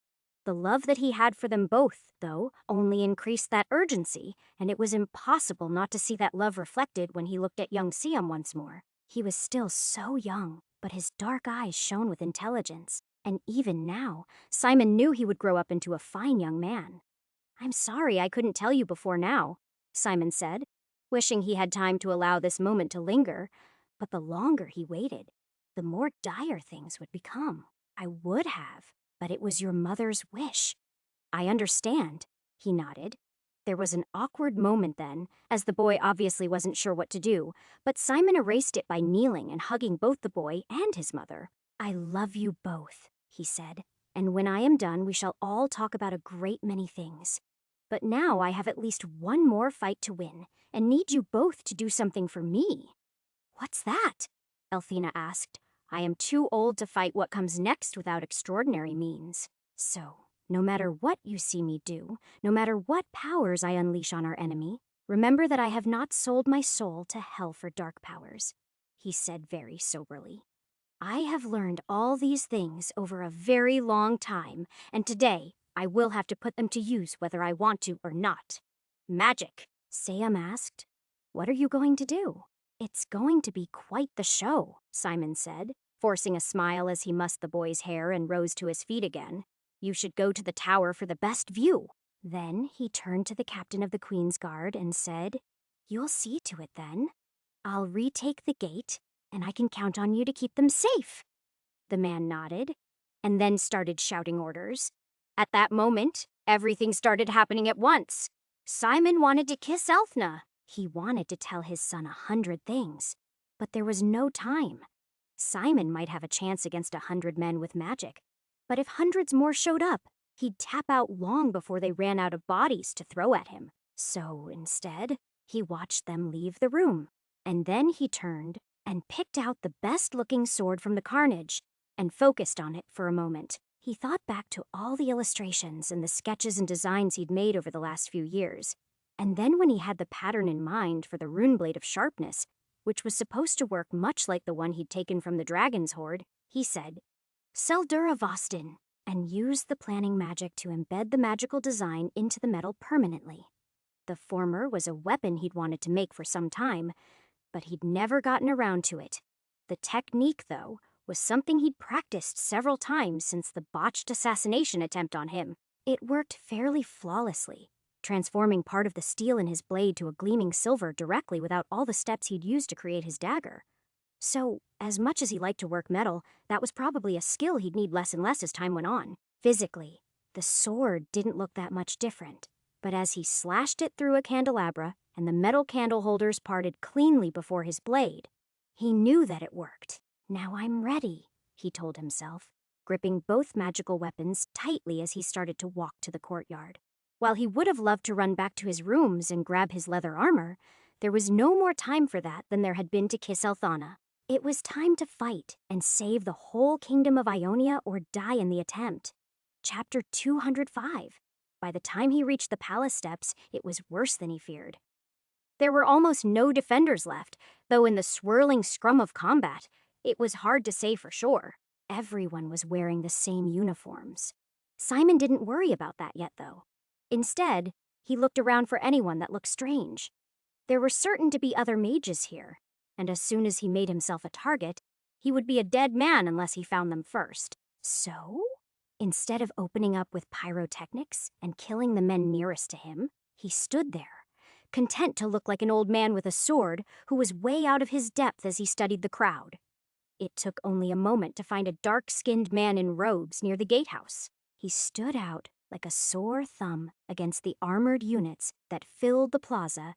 Speaker 1: The love that he had for them both, though, only increased that urgency, and it was impossible not to see that love reflected when he looked at young Siam once more. He was still so young, but his dark eyes shone with intelligence. And even now, Simon knew he would grow up into a fine young man. "I'm sorry I couldn't tell you before now," Simon said, wishing he had time to allow this moment to linger. But the longer he waited, the more dire things would become. "I would have, but it was your mother's wish." "I understand," he nodded. There was an awkward moment then, as the boy obviously wasn't sure what to do, but Simon erased it by kneeling and hugging both the boy and his mother. "I love you both," he said, "and when I am done, we shall all talk about a great many things. But now I have at least one more fight to win, and need you both to do something for me." "What's that?" Elthina asked. "I am too old to fight what comes next without extraordinary means. So, no matter what you see me do, no matter what powers I unleash on our enemy, remember that I have not sold my soul to hell for dark powers," he said very soberly. I have learned all these things over a very long time, and today I will have to put them to use whether I want to or not. Magic, Sam asked. What are you going to do? It's going to be quite the show, Simon said, forcing a smile as he mussed the boy's hair and rose to his feet again. You should go to the tower for the best view. Then he turned to the captain of the Queen's Guard and said, You'll see to it then. I'll retake the gate, and I can count on you to keep them safe. The man nodded, and then started shouting orders. At that moment, everything started happening at once. Simon wanted to kiss Elfna. He wanted to tell his son 100 things, but there was no time. Simon might have a chance against 100 men with magic, but if hundreds more showed up, he'd tap out long before they ran out of bodies to throw at him. So instead, he watched them leave the room, and then he turned and picked out the best-looking sword from the carnage and focused on it for a moment. He thought back to all the illustrations and the sketches and designs he'd made over the last few years, and then when he had the pattern in mind for the rune blade of sharpness, which was supposed to work much like the one he'd taken from the dragon's hoard, he said, Seldura Vostin, and used the planning magic to embed the magical design into the metal permanently. The former was a weapon he'd wanted to make for some time, but he'd never gotten around to it. The technique, though, was something he'd practiced several times since the botched assassination attempt on him. It worked fairly flawlessly, transforming part of the steel in his blade to a gleaming silver directly without all the steps he'd used to create his dagger. So, as much as he liked to work metal, that was probably a skill he'd need less and less as time went on. Physically, the sword didn't look that much different, but as he slashed it through a candelabra and the metal candle holders parted cleanly before his blade, he knew that it worked. Now I'm ready, he told himself, gripping both magical weapons tightly as he started to walk to the courtyard. While he would have loved to run back to his rooms and grab his leather armor, there was no more time for that than there had been to kiss Elthana. It was time to fight and save the whole kingdom of Ionia or die in the attempt. Chapter 205. By the time he reached the palace steps, it was worse than he feared. There were almost no defenders left, though in the swirling scrum of combat, it was hard to say for sure. Everyone was wearing the same uniforms. Simon didn't worry about that yet, though. Instead, he looked around for anyone that looked strange. There were certain to be other mages here, and as soon as he made himself a target, he would be a dead man unless he found them first. So, instead of opening up with pyrotechnics and killing the men nearest to him, he stood there, content to look like an old man with a sword who was way out of his depth as he studied the crowd. It took only a moment to find a dark-skinned man in robes near the gatehouse. He stood out like a sore thumb against the armored units that filled the plaza,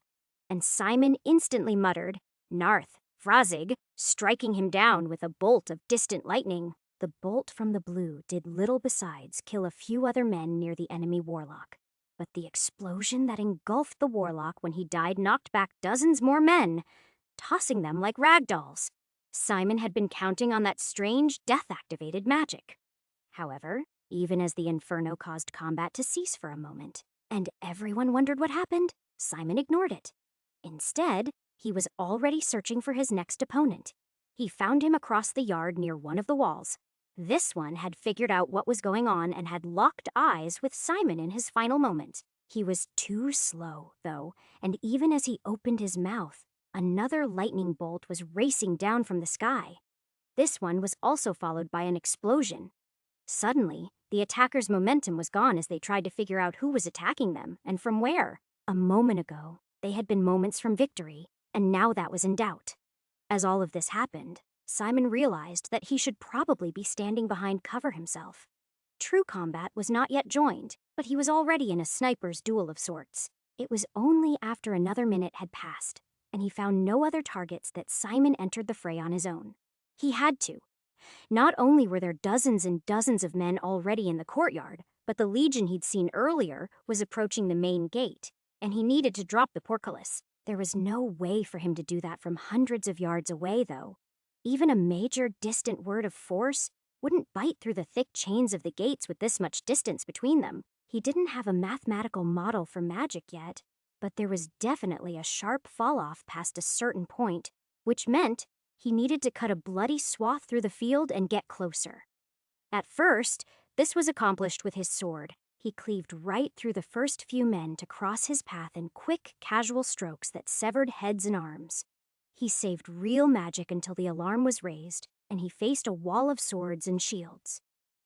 Speaker 1: and Simon instantly muttered, Narth, Frazig, striking him down with a bolt of distant lightning. The bolt from the blue did little besides kill a few other men near the enemy warlock. But the explosion that engulfed the warlock when he died knocked back dozens more men, tossing them like rag dolls. Simon had been counting on that strange, death-activated magic. However, even as the inferno caused combat to cease for a moment, and everyone wondered what happened, Simon ignored it. Instead, he was already searching for his next opponent. He found him across the yard near one of the walls. This one had figured out what was going on and had locked eyes with Simon in his final moment. He was too slow, though, and even as he opened his mouth, another lightning bolt was racing down from the sky. This one was also followed by an explosion. Suddenly, the attackers' momentum was gone as they tried to figure out who was attacking them and from where. A moment ago, they had been moments from victory, and now that was in doubt. As all of this happened, Simon realized that he should probably be standing behind cover himself. True combat was not yet joined, but he was already in a sniper's duel of sorts. It was only after another minute had passed, and he found no other targets that Simon entered the fray on his own. He had to. Not only were there dozens and dozens of men already in the courtyard, but the legion he'd seen earlier was approaching the main gate, and he needed to drop the portcullis. There was no way for him to do that from hundreds of yards away, though. Even a major distant word of force wouldn't bite through the thick chains of the gates with this much distance between them. He didn't have a mathematical model for magic yet, but there was definitely a sharp fall-off past a certain point, which meant He needed to cut a bloody swath through the field and get closer. At first, this was accomplished with his sword. He cleaved right through the first few men to cross his path in quick, casual strokes that severed heads and arms. He saved real magic until the alarm was raised, and he faced a wall of swords and shields.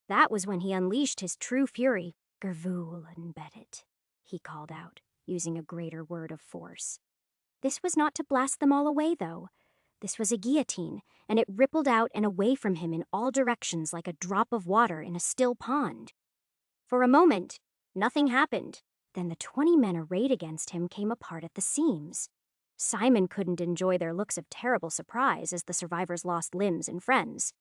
Speaker 1: That was when he unleashed his true fury. "Gervul and Bedit," he called out, using a greater word of force. This was not to blast them all away, though. This was a guillotine, and it rippled out and away from him in all directions like a drop of water in a still pond. For a moment, nothing happened. Then the 20 men arrayed against him came apart at the seams. Simon couldn't enjoy their looks of terrible surprise as the survivors lost limbs and friends.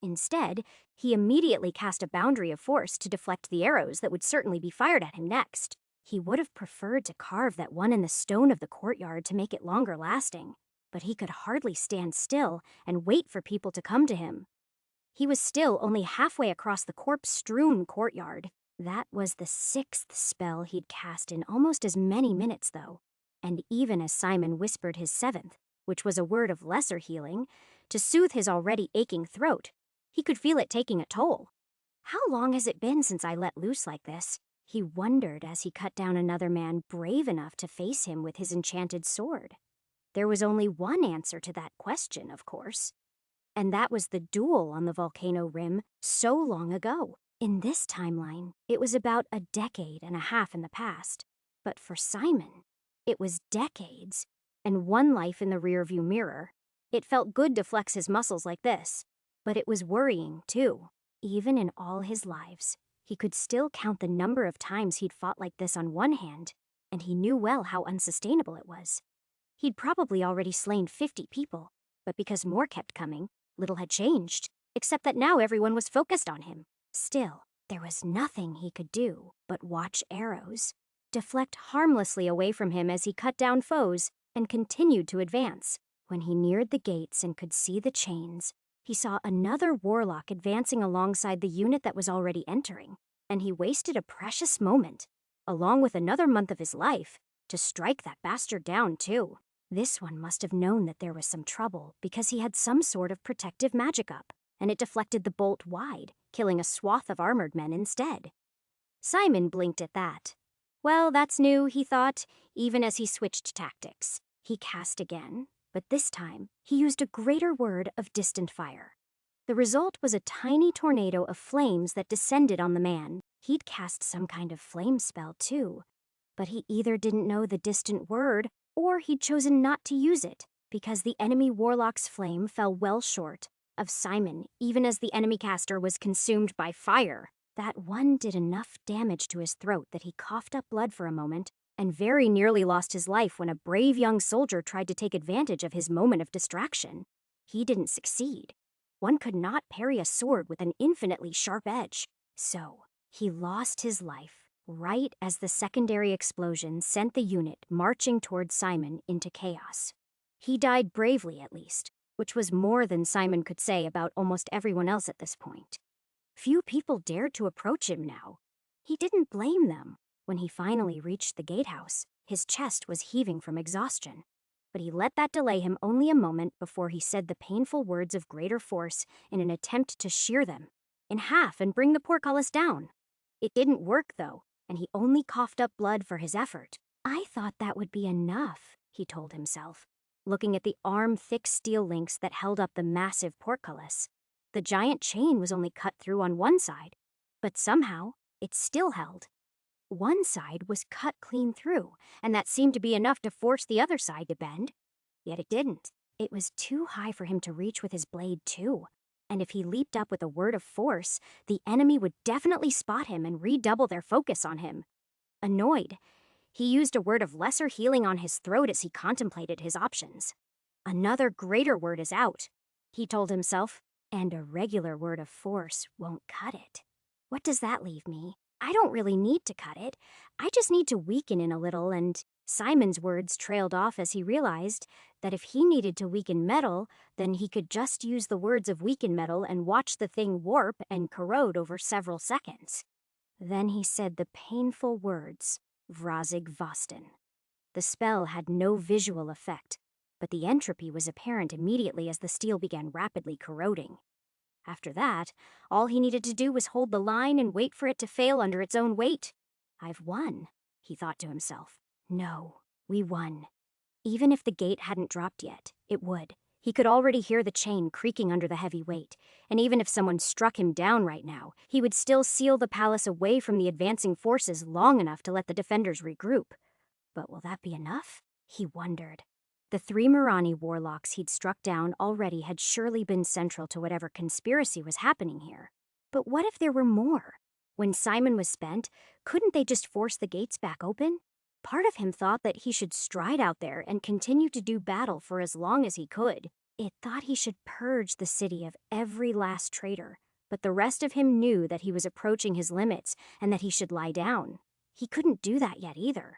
Speaker 1: Instead, he immediately cast a boundary of force to deflect the arrows that would certainly be fired at him next. He would have preferred to carve that one in the stone of the courtyard to make it longer lasting, but he could hardly stand still and wait for people to come to him. He was still only halfway across the corpse-strewn courtyard. That was the 6th spell he'd cast in almost as many minutes, though. And even as Simon whispered his 7th, which was a word of lesser healing, to soothe his already aching throat, he could feel it taking a toll. How long has it been since I let loose like this? He wondered as he cut down another man brave enough to face him with his enchanted sword. There was only one answer to that question, of course. And that was the duel on the volcano rim so long ago. In this timeline, it was about a decade and a half in the past. But for Simon, it was decades, and one life in the rearview mirror. It felt good to flex his muscles like this, but it was worrying, too. Even in all his lives, he could still count the number of times he'd fought like this on one hand, and he knew well how unsustainable it was. He'd probably already slain 50 people, but because more kept coming, little had changed, except that now everyone was focused on him. Still, there was nothing he could do but watch arrows, deflect harmlessly away from him as he cut down foes, and continued to advance. When he neared the gates and could see the chains, he saw another warlock advancing alongside the unit that was already entering, and he wasted a precious moment, along with another month of his life, to strike that bastard down too. This one must have known that there was some trouble because he had some sort of protective magic up, and it deflected the bolt wide, killing a swath of armored men instead. Simon blinked at that. Well, that's new, he thought, even as he switched tactics. He cast again, but this time he used a greater word of distant fire. The result was a tiny tornado of flames that descended on the man. He'd cast some kind of flame spell too, but he either didn't know the distant word or he'd chosen not to use it because the enemy warlock's flame fell well short of Simon, even as the enemy caster was consumed by fire. That one did enough damage to his throat that he coughed up blood for a moment and very nearly lost his life when a brave young soldier tried to take advantage of his moment of distraction. He didn't succeed. One could not parry a sword with an infinitely sharp edge. So, he lost his life right as the secondary explosion sent the unit marching toward Simon into chaos. He died bravely, at least, which was more than Simon could say about almost everyone else at this point. Few people dared to approach him now. He didn't blame them. When he finally reached the gatehouse, his chest was heaving from exhaustion. But he let that delay him only a moment before he said the painful words of greater force in an attempt to shear them in half and bring the portcullis down. It didn't work, though, and he only coughed up blood for his effort. I thought that would be enough, he told himself, looking at the arm-thick steel links that held up the massive portcullis. The giant chain was only cut through on one side, but somehow it still held. One side was cut clean through, and that seemed to be enough to force the other side to bend. Yet it didn't. It was too high for him to reach with his blade, too. And if he leaped up with a word of force, the enemy would definitely spot him and redouble their focus on him. Annoyed, he used a word of lesser healing on his throat as he contemplated his options. Another greater word is out, he told himself, and a regular word of force won't cut it. What does that leave me? I don't really need to cut it. I just need to weaken it a little, and Simon's words trailed off as he realized that if he needed to weaken metal, then he could just use the words of weaken metal and watch the thing warp and corrode over several seconds. Then he said the painful words, Vrazig Vosten. The spell had no visual effect, but the entropy was apparent immediately as the steel began rapidly corroding. After that, all he needed to do was hold the line and wait for it to fail under its own weight. "I've won," he thought to himself. No, we won. Even if the gate hadn't dropped yet, it would. He could already hear the chain creaking under the heavy weight, and even if someone struck him down right now, he would still seal the palace away from the advancing forces long enough to let the defenders regroup. But will that be enough? He wondered. The 3 Mirani warlocks he'd struck down already had surely been central to whatever conspiracy was happening here. But what if there were more? When Simon was spent, couldn't they just force the gates back open? Part of him thought that he should stride out there and continue to do battle for as long as he could. It thought he should purge the city of every last traitor, but the rest of him knew that he was approaching his limits and that he should lie down. He couldn't do that yet either.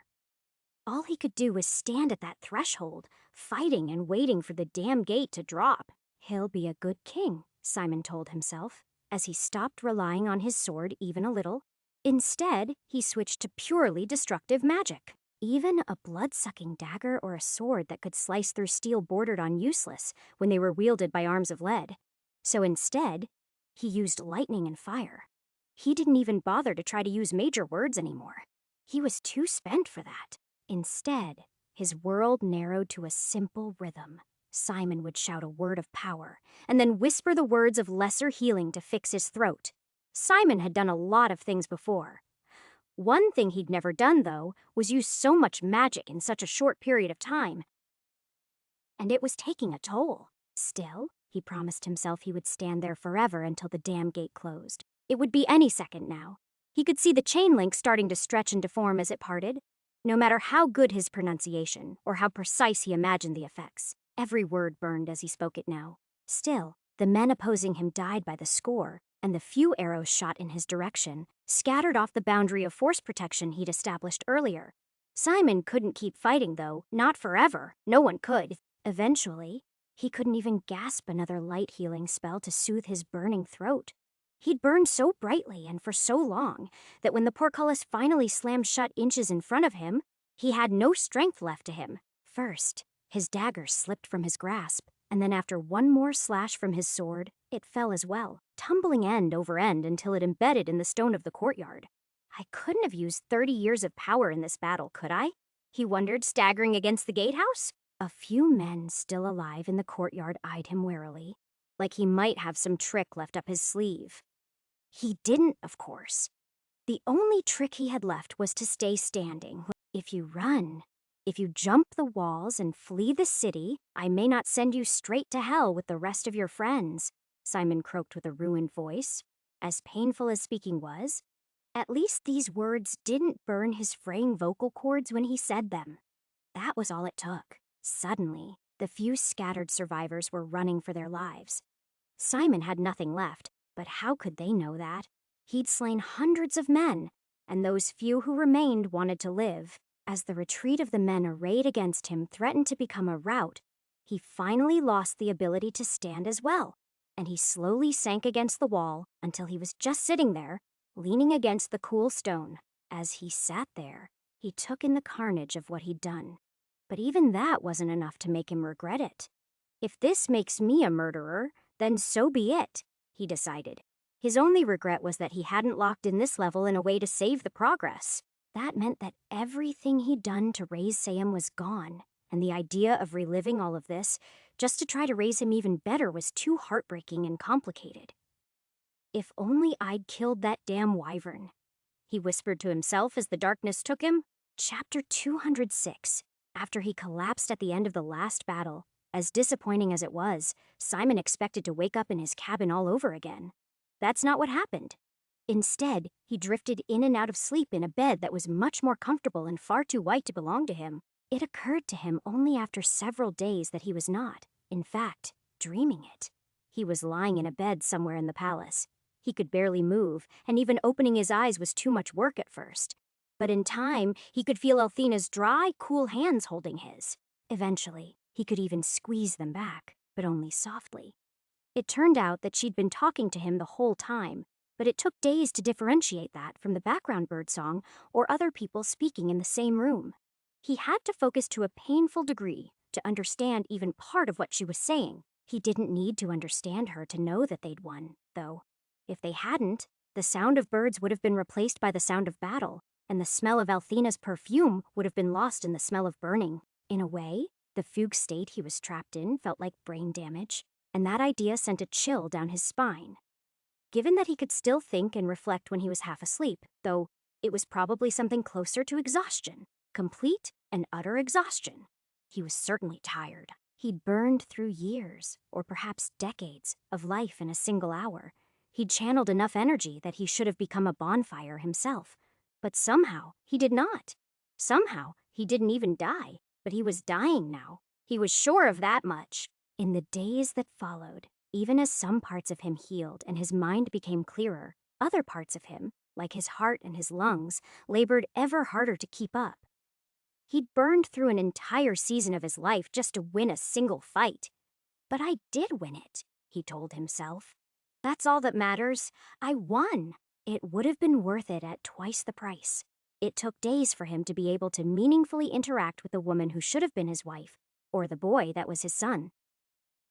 Speaker 1: All he could do was stand at that threshold, fighting and waiting for the damn gate to drop. He'll be a good king, Simon told himself, as he stopped relying on his sword even a little. Instead, he switched to purely destructive magic. Even a blood-sucking dagger or a sword that could slice through steel bordered on useless when they were wielded by arms of lead. So instead, he used lightning and fire. He didn't even bother to try to use major words anymore. He was too spent for that. Instead, his world narrowed to a simple rhythm. Simon would shout a word of power, and then whisper the words of lesser healing to fix his throat. Simon had done a lot of things before. One thing he'd never done, though, was use so much magic in such a short period of time. And it was taking a toll. Still, he promised himself he would stand there forever until the damn gate closed. It would be any second now. He could see the chain link starting to stretch and deform as it parted. No matter how good his pronunciation, or how precise he imagined the effects, every word burned as he spoke it now. Still, the men opposing him died by the score, and the few arrows shot in his direction scattered off the boundary of force protection he'd established earlier. Simon couldn't keep fighting, though, not forever. No one could. Eventually, he couldn't even gasp another light healing spell to soothe his burning throat. He'd burned so brightly and for so long that when the portcullis finally slammed shut inches in front of him, he had no strength left to him. First, his dagger slipped from his grasp, and then after one more slash from his sword, it fell as well, tumbling end over end until it embedded in the stone of the courtyard. I couldn't have used 30 years of power in this battle, could I? He wondered, staggering against the gatehouse. A few men still alive in the courtyard eyed him warily, like he might have some trick left up his sleeve. He didn't, of course. The only trick he had left was to stay standing. If you run, if you jump the walls and flee the city, I may not send you straight to hell with the rest of your friends, Simon croaked with a ruined voice. As painful as speaking was, at least these words didn't burn his fraying vocal cords when he said them. That was all it took. Suddenly, the few scattered survivors were running for their lives. Simon had nothing left, but how could they know that? He'd slain hundreds of men, and those few who remained wanted to live. As the retreat of the men arrayed against him threatened to become a rout, he finally lost the ability to stand as well, and he slowly sank against the wall until he was just sitting there, leaning against the cool stone. As he sat there, he took in the carnage of what he'd done. But even that wasn't enough to make him regret it. If this makes me a murderer, then so be it, he decided. His only regret was that he hadn't locked in this level in a way to save the progress. That meant that everything he'd done to raise Sam was gone, and the idea of reliving all of this, just to try to raise him even better, was too heartbreaking and complicated. If only I'd killed that damn wyvern, he whispered to himself as the darkness took him. Chapter 206. After he collapsed at the end of the last battle, as disappointing as it was, Simon expected to wake up in his cabin all over again. That's not what happened. Instead, he drifted in and out of sleep in a bed that was much more comfortable and far too white to belong to him. It occurred to him only after several days that he was not, in fact, dreaming it. He was lying in a bed somewhere in the palace. He could barely move, and even opening his eyes was too much work at first. But in time, he could feel Althena's dry, cool hands holding his. Eventually, he could even squeeze them back, but only softly. It turned out that she'd been talking to him the whole time, but it took days to differentiate that from the background birdsong or other people speaking in the same room. He had to focus to a painful degree, to understand even part of what she was saying. He didn't need to understand her to know that they'd won, though. If they hadn't, the sound of birds would have been replaced by the sound of battle, and the smell of Althena's perfume would have been lost in the smell of burning. In a way, the fugue state he was trapped in felt like brain damage, and that idea sent a chill down his spine. Given that he could still think and reflect when he was half asleep, though it was probably something closer to exhaustion, complete and utter exhaustion. He was certainly tired. He'd burned through years, or perhaps decades, of life in a single hour. He'd channeled enough energy that he should have become a bonfire himself. But somehow, he did not. Somehow, he didn't even die, but he was dying now. He was sure of that much. In the days that followed, even as some parts of him healed and his mind became clearer, other parts of him, like his heart and his lungs, labored ever harder to keep up. He'd burned through an entire season of his life just to win a single fight. But I did win it, he told himself. That's all that matters. I won. It would have been worth it at twice the price. It took days for him to be able to meaningfully interact with the woman who should have been his wife, or the boy that was his son.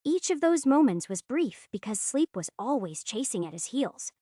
Speaker 1: Each of those moments was brief because sleep was always chasing at his heels.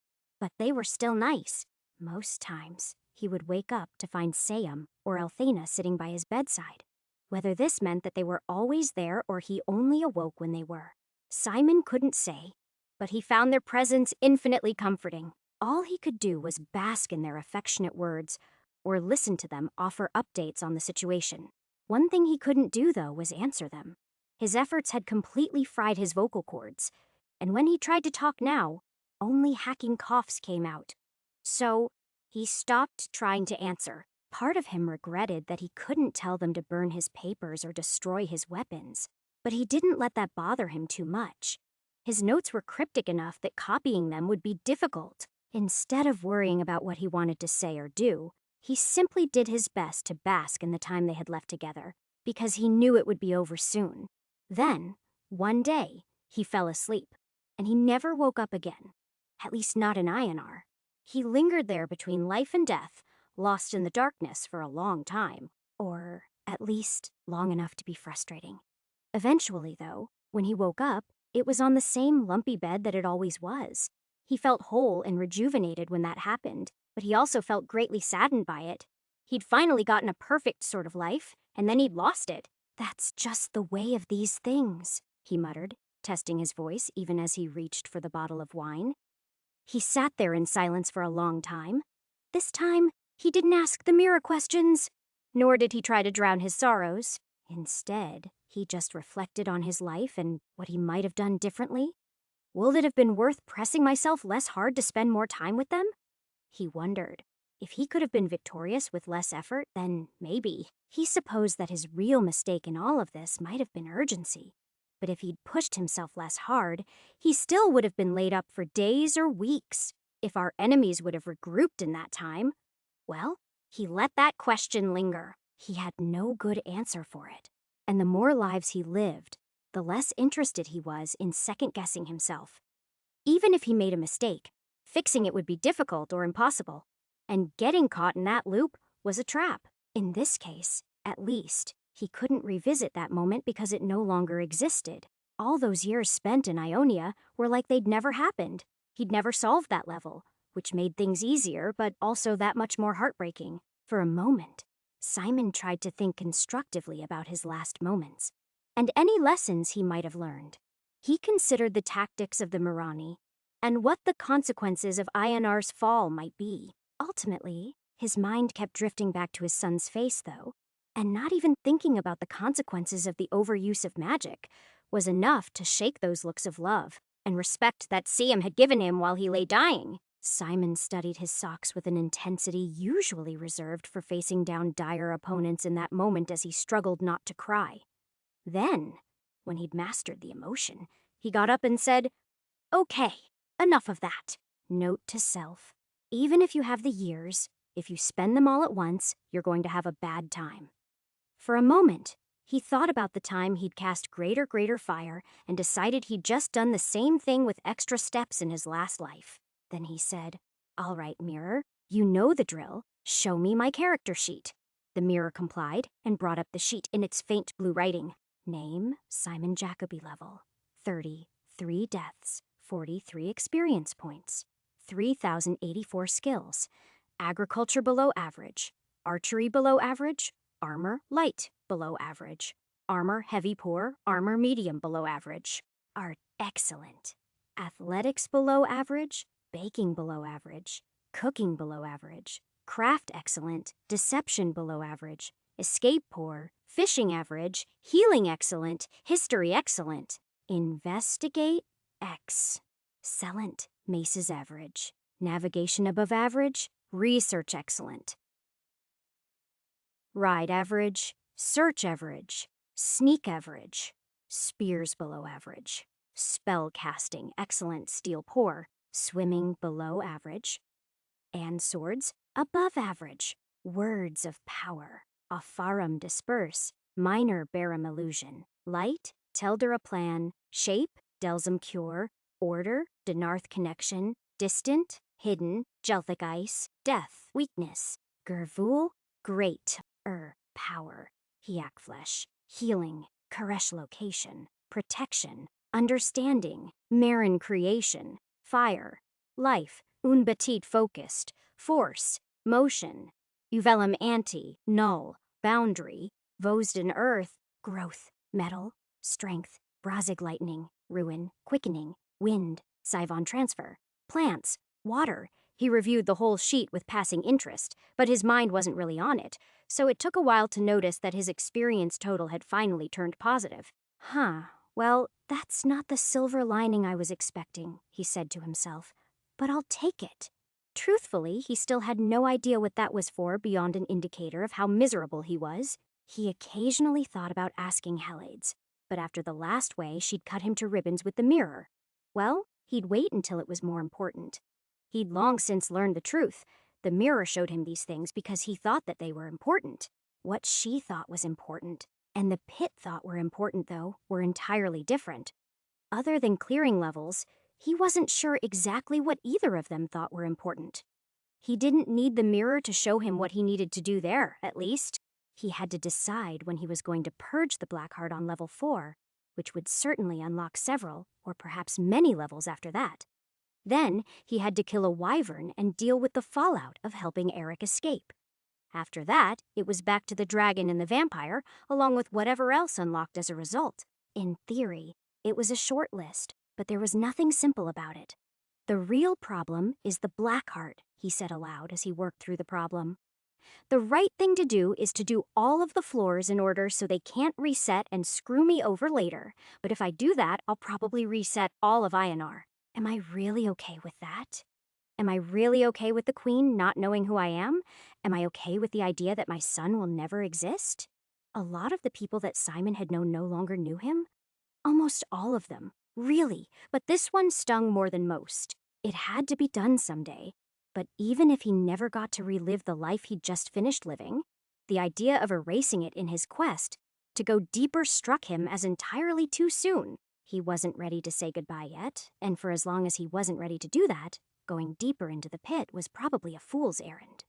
Speaker 1: But they were still nice. Most times, he would wake up to find Sayum or Althena sitting by his bedside. Whether this meant that they were always there or he only awoke when they were, Simon couldn't say, but he found their presence infinitely comforting. All he could do was bask in their affectionate words or listen to them offer updates on the situation. One thing he couldn't do, though, was answer them. His efforts had completely fried his vocal cords, and when he tried to talk now, only hacking coughs came out. So, he stopped trying to answer. Part of him regretted that he couldn't tell them to burn his papers or destroy his weapons, but he didn't let that bother him too much. His notes were cryptic enough that copying them would be difficult. Instead of worrying about what he wanted to say or do, he simply did his best to bask in the time they had left together, because he knew it would be over soon. Then, one day, he fell asleep, and he never woke up again. At least not in Ionar. He lingered there between life and death, lost in the darkness for a long time, or at least long enough to be frustrating. Eventually, though, when he woke up, it was on the same lumpy bed that it always was. He felt whole and rejuvenated when that happened, but he also felt greatly saddened by it. He'd finally gotten a perfect sort of life, and then he'd lost it. That's just the way of these things, he muttered, testing his voice even as he reached for the bottle of wine. He sat there in silence for a long time. This time, he didn't ask the mirror questions, nor did he try to drown his sorrows. Instead, he just reflected on his life and what he might have done differently. Will it have been worth pressing myself less hard to spend more time with them? He wondered. If he could have been victorious with less effort, then maybe. He supposed that his real mistake in all of this might have been urgency. But if he'd pushed himself less hard, he still would have been laid up for days or weeks. If our enemies would have regrouped in that time, well, he let that question linger. He had no good answer for it. And the more lives he lived, the less interested he was in second-guessing himself. Even if he made a mistake, fixing it would be difficult or impossible. And getting caught in that loop was a trap. In this case, at least, he couldn't revisit that moment because it no longer existed. All those years spent in Ionia were like they'd never happened. He'd never solved that level, which made things easier, but also that much more heartbreaking. For a moment, Simon tried to think constructively about his last moments, and any lessons he might have learned. He considered the tactics of the Mirani, and what the consequences of Ionar's fall might be. Ultimately, his mind kept drifting back to his son's face, though, and not even thinking about the consequences of the overuse of magic was enough to shake those looks of love and respect that Siam had given him while he lay dying. Simon studied his socks with an intensity usually reserved for facing down dire opponents in that moment as he struggled not to cry. Then, when he'd mastered the emotion, he got up and said, "Okay, enough of that." Note to self. Even if you have the years, if you spend them all at once, you're going to have a bad time. For a moment, he thought about the time he'd cast Greater Fire and decided he'd just done the same thing with extra steps in his last life. Then he said, "All right, mirror, you know the drill. Show me my character sheet." The mirror complied and brought up the sheet in its faint blue writing. Name, Simon Jacoby level. 30, 3 deaths, 43 experience points, 3,084 skills. Agriculture below average, archery below average, armor light below average, armor heavy poor, armor medium below average, art excellent, athletics below average, baking below average, cooking below average, craft excellent, deception below average, escape poor, fishing average, healing excellent, history excellent, investigate excellent, maces average, navigation above average, research excellent, ride average, search average, sneak average, spears below average, spell casting excellent, steel poor, swimming below average, and swords above average, words of power, Opharum disperse, minor Barum illusion, light, Teldera plan, shape, Delsum cure, order, Denarth connection, distant, hidden, Jelthic ice, death, weakness, Gervul, great, power, Hiak flesh, healing, Koresh location, protection, understanding, Marin creation, fire, life, Unbatit focused, force, motion, Uvelum anti, null, boundary, Vosden earth, growth, metal, strength, Brazig lightning, ruin, quickening, wind, Sivon transfer, plants, water. He reviewed the whole sheet with passing interest, but his mind wasn't really on it, so it took a while to notice that his experience total had finally turned positive. Well, that's not the silver lining I was expecting, he said to himself, but I'll take it. Truthfully, he still had no idea what that was for beyond an indicator of how miserable he was. He occasionally thought about asking Helades, but after the last way, she'd cut him to ribbons with the mirror. Well, he'd wait until it was more important. He'd long since learned the truth. The mirror showed him these things because he thought that they were important. What she thought was important, and the pit thought were important, though, were entirely different. Other than clearing levels, he wasn't sure exactly what either of them thought were important. He didn't need the mirror to show him what he needed to do there, at least. He had to decide when he was going to purge the black heart on level 4, which would certainly unlock several, or perhaps many levels after that. Then he had to kill a wyvern and deal with the fallout of helping Eric escape. After that, it was back to the dragon and the vampire, along with whatever else unlocked as a result. In theory, it was a short list, but there was nothing simple about it. The real problem is the black heart, he said aloud as he worked through the problem. The right thing to do is to do all of the floors in order so they can't reset and screw me over later. But if I do that, I'll probably reset all of Ionar. Am I really okay with that? Am I really okay with the Queen not knowing who I am? Am I okay with the idea that my son will never exist? A lot of the people that Simon had known no longer knew him. Almost all of them, really, but this one stung more than most. It had to be done someday. But even if he never got to relive the life he'd just finished living, the idea of erasing it in his quest to go deeper struck him as entirely too soon. He wasn't ready to say goodbye yet, and for as long as he wasn't ready to do that, going deeper into the pit was probably a fool's errand.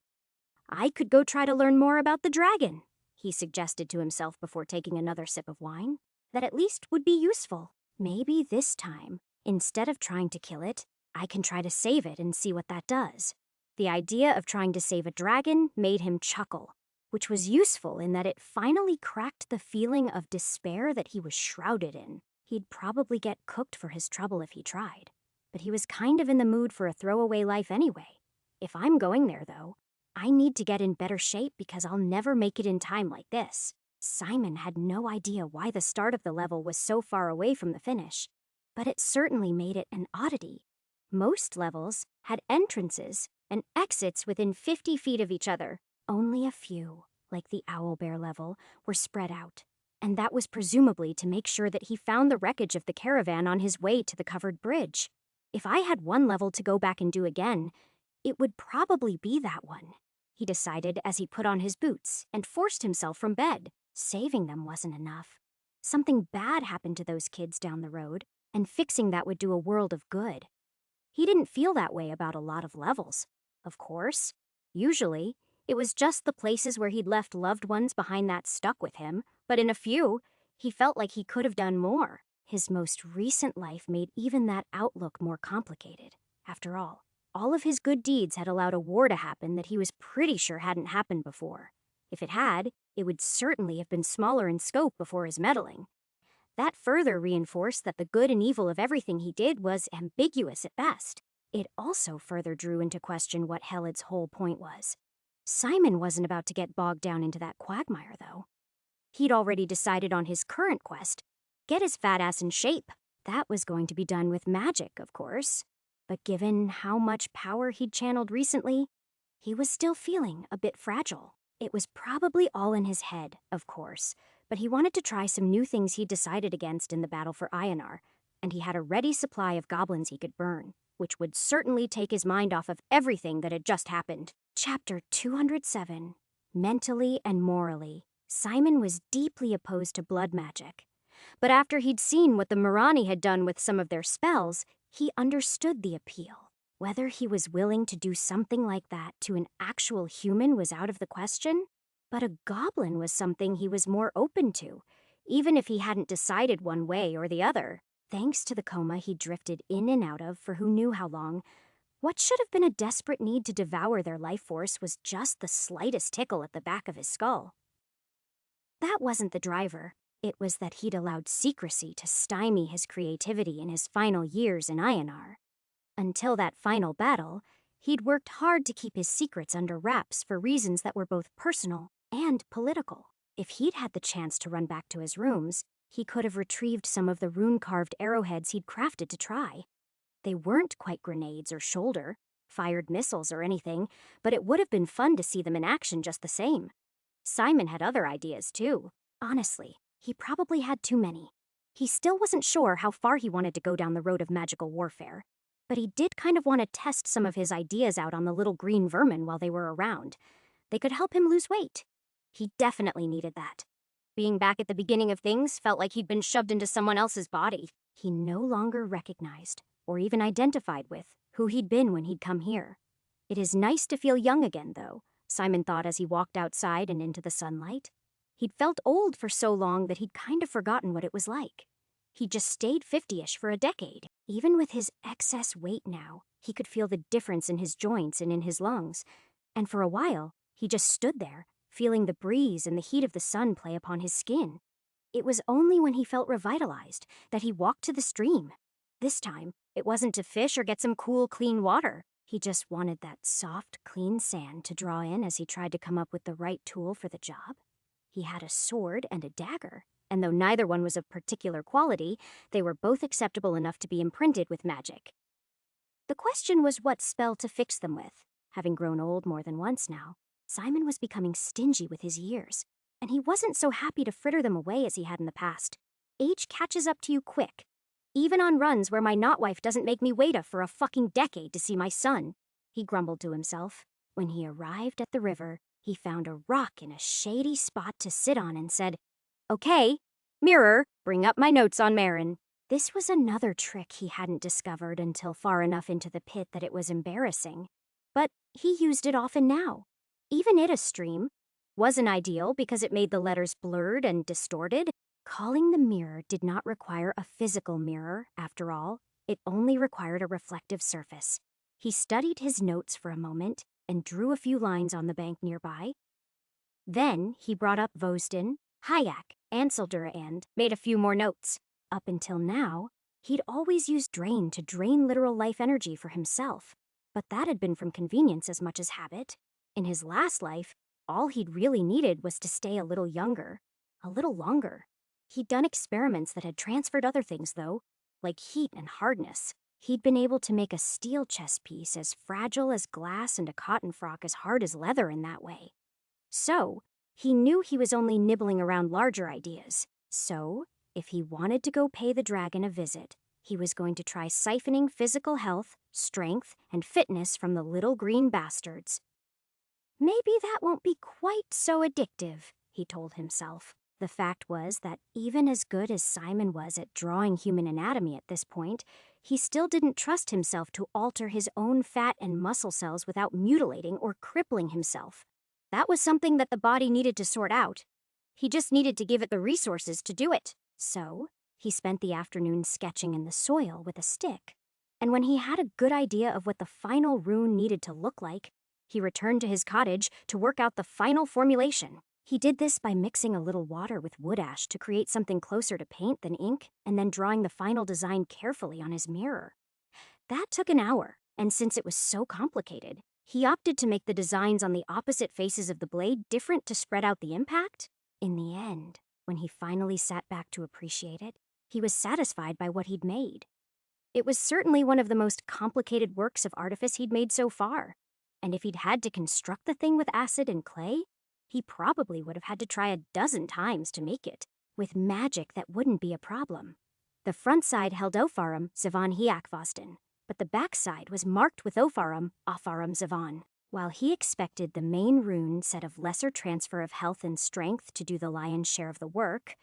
Speaker 1: I could go try to learn more about the dragon, he suggested to himself before taking another sip of wine. That at least would be useful. Maybe this time, instead of trying to kill it, I can try to save it and see what that does. The idea of trying to save a dragon made him chuckle, which was useful in that it finally cracked the feeling of despair that he was shrouded in. He'd probably get cooked for his trouble if he tried, but he was kind of in the mood for a throwaway life anyway. If I'm going there, though, I need to get in better shape because I'll never make it in time like this. Simon had no idea why the start of the level was so far away from the finish, but it certainly made it an oddity. Most levels had entrances and exits within 50 feet of each other. Only a few, like the Owlbear level, were spread out, and that was presumably to make sure that he found the wreckage of the caravan on his way to the covered bridge. If I had one level to go back and do again, it would probably be that one, he decided as he put on his boots and forced himself from bed. Saving them wasn't enough. Something bad happened to those kids down the road, and fixing that would do a world of good. He didn't feel that way about a lot of levels, of course. Usually, it was just the places where he'd left loved ones behind that stuck with him, but in a few, He felt like he could have done more. His most recent life made even that outlook more complicated. After all of his good deeds had allowed a war to happen that he was pretty sure hadn't happened before. If it had, it would certainly have been smaller in scope before his meddling. That further reinforced that the good and evil of everything he did was ambiguous at best. It also further drew into question what Heled's whole point was. Simon wasn't about to get bogged down into that quagmire, though. He'd already decided on his current quest: get his fat ass in shape. That was going to be done with magic, of course. But given how much power he'd channeled recently, he was still feeling a bit fragile. It was probably all in his head, of course, but he wanted to try some new things he'd decided against in the battle for Ionar, and he had a ready supply of goblins he could burn, which would certainly take his mind off of everything that had just happened. Chapter 207. Mentally and morally, Simon was deeply opposed to blood magic. But after he'd seen what the Mirani had done with some of their spells, he understood the appeal. Whether he was willing to do something like that to an actual human was out of the question, but a goblin was something he was more open to, even if he hadn't decided one way or the other. Thanks to the coma he drifted in and out of for who knew how long, what should have been a desperate need to devour their life force was just the slightest tickle at the back of his skull. That wasn't the driver. It was that he'd allowed secrecy to stymie his creativity in his final years in Ionar. Until that final battle, he'd worked hard to keep his secrets under wraps for reasons that were both personal and political. If he'd had the chance to run back to his rooms, he could have retrieved some of the rune-carved arrowheads he'd crafted to try. They weren't quite grenades or shoulder-fired missiles or anything, but it would have been fun to see them in action just the same. Simon had other ideas, too. Honestly, he probably had too many. He still wasn't sure how far he wanted to go down the road of magical warfare, but he did kind of want to test some of his ideas out on the little green vermin while they were around. They could help him lose weight. He definitely needed that. Being back at the beginning of things felt like he'd been shoved into someone else's body. He no longer recognized, or even identified with, who he'd been when he'd come here. It is nice to feel young again, though, Simon thought as he walked outside and into the sunlight. He'd felt old for so long that he'd kind of forgotten what it was like. He'd just stayed 50-ish for a decade. Even with his excess weight now, he could feel the difference in his joints and in his lungs. And for a while, he just stood there, feeling the breeze and the heat of the sun play upon his skin. It was only when he felt revitalized that he walked to the stream. This time, it wasn't to fish or get some cool, clean water. He just wanted that soft, clean sand to draw in as he tried to come up with the right tool for the job. He had a sword and a dagger, and though neither one was of particular quality, they were both acceptable enough to be imprinted with magic. The question was what spell to fix them with. Having grown old more than once now, Simon was becoming stingy with his years, and he wasn't so happy to fritter them away as he had in the past. Age catches up to you quick. Even on runs where my not-wife doesn't make me wait for a fucking decade to see my son, he grumbled to himself. When he arrived at the river, he found a rock in a shady spot to sit on and said, "Okay, mirror, bring up my notes on Marin." This was another trick he hadn't discovered until far enough into the pit that it was embarrassing. But he used it often now. Even it a stream wasn't ideal because it made the letters blurred and distorted. Calling the mirror did not require a physical mirror, after all. It only required a reflective surface. He studied his notes for a moment and drew a few lines on the bank nearby. Then he brought up Vosden, Hayak, Anseldur and made a few more notes. Up until now, he'd always used drain to drain literal life energy for himself, but that had been from convenience as much as habit. In his last life, all he'd really needed was to stay a little younger, a little longer. He'd done experiments that had transferred other things, though, like heat and hardness. He'd been able to make a steel chess piece as fragile as glass and a cotton frock as hard as leather in that way. So, he knew he was only nibbling around larger ideas. So, if he wanted to go pay the dragon a visit, he was going to try siphoning physical health, strength, and fitness from the little green bastards. Maybe that won't be quite so addictive, he told himself. The fact was that even as good as Simon was at drawing human anatomy at this point, he still didn't trust himself to alter his own fat and muscle cells without mutilating or crippling himself. That was something that the body needed to sort out. He just needed to give it the resources to do it. So, he spent the afternoon sketching in the soil with a stick. And when he had a good idea of what the final rune needed to look like, he returned to his cottage to work out the final formulation. He did this by mixing a little water with wood ash to create something closer to paint than ink, and then drawing the final design carefully on his mirror. That took an hour, and since it was so complicated, he opted to make the designs on the opposite faces of the blade different to spread out the impact. In the end, when he finally sat back to appreciate it, he was satisfied by what he'd made. It was certainly one of the most complicated works of artifice he'd made so far, and if he'd had to construct the thing with acid and clay, he probably would have had to try a dozen times to make it. With magic, that wouldn't be a problem. The front side held Opharum Zivan Hiakvostin, but the back side was marked with Opharum Zivan. While he expected the main rune set of lesser transfer of health and strength to do the lion's share of the work,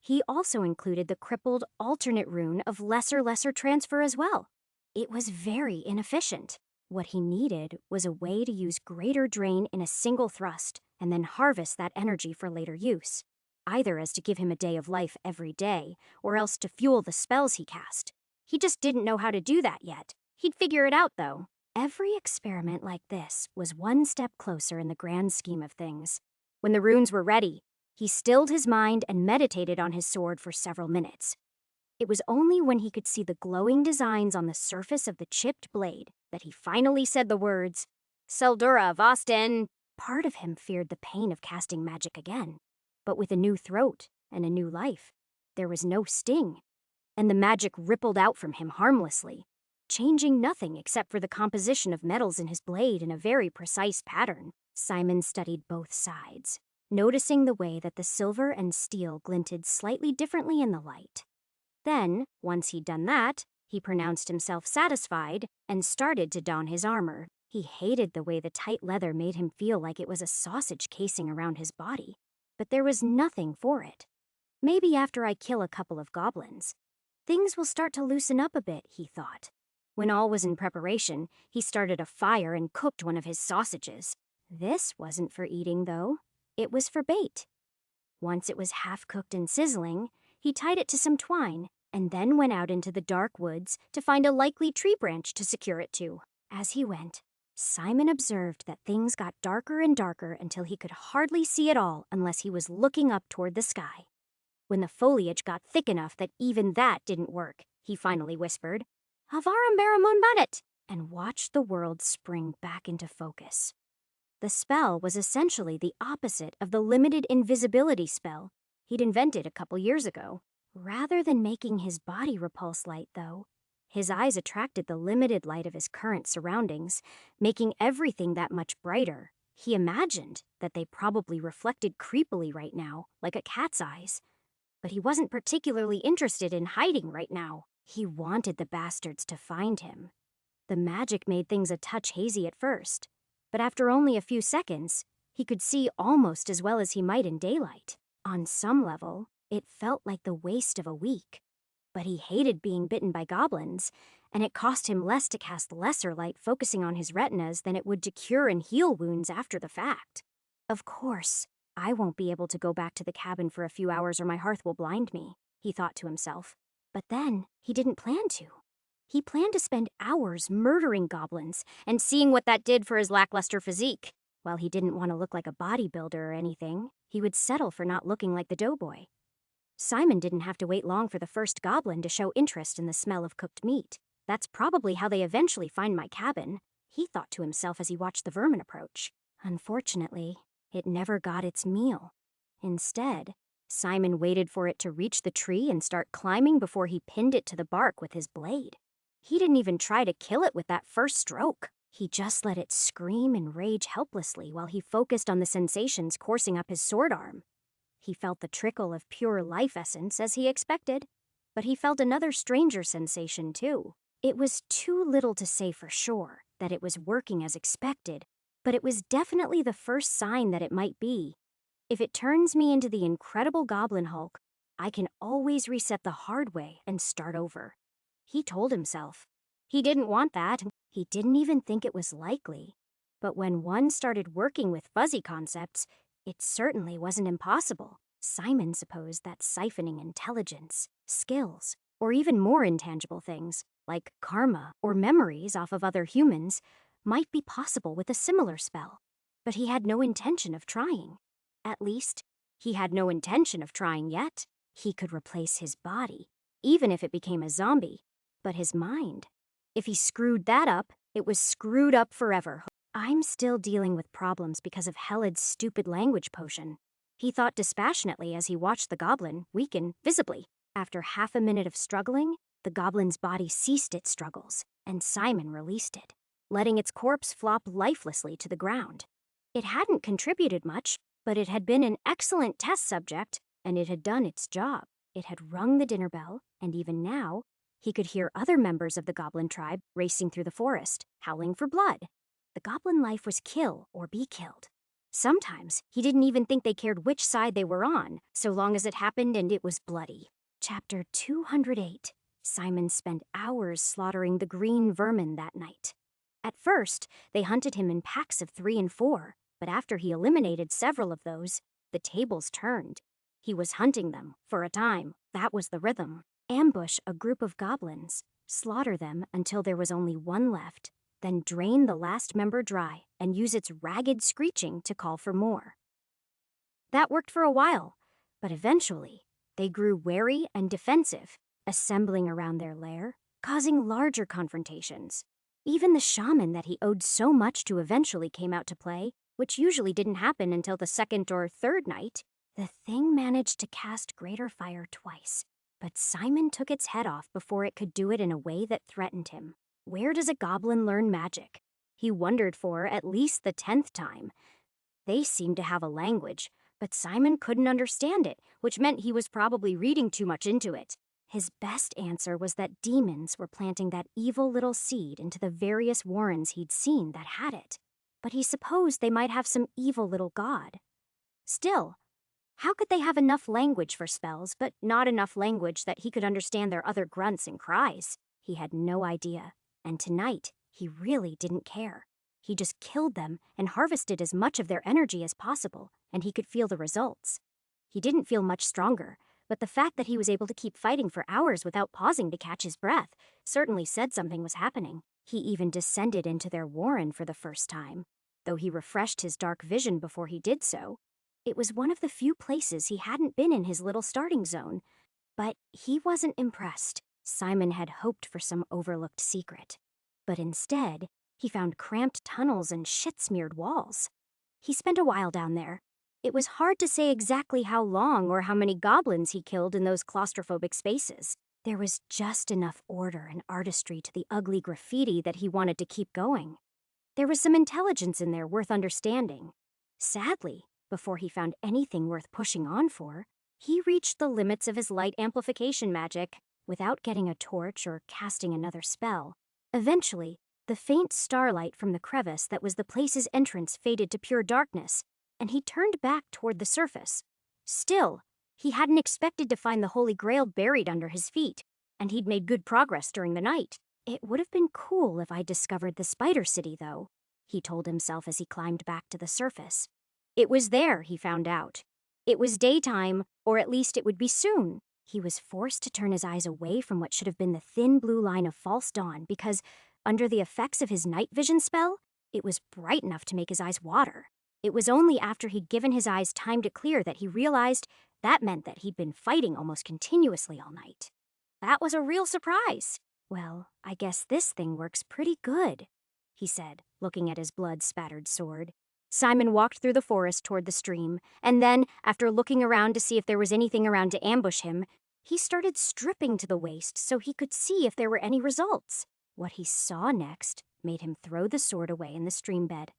Speaker 1: he also included the crippled alternate rune of lesser transfer as well. It was very inefficient. What he needed was a way to use greater drain in a single thrust and then harvest that energy for later use, either as to give him a day of life every day or else to fuel the spells he cast. He just didn't know how to do that yet. He'd figure it out, though. Every experiment like this was one step closer in the grand scheme of things. When the runes were ready, he stilled his mind and meditated on his sword for several minutes. It was only when he could see the glowing designs on the surface of the chipped blade that he finally said the words, Seldura Vosten. Part of him feared the pain of casting magic again, but with a new throat and a new life, there was no sting, and the magic rippled out from him harmlessly, changing nothing except for the composition of metals in his blade in a very precise pattern. Simon studied both sides, noticing the way that the silver and steel glinted slightly differently in the light. Then, once he'd done that, he pronounced himself satisfied and started to don his armor. He hated the way the tight leather made him feel like it was a sausage casing around his body, but there was nothing for it. Maybe after I kill a couple of goblins, things will start to loosen up a bit, he thought. When all was in preparation, he started a fire and cooked one of his sausages. This wasn't for eating, though. It was for bait. Once it was half-cooked and sizzling, he tied it to some twine and then went out into the dark woods to find a likely tree branch to secure it to. As he went, Simon observed that things got darker and darker until he could hardly see at all unless he was looking up toward the sky. When the foliage got thick enough that even that didn't work, he finally whispered, Havaram Baramun Bannet, and watched the world spring back into focus. The spell was essentially the opposite of the limited invisibility spell he'd invented a couple years ago. Rather than making his body repulse light, though, his eyes attracted the limited light of his current surroundings, making everything that much brighter. He imagined that they probably reflected creepily right now, like a cat's eyes. But he wasn't particularly interested in hiding right now. He wanted the bastards to find him. The magic made things a touch hazy at first, but after only a few seconds, he could see almost as well as he might in daylight. On some level, it felt like the waste of a week. But he hated being bitten by goblins, and it cost him less to cast lesser light focusing on his retinas than it would to cure and heal wounds after the fact. Of course, I won't be able to go back to the cabin for a few hours or my hearth will blind me, he thought to himself. But then, he didn't plan to. He planned to spend hours murdering goblins and seeing what that did for his lackluster physique. While he didn't want to look like a bodybuilder or anything, he would settle for not looking like the doughboy. Simon didn't have to wait long for the first goblin to show interest in the smell of cooked meat. That's probably how they eventually find my cabin, he thought to himself as he watched the vermin approach. Unfortunately, it never got its meal. Instead, Simon waited for it to reach the tree and start climbing before he pinned it to the bark with his blade. He didn't even try to kill it with that first stroke. He just let it scream and rage helplessly while he focused on the sensations coursing up his sword arm. He felt the trickle of pure life essence as he expected, but he felt another stranger sensation too. It was too little to say for sure that it was working as expected, but it was definitely the first sign that it might be. If it turns me into the incredible Goblin Hulk, I can always reset the hard way and start over. He told himself. He didn't want that. He didn't even think it was likely. But when one started working with fuzzy concepts, it certainly wasn't impossible. Simon supposed that siphoning intelligence, skills, or even more intangible things, like karma or memories off of other humans, might be possible with a similar spell. But he had no intention of trying. At least, he had no intention of trying yet. He could replace his body, even if it became a zombie, but his mind. If he screwed that up, it was screwed up forever. I'm still dealing with problems because of Heled's stupid language potion. He thought dispassionately as he watched the goblin weaken visibly. After half a minute of struggling, the goblin's body ceased its struggles, and Simon released it, letting its corpse flop lifelessly to the ground. It hadn't contributed much, but it had been an excellent test subject, and it had done its job. It had rung the dinner bell, and even now, he could hear other members of the goblin tribe racing through the forest, howling for blood. The goblin life was kill or be killed. Sometimes he didn't even think they cared which side they were on, so long as it happened and it was bloody. Chapter 208. Simon spent hours slaughtering the green vermin that night. At first, they hunted him in packs of 3 and 4, but after he eliminated several of those, the tables turned. He was hunting them, for a time. That was the rhythm. Ambush a group of goblins, slaughter them until there was only one left, then drain the last member dry and use its ragged screeching to call for more. That worked for a while, but eventually, they grew wary and defensive, assembling around their lair, causing larger confrontations. Even the shaman that he owed so much to eventually came out to play, which usually didn't happen until the 2nd or 3rd night. The thing managed to cast greater fire twice, but Simon took its head off before it could do it in a way that threatened him. Where does a goblin learn magic? He wondered for at least the 10th time. They seemed to have a language, but Simon couldn't understand it, which meant he was probably reading too much into it. His best answer was that demons were planting that evil little seed into the various warrens he'd seen that had it. But he supposed they might have some evil little god. Still, how could they have enough language for spells, but not enough language that he could understand their other grunts and cries? He had no idea, and tonight, he really didn't care. He just killed them and harvested as much of their energy as possible, and he could feel the results. He didn't feel much stronger, but the fact that he was able to keep fighting for hours without pausing to catch his breath certainly said something was happening. He even descended into their warren for the first time, though he refreshed his dark vision before he did so. It was one of the few places he hadn't been in his little starting zone, but he wasn't impressed. Simon had hoped for some overlooked secret, but instead, he found cramped tunnels and shit-smeared walls. He spent a while down there. It was hard to say exactly how long or how many goblins he killed in those claustrophobic spaces. There was just enough order and artistry to the ugly graffiti that he wanted to keep going. There was some intelligence in there worth understanding. Sadly, before he found anything worth pushing on for, he reached the limits of his light amplification magic without getting a torch or casting another spell. Eventually, the faint starlight from the crevice that was the place's entrance faded to pure darkness, and he turned back toward the surface. Still, he hadn't expected to find the Holy Grail buried under his feet, and he'd made good progress during the night. It would have been cool if I'd discovered the Spider City, though, he told himself as he climbed back to the surface. It was there, he found out. It was daytime, or at least it would be soon. He was forced to turn his eyes away from what should have been the thin blue line of false dawn because, under the effects of his night vision spell, it was bright enough to make his eyes water. It was only after he'd given his eyes time to clear that he realized that meant that he'd been fighting almost continuously all night. That was a real surprise. Well, I guess this thing works pretty good, he said, looking at his blood-spattered sword. Simon walked through the forest toward the stream, and then, after looking around to see if there was anything around to ambush him, he started stripping to the waist so he could see if there were any results. What he saw next made him throw the sword away in the stream bed.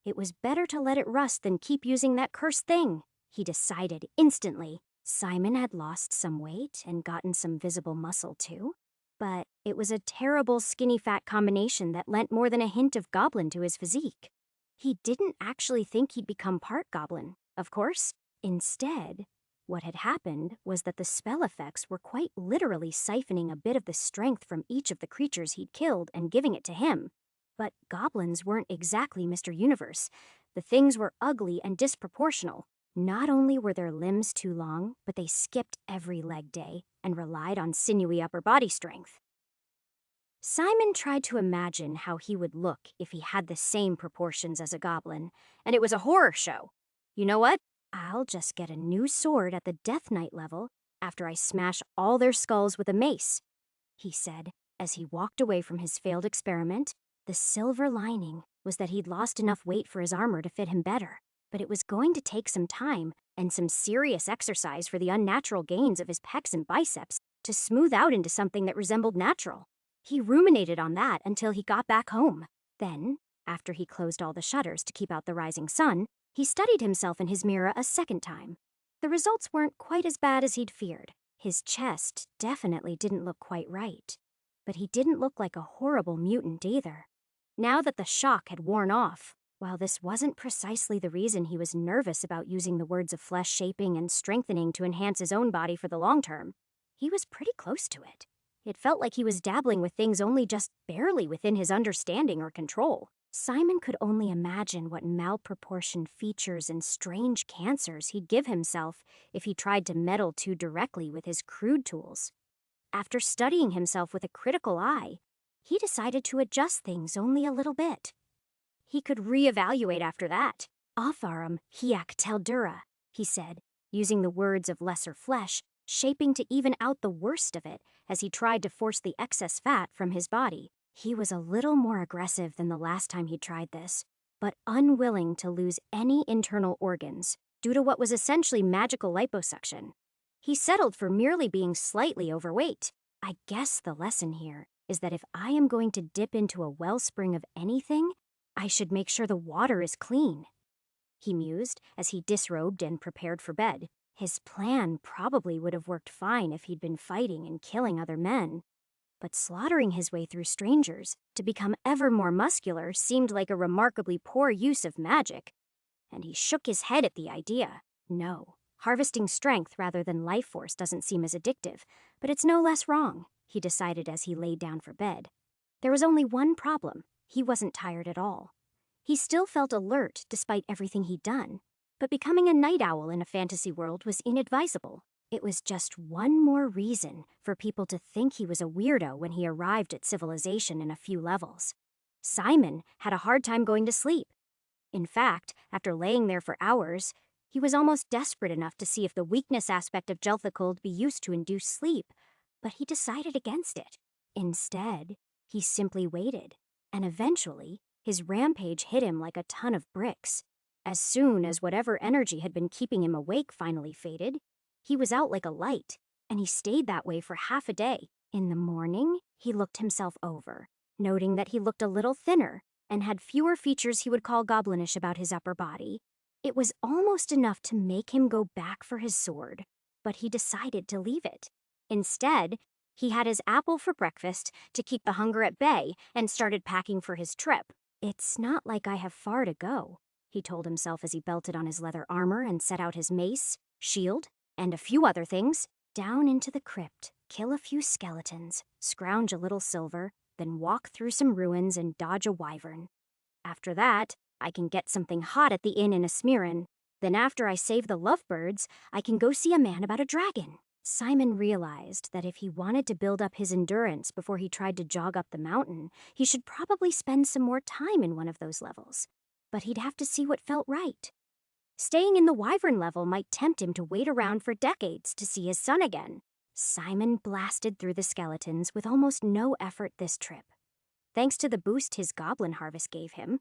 Speaker 1: It was better to let it rust than keep using that cursed thing, he decided instantly. Simon had lost some weight and gotten some visible muscle too, but it was a terrible skinny-fat combination that lent more than a hint of goblin to his physique. He didn't actually think he'd become part goblin, of course. Instead, what had happened was that the spell effects were quite literally siphoning a bit of the strength from each of the creatures he'd killed and giving it to him. But goblins weren't exactly Mr. Universe. The things were ugly and disproportional, Not only were their limbs too long, but they skipped every leg day and relied on sinewy upper body strength. Simon tried to imagine how he would look if he had the same proportions as a goblin, and it was a horror show. You know what? I'll just get a new sword at the Death Knight level after I smash all their skulls with a mace, he said as he walked away from his failed experiment. The silver lining was that he'd lost enough weight for his armor to fit him better, but it was going to take some time and some serious exercise for the unnatural gains of his pecs and biceps to smooth out into something that resembled natural. He ruminated on that until he got back home. Then, after he closed all the shutters to keep out the rising sun, he studied himself in his mirror a second time. The results weren't quite as bad as he'd feared. His chest definitely didn't look quite right, but he didn't look like a horrible mutant either. Now that the shock had worn off, while this wasn't precisely the reason he was nervous about using the words of flesh shaping and strengthening to enhance his own body for the long term, he was pretty close to it. It felt like he was dabbling with things only just barely within his understanding or control. Simon could only imagine what malproportioned features and strange cancers he'd give himself if he tried to meddle too directly with his crude tools. After studying himself with a critical eye, he decided to adjust things only a little bit. He could reevaluate after that. Opharum hiac teldura, he said, using the words of lesser flesh, shaping to even out the worst of it as he tried to force the excess fat from his body. He was a little more aggressive than the last time he tried this, but unwilling to lose any internal organs due to what was essentially magical liposuction. He settled for merely being slightly overweight. I guess the lesson here is that if I am going to dip into a wellspring of anything, I should make sure the water is clean, he mused as he disrobed and prepared for bed. His plan probably would have worked fine if he'd been fighting and killing other men, but slaughtering his way through strangers to become ever more muscular seemed like a remarkably poor use of magic, and he shook his head at the idea. No, harvesting strength rather than life force doesn't seem as addictive, but it's no less wrong, he decided as he laid down for bed. There was only one problem. He wasn't tired at all. He still felt alert despite everything he'd done, but becoming a night owl in a fantasy world was inadvisable. It was just one more reason for people to think he was a weirdo when he arrived at civilization in a few levels. Simon had a hard time going to sleep. In fact, after laying there for hours, he was almost desperate enough to see if the weakness aspect of Jelthicold could be used to induce sleep, but he decided against it. Instead, he simply waited, and eventually, his rampage hit him like a ton of bricks. As soon as whatever energy had been keeping him awake finally faded, he was out like a light, and he stayed that way for half a day. In the morning, he looked himself over, noting that he looked a little thinner and had fewer features he would call goblinish about his upper body. It was almost enough to make him go back for his sword, but he decided to leave it. Instead, he had his apple for breakfast to keep the hunger at bay and started packing for his trip. It's not like I have far to go, he told himself as he belted on his leather armor and set out his mace, shield, and a few other things. Down into the crypt, kill a few skeletons, scrounge a little silver, then walk through some ruins and dodge a wyvern. After that, I can get something hot at the inn in Asmirin. Then after I save the lovebirds, I can go see a man about a dragon. Simon realized that if he wanted to build up his endurance before he tried to jog up the mountain, he should probably spend some more time in one of those levels. But he'd have to see what felt right. Staying in the wyvern level might tempt him to wait around for decades to see his son again. Simon blasted through the skeletons with almost no effort this trip. Thanks to the boost his goblin harvest gave him,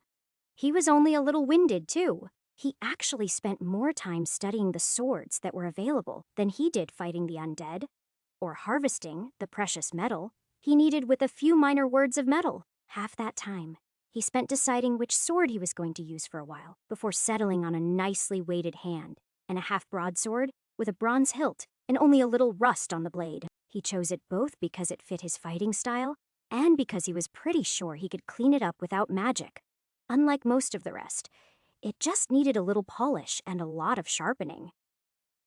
Speaker 1: he was only a little winded too. He actually spent more time studying the swords that were available than he did fighting the undead, or harvesting the precious metal he needed with a few minor words of metal. Half that time, he spent deciding which sword he was going to use for a while, before settling on a nicely weighted hand and a half-broadsword with a bronze hilt and only a little rust on the blade. He chose it both because it fit his fighting style and because he was pretty sure he could clean it up without magic. Unlike most of the rest, it just needed a little polish and a lot of sharpening.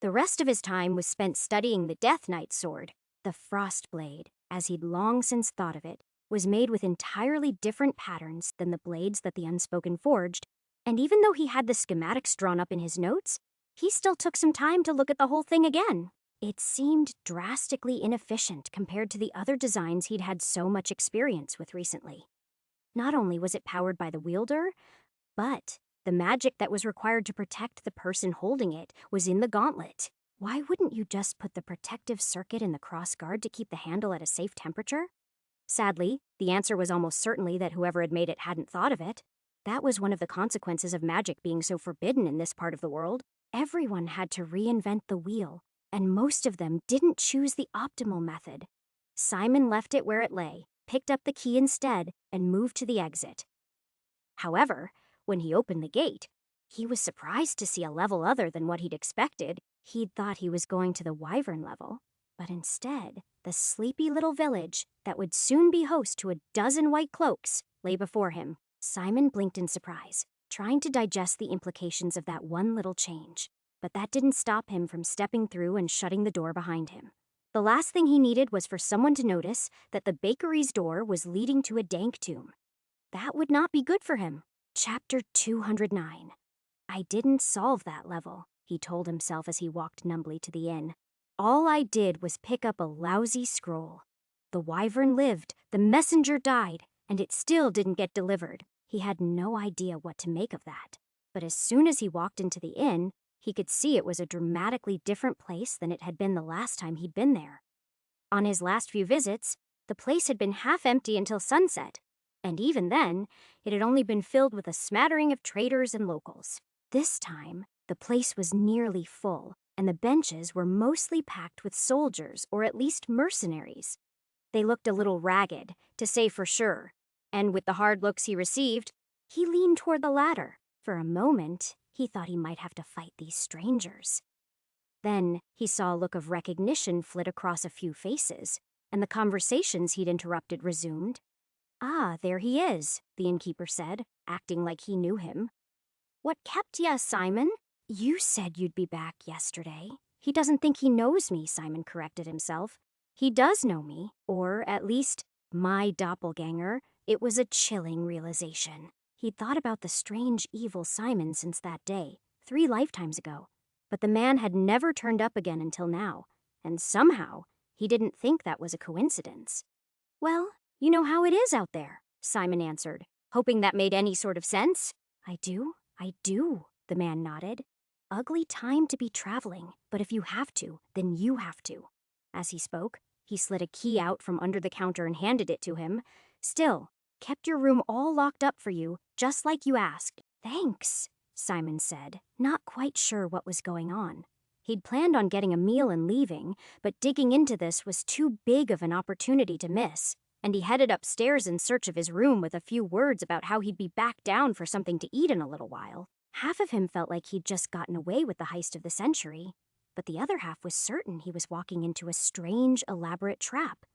Speaker 1: The rest of his time was spent studying the Death Knight sword. The Frost Blade, as he'd long since thought of it, was made with entirely different patterns than the blades that the Unspoken forged, and even though he had the schematics drawn up in his notes, he still took some time to look at the whole thing again. It seemed drastically inefficient compared to the other designs he'd had so much experience with recently. Not only was it powered by the wielder, but the magic that was required to protect the person holding it was in the gauntlet. Why wouldn't you just put the protective circuit in the crossguard to keep the handle at a safe temperature? Sadly, the answer was almost certainly that whoever had made it hadn't thought of it. That was one of the consequences of magic being so forbidden in this part of the world. Everyone had to reinvent the wheel, and most of them didn't choose the optimal method. Simon left it where it lay, picked up the key instead, and moved to the exit. However, when he opened the gate, he was surprised to see a level other than what he'd expected. He'd thought he was going to the Wyvern level, but instead, the sleepy little village that would soon be host to a dozen white cloaks lay before him. Simon blinked in surprise, trying to digest the implications of that one little change. But that didn't stop him from stepping through and shutting the door behind him. The last thing he needed was for someone to notice that the bakery's door was leading to a dank tomb. That would not be good for him. Chapter 209. I didn't solve that level, he told himself as he walked numbly to the inn. All I did was pick up a lousy scroll. The wyvern lived, the messenger died, and it still didn't get delivered. He had no idea what to make of that. But as soon as he walked into the inn, he could see it was a dramatically different place than it had been the last time he'd been there. On his last few visits, the place had been half empty until sunset, and even then, it had only been filled with a smattering of traders and locals. This time, the place was nearly full, and the benches were mostly packed with soldiers or at least mercenaries. They looked a little ragged, to say for sure, and with the hard looks he received, he leaned toward the latter. For a moment, he thought he might have to fight these strangers. Then he saw a look of recognition flit across a few faces, and the conversations he'd interrupted resumed. "Ah, there he is," the innkeeper said, acting like he knew him. "What kept ya, Simon?" "You said you'd be back yesterday." "He doesn't think he knows me," Simon corrected himself. "He does know me, or at least my doppelganger." It was a chilling realization. He'd thought about the strange, evil Simon since that day, 3 lifetimes ago, but the man had never turned up again until now, and somehow he didn't think that was a coincidence. "Well, you know how it is out there," Simon answered, hoping that made any sort of sense. I do, the man nodded. "Ugly time to be traveling, but if you have to, then you have to." As he spoke, he slid a key out from under the counter and handed it to him. "Still, kept your room all locked up for you, just like you asked." "Thanks," Simon said, not quite sure what was going on. He'd planned on getting a meal and leaving, but digging into this was too big of an opportunity to miss, and he headed upstairs in search of his room with a few words about how he'd be back down for something to eat in a little while. Half of him felt like he'd just gotten away with the heist of the century, but the other half was certain he was walking into a strange, elaborate trap.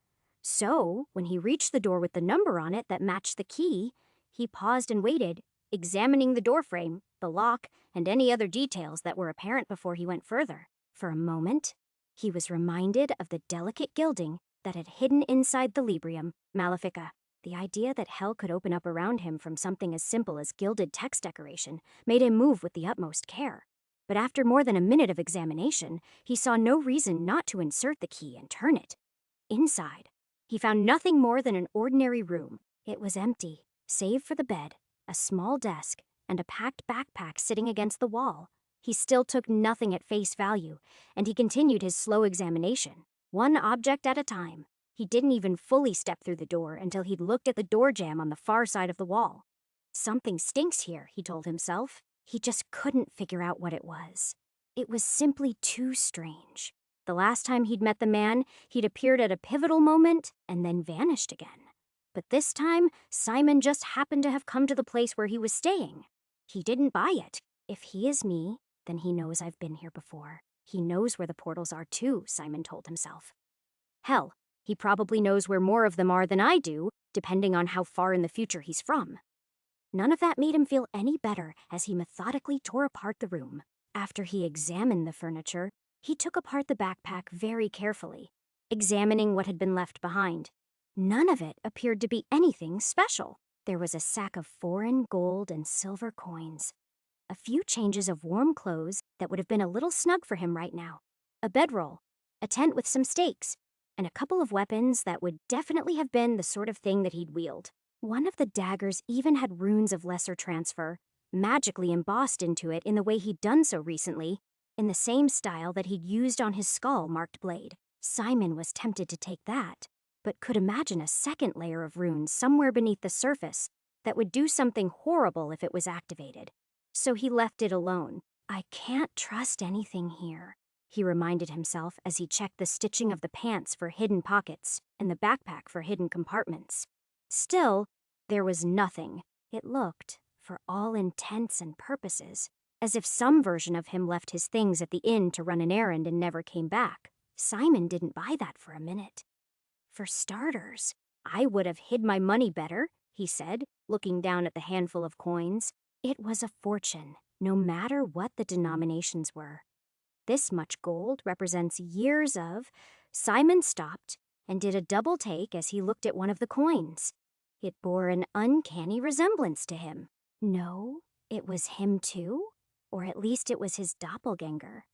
Speaker 1: So, when he reached the door with the number on it that matched the key, he paused and waited, examining the doorframe, the lock, and any other details that were apparent before he went further. For a moment, he was reminded of the delicate gilding that had hidden inside the Librium Malefica. The idea that hell could open up around him from something as simple as gilded text decoration made him move with the utmost care. But after more than a minute of examination, he saw no reason not to insert the key and turn it. Inside, he found nothing more than an ordinary room. It was empty, save for the bed, a small desk, and a packed backpack sitting against the wall. He still took nothing at face value, and he continued his slow examination, one object at a time. He didn't even fully step through the door until he'd looked at the door jamb on the far side of the wall. Something stinks here, he told himself. He just couldn't figure out what it was. It was simply too strange. The last time he'd met the man, he'd appeared at a pivotal moment and then vanished again. But this time, Simon just happened to have come to the place where he was staying. He didn't buy it. If he is me, then he knows I've been here before. He knows where the portals are too, Simon told himself. Hell, he probably knows where more of them are than I do, depending on how far in the future he's from. None of that made him feel any better as he methodically tore apart the room. After he examined the furniture, he took apart the backpack very carefully, examining what had been left behind. None of it appeared to be anything special. There was a sack of foreign gold and silver coins, A few changes of warm clothes that would have been a little snug for him right now. A bedroll, a tent with some stakes, and a couple of weapons that would definitely have been the sort of thing that he'd wield. One of the daggers even had runes of lesser transfer, magically embossed into it in the way he'd done so recently, in the same style that he'd used on his skull-marked blade. Simon was tempted to take that, but could imagine a second layer of runes somewhere beneath the surface that would do something horrible if it was activated. So he left it alone. I can't trust anything here, he reminded himself as he checked the stitching of the pants for hidden pockets and the backpack for hidden compartments. Still, there was nothing. It looked, for all intents and purposes, as if some version of him left his things at the inn to run an errand and never came back. Simon didn't buy that for a minute. For starters, I would have hid my money better, he said, looking down at the handful of coins. It was a fortune, no matter what the denominations were. This much gold represents years of... Simon stopped and did a double take as he looked at one of the coins. It bore an uncanny resemblance to him. No, it was him too? Or at least it was his doppelganger.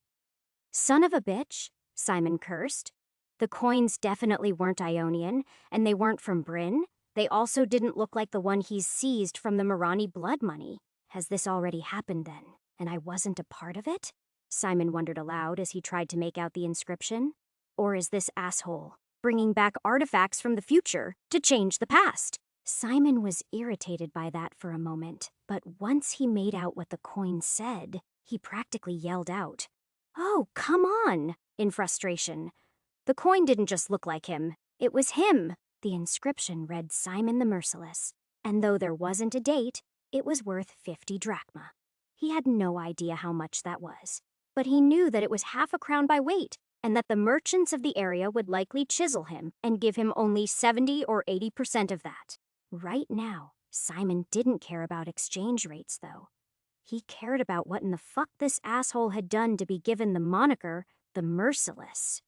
Speaker 1: Son of a bitch, Simon cursed. The coins definitely weren't Ionian, and they weren't from Bryn. They also didn't look like the one he's seized from the Marani blood money. Has this already happened then, and I wasn't a part of it? Simon wondered aloud as he tried to make out the inscription. Or is this asshole bringing back artifacts from the future to change the past? Simon was irritated by that for a moment, but once he made out what the coin said, he practically yelled out, "Oh, come on!" in frustration. The coin didn't just look like him, it was him. The inscription read Simon the Merciless, and though there wasn't a date, it was worth 50 drachma. He had no idea how much that was, but he knew that it was half a crown by weight, and that the merchants of the area would likely chisel him and give him only 70 or 80% of that. Right now, Simon didn't care about exchange rates, though. He cared about what in the fuck this asshole had done to be given the moniker the Merciless.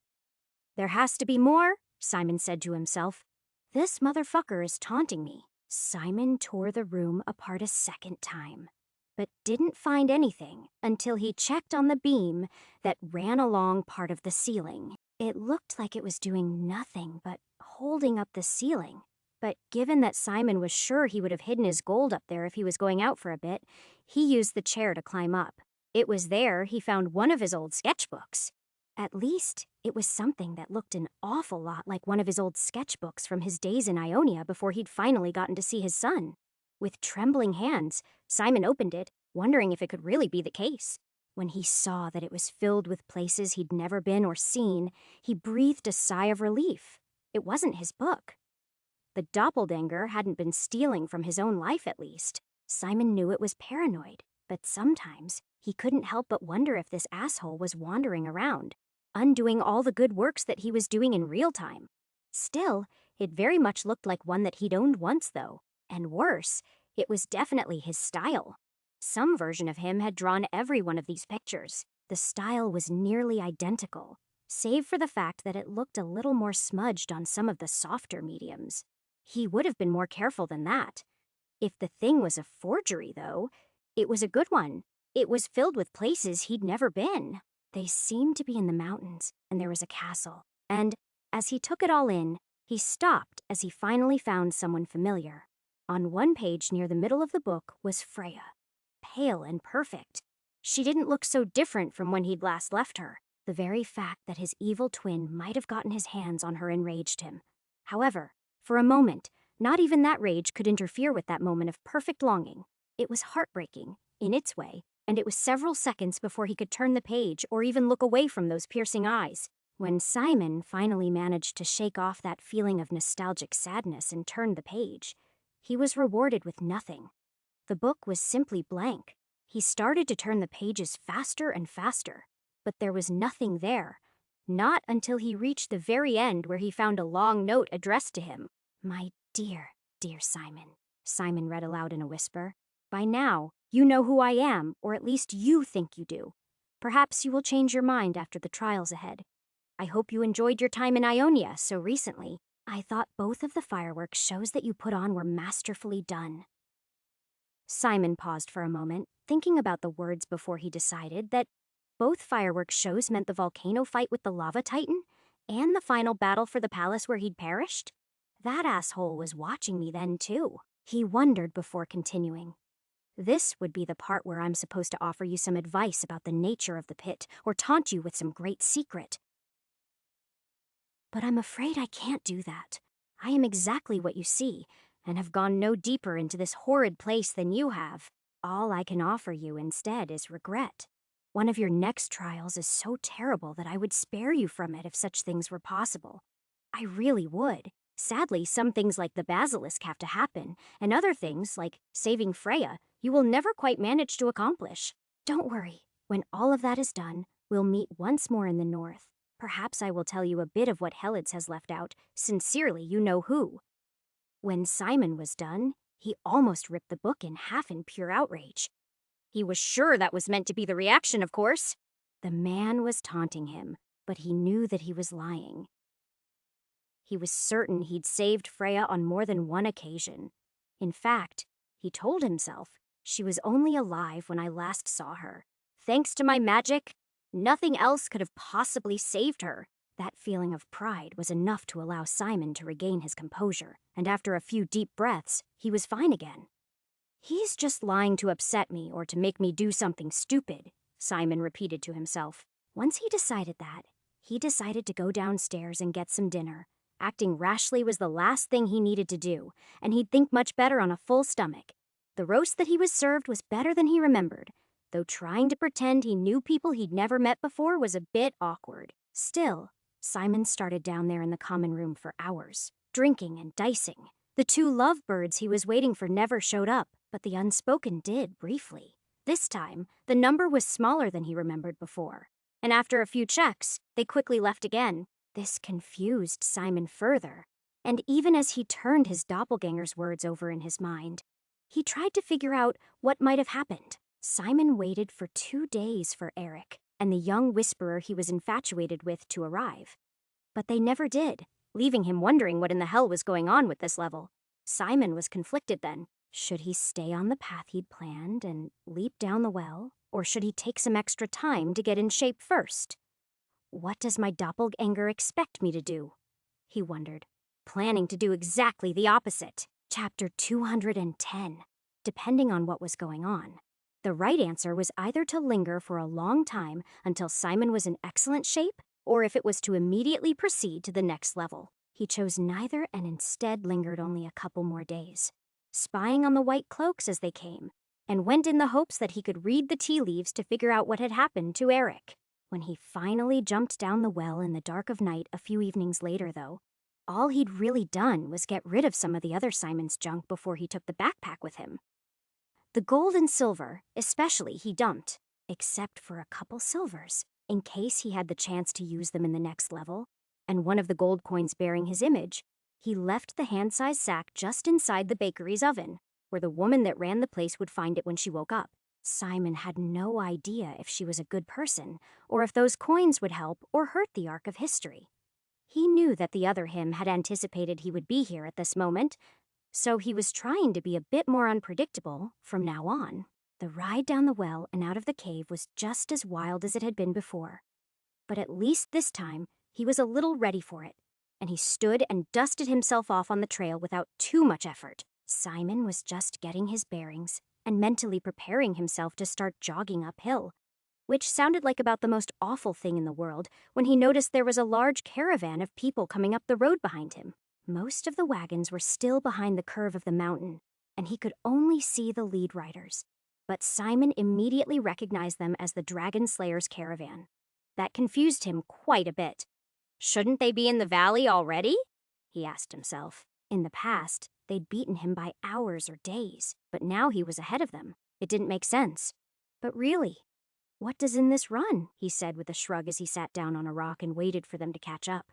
Speaker 1: There has to be more, Simon said to himself. This motherfucker is taunting me. Simon tore the room apart a second time, but didn't find anything until he checked on the beam that ran along part of the ceiling. It looked like it was doing nothing but holding up the ceiling. But given that Simon was sure he would have hidden his gold up there if he was going out for a bit, he used the chair to climb up. It was there he found one of his old sketchbooks. At least, it was something that looked an awful lot like one of his old sketchbooks from his days in Ionia before he'd finally gotten to see his son. With trembling hands, Simon opened it, wondering if it could really be the case. When he saw that it was filled with places he'd never been or seen, he breathed a sigh of relief. It wasn't his book. The doppelganger hadn't been stealing from his own life, at least. Simon knew it was paranoid, but sometimes he couldn't help but wonder if this asshole was wandering around, undoing all the good works that he was doing in real time. Still, it very much looked like one that he'd owned once, though. And worse, it was definitely his style. Some version of him had drawn every one of these pictures. The style was nearly identical, save for the fact that it looked a little more smudged on some of the softer mediums. He would have been more careful than that. If the thing was a forgery, though, it was a good one. It was filled with places he'd never been. They seemed to be in the mountains, and there was a castle. And, as he took it all in, he stopped as he finally found someone familiar. On one page near the middle of the book was Freya, pale and perfect. She didn't look so different from when he'd last left her. The very fact that his evil twin might have gotten his hands on her enraged him. However, for a moment, not even that rage could interfere with that moment of perfect longing. It was heartbreaking, in its way, and it was several seconds before he could turn the page or even look away from those piercing eyes. When Simon finally managed to shake off that feeling of nostalgic sadness and turn the page, he was rewarded with nothing. The book was simply blank. He started to turn the pages faster and faster, but there was nothing there. Not until he reached the very end where he found a long note addressed to him. My dear, dear Simon, Simon read aloud in a whisper. By now, you know who I am, or at least you think you do. Perhaps you will change your mind after the trials ahead. I hope you enjoyed your time in Ionia so recently. I thought both of the fireworks shows that you put on were masterfully done. Simon paused for a moment, thinking about the words before he decided that both fireworks shows meant the volcano fight with the lava titan and the final battle for the palace where he'd perished. That asshole was watching me then, too. He wondered before continuing. This would be the part where I'm supposed to offer you some advice about the nature of the pit or taunt you with some great secret. But I'm afraid I can't do that. I am exactly what you see, and have gone no deeper into this horrid place than you have. All I can offer you instead is regret. One of your next trials is so terrible that I would spare you from it if such things were possible. I really would. Sadly, some things like the basilisk have to happen, and other things, like saving Freya, you will never quite manage to accomplish. Don't worry. When all of that is done, we'll meet once more in the north. Perhaps I will tell you a bit of what Helids has left out. Sincerely, you know who. When Simon was done, he almost ripped the book in half in pure outrage. He was sure that was meant to be the reaction, of course. The man was taunting him, but he knew that he was lying. He was certain he'd saved Freya on more than one occasion. In fact, he told himself, she was only alive when I last saw her. Thanks to my magic, nothing else could have possibly saved her. That feeling of pride was enough to allow Simon to regain his composure, and after a few deep breaths, he was fine again. He's just lying to upset me or to make me do something stupid, Simon repeated to himself. Once he decided that, he decided to go downstairs and get some dinner. Acting rashly was the last thing he needed to do, and he'd think much better on a full stomach. The roast that he was served was better than he remembered, though trying to pretend he knew people he'd never met before was a bit awkward. Still, Simon started down there in the common room for hours, drinking and dicing. The two lovebirds he was waiting for never showed up, but the unspoken did briefly. This time, the number was smaller than he remembered before, and after a few checks, they quickly left again. This confused Simon further, and even as he turned his doppelganger's words over in his mind, he tried to figure out what might have happened. Simon waited for 2 days for Eric and the young whisperer he was infatuated with to arrive. But they never did, leaving him wondering what in the hell was going on with this level. Simon was conflicted then. Should he stay on the path he'd planned and leap down the well, or should he take some extra time to get in shape first? What does my doppelganger expect me to do? He wondered, planning to do exactly the opposite. Chapter 210. Depending on what was going on. The right answer was either to linger for a long time until Simon was in excellent shape, or if it was to immediately proceed to the next level. He chose neither and instead lingered only a couple more days, spying on the white cloaks as they came, and went in the hopes that he could read the tea leaves to figure out what had happened to Eric. When he finally jumped down the well in the dark of night a few evenings later, though, all he'd really done was get rid of some of the other Simon's junk before he took the backpack with him. The gold and silver, especially, he dumped, except for a couple silvers, in case he had the chance to use them in the next level, and one of the gold coins bearing his image, he left the hand-sized sack just inside the bakery's oven, where the woman that ran the place would find it when she woke up. Simon had no idea if she was a good person, or if those coins would help or hurt the arc of history. He knew that the other him had anticipated he would be here at this moment, so he was trying to be a bit more unpredictable from now on. The ride down the well and out of the cave was just as wild as it had been before. But at least this time, he was a little ready for it, and he stood and dusted himself off on the trail without too much effort. Simon was just getting his bearings and mentally preparing himself to start jogging uphill, which sounded like about the most awful thing in the world when he noticed there was a large caravan of people coming up the road behind him. Most of the wagons were still behind the curve of the mountain, and he could only see the lead riders. But Simon immediately recognized them as the Dragon Slayer's caravan. That confused him quite a bit. Shouldn't they be in the valley already? He asked himself. In the past, they'd beaten him by hours or days, but now he was ahead of them. It didn't make sense. But really, what does in this run? He said with a shrug as he sat down on a rock and waited for them to catch up.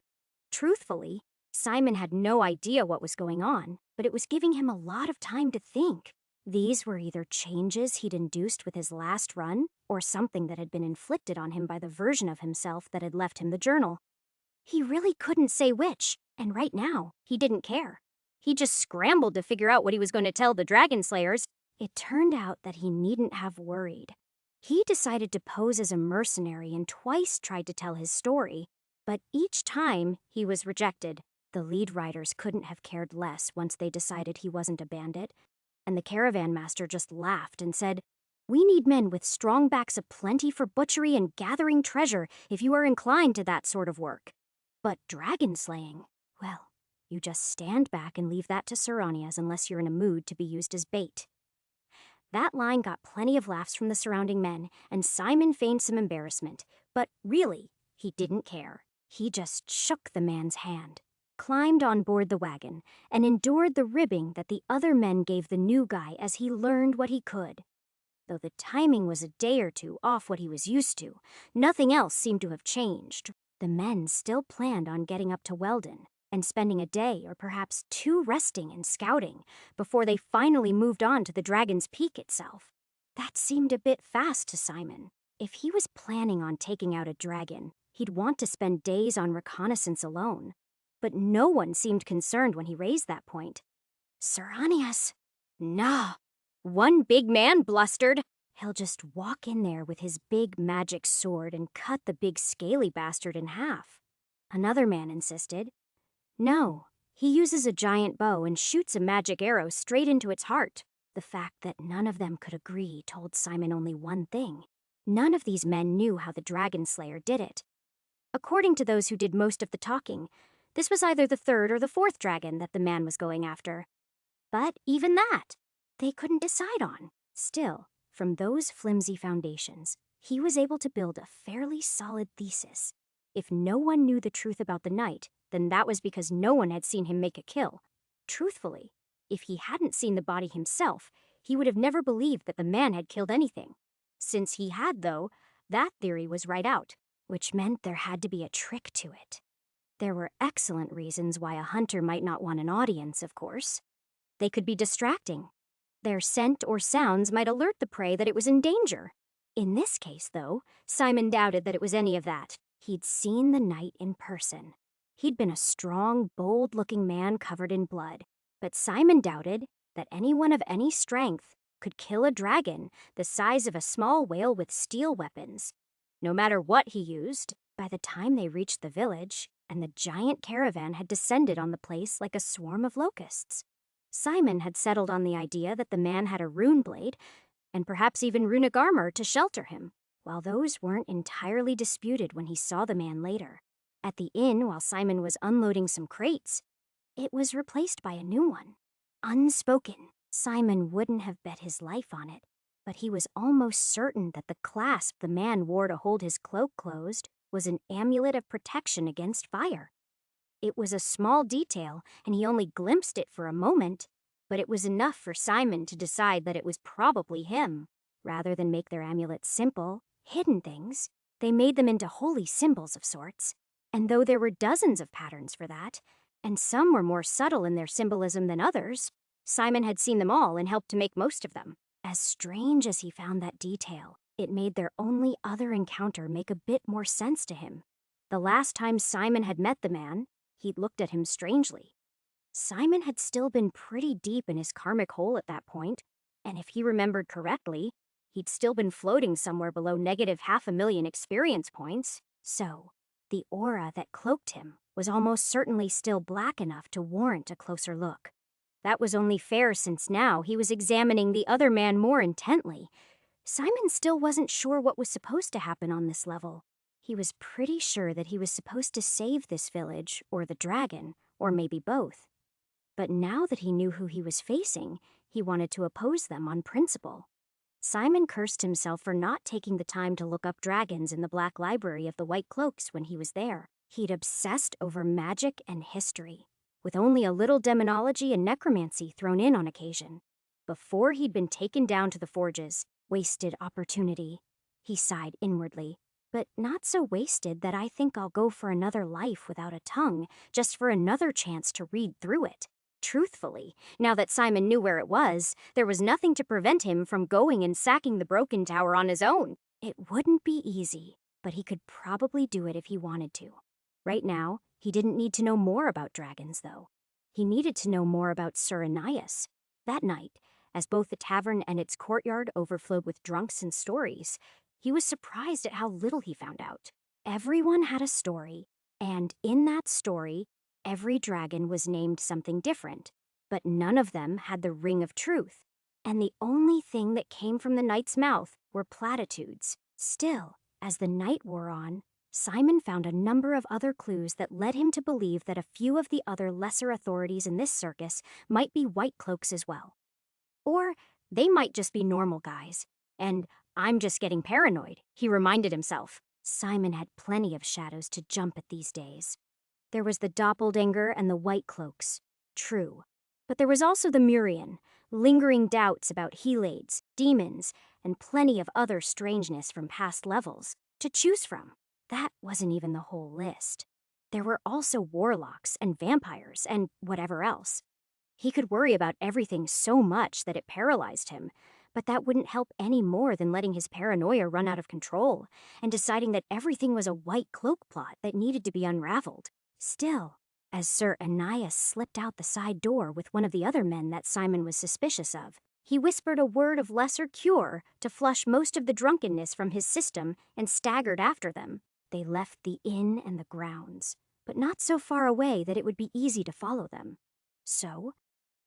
Speaker 1: Truthfully, Simon had no idea what was going on, but it was giving him a lot of time to think. These were either changes he'd induced with his last run, or something that had been inflicted on him by the version of himself that had left him the journal. He really couldn't say which, and right now, he didn't care. He just scrambled to figure out what he was going to tell the Dragon Slayers. It turned out that he needn't have worried. He decided to pose as a mercenary and twice tried to tell his story, but each time he was rejected. The lead riders couldn't have cared less once they decided he wasn't a bandit, and the caravan master just laughed and said, "We need men with strong backs aplenty for butchery and gathering treasure if you are inclined to that sort of work. But dragon slaying, well, you just stand back and leave that to Saranias unless you're in a mood to be used as bait." That line got plenty of laughs from the surrounding men, and Simon feigned some embarrassment, but really, he didn't care. He just shook the man's hand, climbed on board the wagon, and endured the ribbing that the other men gave the new guy as he learned what he could. Though the timing was a day or two off what he was used to, nothing else seemed to have changed. The men still planned on getting up to Weldon and spending a day or perhaps two resting and scouting before they finally moved on to the Dragon's Peak itself. That seemed a bit fast to Simon. If he was planning on taking out a dragon, he'd want to spend days on reconnaissance alone. But no one seemed concerned when he raised that point. "Saranias, nah." One big man blustered, "He'll just walk in there with his big magic sword and cut the big scaly bastard in half." Another man insisted, "No, he uses a giant bow and shoots a magic arrow straight into its heart." The fact that none of them could agree told Simon only one thing. None of these men knew how the Dragon Slayer did it. According to those who did most of the talking, this was either the third or the fourth dragon that the man was going after. But even that, they couldn't decide on. Still, from those flimsy foundations, he was able to build a fairly solid thesis. If no one knew the truth about the knight, then that was because no one had seen him make a kill. Truthfully, if he hadn't seen the body himself, he would have never believed that the man had killed anything. Since he had, though, that theory was right out, which meant there had to be a trick to it. There were excellent reasons why a hunter might not want an audience, of course. They could be distracting. Their scent or sounds might alert the prey that it was in danger. In this case, though, Simon doubted that it was any of that. He'd seen the knight in person. He'd been a strong, bold-looking man covered in blood. But Simon doubted that anyone of any strength could kill a dragon the size of a small whale with steel weapons. No matter what he used, by the time they reached the village, and the giant caravan had descended on the place like a swarm of locusts. Simon had settled on the idea that the man had a rune blade, and perhaps even runic armor to shelter him, while those weren't entirely disputed when he saw the man later. At the inn, while Simon was unloading some crates, it was replaced by a new one. Unspoken, Simon wouldn't have bet his life on it, but he was almost certain that the clasp the man wore to hold his cloak closed was an amulet of protection against fire. It was a small detail, and he only glimpsed it for a moment, but it was enough for Simon to decide that it was probably him. Rather than make their amulets simple, hidden things, they made them into holy symbols of sorts. And though there were dozens of patterns for that, and some were more subtle in their symbolism than others, Simon had seen them all and helped to make most of them. As strange as he found that detail, it made their only other encounter make a bit more sense to him. The last time Simon had met the man, he'd looked at him strangely. Simon had still been pretty deep in his karmic hole at that point, and if he remembered correctly, he'd still been floating somewhere below negative 500,000 experience points. So, the aura that cloaked him was almost certainly still black enough to warrant a closer look. That was only fair since now he was examining the other man more intently. Simon still wasn't sure what was supposed to happen on this level. He was pretty sure that he was supposed to save this village, or the dragon, or maybe both. But now that he knew who he was facing, he wanted to oppose them on principle. Simon cursed himself for not taking the time to look up dragons in the Black Library of the White Cloaks when he was there. He'd obsessed over magic and history, with only a little demonology and necromancy thrown in on occasion. Before he'd been taken down to the forges, wasted opportunity. He sighed inwardly. But not so wasted that I think I'll go for another life without a tongue, just for another chance to read through it. Truthfully, now that Simon knew where it was, there was nothing to prevent him from going and sacking the Broken Tower on his own. It wouldn't be easy, but he could probably do it if he wanted to. Right now, he didn't need to know more about dragons, though. He needed to know more about Saranias. That night, as both the tavern and its courtyard overflowed with drunks and stories. He was surprised at how little he found out. Everyone had a story, and in that story, every dragon was named something different, but none of them had the ring of truth, and the only thing that came from the knight's mouth were platitudes. Still, as the night wore on, Simon found a number of other clues that led him to believe that a few of the other lesser authorities in this circus might be white cloaks as well. Or they might just be normal guys. And I'm just getting paranoid, he reminded himself. Simon had plenty of shadows to jump at these days. There was the doppelganger and the white cloaks. True. But there was also the Murian, lingering doubts about Helades, demons, and plenty of other strangeness from past levels to choose from. That wasn't even the whole list. There were also warlocks and vampires and whatever else. He could worry about everything so much that it paralyzed him, but that wouldn't help any more than letting his paranoia run out of control and deciding that everything was a white cloak plot that needed to be unraveled. Still, as Sir Ananias slipped out the side door with one of the other men that Simon was suspicious of, he whispered a word of lesser cure to flush most of the drunkenness from his system and staggered after them. They left the inn and the grounds, but not so far away that it would be easy to follow them. So,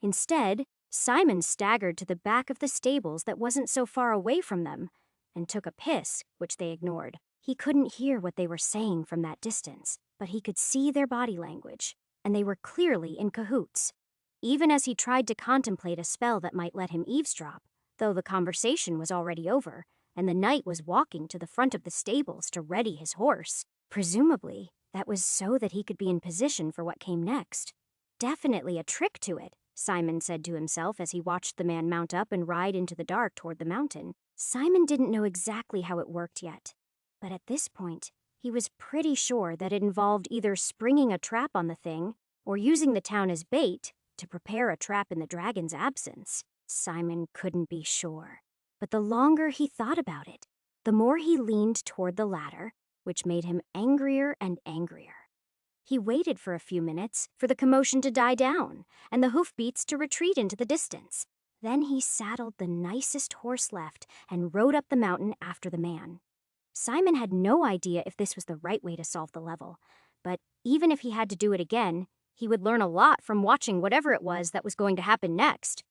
Speaker 1: instead, Simon staggered to the back of the stables that wasn't so far away from them and took a piss, which they ignored. He couldn't hear what they were saying from that distance, but he could see their body language, and they were clearly in cahoots. Even as he tried to contemplate a spell that might let him eavesdrop, though the conversation was already over, and the knight was walking to the front of the stables to ready his horse. Presumably, that was so that he could be in position for what came next. Definitely a trick to it, Simon said to himself as he watched the man mount up and ride into the dark toward the mountain. Simon didn't know exactly how it worked yet, but at this point, he was pretty sure that it involved either springing a trap on the thing or using the town as bait to prepare a trap in the dragon's absence. Simon couldn't be sure. But the longer he thought about it, the more he leaned toward the latter, which made him angrier and angrier. He waited for a few minutes for the commotion to die down and the hoofbeats to retreat into the distance. Then he saddled the nicest horse left and rode up the mountain after the man. Simon had no idea if this was the right way to solve the level, but even if he had to do it again, he would learn a lot from watching whatever it was that was going to happen next.